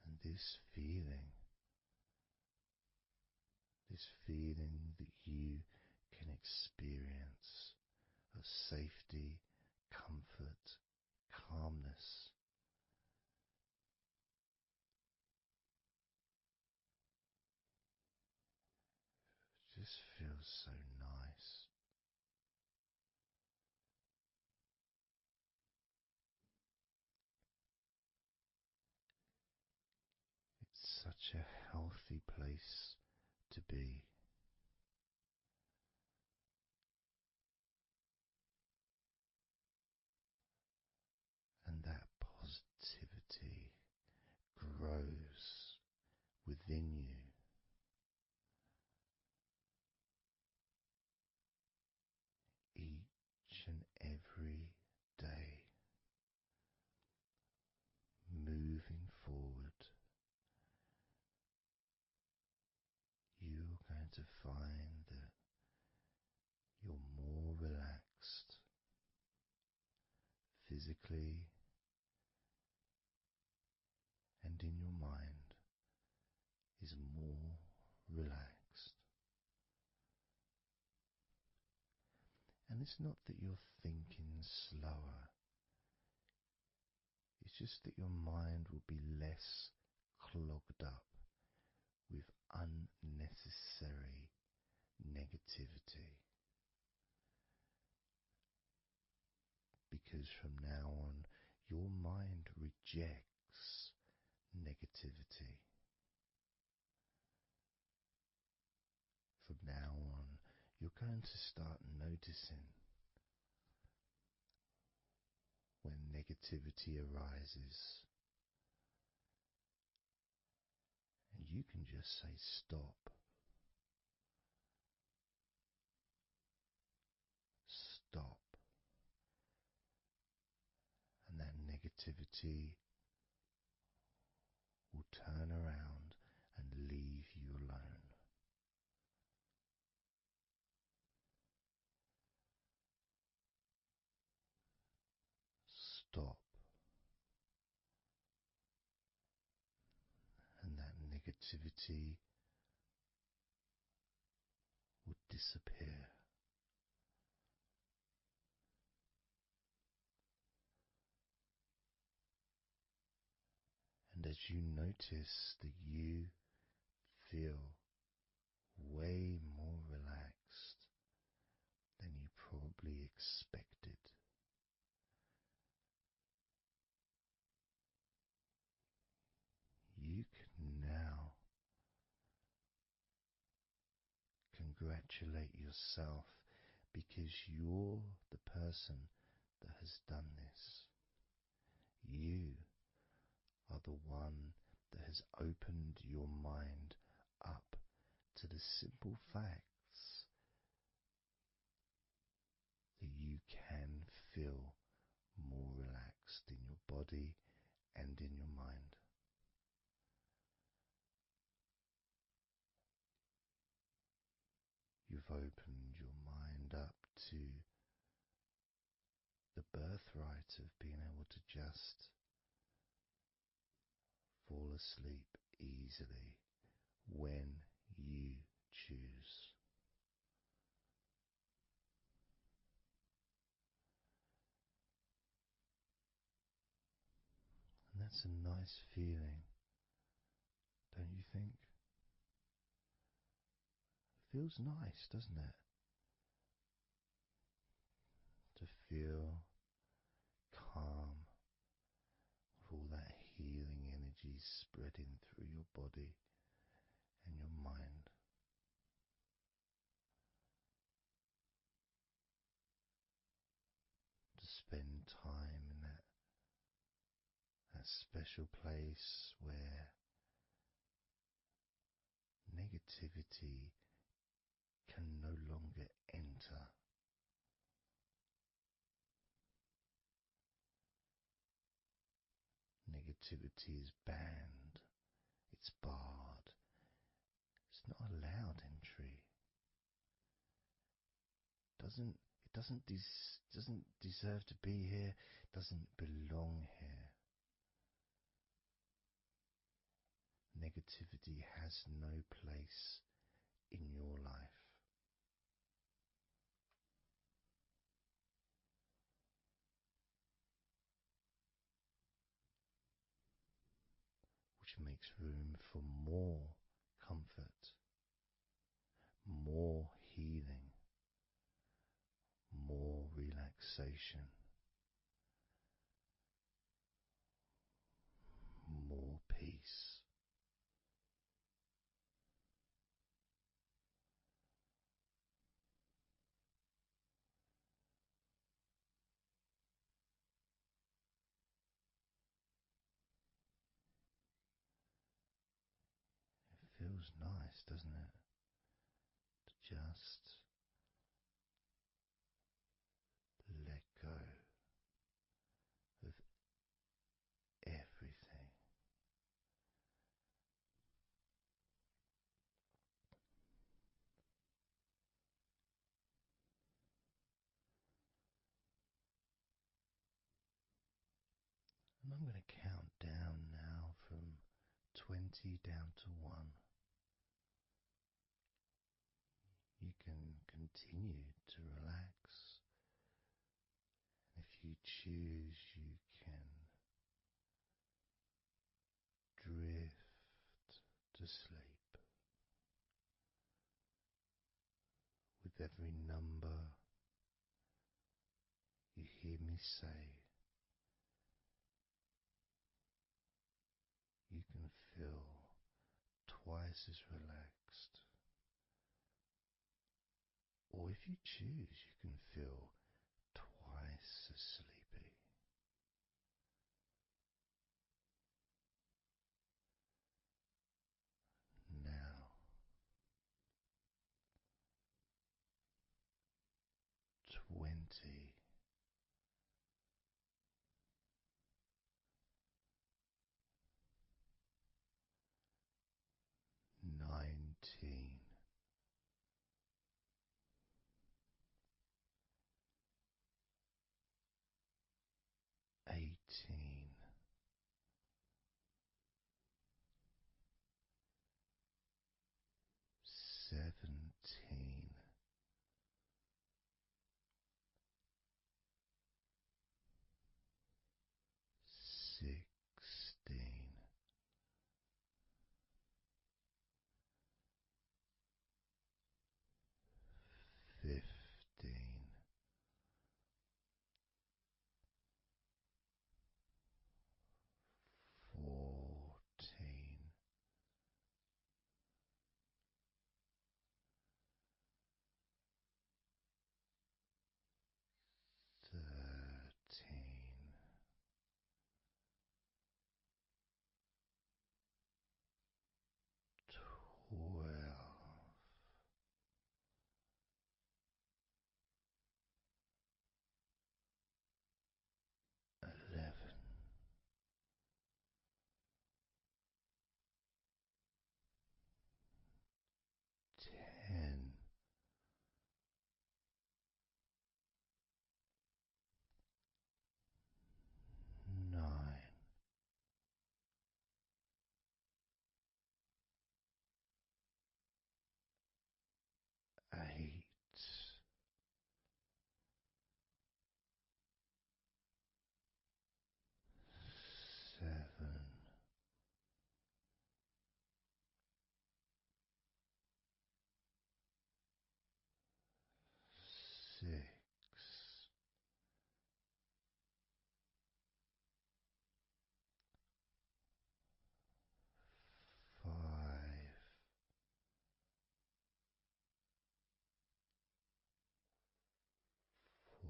And this feeling that you can experience of safety, comfort, calmness, just feels so nice. It's such a healthy place to be. And that positivity grows within you. Each and every day, moving forward, you're going to find that you're more relaxed physically and in your mind is more relaxed. And it's not that you're thinking slower, it's just that your mind will be less clogged up with unnecessary negativity. Because from now on, your mind rejects negativity. From now on, you're going to start noticing when negativity arises, and you can just say stop. Stop. And that negativity will turn around and leave you alone. stop, and that negativity will disappear. And as you notice that you feel way more relaxed than you probably expected, you can now congratulate yourself because you're the person that has done this. You are the one that has opened your mind up to the simple facts that you can feel more relaxed in your body and in your mind. You've opened your mind up to the birthright of being able to just fall asleep easily when you choose. And that's a nice feeling, don't you think? It feels nice, doesn't it? To feel calm with all that healing energy spreading through your body and your mind. To spend time in that special place where negativity can no longer enter. Negativity is banned, it's barred, it's not allowed entry. Doesn't deserve to be here, doesn't belong here. Negativity has no place in your life. Which makes room for more comfort, more healing, more relaxation, more peace. It feels nice, doesn't it? To just let go of everything. And I'm going to count down now from 20 down to 1. You can continue to relax. If you choose, you can drift to sleep. With every number you hear me say, you can feel twice as relaxed. Or if you choose, you can feel twice as sleepy. Now, 20. 19. 18. 17, 16, 15, 14, 13, 12, 11, 10, 9, 8, 7, 6, 5,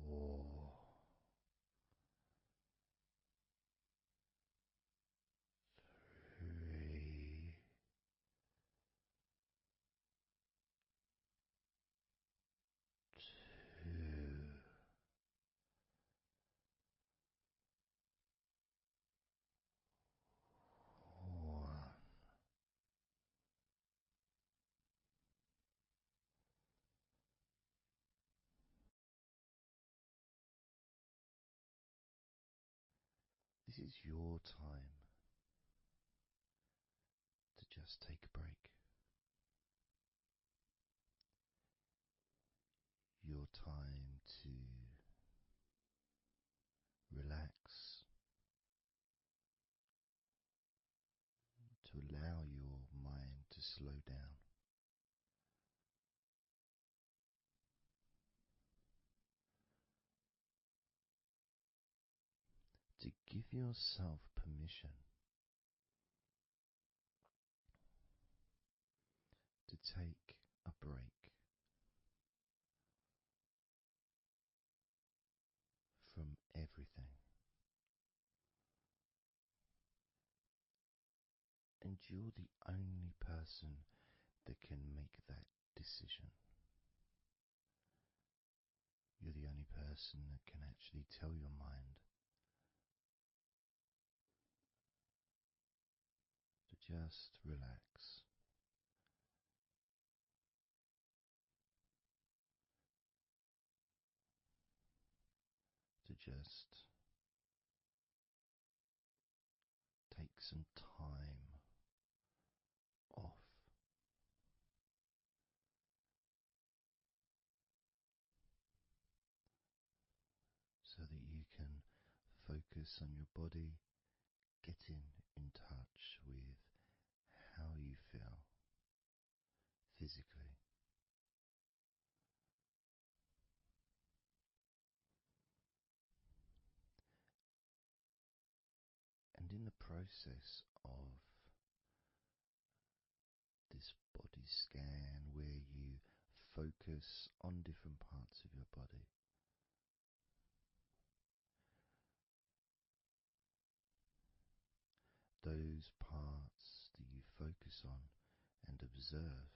4, 3, 2, 1. This is your time to just take a break. Your time to relax, to allow your mind to slow down. To give yourself permission to take a break from everything. And you're the only person that can make that decision. You're the only person that can actually tell your mind to just relax. To just take some time off. So that you can focus on your body, getting in touch with how you feel physically. And in the process of this body scan, where you focus on different parts of your body, those parts that you focus on and observe,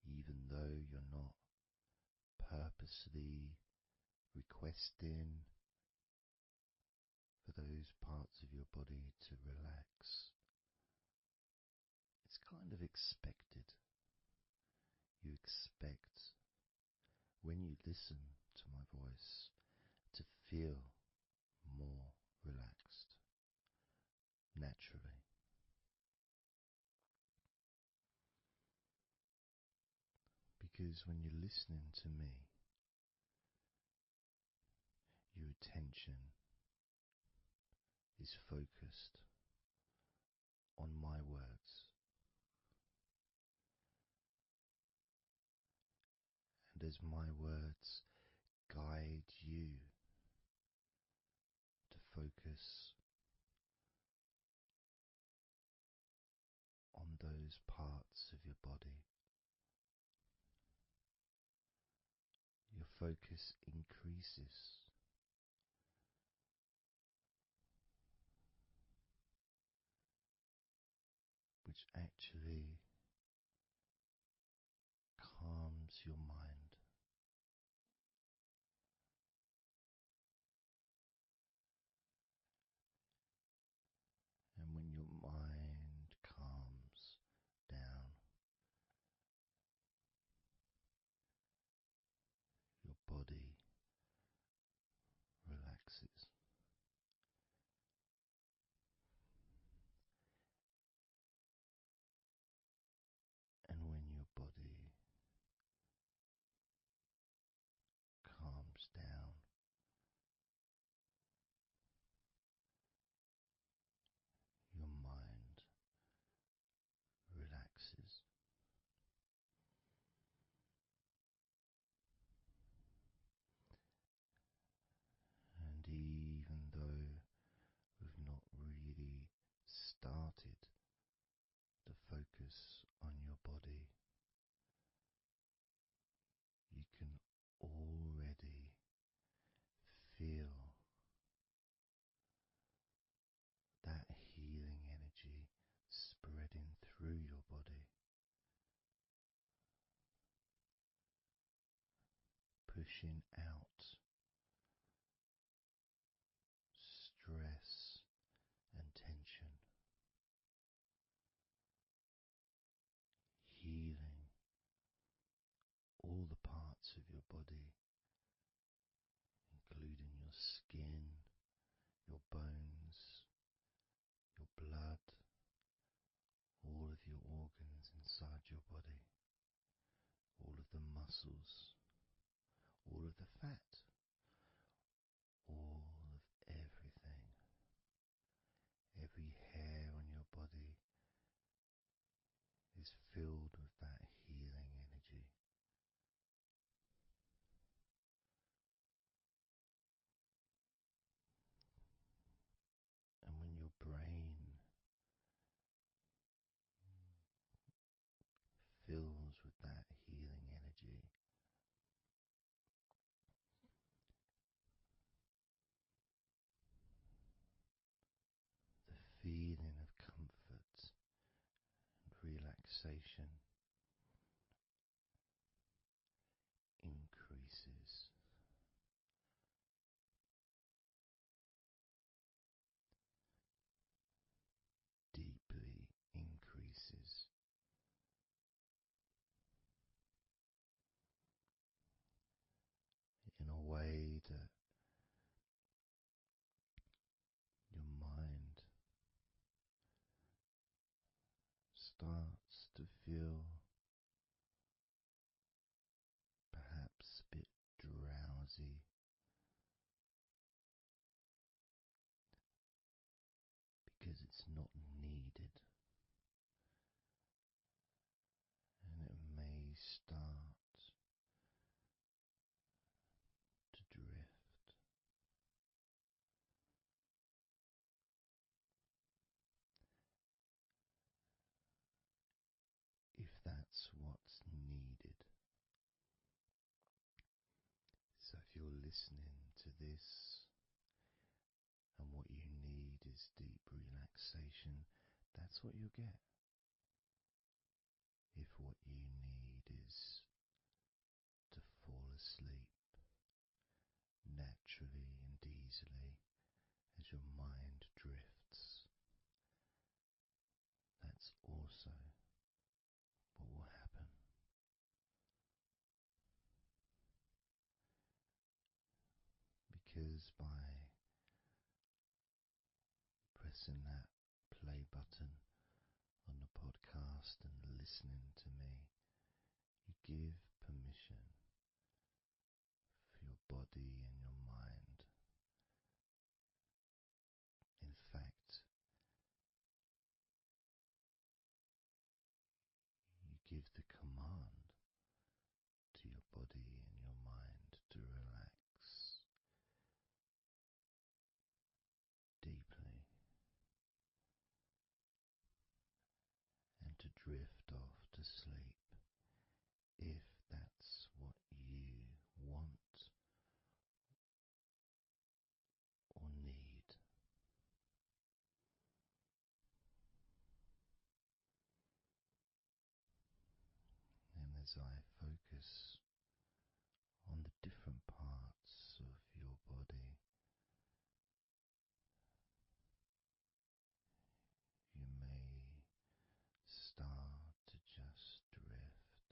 even though you're not purposely requesting for those parts of your body to relax, it's kind of expected. You expect, when you listen to my voice, to feel more relaxed naturally. Because when you're listening to me, your attention is focused on my words, and as my words guide you to focus on those parts of your body, your focus increases, which actually calms your mind. And when your mind calms down, your body relaxes. And when your body calms down, your mind relaxes. And even though we've not really started to focus on your body, you can already feel that healing energy spreading through your body, pushing out stress and tension, healing all the parts of your body, including your skin, your bones, your blood, all of your organs inside your body, all of the muscles, all of the fat, all of everything. Every hair on your body is filled with that healing energy. And when your brain fills with that healing energy, the feeling of comfort and relaxation increases. Deeply increases. In a way that your mind starts to feel perhaps a bit drowsy, because it's not needed, and it may start to drift. If that's what's needed. So if you're listening to this and what you need is deep relaxation, that's what you'll get. If what you need is to fall asleep naturally and easily as your mind drifts, that's also what will happen. Because by pressing that play button on the podcast and listening to me, you give permission for your body and your mind. In fact, you give the command to your body and your mind to relax deeply and to drift off to sleep if that's what you want or need. And as I focus on the different parts of your body, you may start to just drift,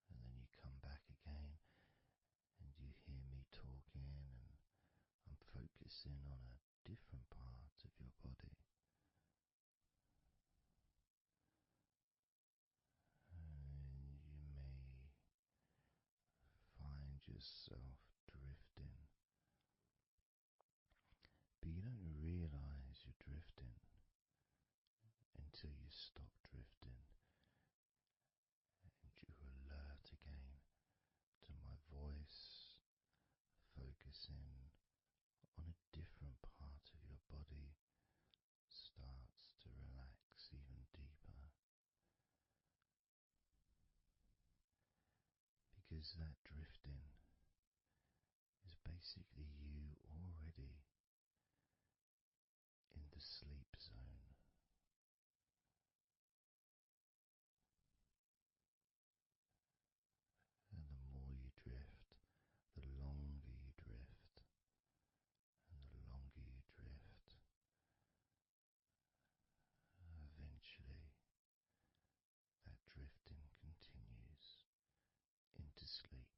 and then you come back again and you hear me talking, and I'm focusing on a different part of your body. And you may find yourself drifting, but you don't realize you're drifting until you stop drifting and you're alert again to my voice, focusing on a different part of your body starts to relax even deeper, because that drifting is basically you already in the sleep zone. And the more you drift, the longer you drift, and the longer you drift, eventually that drifting continues into sleep.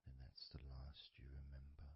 And that's the last you remember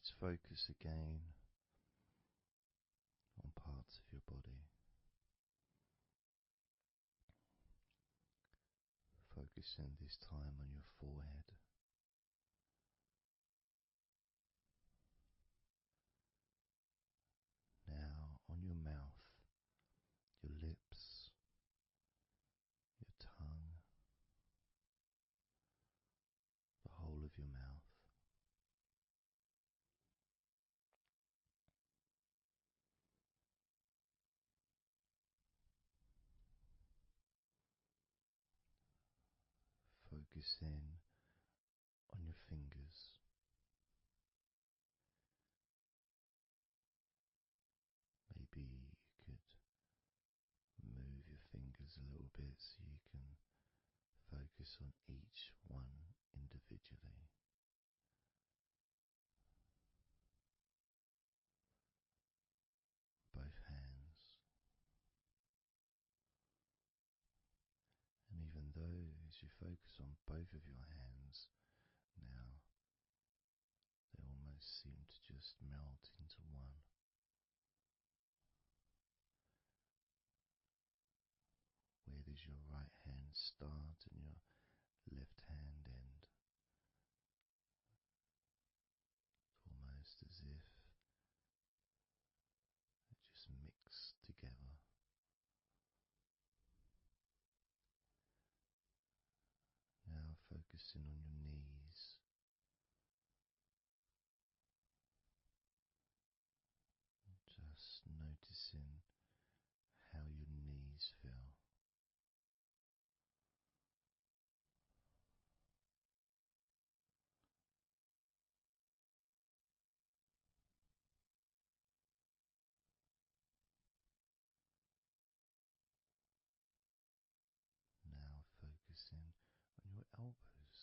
Let's focus again on parts of your body. Focusing this time on your forehead. Now on your mouth, your lips, your tongue, the whole of your mouth. Focus in on your fingers. Maybe you could move your fingers a little bit so you can focus on each one individually. Both hands. And even though as you focus on both of your hands now, they almost seem to just melt into one. Where does your right hand start and your left hand end? It's almost as if it just mixed together. Now focusing on your knees. Just noticing how your knees feel. Now focusing on your elbows.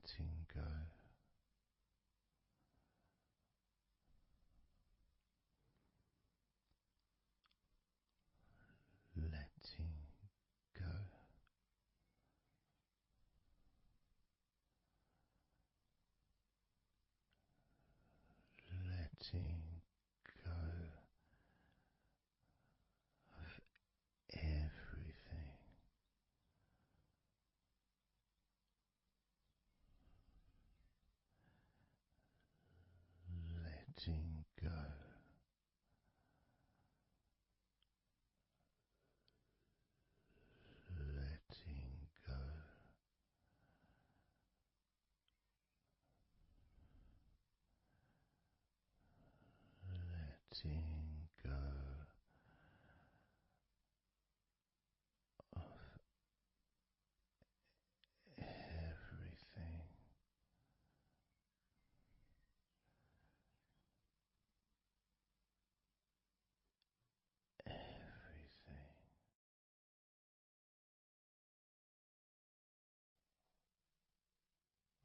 letting go. Letting go. Letting go of everything. Letting go. Letting go. Letting go of everything. Everything.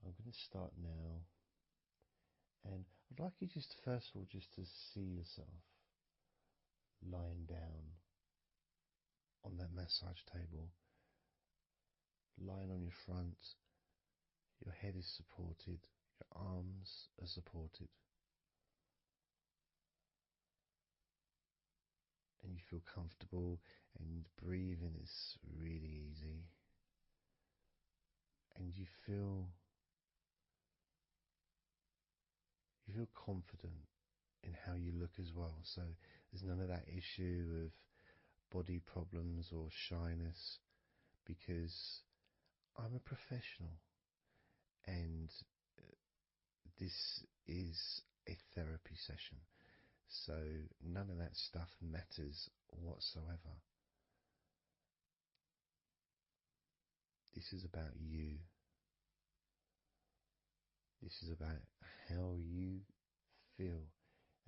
I'm going to start now, and I'd like you just first of all just to see yourself lying down on that massage table, lying on your front, your head is supported, your arms are supported, and you feel comfortable, and breathing is really easy, and you feel confident in how you look as well. So there's none of that issue of body problems or shyness, because I'm a professional, and this is a therapy session. So none of that stuff matters whatsoever. This is about you. This is about how you feel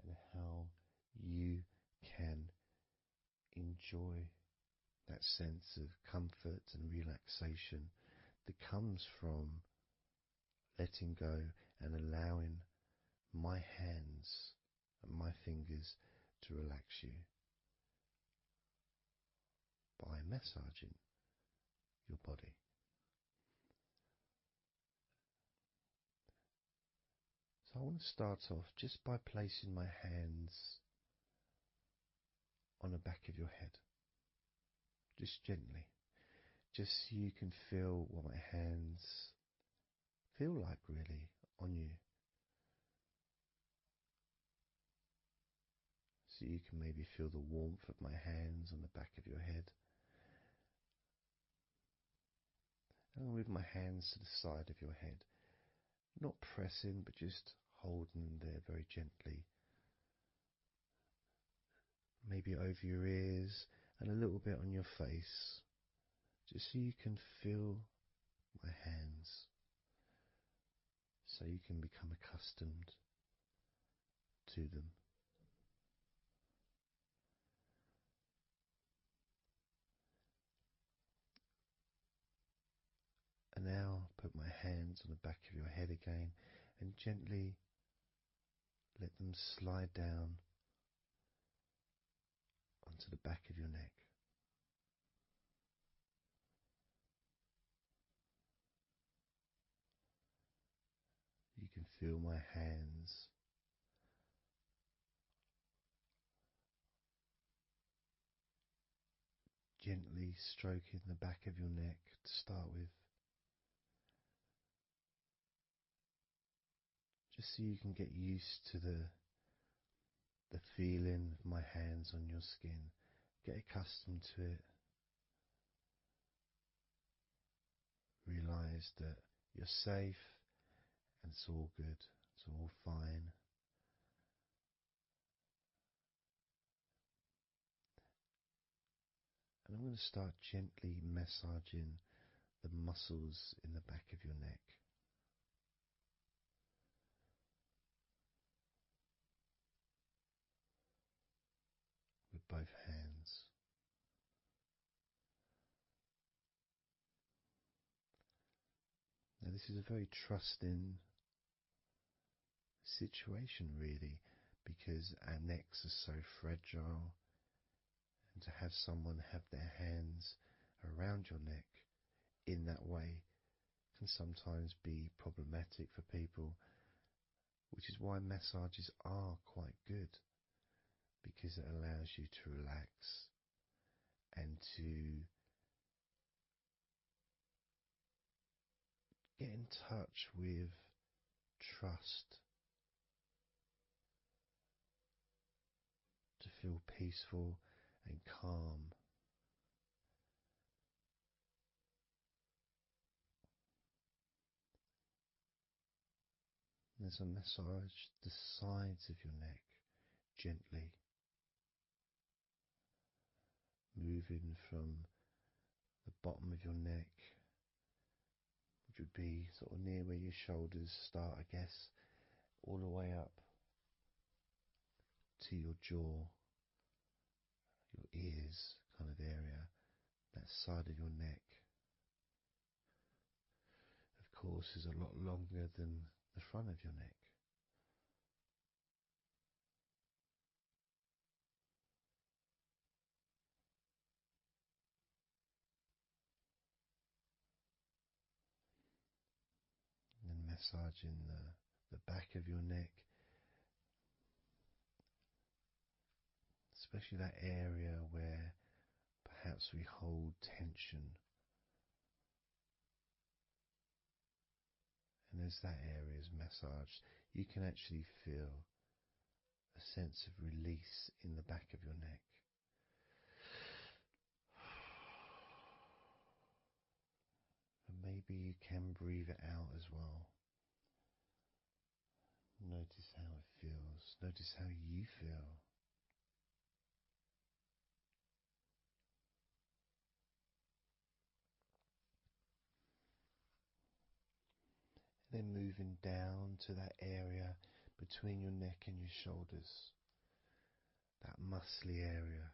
and how you can enjoy that sense of comfort and relaxation that comes from letting go and allowing my hands and my fingers to relax you by massaging your body. So I want to start off just by placing my hands on the back of your head, just gently, just so you can feel what my hands feel like really on you. So you can maybe feel the warmth of my hands on the back of your head. And I'll move my hands to the side of your head, not pressing, but just holding them there very gently. Maybe over your ears and a little bit on your face, just so you can feel my hands, so you can become accustomed to them. And now put my hands on the back of your head again and gently let them slide down onto the back of your neck. You can feel my hands gently stroking the back of your neck to start with, just so you can get used to the feeling of my hands on your skin. Get accustomed to it. Realize that you're safe and it's all good. It's all fine. And I'm going to start gently massaging the muscles in the back of your neck. With both hands. Now this is a very trusting situation, really, because our necks are so fragile, and to have someone have their hands around your neck in that way can sometimes be problematic for people, which is why massages are quite good, because it allows you to relax and to get in touch with trust, to feel peaceful and calm. There's a massage the sides of your neck gently, moving from the bottom of your neck, which would be sort of near where your shoulders start, I guess, all the way up to your jaw, your ears kind of area, that side of your neck. Of course, is a lot longer than the front of your neck. And massaging the back of your neck, especially that area where perhaps we hold tension. And as that area is massaged, you can actually feel a sense of release in the back of your neck. And maybe you can breathe it out as well. Notice how it feels. Notice how you feel. And then moving down to that area between your neck and your shoulders, that muscly area,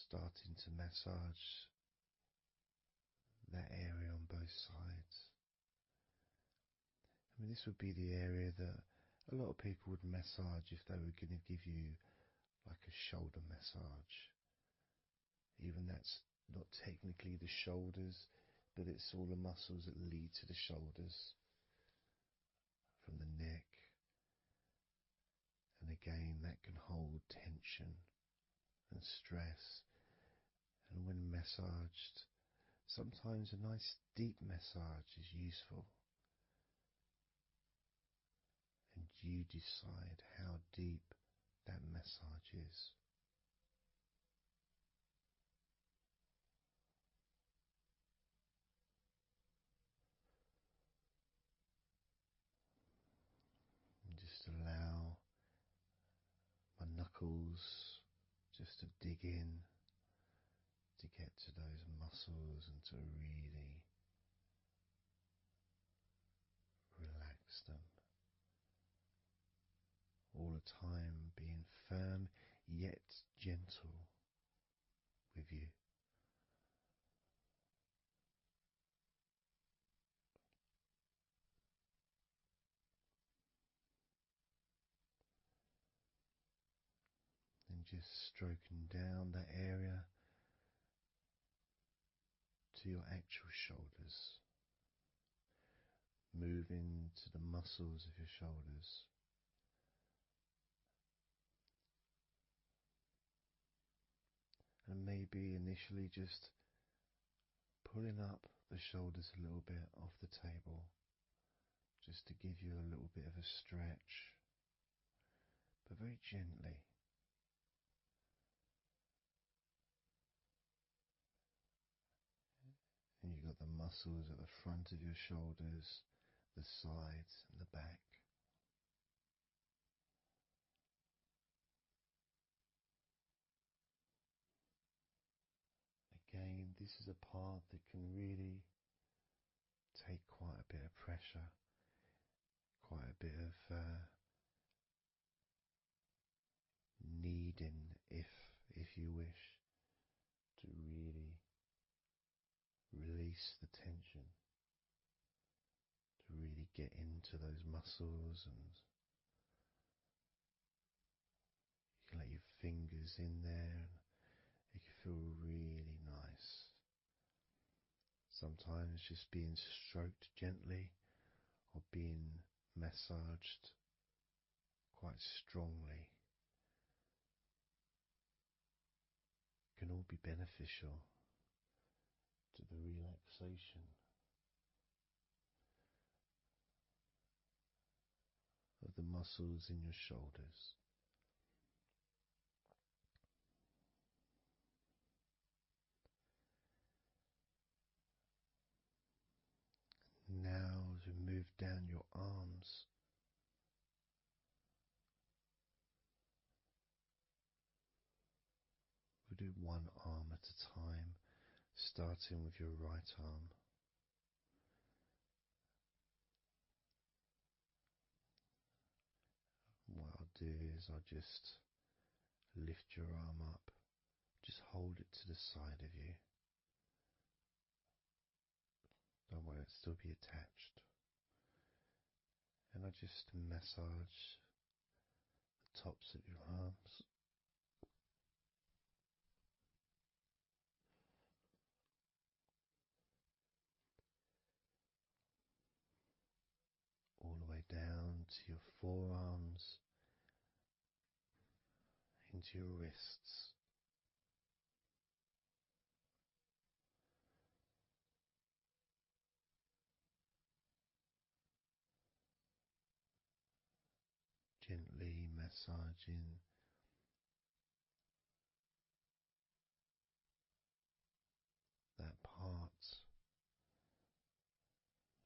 starting to massage that area on both sides. I mean, this would be the area that a lot of people would massage if they were going to give you like a shoulder massage. Even that's not technically the shoulders, but it's all the muscles that lead to the shoulders, from the neck. And again, that can hold tension and stress. And when massaged, sometimes a nice deep massage is useful. And you decide how deep that massage is. And just allow my knuckles just to dig in, to get to those muscles and to really relax them. All the time being firm yet gentle with you. And just stroking down that area to your actual shoulders, moving to the muscles of your shoulders. And maybe initially just pulling up the shoulders a little bit off the table, just to give you a little bit of a stretch, but very gently. And you've got the muscles at the front of your shoulders, the sides and the back. Again, this is a part that can really take quite a bit of pressure, quite a bit of kneading, if you wish, to really release the tension. get into those muscles, and you can let your fingers in there, and it can feel really nice. Sometimes just being stroked gently or being massaged quite strongly can all be beneficial to the relaxation of the muscles in your shoulders. Now, as we move down your arms, we'll do one arm at a time, starting with your right arm. What I'll do is I'll just lift your arm up, just hold it to the side of you. Don't worry, it'll still be attached. And I just massage the tops of your arms. All the way down to your forearms, into your wrists. Gently massaging that part,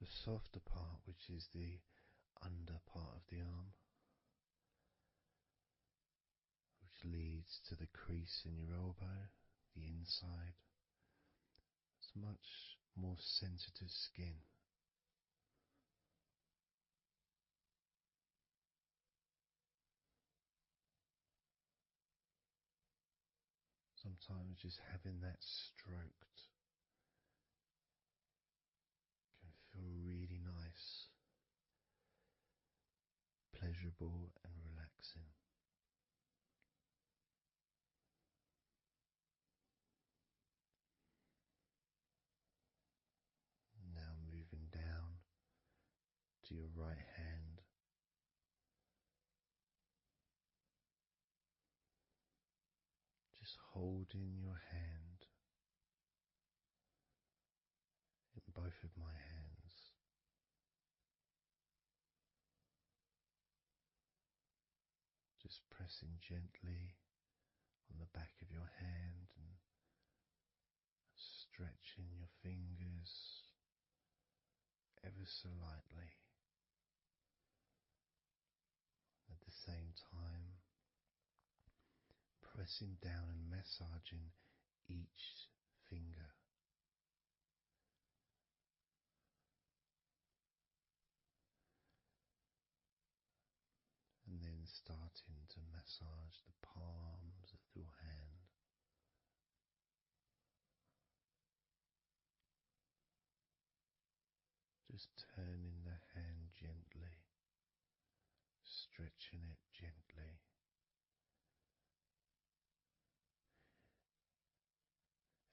the softer part, which is the under part of the arm, which leads to the crease in your elbow, the inside. It's much more sensitive skin. Sometimes just having that stroked can feel really nice, pleasurable and relaxing. Now moving down to your right hand. Just holding your hand in both of my hands. Just pressing gently on the back of your hand and stretching your fingers ever so lightly. At the same time, pressing down and massaging each finger. And then starting to massage the palms of your hand. Just turning the hand gently, stretching it gently.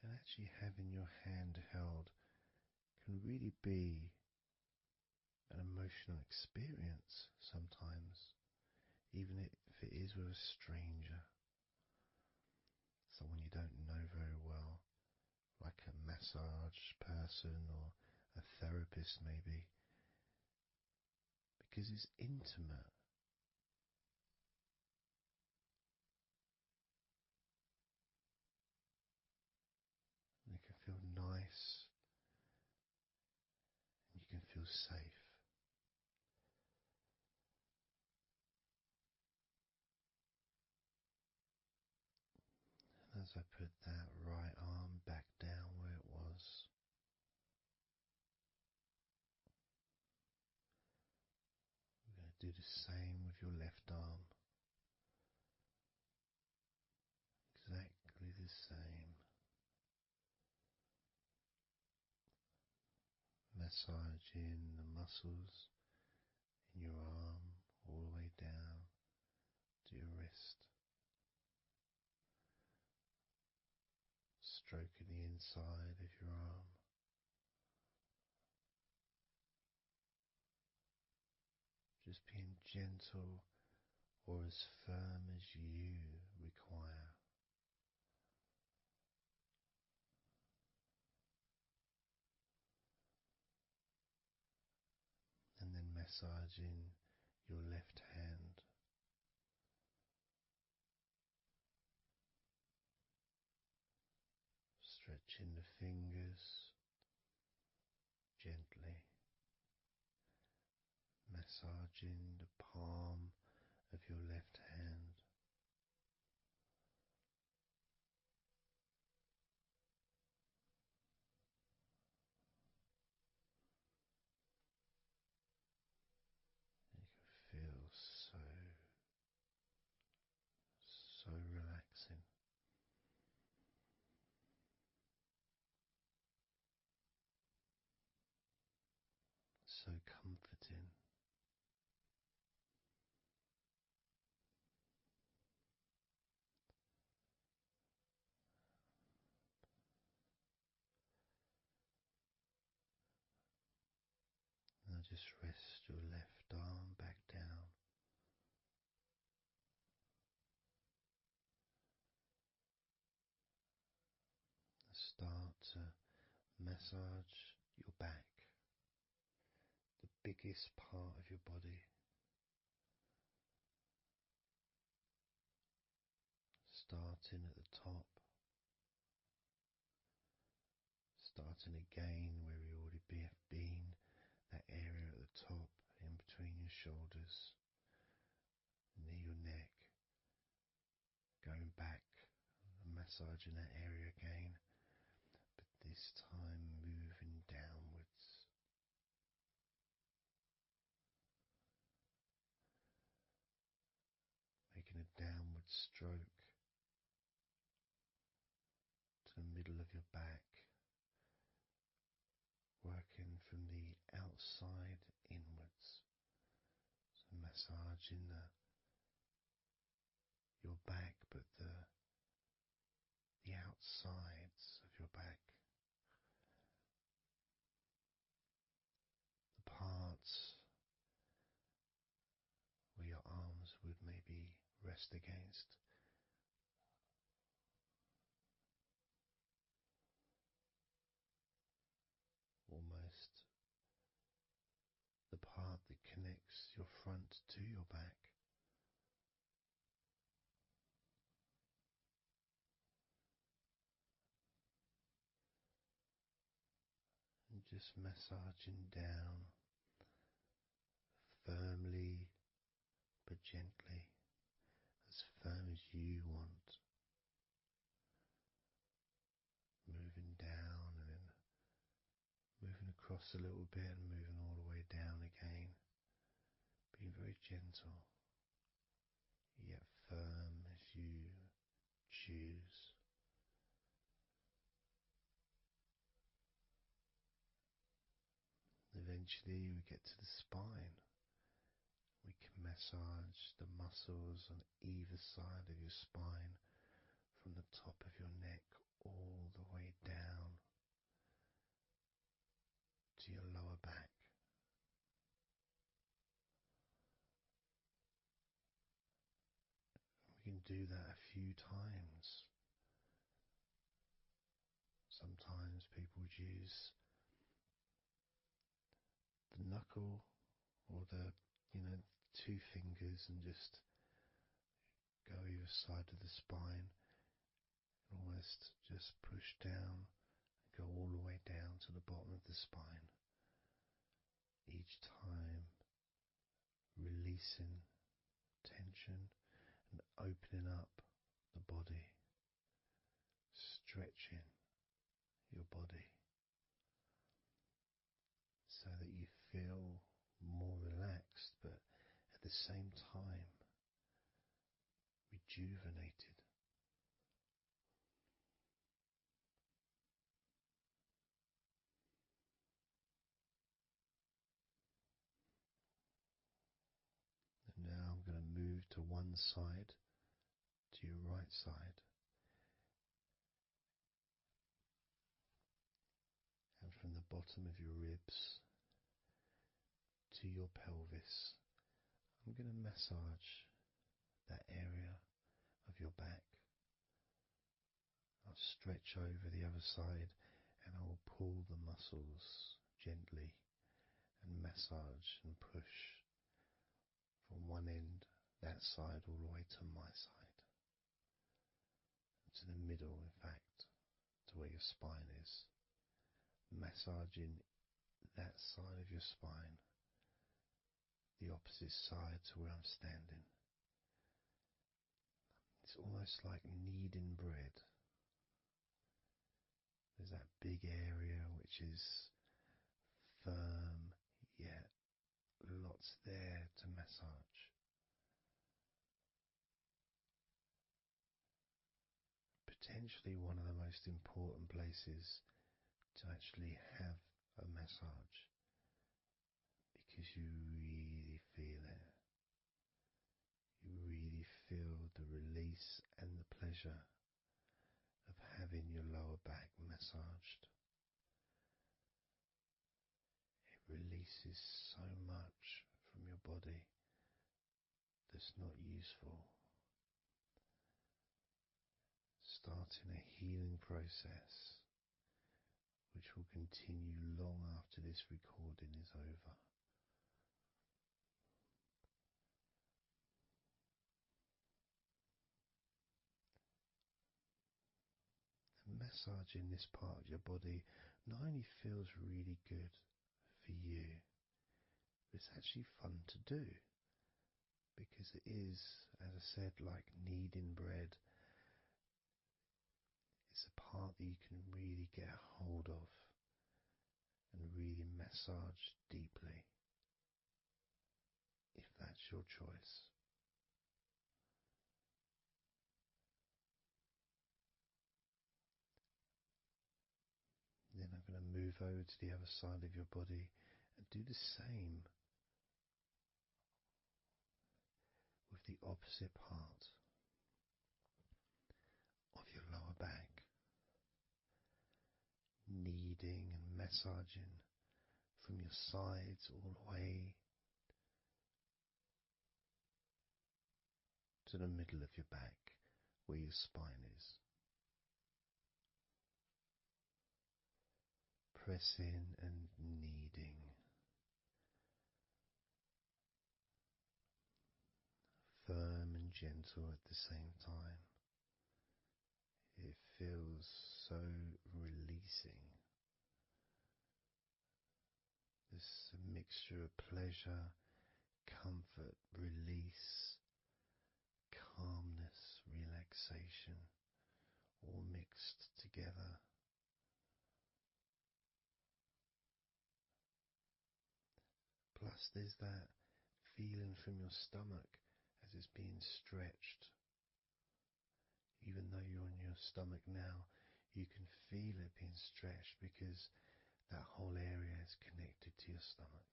And actually having your hand held can really be an emotional experience sometimes, even if it is with a stranger, someone you don't know very well, like a massage person or a therapist maybe, because it's intimate. And it can feel nice, and you can feel safe. And as I put that right arm back down where it was, we're going to do the same with your left arm. Exactly the same. Massaging the muscles in your arm all the way down to your wrist, stroking the inside of your arm. Just being gentle or as firm as you require. And then massaging your left hand, stretching the fingers gently, massaging the palm of your left hand. You can feel so relaxing. So comforting. Now just rest your left arm back down. Start to massage your back, the biggest part of your body. Starting at the top, starting again where you already have been, that area at the top in between your shoulders, near your neck, going back and massaging that area again, but this time moving downwards. Making a downward stroke to the middle of your back, working from the outside inwards. So massaging your back, but the outsides of your back, the parts where your arms would maybe rest against. Almost the part that connects your front to your back. And just massaging down firmly but gently, as firm as you want. Moving down and then moving across a little bit and moving all the way down again. Being very gentle, yet firm as you choose. Eventually we get to the spine. We can massage the muscles on either side of your spine, from the top of your neck all the way down to your lower back. We can do that a few times. Sometimes people would use the knuckle or the, two fingers and just go either side of the spine, almost just push down and go all the way down to the bottom of the spine. Each time releasing tension and opening up the body, stretching your body so that you feel more relaxed, but at the same time rejuvenated. to one side, to your right side, and from the bottom of your ribs to your pelvis. I'm going to massage that area of your back. I'll stretch over the other side and I will pull the muscles gently and massage and push from one end, that side, all the way to my side. To the middle, in fact, to where your spine is. Massaging that side of your spine, the opposite side to where I'm standing. It's almost like kneading bread. There's that big area which is firm, yet lots there to massage. Potentially one of the most important places to actually have a massage, because you really feel it. You really feel the release and the pleasure of having your lower back massaged. It releases so much from your body that's not useful, starting a healing process which will continue long after this recording is over. And massaging this part of your body not only feels really good for you, but it's actually fun to do, because it is, as I said, like kneading bread. It's a part that you can really get a hold of and really massage deeply, if that's your choice. Then I'm going to move over to the other side of your body and do the same with the opposite part of your lower back, kneading and massaging from your sides all the way to the middle of your back where your spine is. Pressing and kneading, firm and gentle at the same time. It feels so releasing. This mixture of pleasure, comfort, release, calmness, relaxation, all mixed together. Plus there's that feeling from your stomach as it's being stretched. Even though you're on your stomach now, you can feel it being stretched because that whole area is connected to your stomach.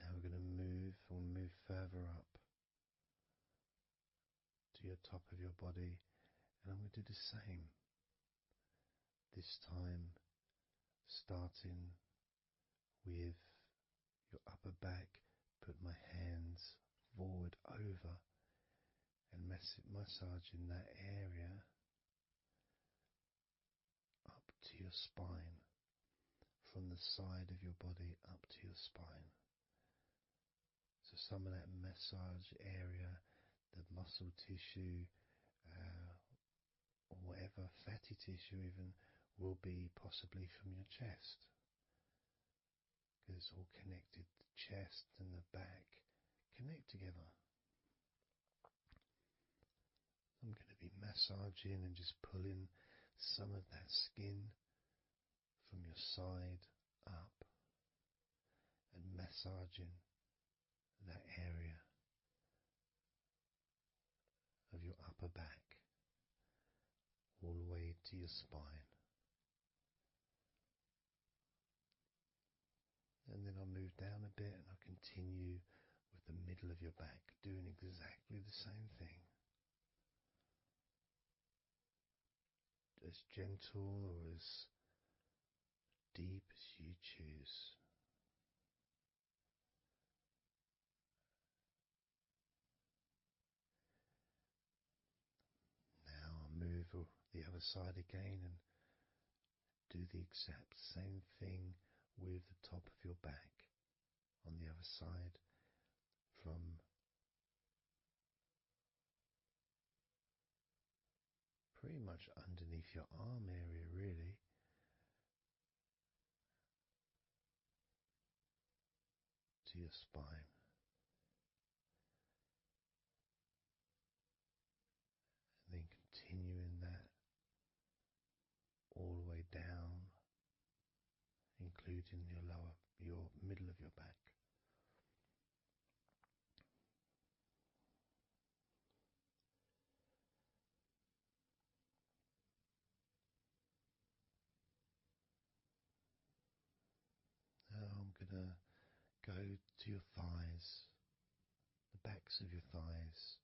Now we're going to move further up to your top of your body, and I'm going to do the same. This time starting with your upper back, put my hands forward over and massaging that area up to your spine, from the side of your body up to your spine. So some of that massage area, the muscle tissue, or whatever, fatty tissue even, will be possibly from your chest, because it's all connected. The chest and the back connect together. I'm going to be massaging and just pulling some of that skin from your side up and massaging that area of your upper back all the way to your spine. move down a bit and I'll continue with the middle of your back, doing exactly the same thing. As gentle or as deep as you choose. Now I'll move the other side again and do the exact same thing with the top of your back on the other side, from pretty much underneath your arm area, really, to your spine. And then continuing that all the way down, including your middle of your back. Now I'm going to go to your thighs, the backs of your thighs,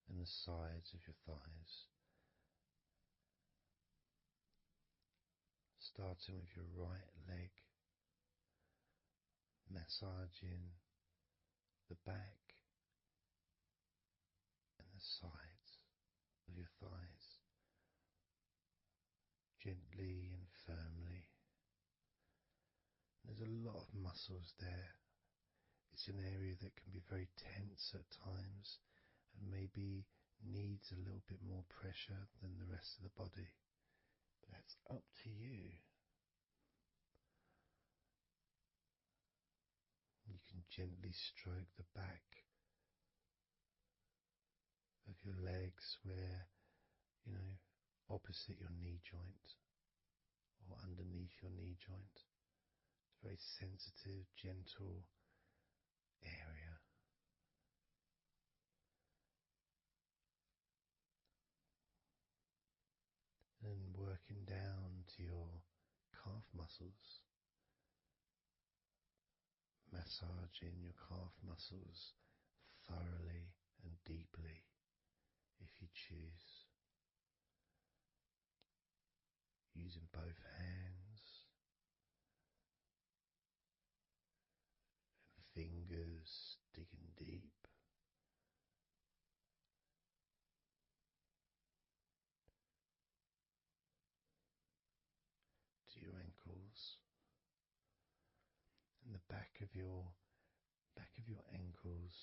and the sides of your thighs. Starting with your right leg, massaging the back and the sides of your thighs, gently and firmly. There's a lot of muscles there. It's an area that can be very tense at times and maybe needs a little bit more pressure than the rest of the body. But that's up to you. You can gently stroke the back of your legs where, opposite your knee joint or underneath your knee joint. It's a very sensitive, gentle area. And working down to your calf muscles, massaging your calf muscles thoroughly and deeply if you choose, using both hands and fingers, digging deep. To your ankles and the back of your ankles,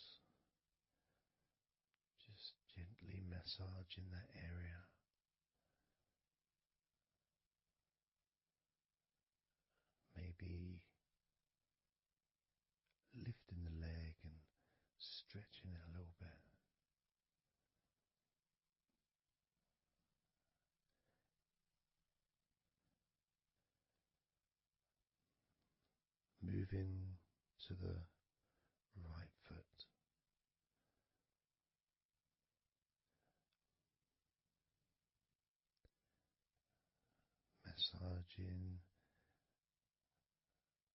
just gently massaging that area. Maybe lifting the leg and stretching it a little bit. Moving to the right foot. Massaging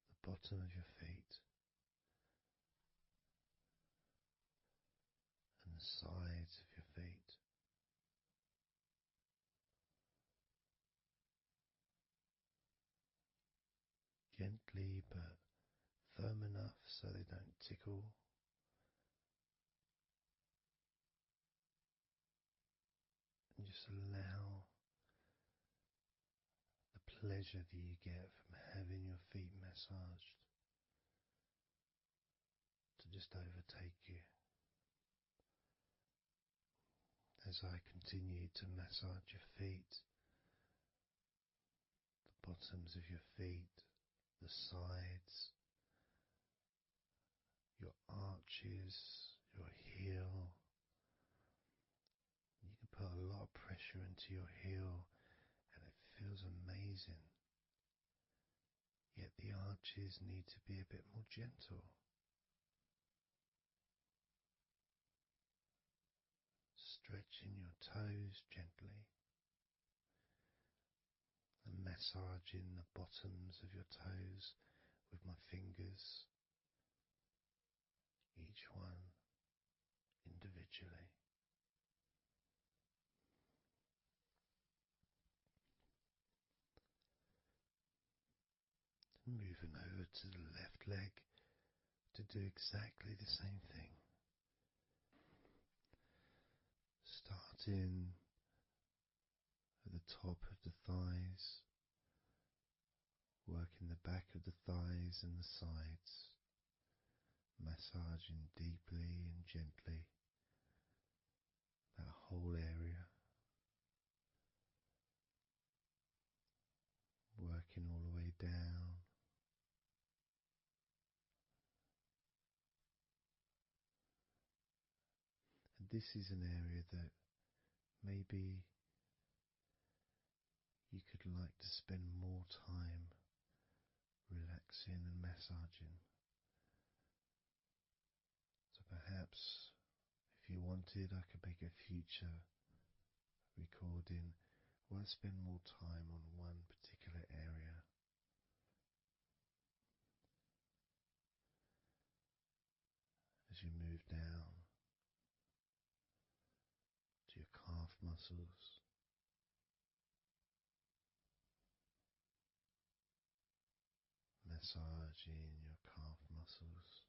the bottom of your feet and the sides of your feet. Gently but firm enough so they don't tickle. And just allow the pleasure that you get from having your feet massaged to just overtake you. As I continue to massage your feet, the bottoms of your feet, the sides, your arches, your heel. You can put a lot of pressure into your heel and it feels amazing. Yet the arches need to be a bit more gentle. Stretching your toes gently and massaging the bottoms of your toes with my fingers, each one individually. Moving over to the left leg to do exactly the same thing. Starting at the top of the thighs, working the back of the thighs and the sides, massaging deeply and gently that whole area, working all the way down. And this is an area that maybe you could like to spend more time relaxing and massaging. So perhaps if you wanted, I could make a future recording where I spend more time on one particular area. As you move down to your calf muscles, massaging your calf muscles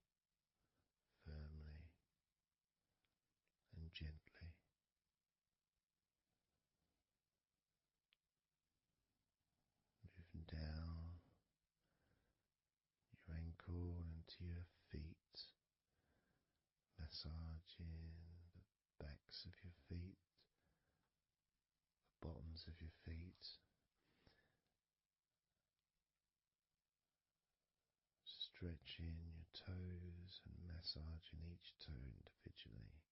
firmly and gently. Moving down your ankle and to your feet, massaging the backs of your feet, the bottoms of your feet, stretching your toes and massaging each toe individually.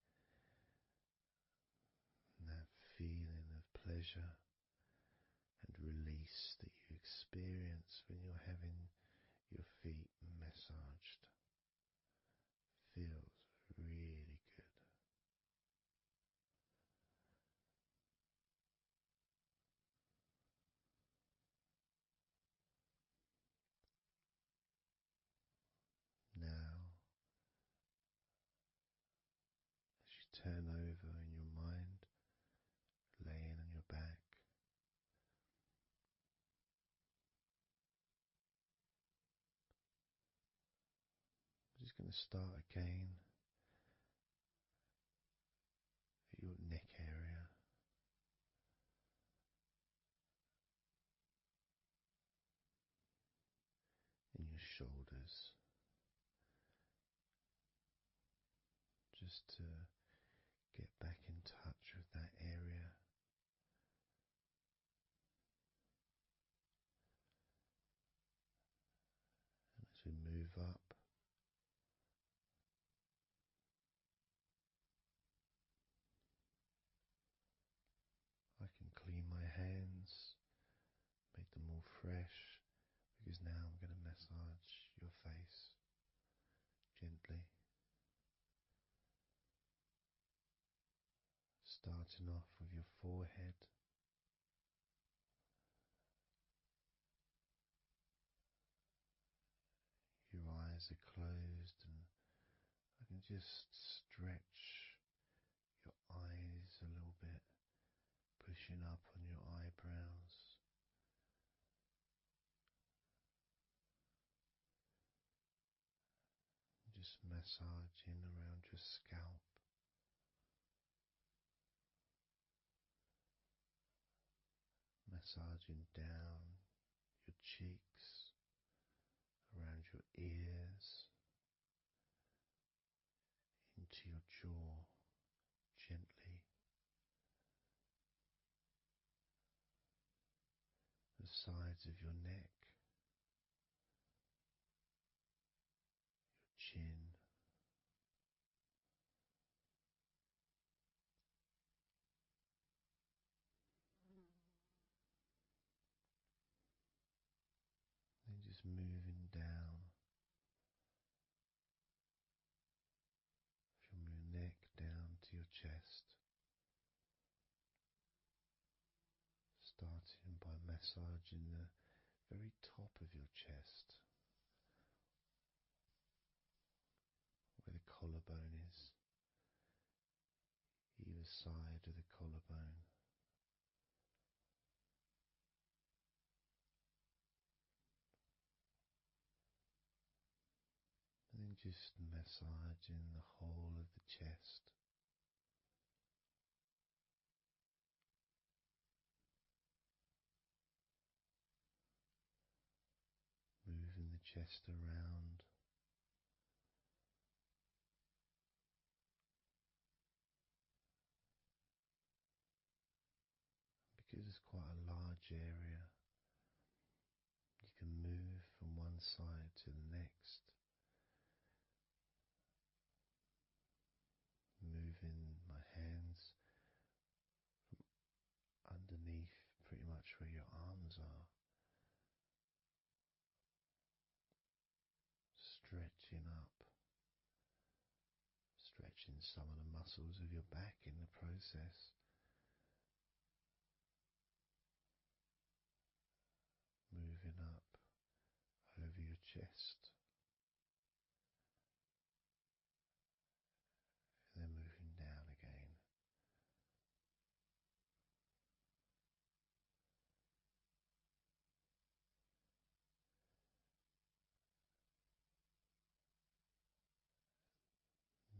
And that feeling of pleasure and release that you experience when you're having your feet massaged feels really good. Now, as you turn over in your mind, laying on your back, I'm just going to start again at your neck area. In your shoulders, just to get back in touch with that area. And as we move up, I can clean my hands, make them all fresh, because now I'm going to massage your face gently. Starting off with your forehead, your eyes are closed, and I can just stretch your eyes a little bit, pushing up on your eyebrows. Just massaging around your scalp, massaging down your cheeks, around your ears, into your jaw, gently, the sides of your neck, your chin, then just moving down from your neck down to your chest, starting by massaging the very top of your chest, collarbone is, either side of the collarbone. And then just massaging the whole of the chest. Moving the chest around. Because it's quite a large area, you can move from one side to the next, moving my hands from underneath pretty much where your arms are, stretching up, stretching some of the muscles of your back in the process. Moving up over your chest, and then moving down again.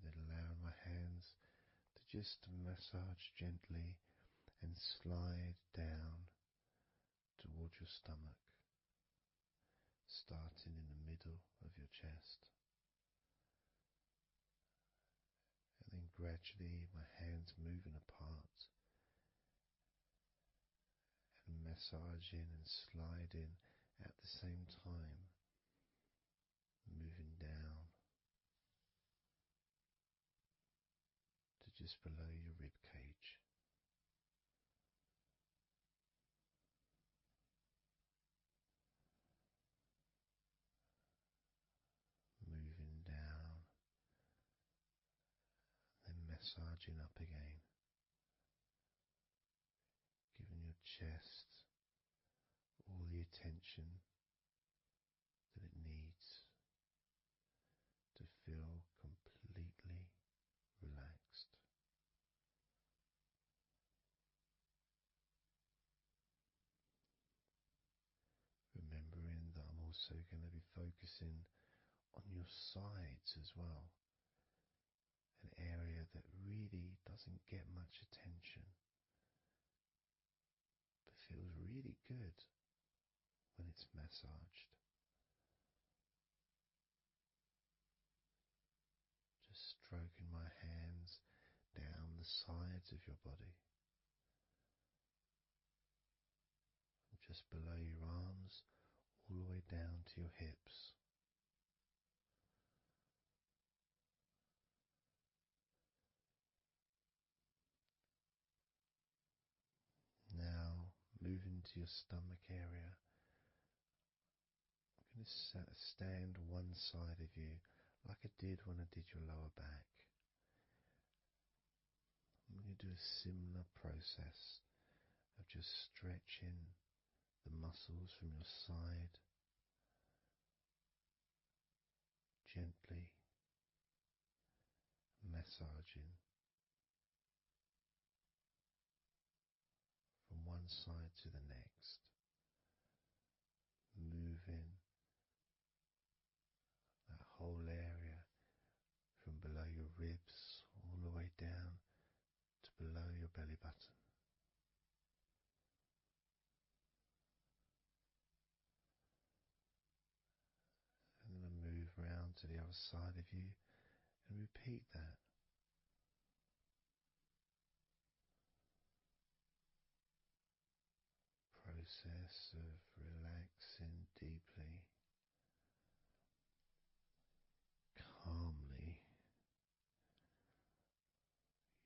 Then allowing my hands to just massage gently and slide down towards your stomach, starting in the middle of your chest. And then gradually my hands moving apart and massaging and sliding at the same time, moving down to just below your rib cage. Moving down, then massaging up again, giving your chest all the attention that it needs to feel completely relaxed. Remembering that I'm also going to be focusing on your sides as well, an area that really doesn't get much attention, but feels really good when it's massaged. Just stroking my hands down the sides of your body, just below your arms, all the way down to your hips. Now, moving to your stomach area, I'm going to stand one side of you like I did when I did your lower back. I'm going to do a similar process of just stretching the muscles from your side gently, massaging from one side to the next, moving that whole area from below your ribs all the way down to below your belly button. And then I move round to the other side of you and repeat that. Process of relaxing deeply, calmly.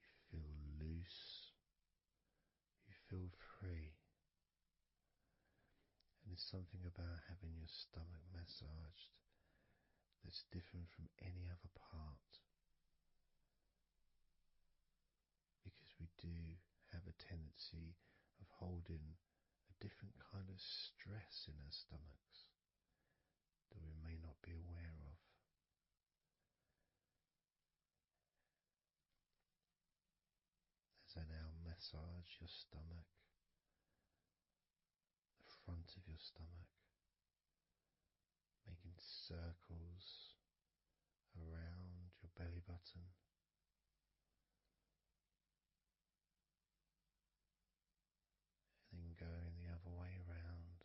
You feel loose, you feel free. And there's something about having your stomach massaged that's different from any other part, because we do have a tendency of holding a different kind of stress in our stomachs that we may not be aware of. massage your stomach, the front of your stomach, making circles around your belly button. And then going the other way around.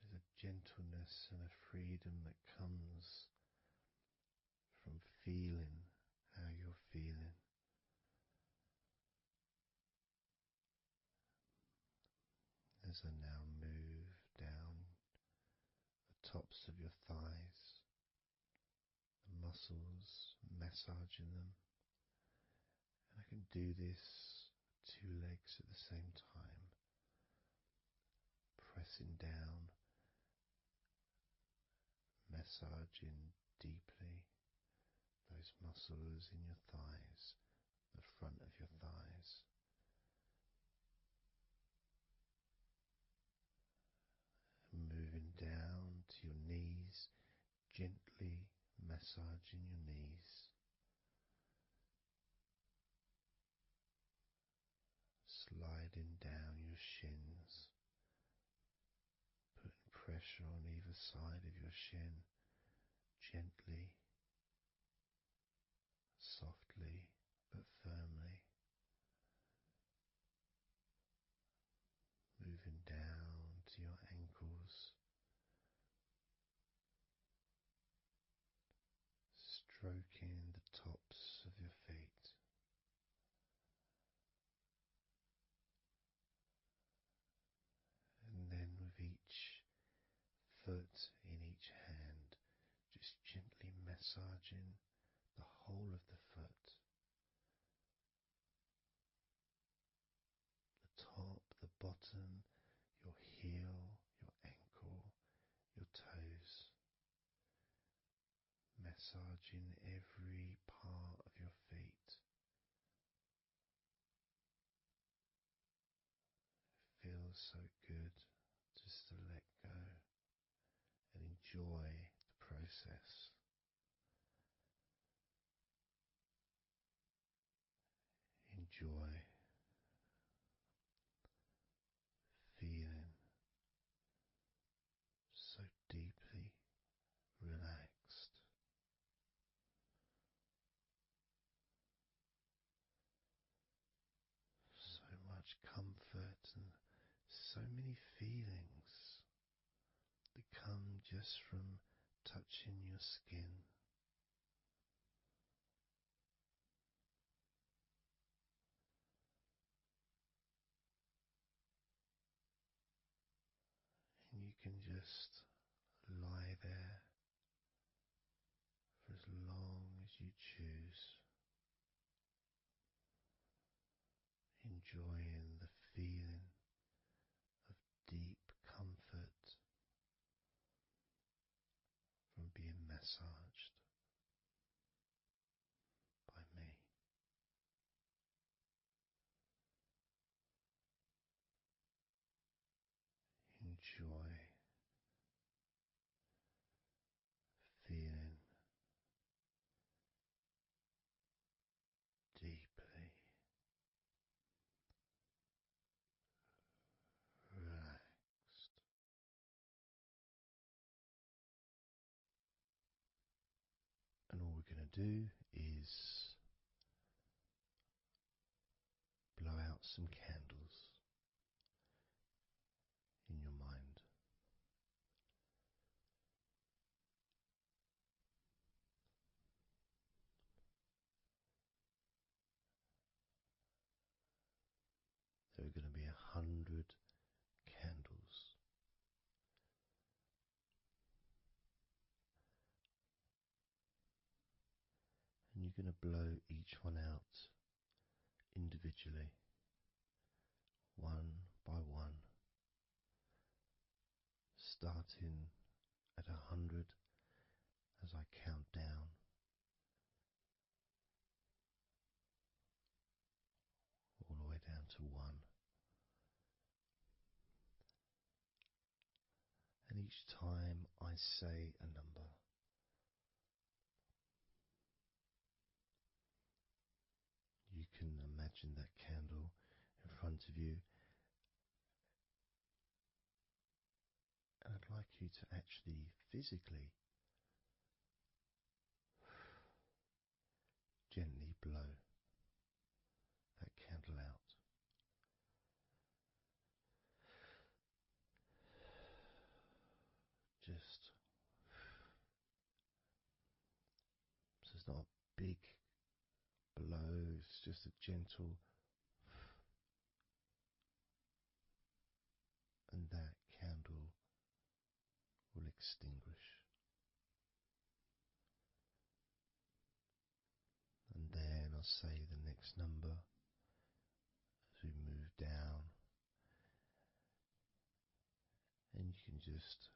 There's a gentleness and a freedom that comes from feeling how you're feeling. As I now move down the tops of your thighs, the muscles, massaging them. And I can do this two legs at the same time, pressing down, massaging deeply those muscles in your thighs, the front of your thighs. And moving down to your knees, gently massaging your knees. Sliding down your shins, putting pressure on either side of your shin, gently, softly but firmly. Moving down to your ankles, stroking the tops of your feet. And then with each foot in each hand, just gently massaging the whole of the foot. The top, the bottom, your heel, your ankle, your toes. Massaging every part of your feet. It feels so good just to let go and enjoy the process. Enjoy feeling so deeply relaxed. So much comfort and so many feelings that come just from touching your skin. And you can just lie there for as long as you choose, enjoying the feeling of deep comfort from being massaged by me. Enjoy feeling deeply relaxed. And all we're going to do is blow out some candles in your mind. There are going to be 100 candles. And you're going to blow each one out individually, one by one, starting at 100 as I count down, all the way down to 1. And each time I say a number, can imagine that candle in front of you, and I'd like you to actually physically gently blow that candle out. Just so it's not a big blow, it's just a gentle, and that candle will extinguish. And then I'll say the next number as we move down, and you can just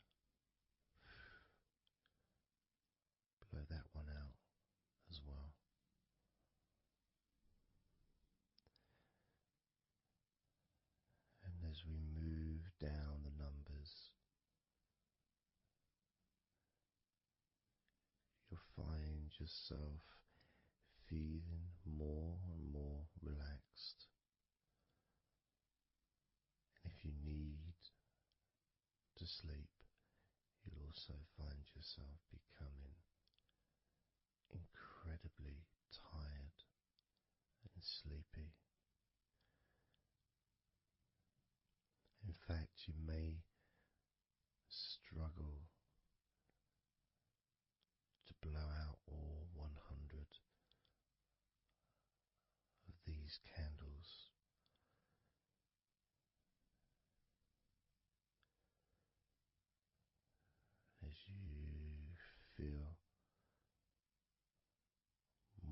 blow that one out as well. And as we move down the numbers, you'll find yourself feeling more and more relaxed. And if you need to sleep, you'll also find yourself becoming incredibly tired and sleepy. In fact, you may struggle to blow out all 100 of these candles. As you feel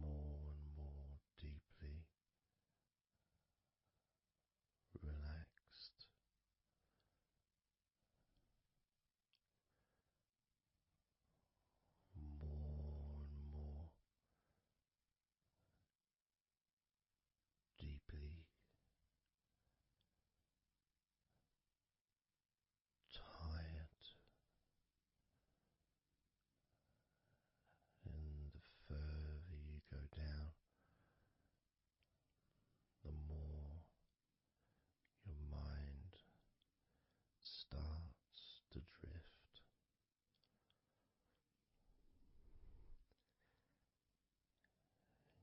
more and more deeply relaxed, more and more deeply tired, and the further you go down, the more your mind starts to drift.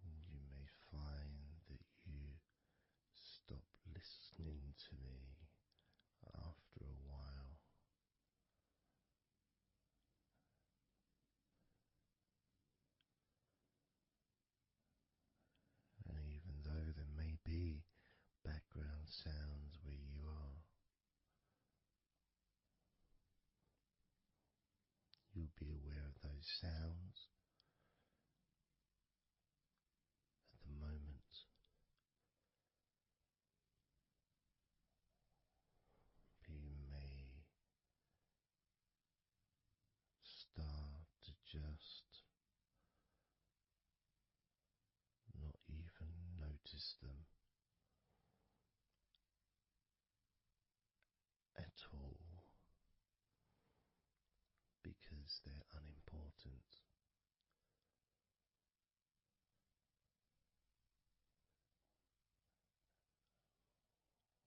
And you may find that you stop listening to me after a while. And even though there may be background sounds where you are, you'll be aware of those sounds at the moment. But you may start to just not even notice them at all, because they're unimportant.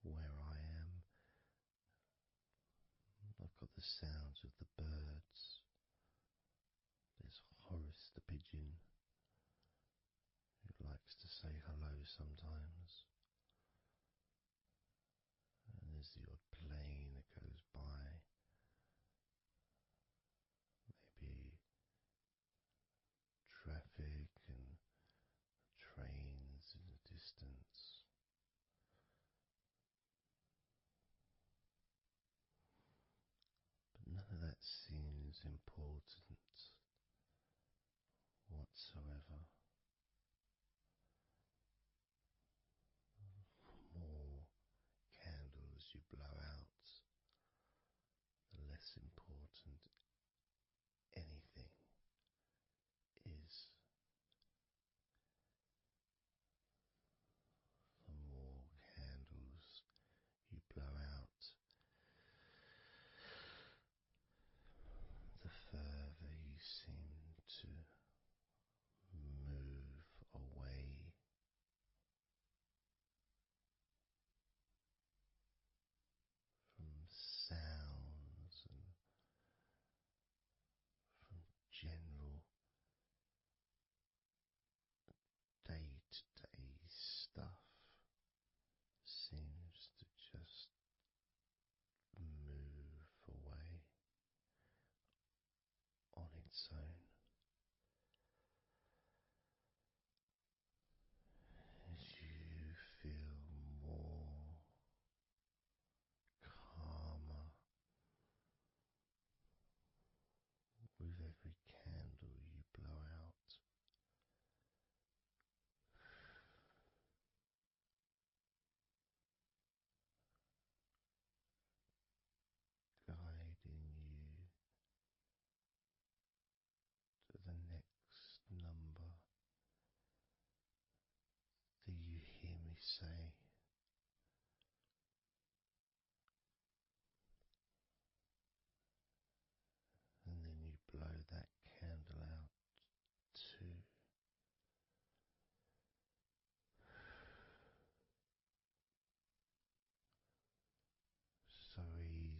Where I am, I've got the sounds of the birds. There's Horace the pigeon, who likes to say hello sometimes. And there's the odd plane that goes by, maybe traffic and trains in the distance. But none of that seems important whatsoever. The more candles you blow out, the less important anything is. The more candles you blow out, the further you seem to move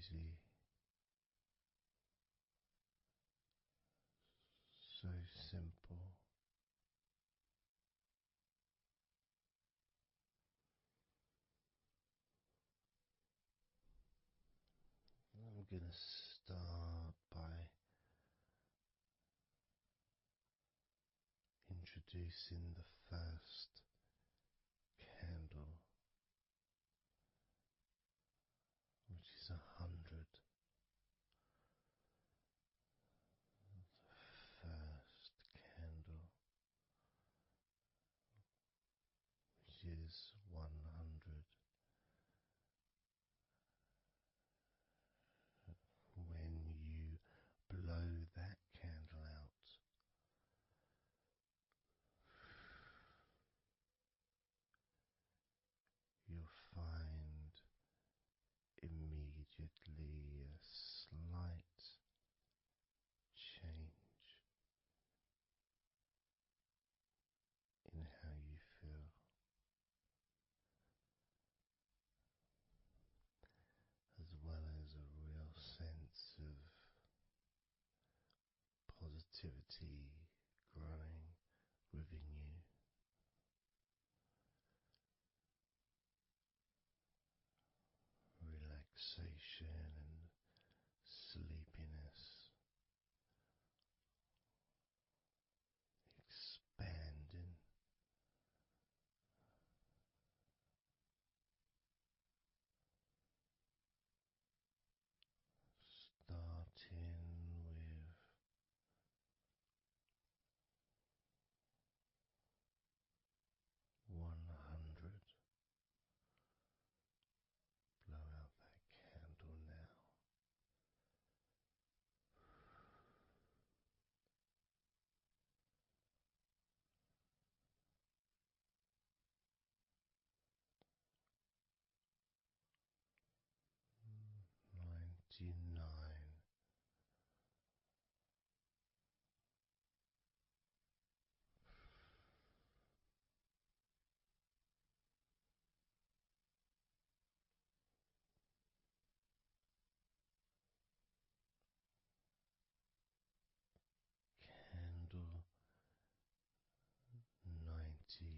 easy, so simple. I'm going to start by introducing the first candle, which is 100. First candle, which is 100. When you blow that candle out, you'll find immediately a slight change in how you feel, as well as a real sense of positivity growing within you. Relaxation and sleepiness expanding, starting with 100. Blow out that candle now. 99. Candle 98.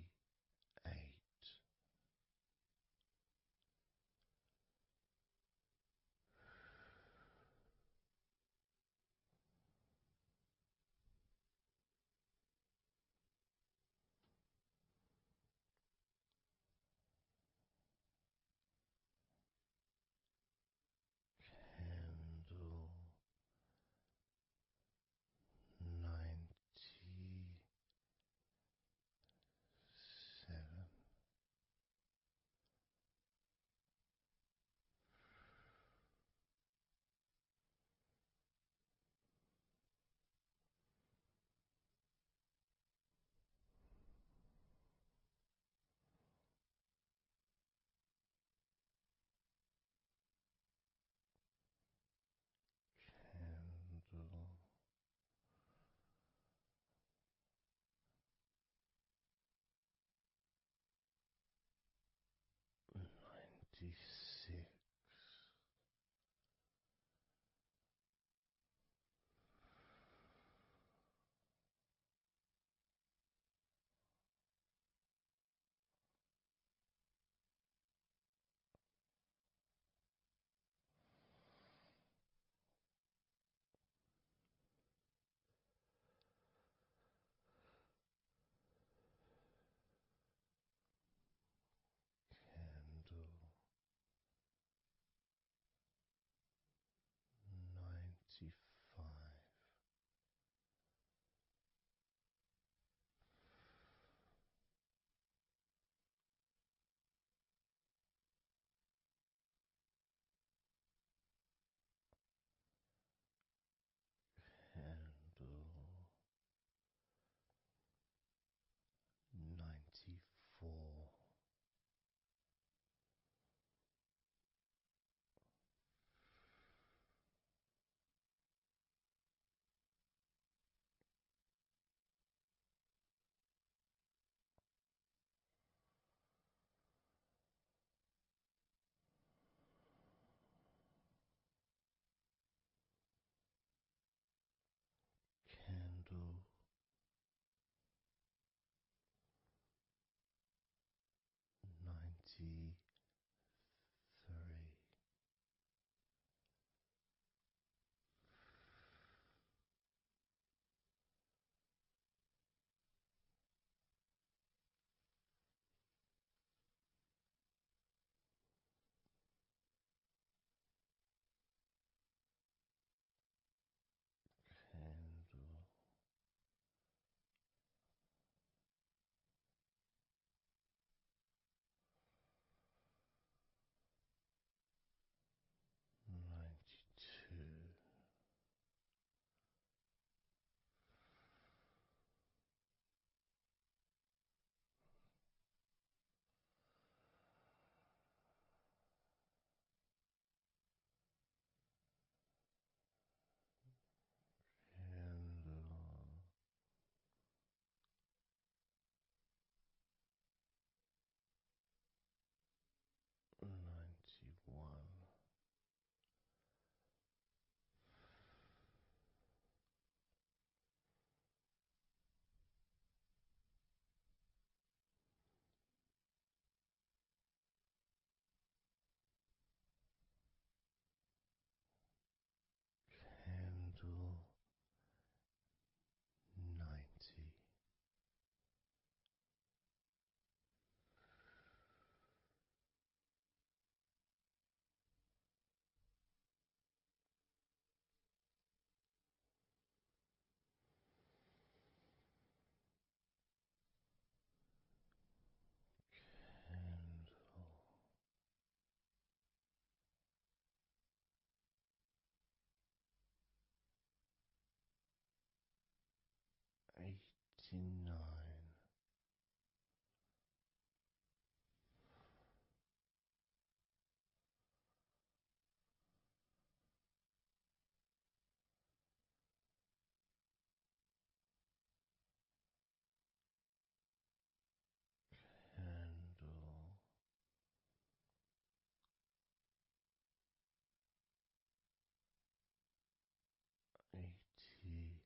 89, candle 88,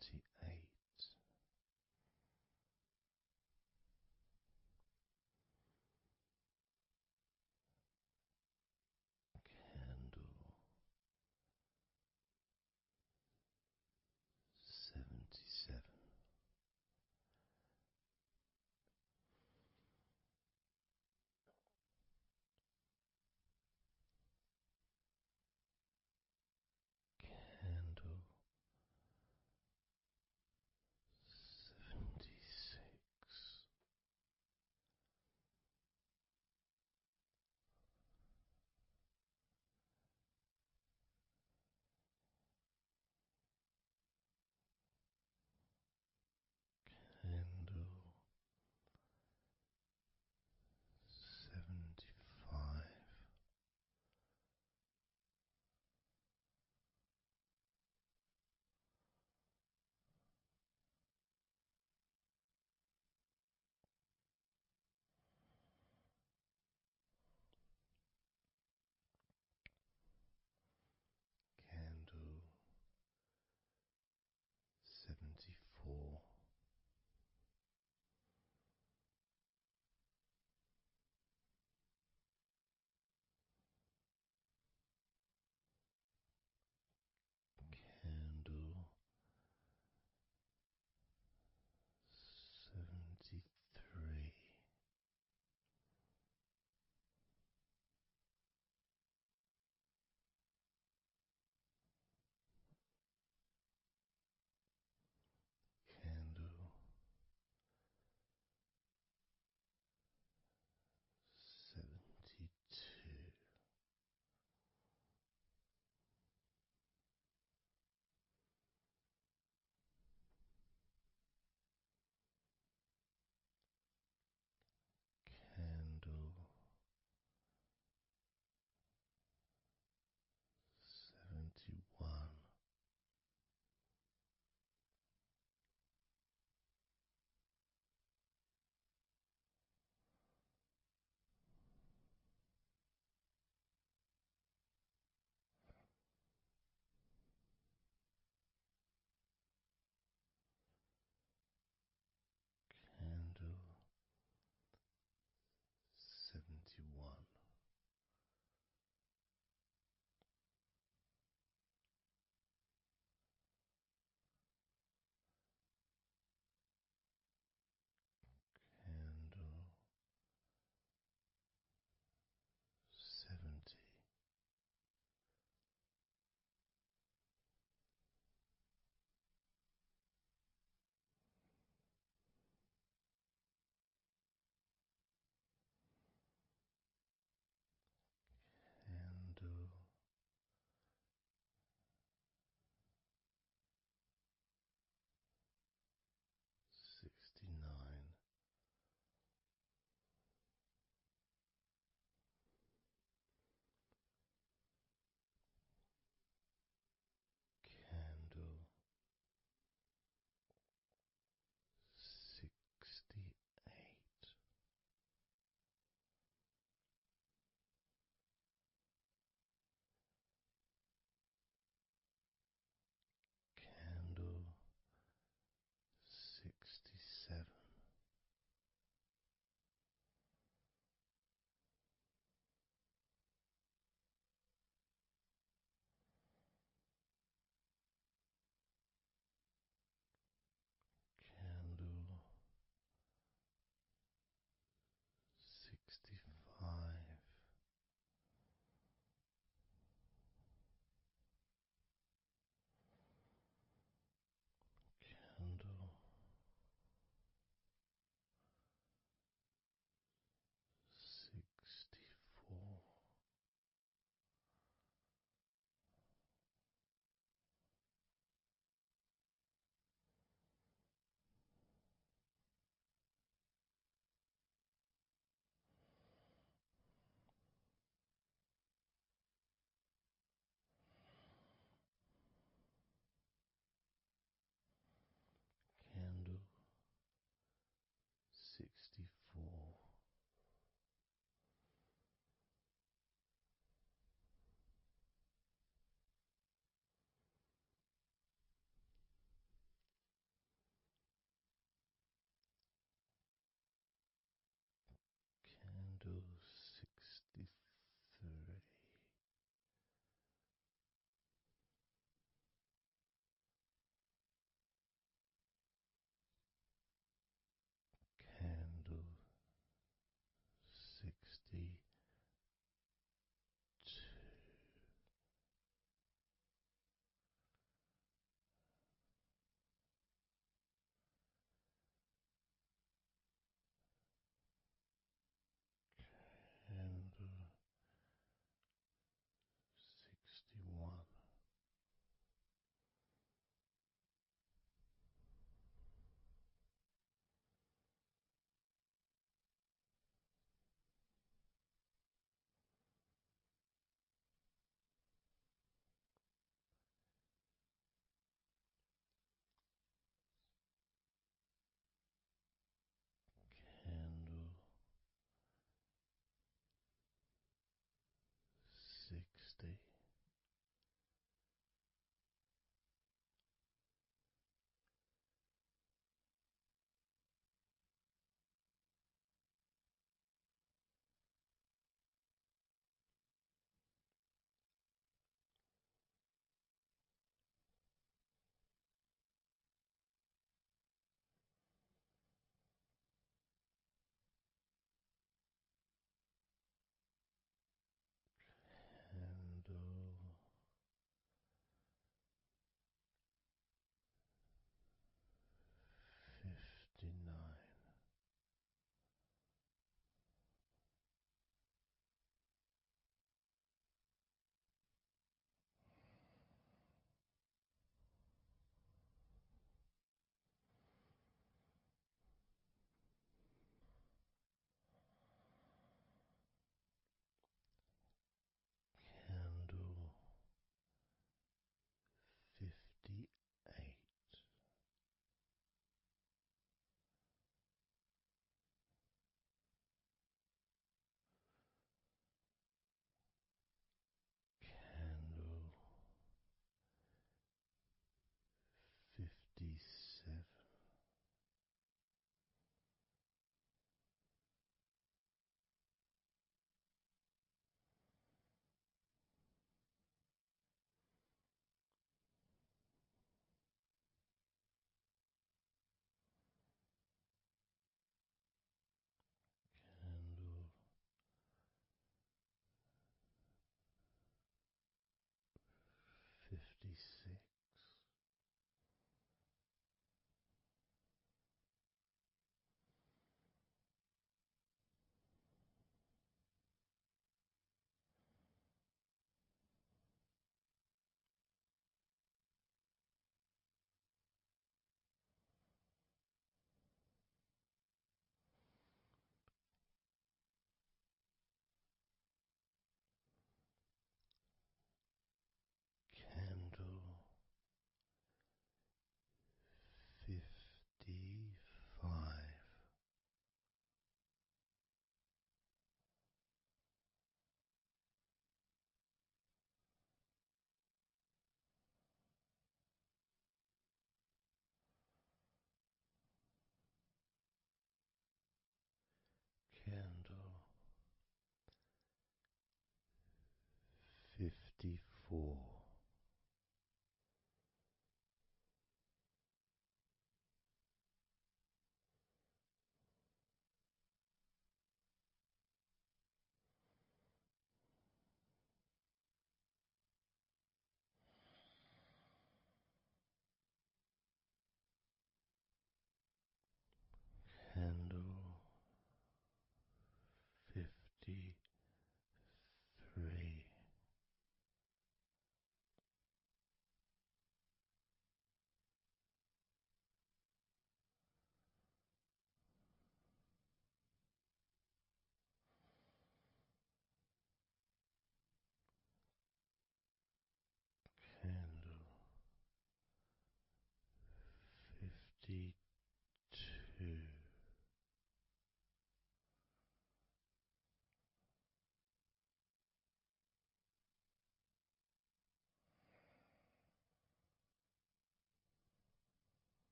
78. Candle 77. Candle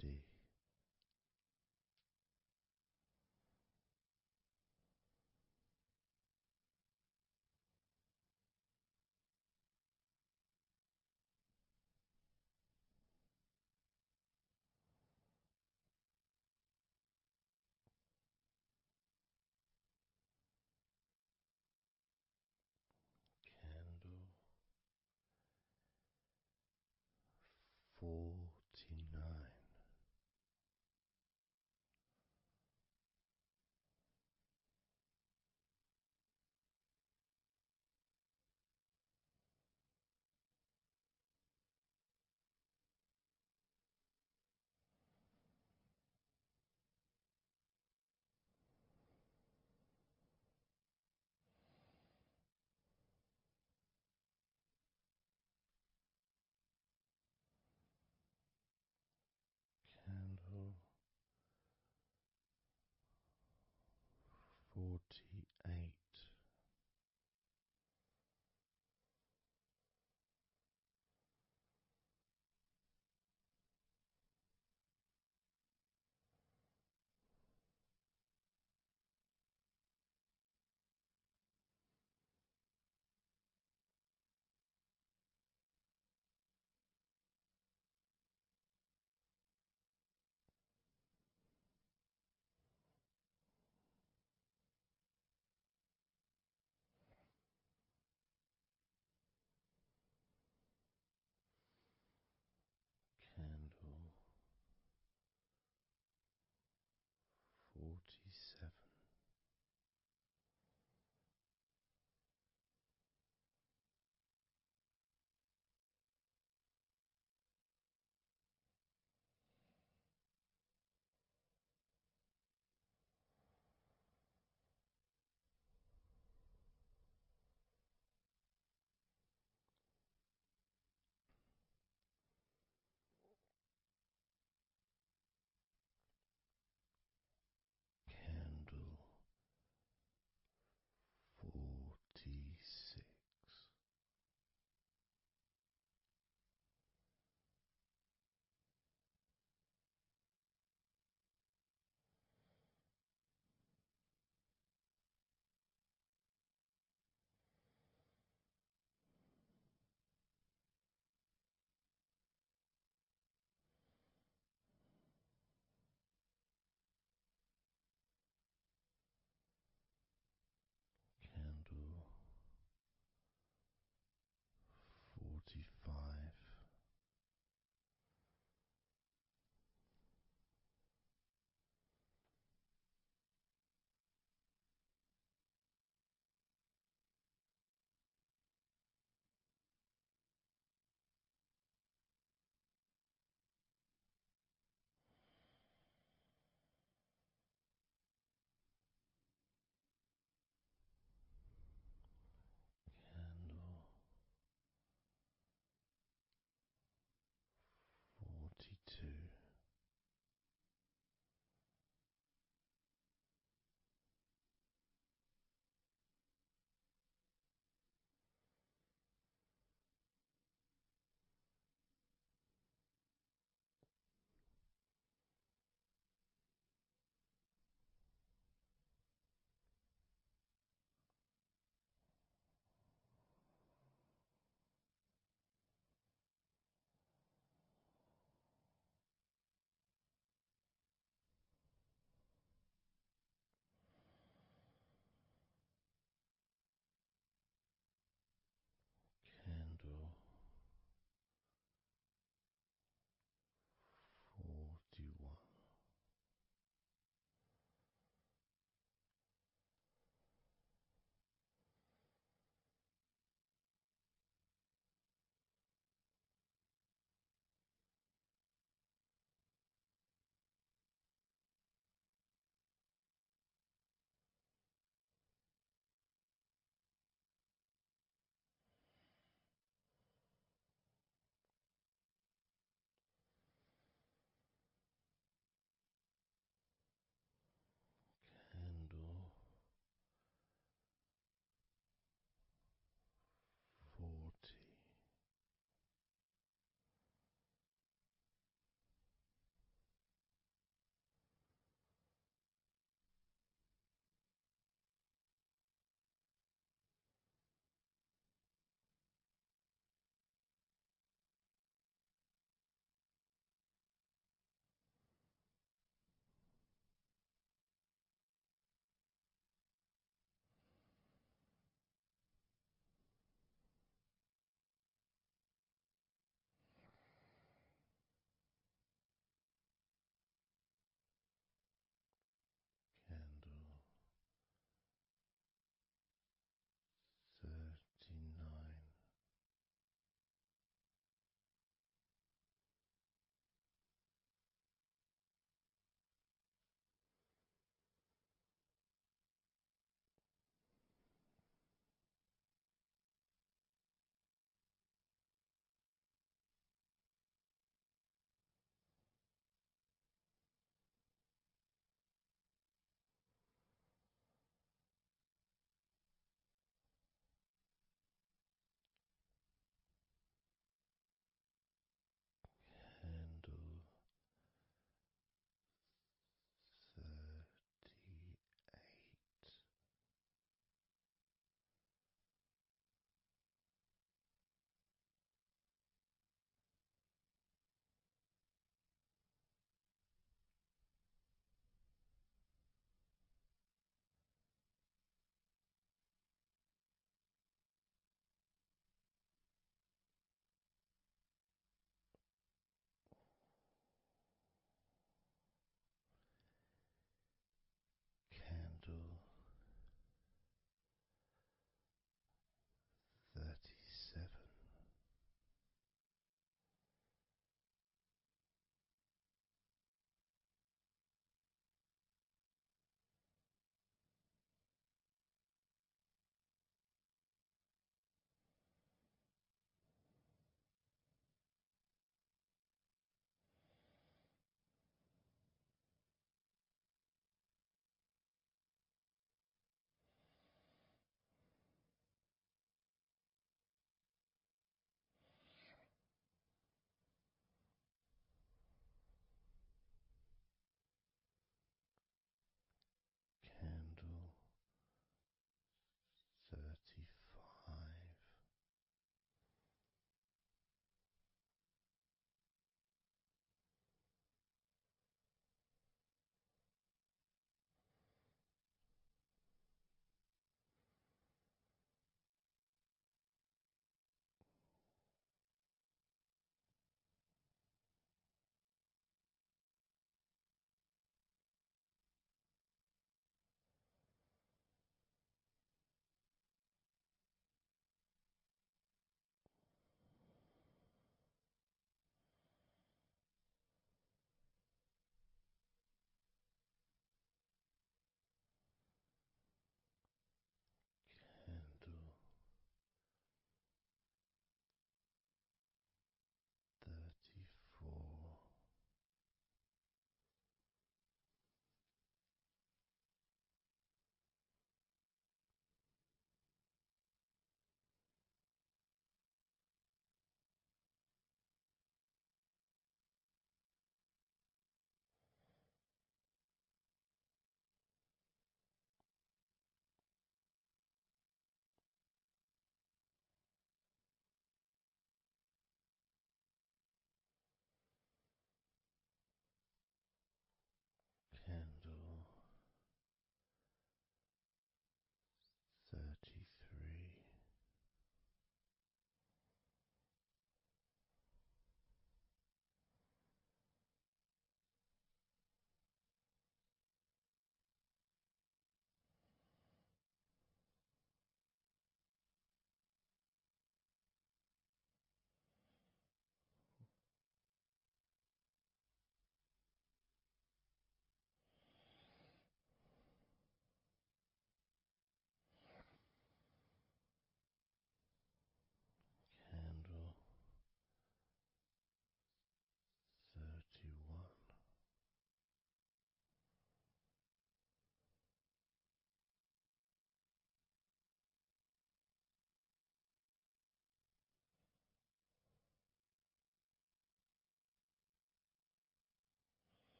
Candle 49.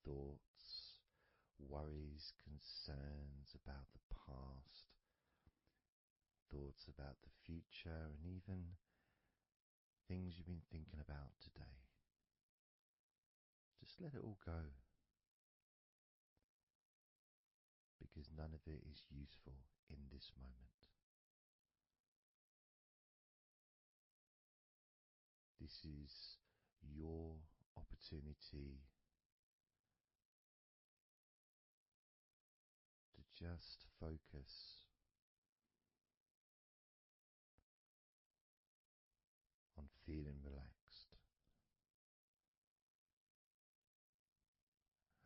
thoughts, worries, concerns about the past, thoughts about the future, and even things you've been thinking about today. Just let it all go, because none of it is useful in this moment. This is your opportunity to just focus on feeling relaxed,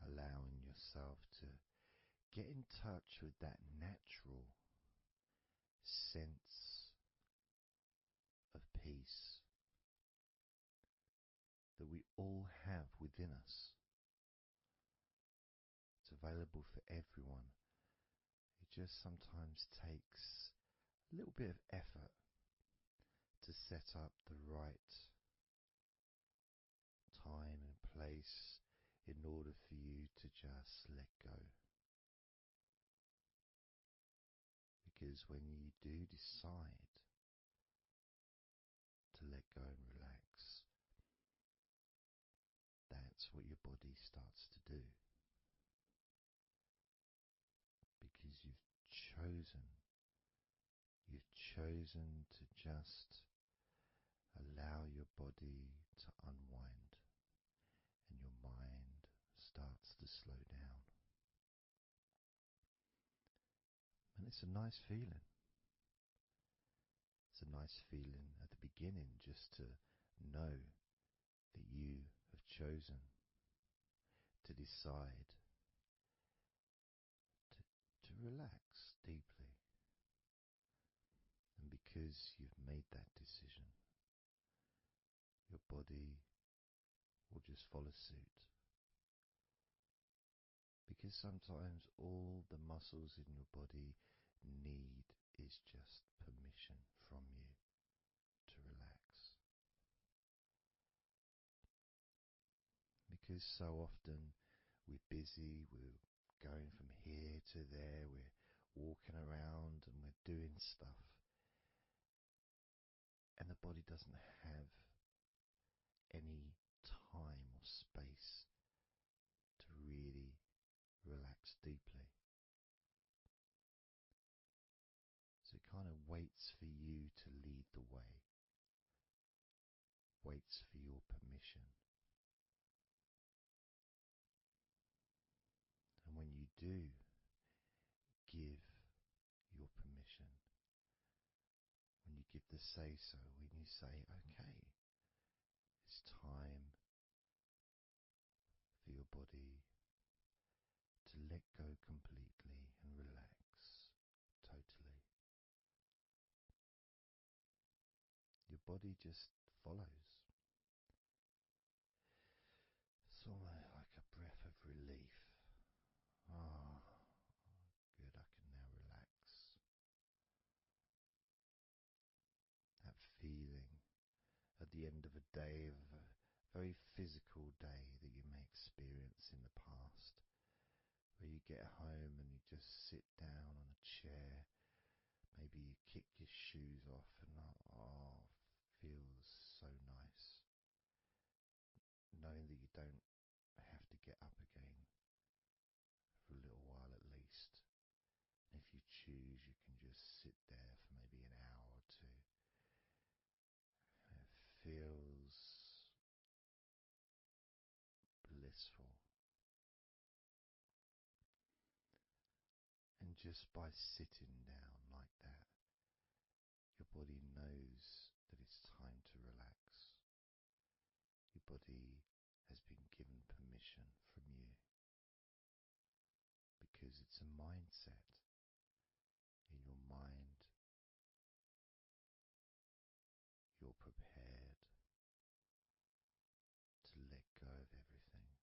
allowing yourself to get in touch with that natural sense of peace that we all have within us. It's available for everyone. It just sometimes takes a little bit of effort to set up the right time and place in order for you to just let go. Because when you do decide to let go and relax, that's what your body starts to do. Because you've chosen to just allow your body to unwind, and your mind starts to slow down. And it's a nice feeling. It's a nice feeling at the beginning just to know that you have chosen to decide to relax deeply. And because you've made that decision, your body will just follow suit. Because sometimes all the muscles in your body need is just permission from you to relax. Because so often we're busy, we're going from here to there, we're walking around and we're doing stuff, and the body doesn't have any time or space to really relax deeply. So it kind of waits for you to lead the way, waits for your permission. And when you do give your permission, when you give the say-so, when you say, okay, it's time for your body to let go completely and relax totally, your body just follows. It's almost like a breath of relief. Ah, good, I can now relax. That feeling at the end of a day, of a very physical day that you may experience in the past, where you get home and you just sit down on a chair, maybe you kick your shoes off and feels so nice. Knowing that you don't have to get up again for a little while at least. And if you choose, you can just sit there for maybe an hour or two. And it feels blissful. And just by sitting down like that, your body knows that it's time to relax. Your body has been given permission from you, because it's a mindset. In your mind, you're prepared to let go of everything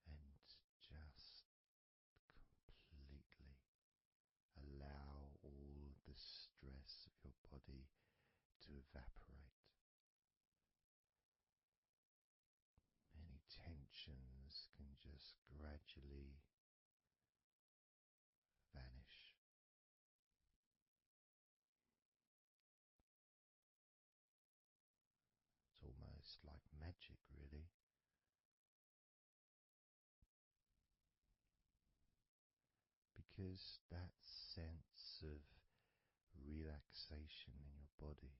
and just completely allow all the stress of your body to evaporate. because that sense of relaxation in your body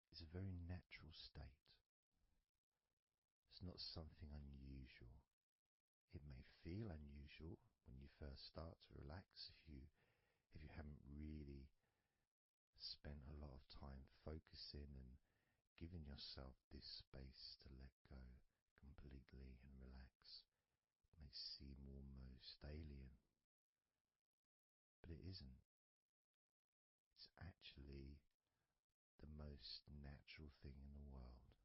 is a very natural state. It's not something unusual. It may feel unusual when you first start to relax if you haven't really spent a lot of time focusing and giving yourself this space to let go completely and relax. It may seem almost alien, but it isn't. It's actually the most natural thing in the world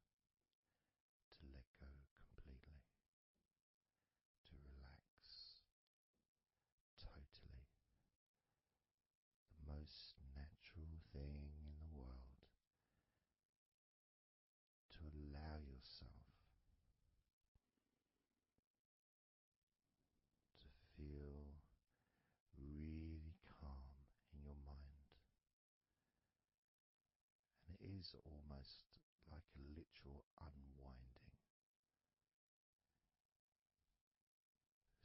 to let go completely, to relax totally. The most natural thing in the world to allow yourself to feel really calm in your mind. And it is almost like a literal unwinding.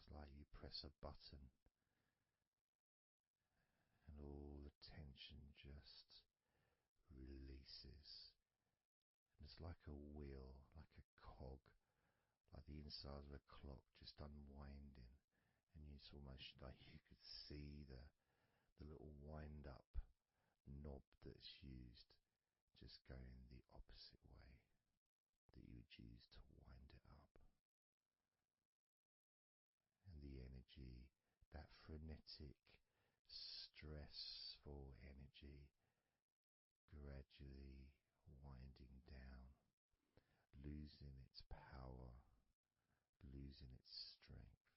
It's like you press a button and all the tension just releases. And it's like a wheel, like a cog, like the inside of a clock just unwinding. And it's almost like you could see the little wind up knob that's used just going the opposite way that you would use to wind it up. And the energy, that frenetic, stressful energy, gradually winding down, losing its power, losing its strength,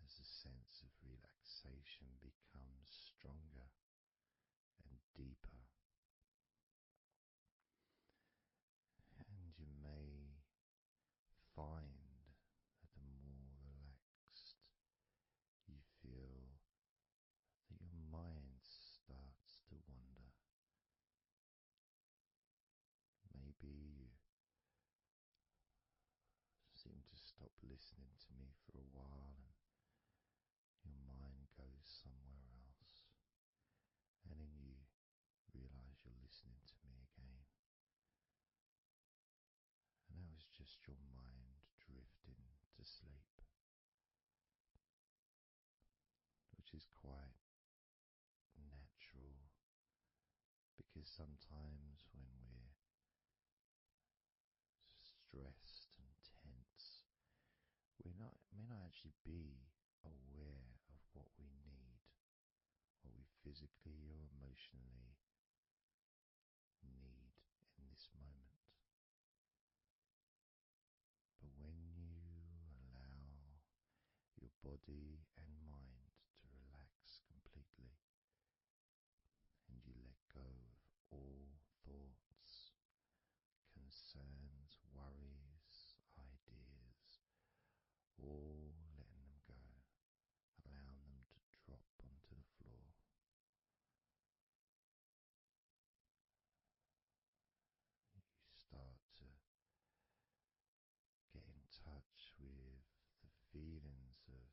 as the sense of relaxation becomes stronger and deeper. And you may find that the more relaxed you feel, that your mind starts to wander. Maybe you seem to stop listening to me for a while and your mind goes somewhere else. And then you realize you're listening to me again. And that was just your mind drifting to sleep, which is quite natural, because sometimes when we're stressed and tense, we may not actually be aware of what we need, what we physically or emotionally need in this moment. But when you allow your body and mind to relax completely, and you let go of all thoughts, concerns, worries, ideas, all letting them go, allowing them to drop onto the floor. You start to get in touch with the feelings of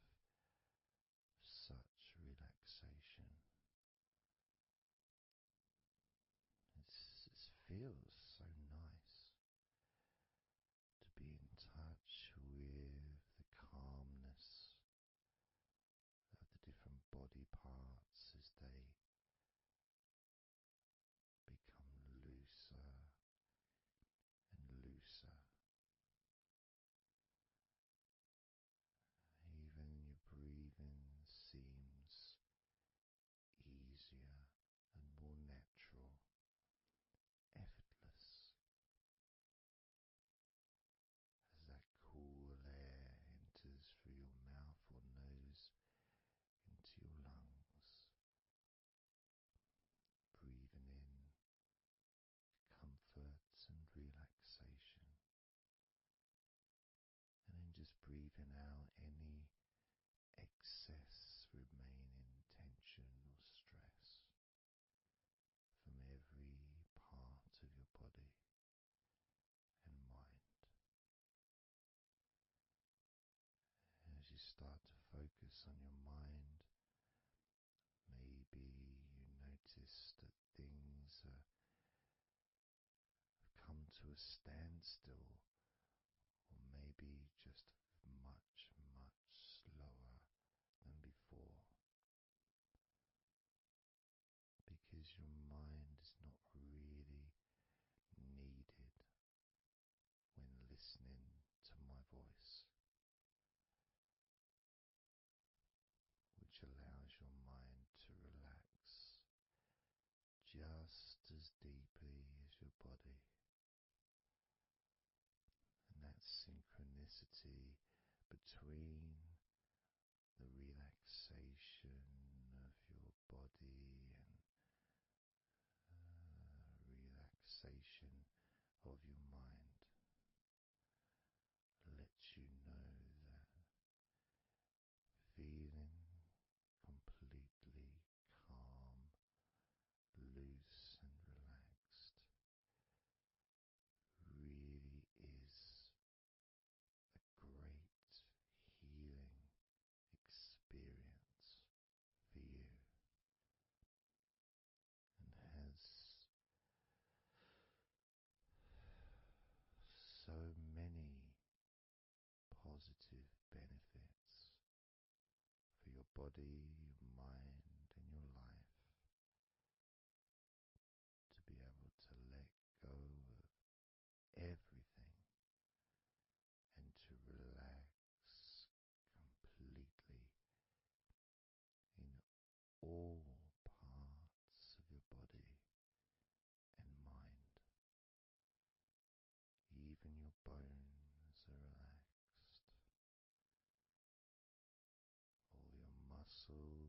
such relaxation. It feels so nice to be in touch with the calmness of the different body parts as they become looser and looser. Even your breathing seems easier and more natural, effortless, as that cool air enters through your mouth or nose into your lungs, breathing in comfort and relaxation, and then just breathing out any excess remaining tension or stress from every part of your body and mind. As you start to focus on your mind. Maybe you notice that things have come to a standstill, or maybe just much, much slower than before, because your mind is not really needed when listening to my voice, which allows your mind to relax just as deeply as your body. And that synchronicity between the relaxation of your body and relaxation of your mind lets you know that feeling completely calm, loose and relaxed really is a great healing experience for you, and has so many positive benefits for your body, your mind, and your life, to be able to let go of everything and to relax completely in all parts of your body and mind. Even your bones are relaxed. All your muscles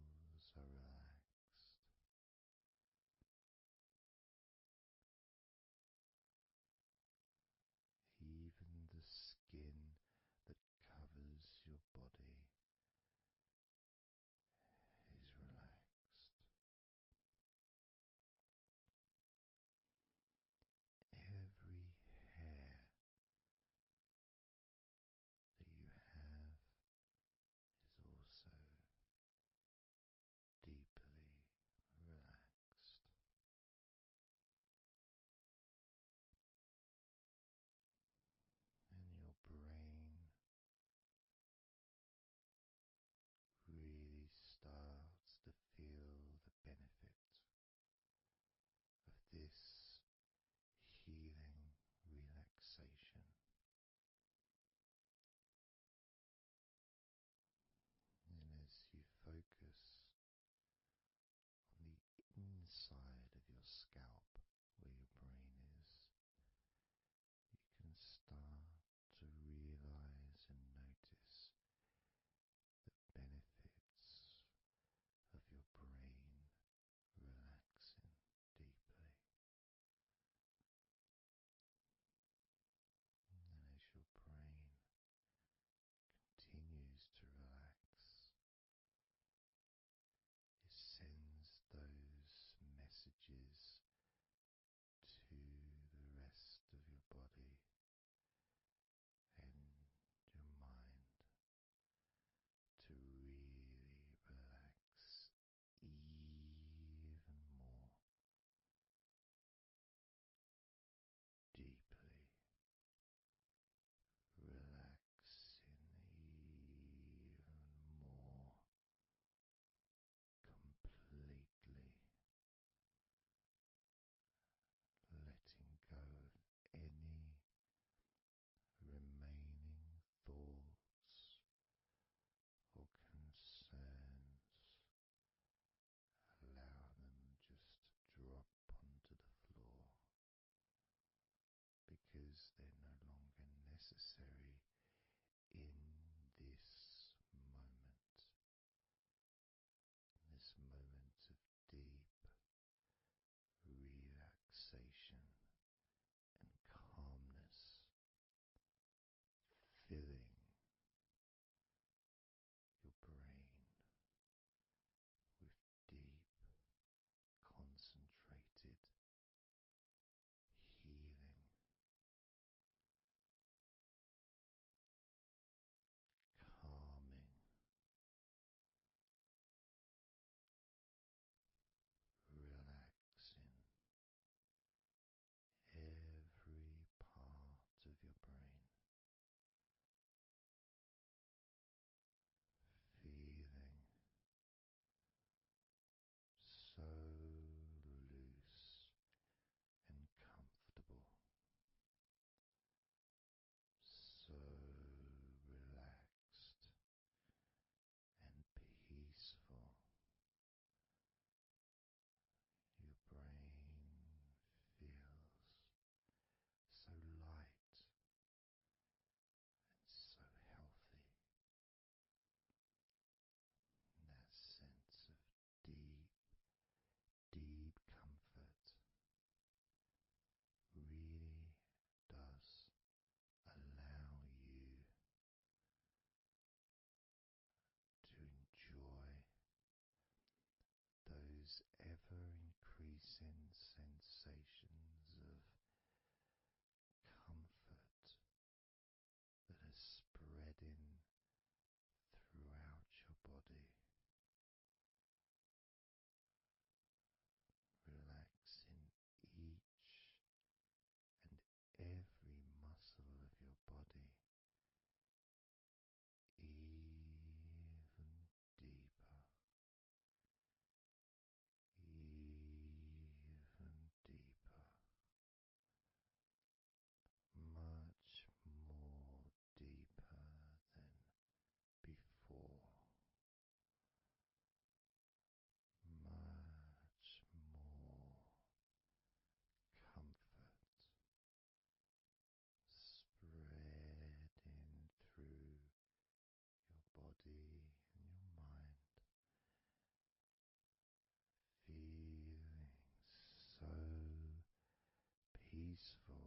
peaceful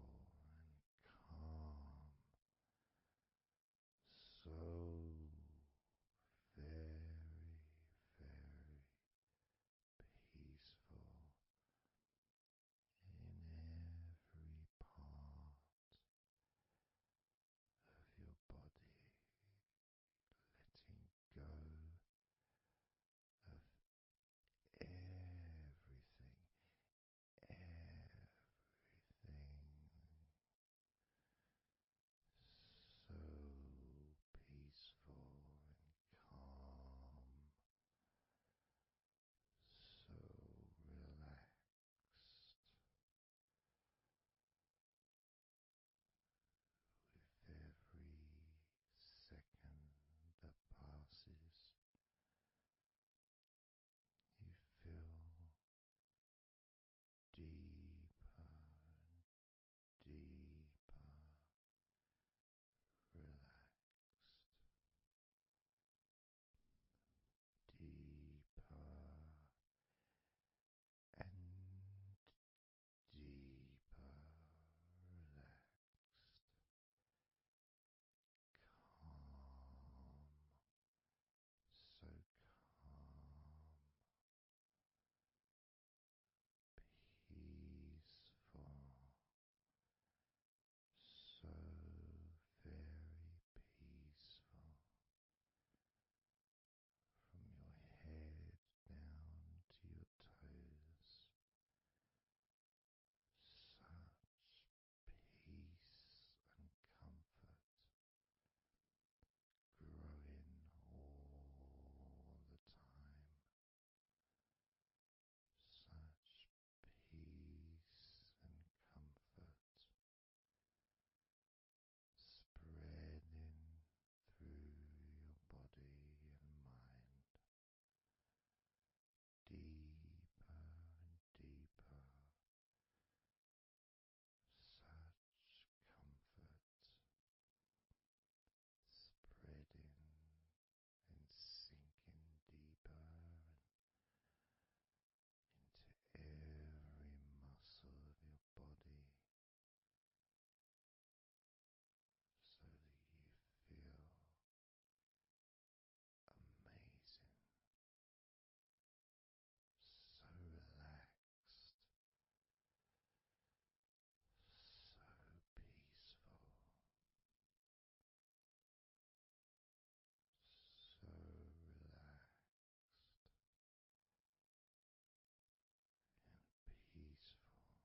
and calm, so very, very peaceful in every part of your body, letting go of everything, so peaceful and calm, so relaxed with every second that passes. You feel deeper and deeper relaxed, deeper and deeper relaxed, calm, so calm, peaceful, so very peaceful from your head down to your toes. Such peace and comfort growing all the time. Such peace and comfort spreading through your body and mind, deeper and deeper. Such comfort spreading and sinking deeper into every muscle of your body, so that you feel amazing, so relaxed, so peaceful, so relaxed and peaceful,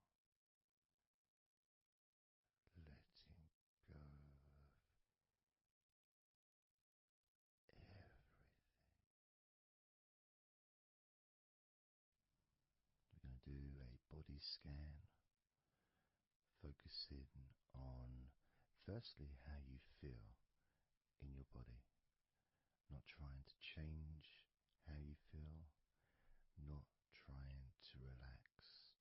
letting go of everything. We're going to do a body scan, focusing on firstly how you feel in your body, not trying to change how you feel, not trying to relax,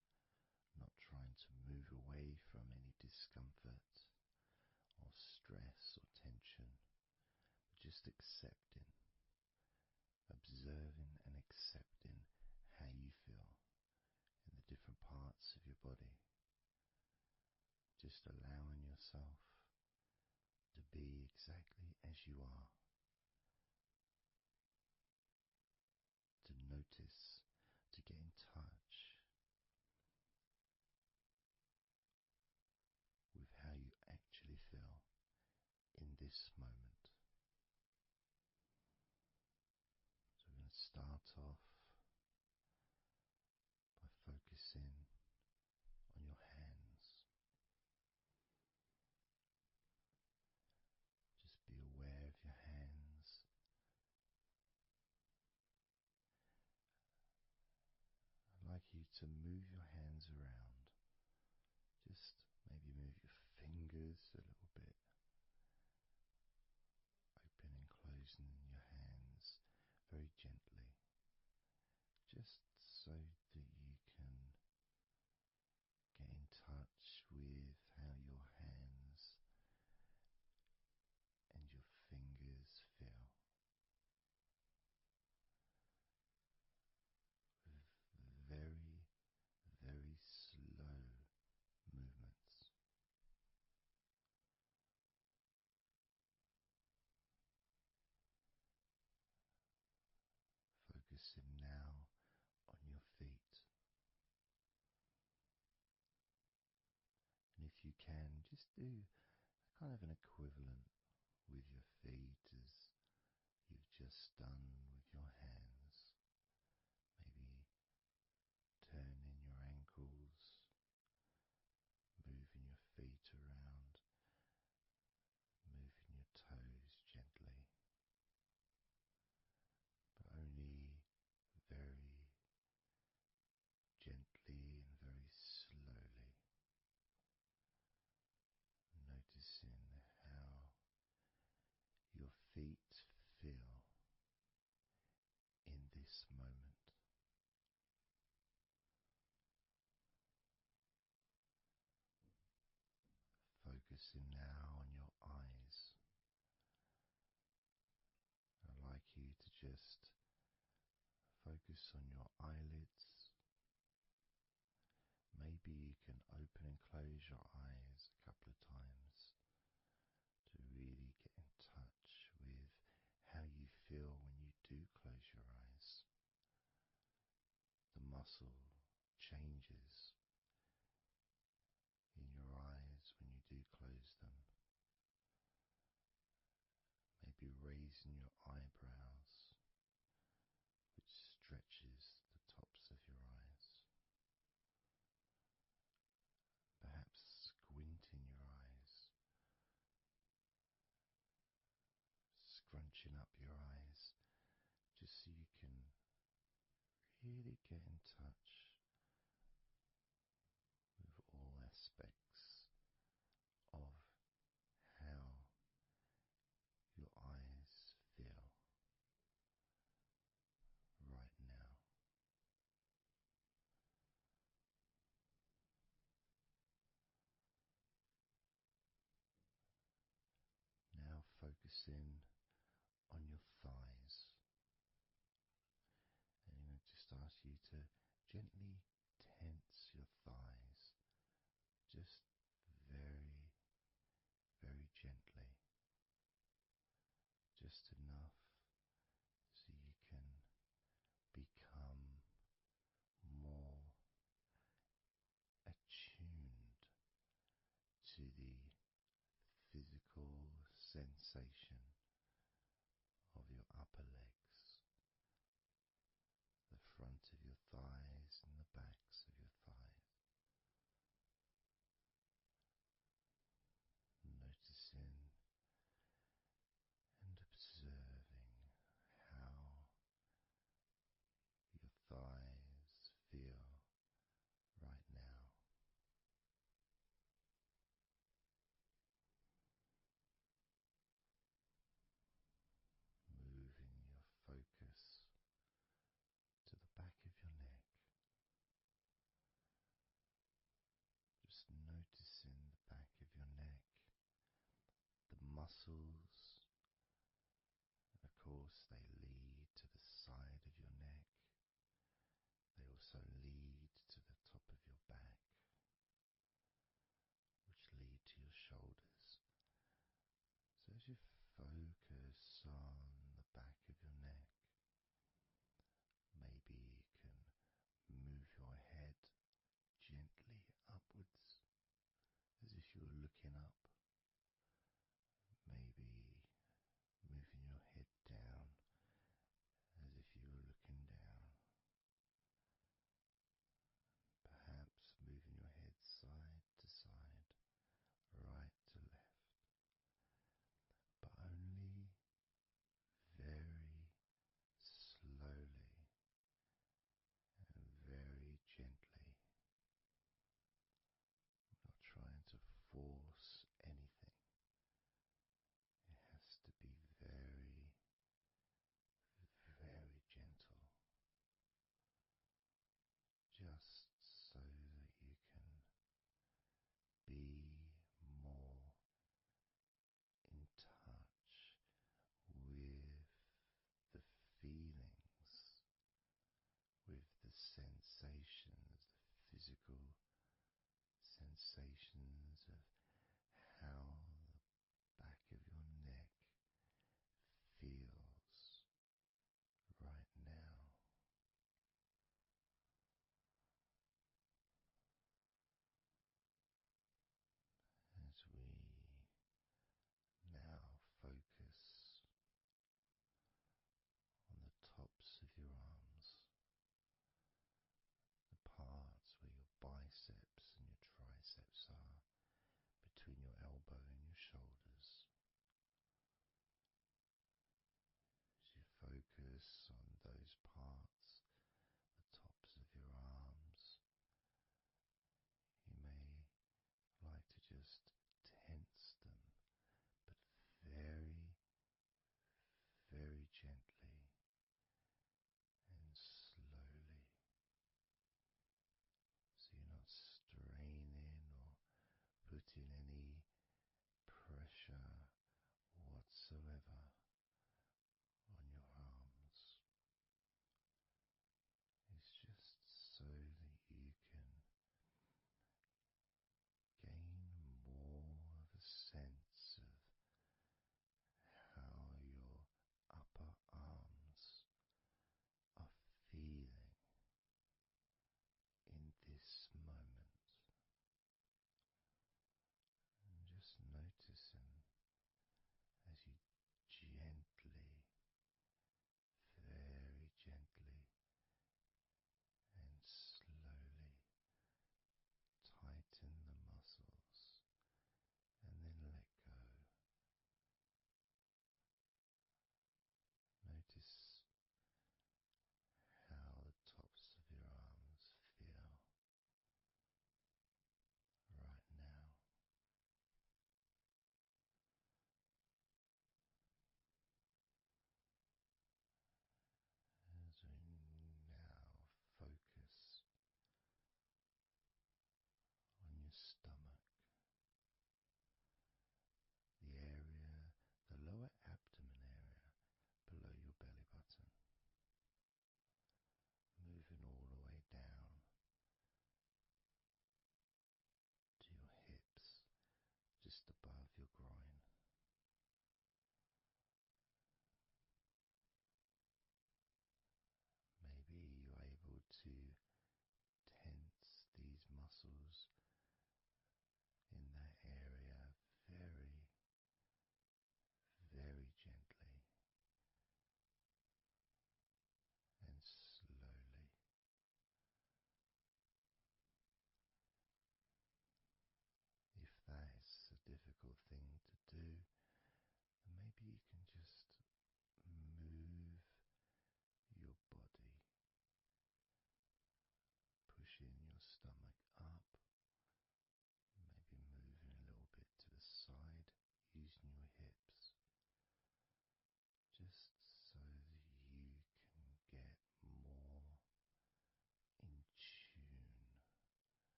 not trying to move away from any discomfort or stress or tension, but just accepting, observing and accepting how you feel in the different parts of your body. Just allowing yourself to be exactly as you are, to notice, to get in touch with how you actually feel in this moment. So we're going to start off by focusing on your hands. Just be aware of your hands. I'd like you to move your hands around. Just maybe move your fingers a little bit, opening and closing your hands very gently, just so that you can get in touch with how your hands and your fingers feel, with very, very slow movements. you can, just do kind of an equivalent with your feet as you've just done with your hands. Maybe turning your ankles, moving your feet around, moving your toes gently, but only very gently and very slowly, noticing how your feet feel in this moment. Focusing now on your eyes. I'd like you to just focus on your eyelids. Maybe you can open and close your eyes a couple of times to really get in touch with how you feel when you do close your eyes. The muscle changes in your eyes when you do close them. Maybe raising your eyebrows, which stretches the tops of your eyes. Perhaps squinting your eyes, scrunching up your eyes, just so you can really get in touch with all aspects of how your eyes feel right now. Now focusing on your thighs, and I'm going to just ask you to gently tense your thighs, just very, very gently, just enough so you can become more attuned to the physical sensation of your upper legs, the front of your thighs and the backs of your thighs. Noticing and observing how your thighs feel right now. Moving your focus to the back of your neck. Just noticing the back of your neck, the muscles, and of course they lead to the side of your neck. They also lead to the top of your back, which lead to your shoulders. So as you focus on the back of your neck, maybe you can move your head gently upwards as if you were looking up. Maybe moving your head down as if you were looking down. Perhaps moving your head side to side, right to left, but only very slowly and very gently. Not trying to force anything. It has to be very, very gentle, just so that you can be more in touch with the feelings, with the sensations, the physical sensations of how the back of your neck feels right now.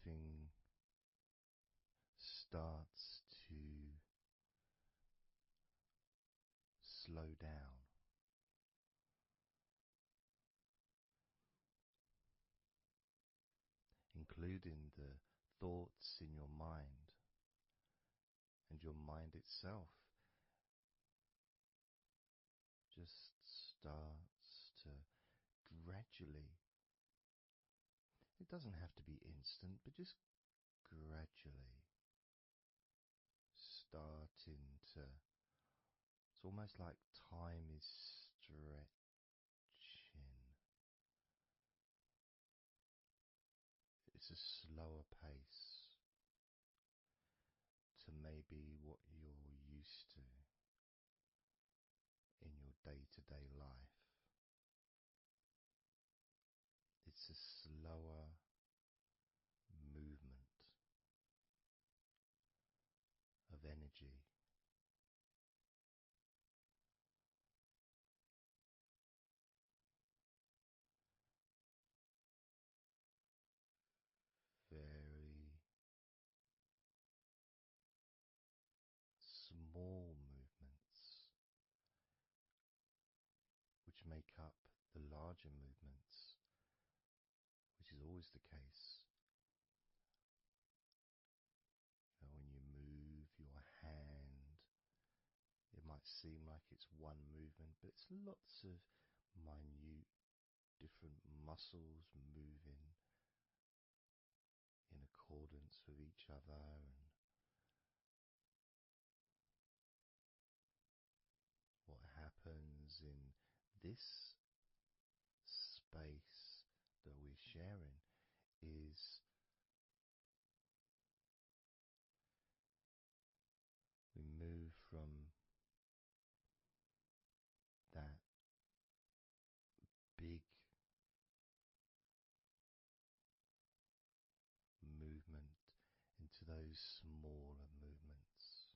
breathing starts to slow down, including the thoughts in your mind, and your mind itself just starts to gradually, it doesn't have to be instant, but just gradually starting to, it's almost like time is stretching. It's a slower pace to maybe what you're used to in your day-to-day life. It's a slower movement of energy. Very small movements which make up the larger movements, which is always the case. When you move your hand, it might seem like it's one movement, but it's lots of minute different muscles moving in accordance with each other, and what happens in this space that we're sharing is we move from that big movement into those smaller movements,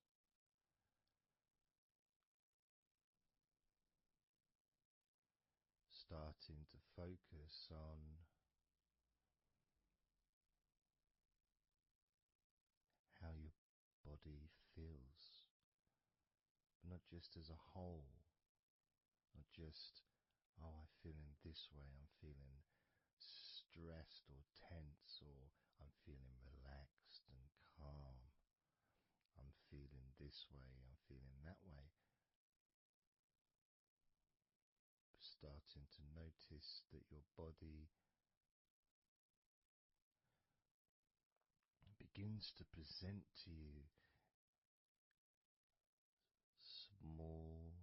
starting to focus on how your body feels, but not just as a whole, not just, oh, I feel in this way, I'm feeling stressed or tense, or I'm feeling relaxed and calm, I'm feeling this way, I'm feeling that way. Starting to notice that your body begins to present to you small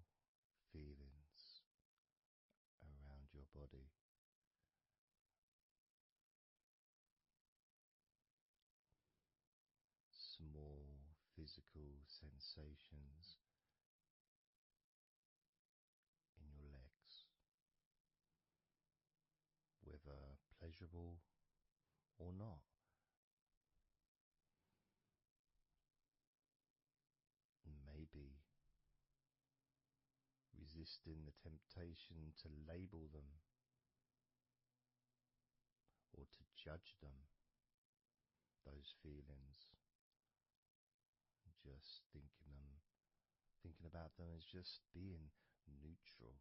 feelings around your body. Small physical sensations in your legs, whether pleasurable or not. Maybe resisting the temptation to label them or to judge them, those feelings, just thinking about them as just being neutral,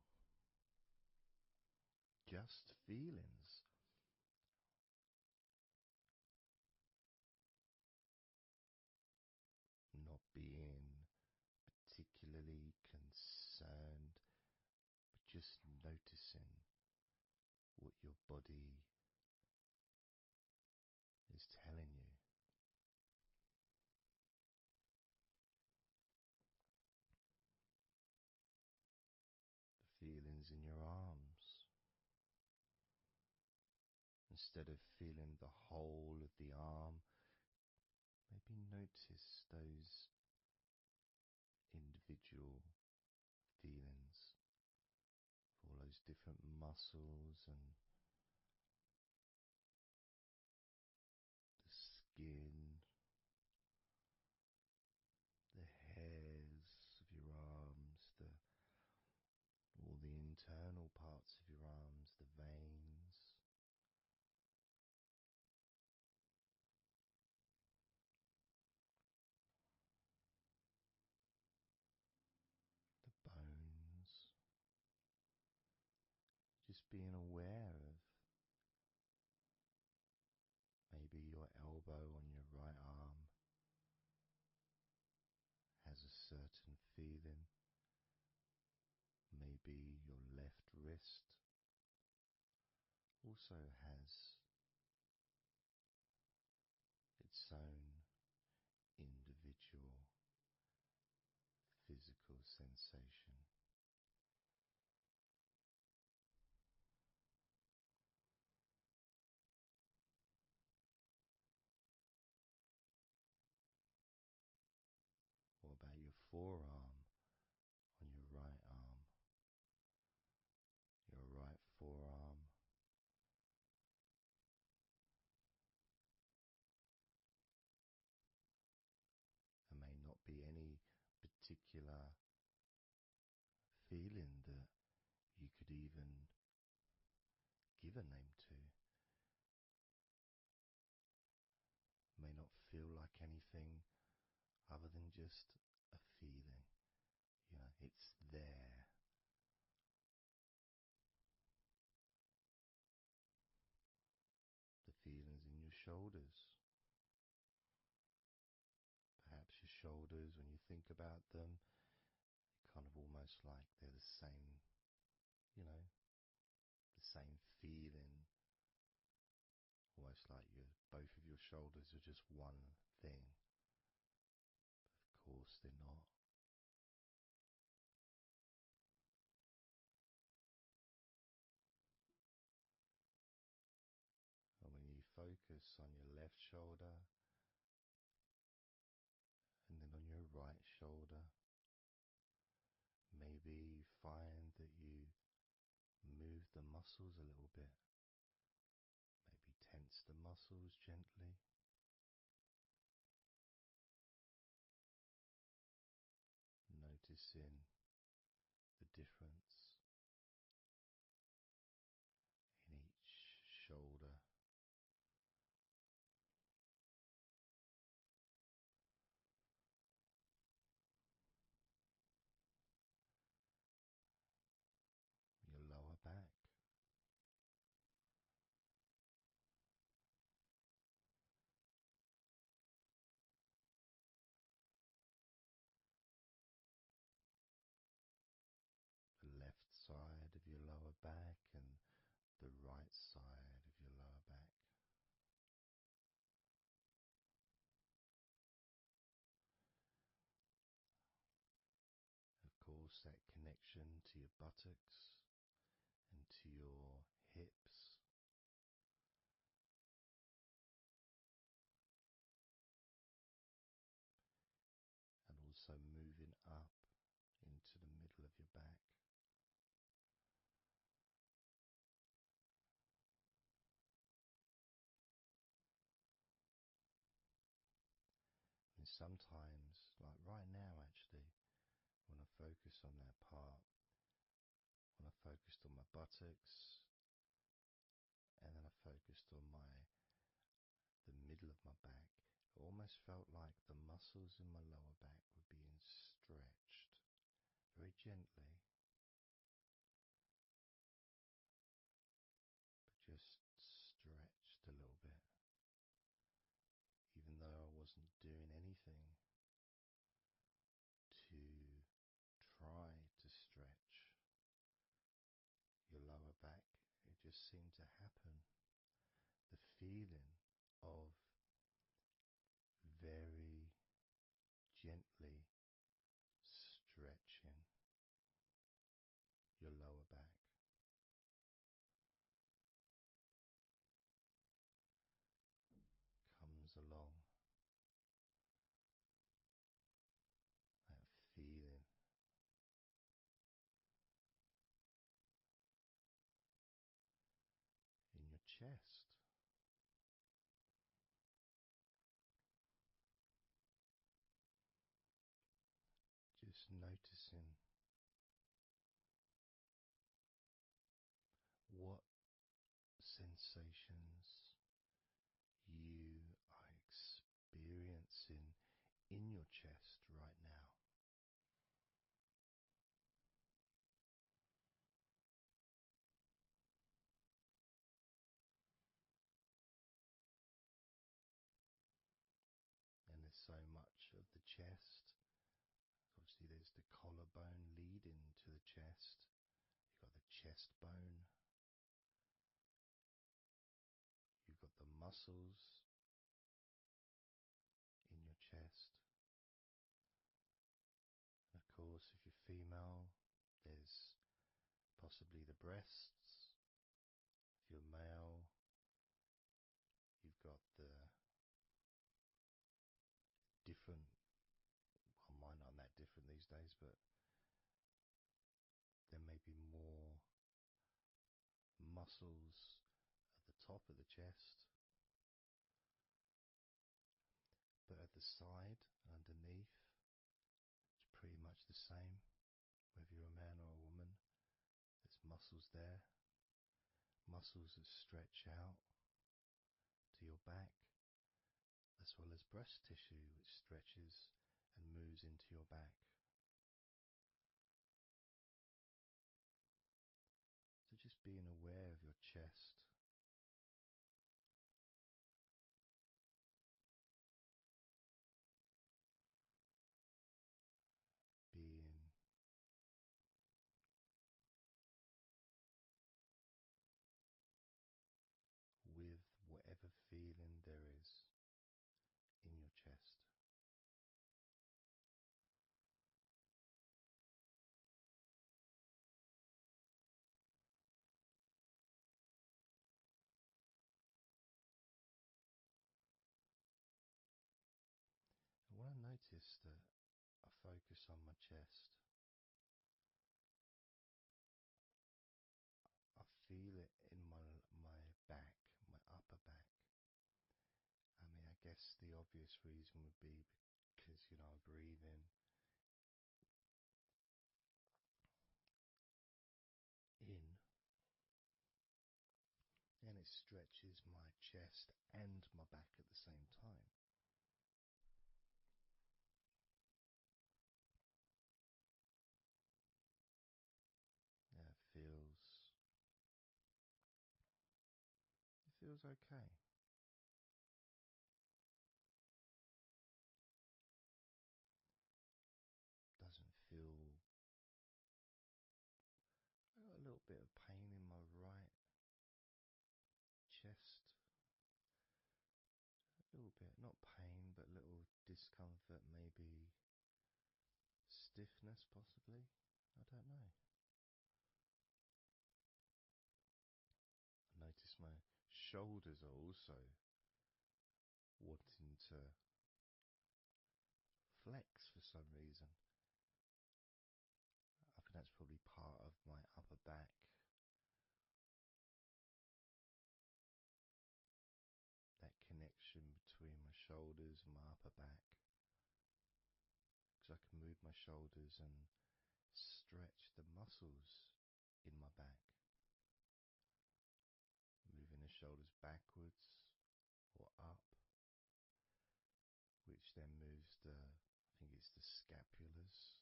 just feelings. Not being particularly concerned, but just noticing what your body is telling you. The feelings in your arms. Instead of feeling the whole of the arm, maybe notice those individual feelings for all those different muscles and the skin, the hairs of your arms, all the internal parts of your arms, the veins, being aware of maybe your elbow on your right arm has a certain feeling. Maybe your left wrist also has its own individual physical sensation. What about your forearm on your right arm? Your right forearm. There may not be any particular feeling that you could even give a name to. May not feel like anything other than just a feeling. It's there. The feelings in your shoulders. Perhaps your shoulders, when you think about them, kind of almost like they're the same, the same feeling. Almost like both of your shoulders are just one thing. Of course they're not. And when you focus on your left shoulder and then on your right shoulder, maybe you find that you move the muscles a little bit. Maybe tense the muscles gently. Noticing the difference in each shoulder. Your lower back. The left side of your lower back and the right side of your lower back. Of course, that connection to your buttocks and to your hips. And also moving up into the middle of your back. And sometimes, like right now actually, when I focus on that part, when I focused on my buttocks, and then I focused on the middle of my back, it almost felt like the muscles in my lower back were being stretched very gently, but just stretched a little bit, even though I wasn't doing anything to try to stretch your lower back. It just seemed to happen. The feeling of very gently stretching your lower back. Comes along, that feeling. In your chest. Just noticing what sensations you are experiencing in your chest right now. bone leading to the chest. You've got the chest bone. You've got the muscles in your chest. And of course, if you're female, there's possibly the breasts. If you're male, you've got the different, well, mine aren't that different these days, but there may be more muscles at the top of the chest, but at the side and underneath, it's pretty much the same, whether you're a man or a woman. There's muscles there, muscles that stretch out to your back, as well as breast tissue which stretches and moves into your back. So just being aware of your chest, being with whatever feeling there is in your chest. And when I notice that I focus on my chest, I feel it in my back, my upper back. I mean, I guess the obvious reason would be because, I breathe in, and it stretches my chest and my back at the same time. Yeah, it feels okay. Doesn't feel. I got a little bit of pain in my right chest. A little bit, not pain, but little discomfort, maybe stiffness, possibly. I don't know. I notice my shoulders are also wanting to flex for some reason. I think that's probably part of my upper back. That connection between my shoulders and my upper back. Because I can move my shoulders and stretch the muscles in my back. Moving the shoulders backwards or up, which then moves I think it's the scapulars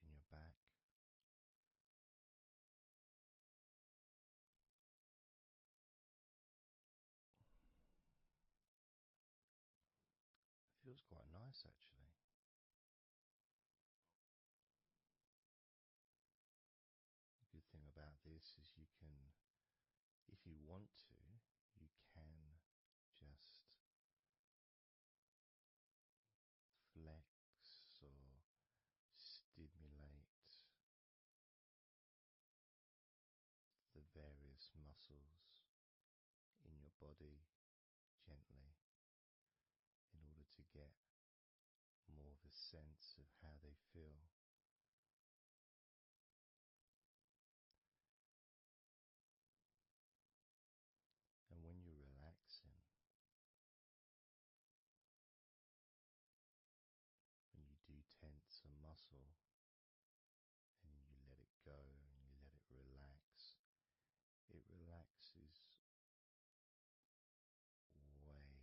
in your back. It feels quite nice actually. The good thing about this is you can, if you want to, you can just flex or stimulate the various muscles in your body gently in order to get more of a sense of how they feel. And when you're relaxing, when you do tense a muscle and you let it go and you let it relaxes way more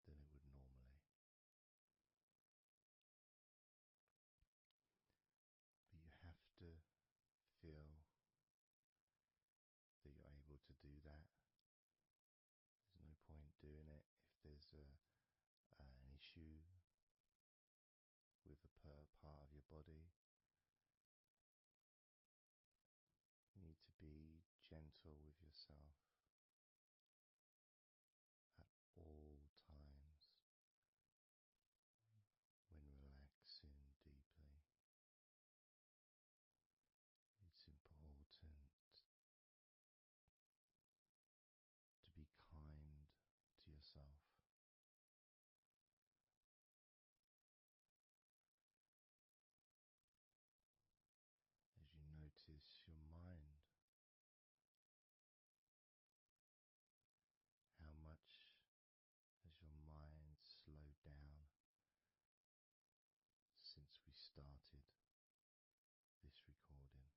than it would normally. But you have to feel that you're able to do that. There's no point doing it if there's an issue body. You need to be gentle with yourself at all times when relaxing deeply. It's important to be kind to yourself. As you notice your mind, how much has your mind slowed down since we started this recording?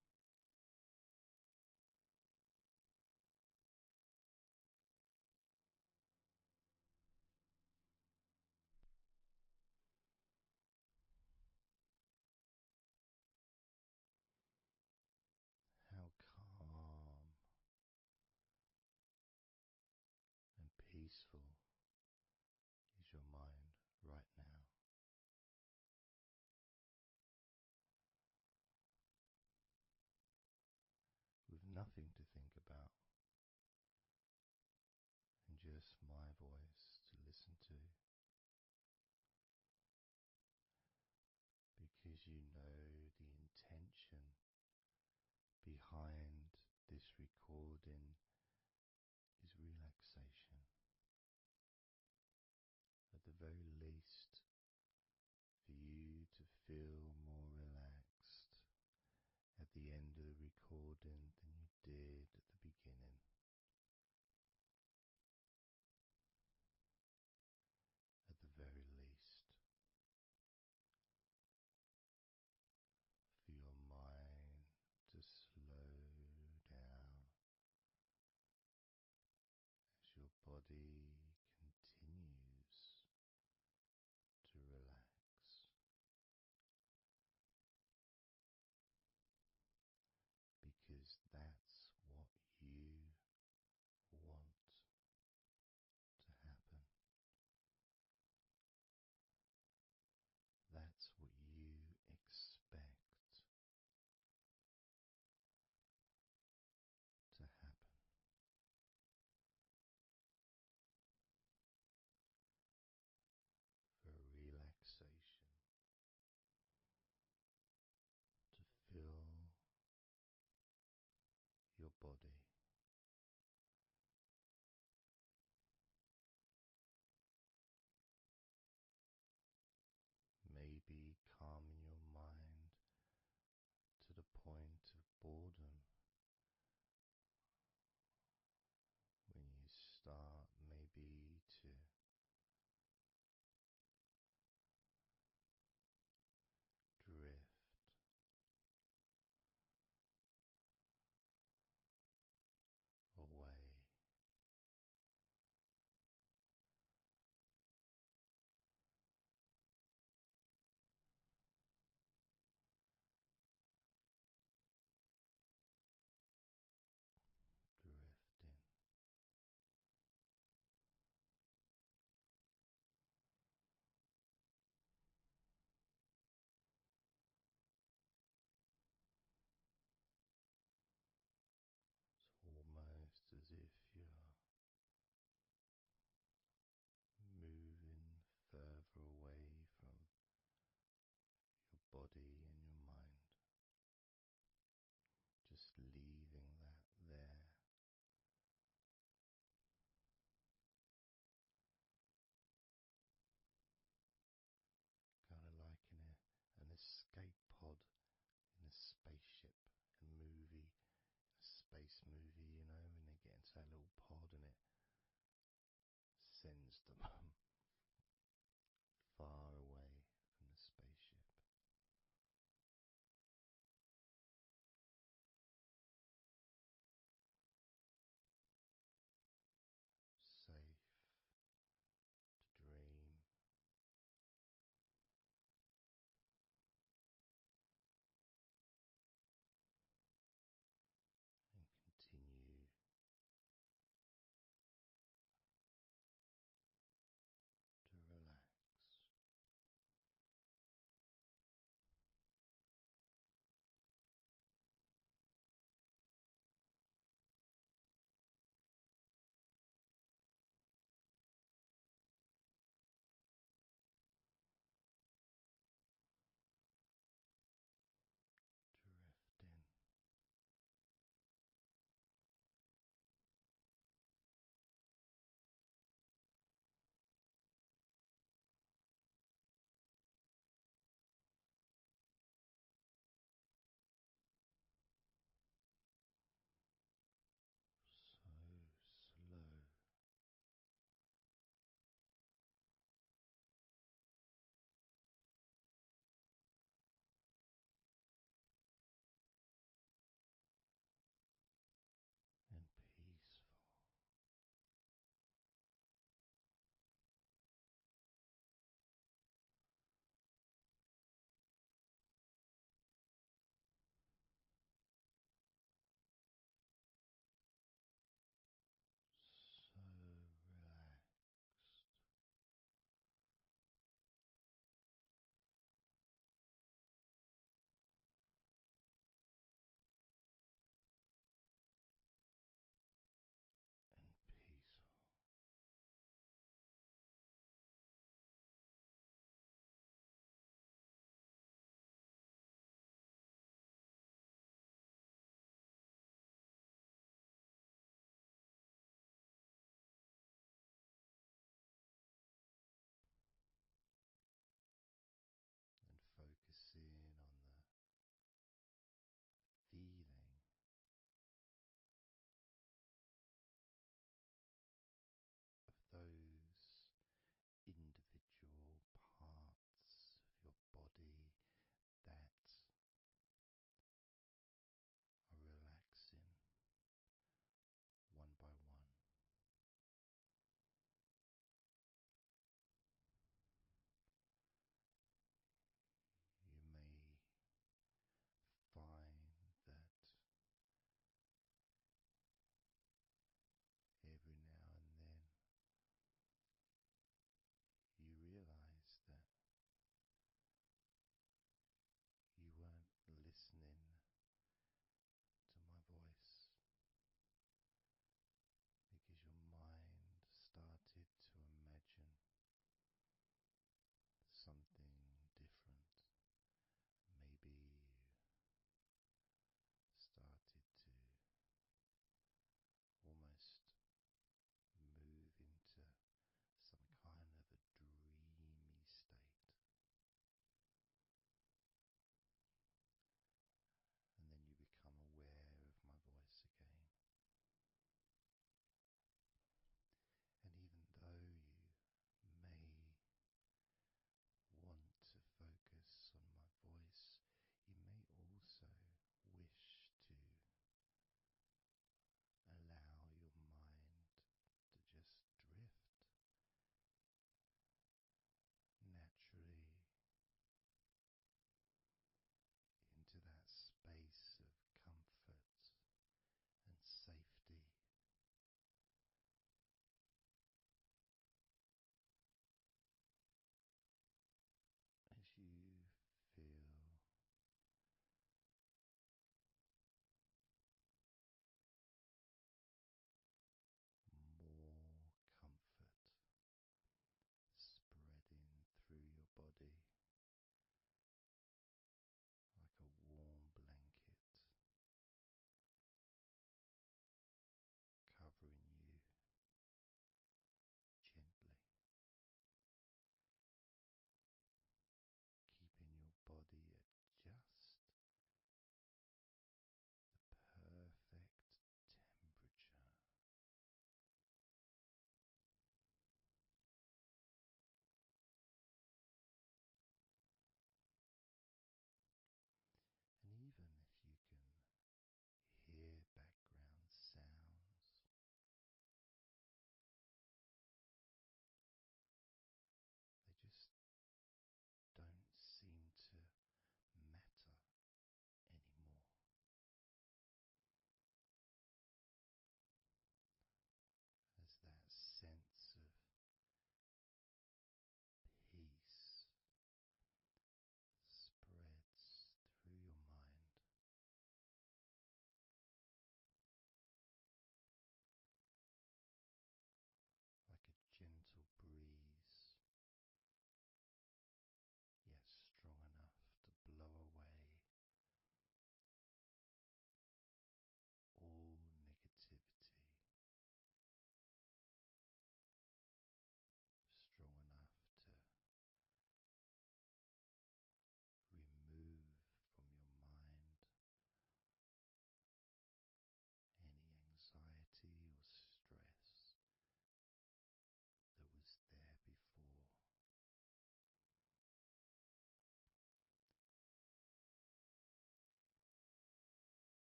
How calm and peaceful is your mind right now? With nothing to think about and just my voice to listen to, because you know the intention behind this recording is relaxation. At the very least, for you to feel more relaxed at the end of the recording than you did at the beginning. At the very least, for your mind to slow down as your body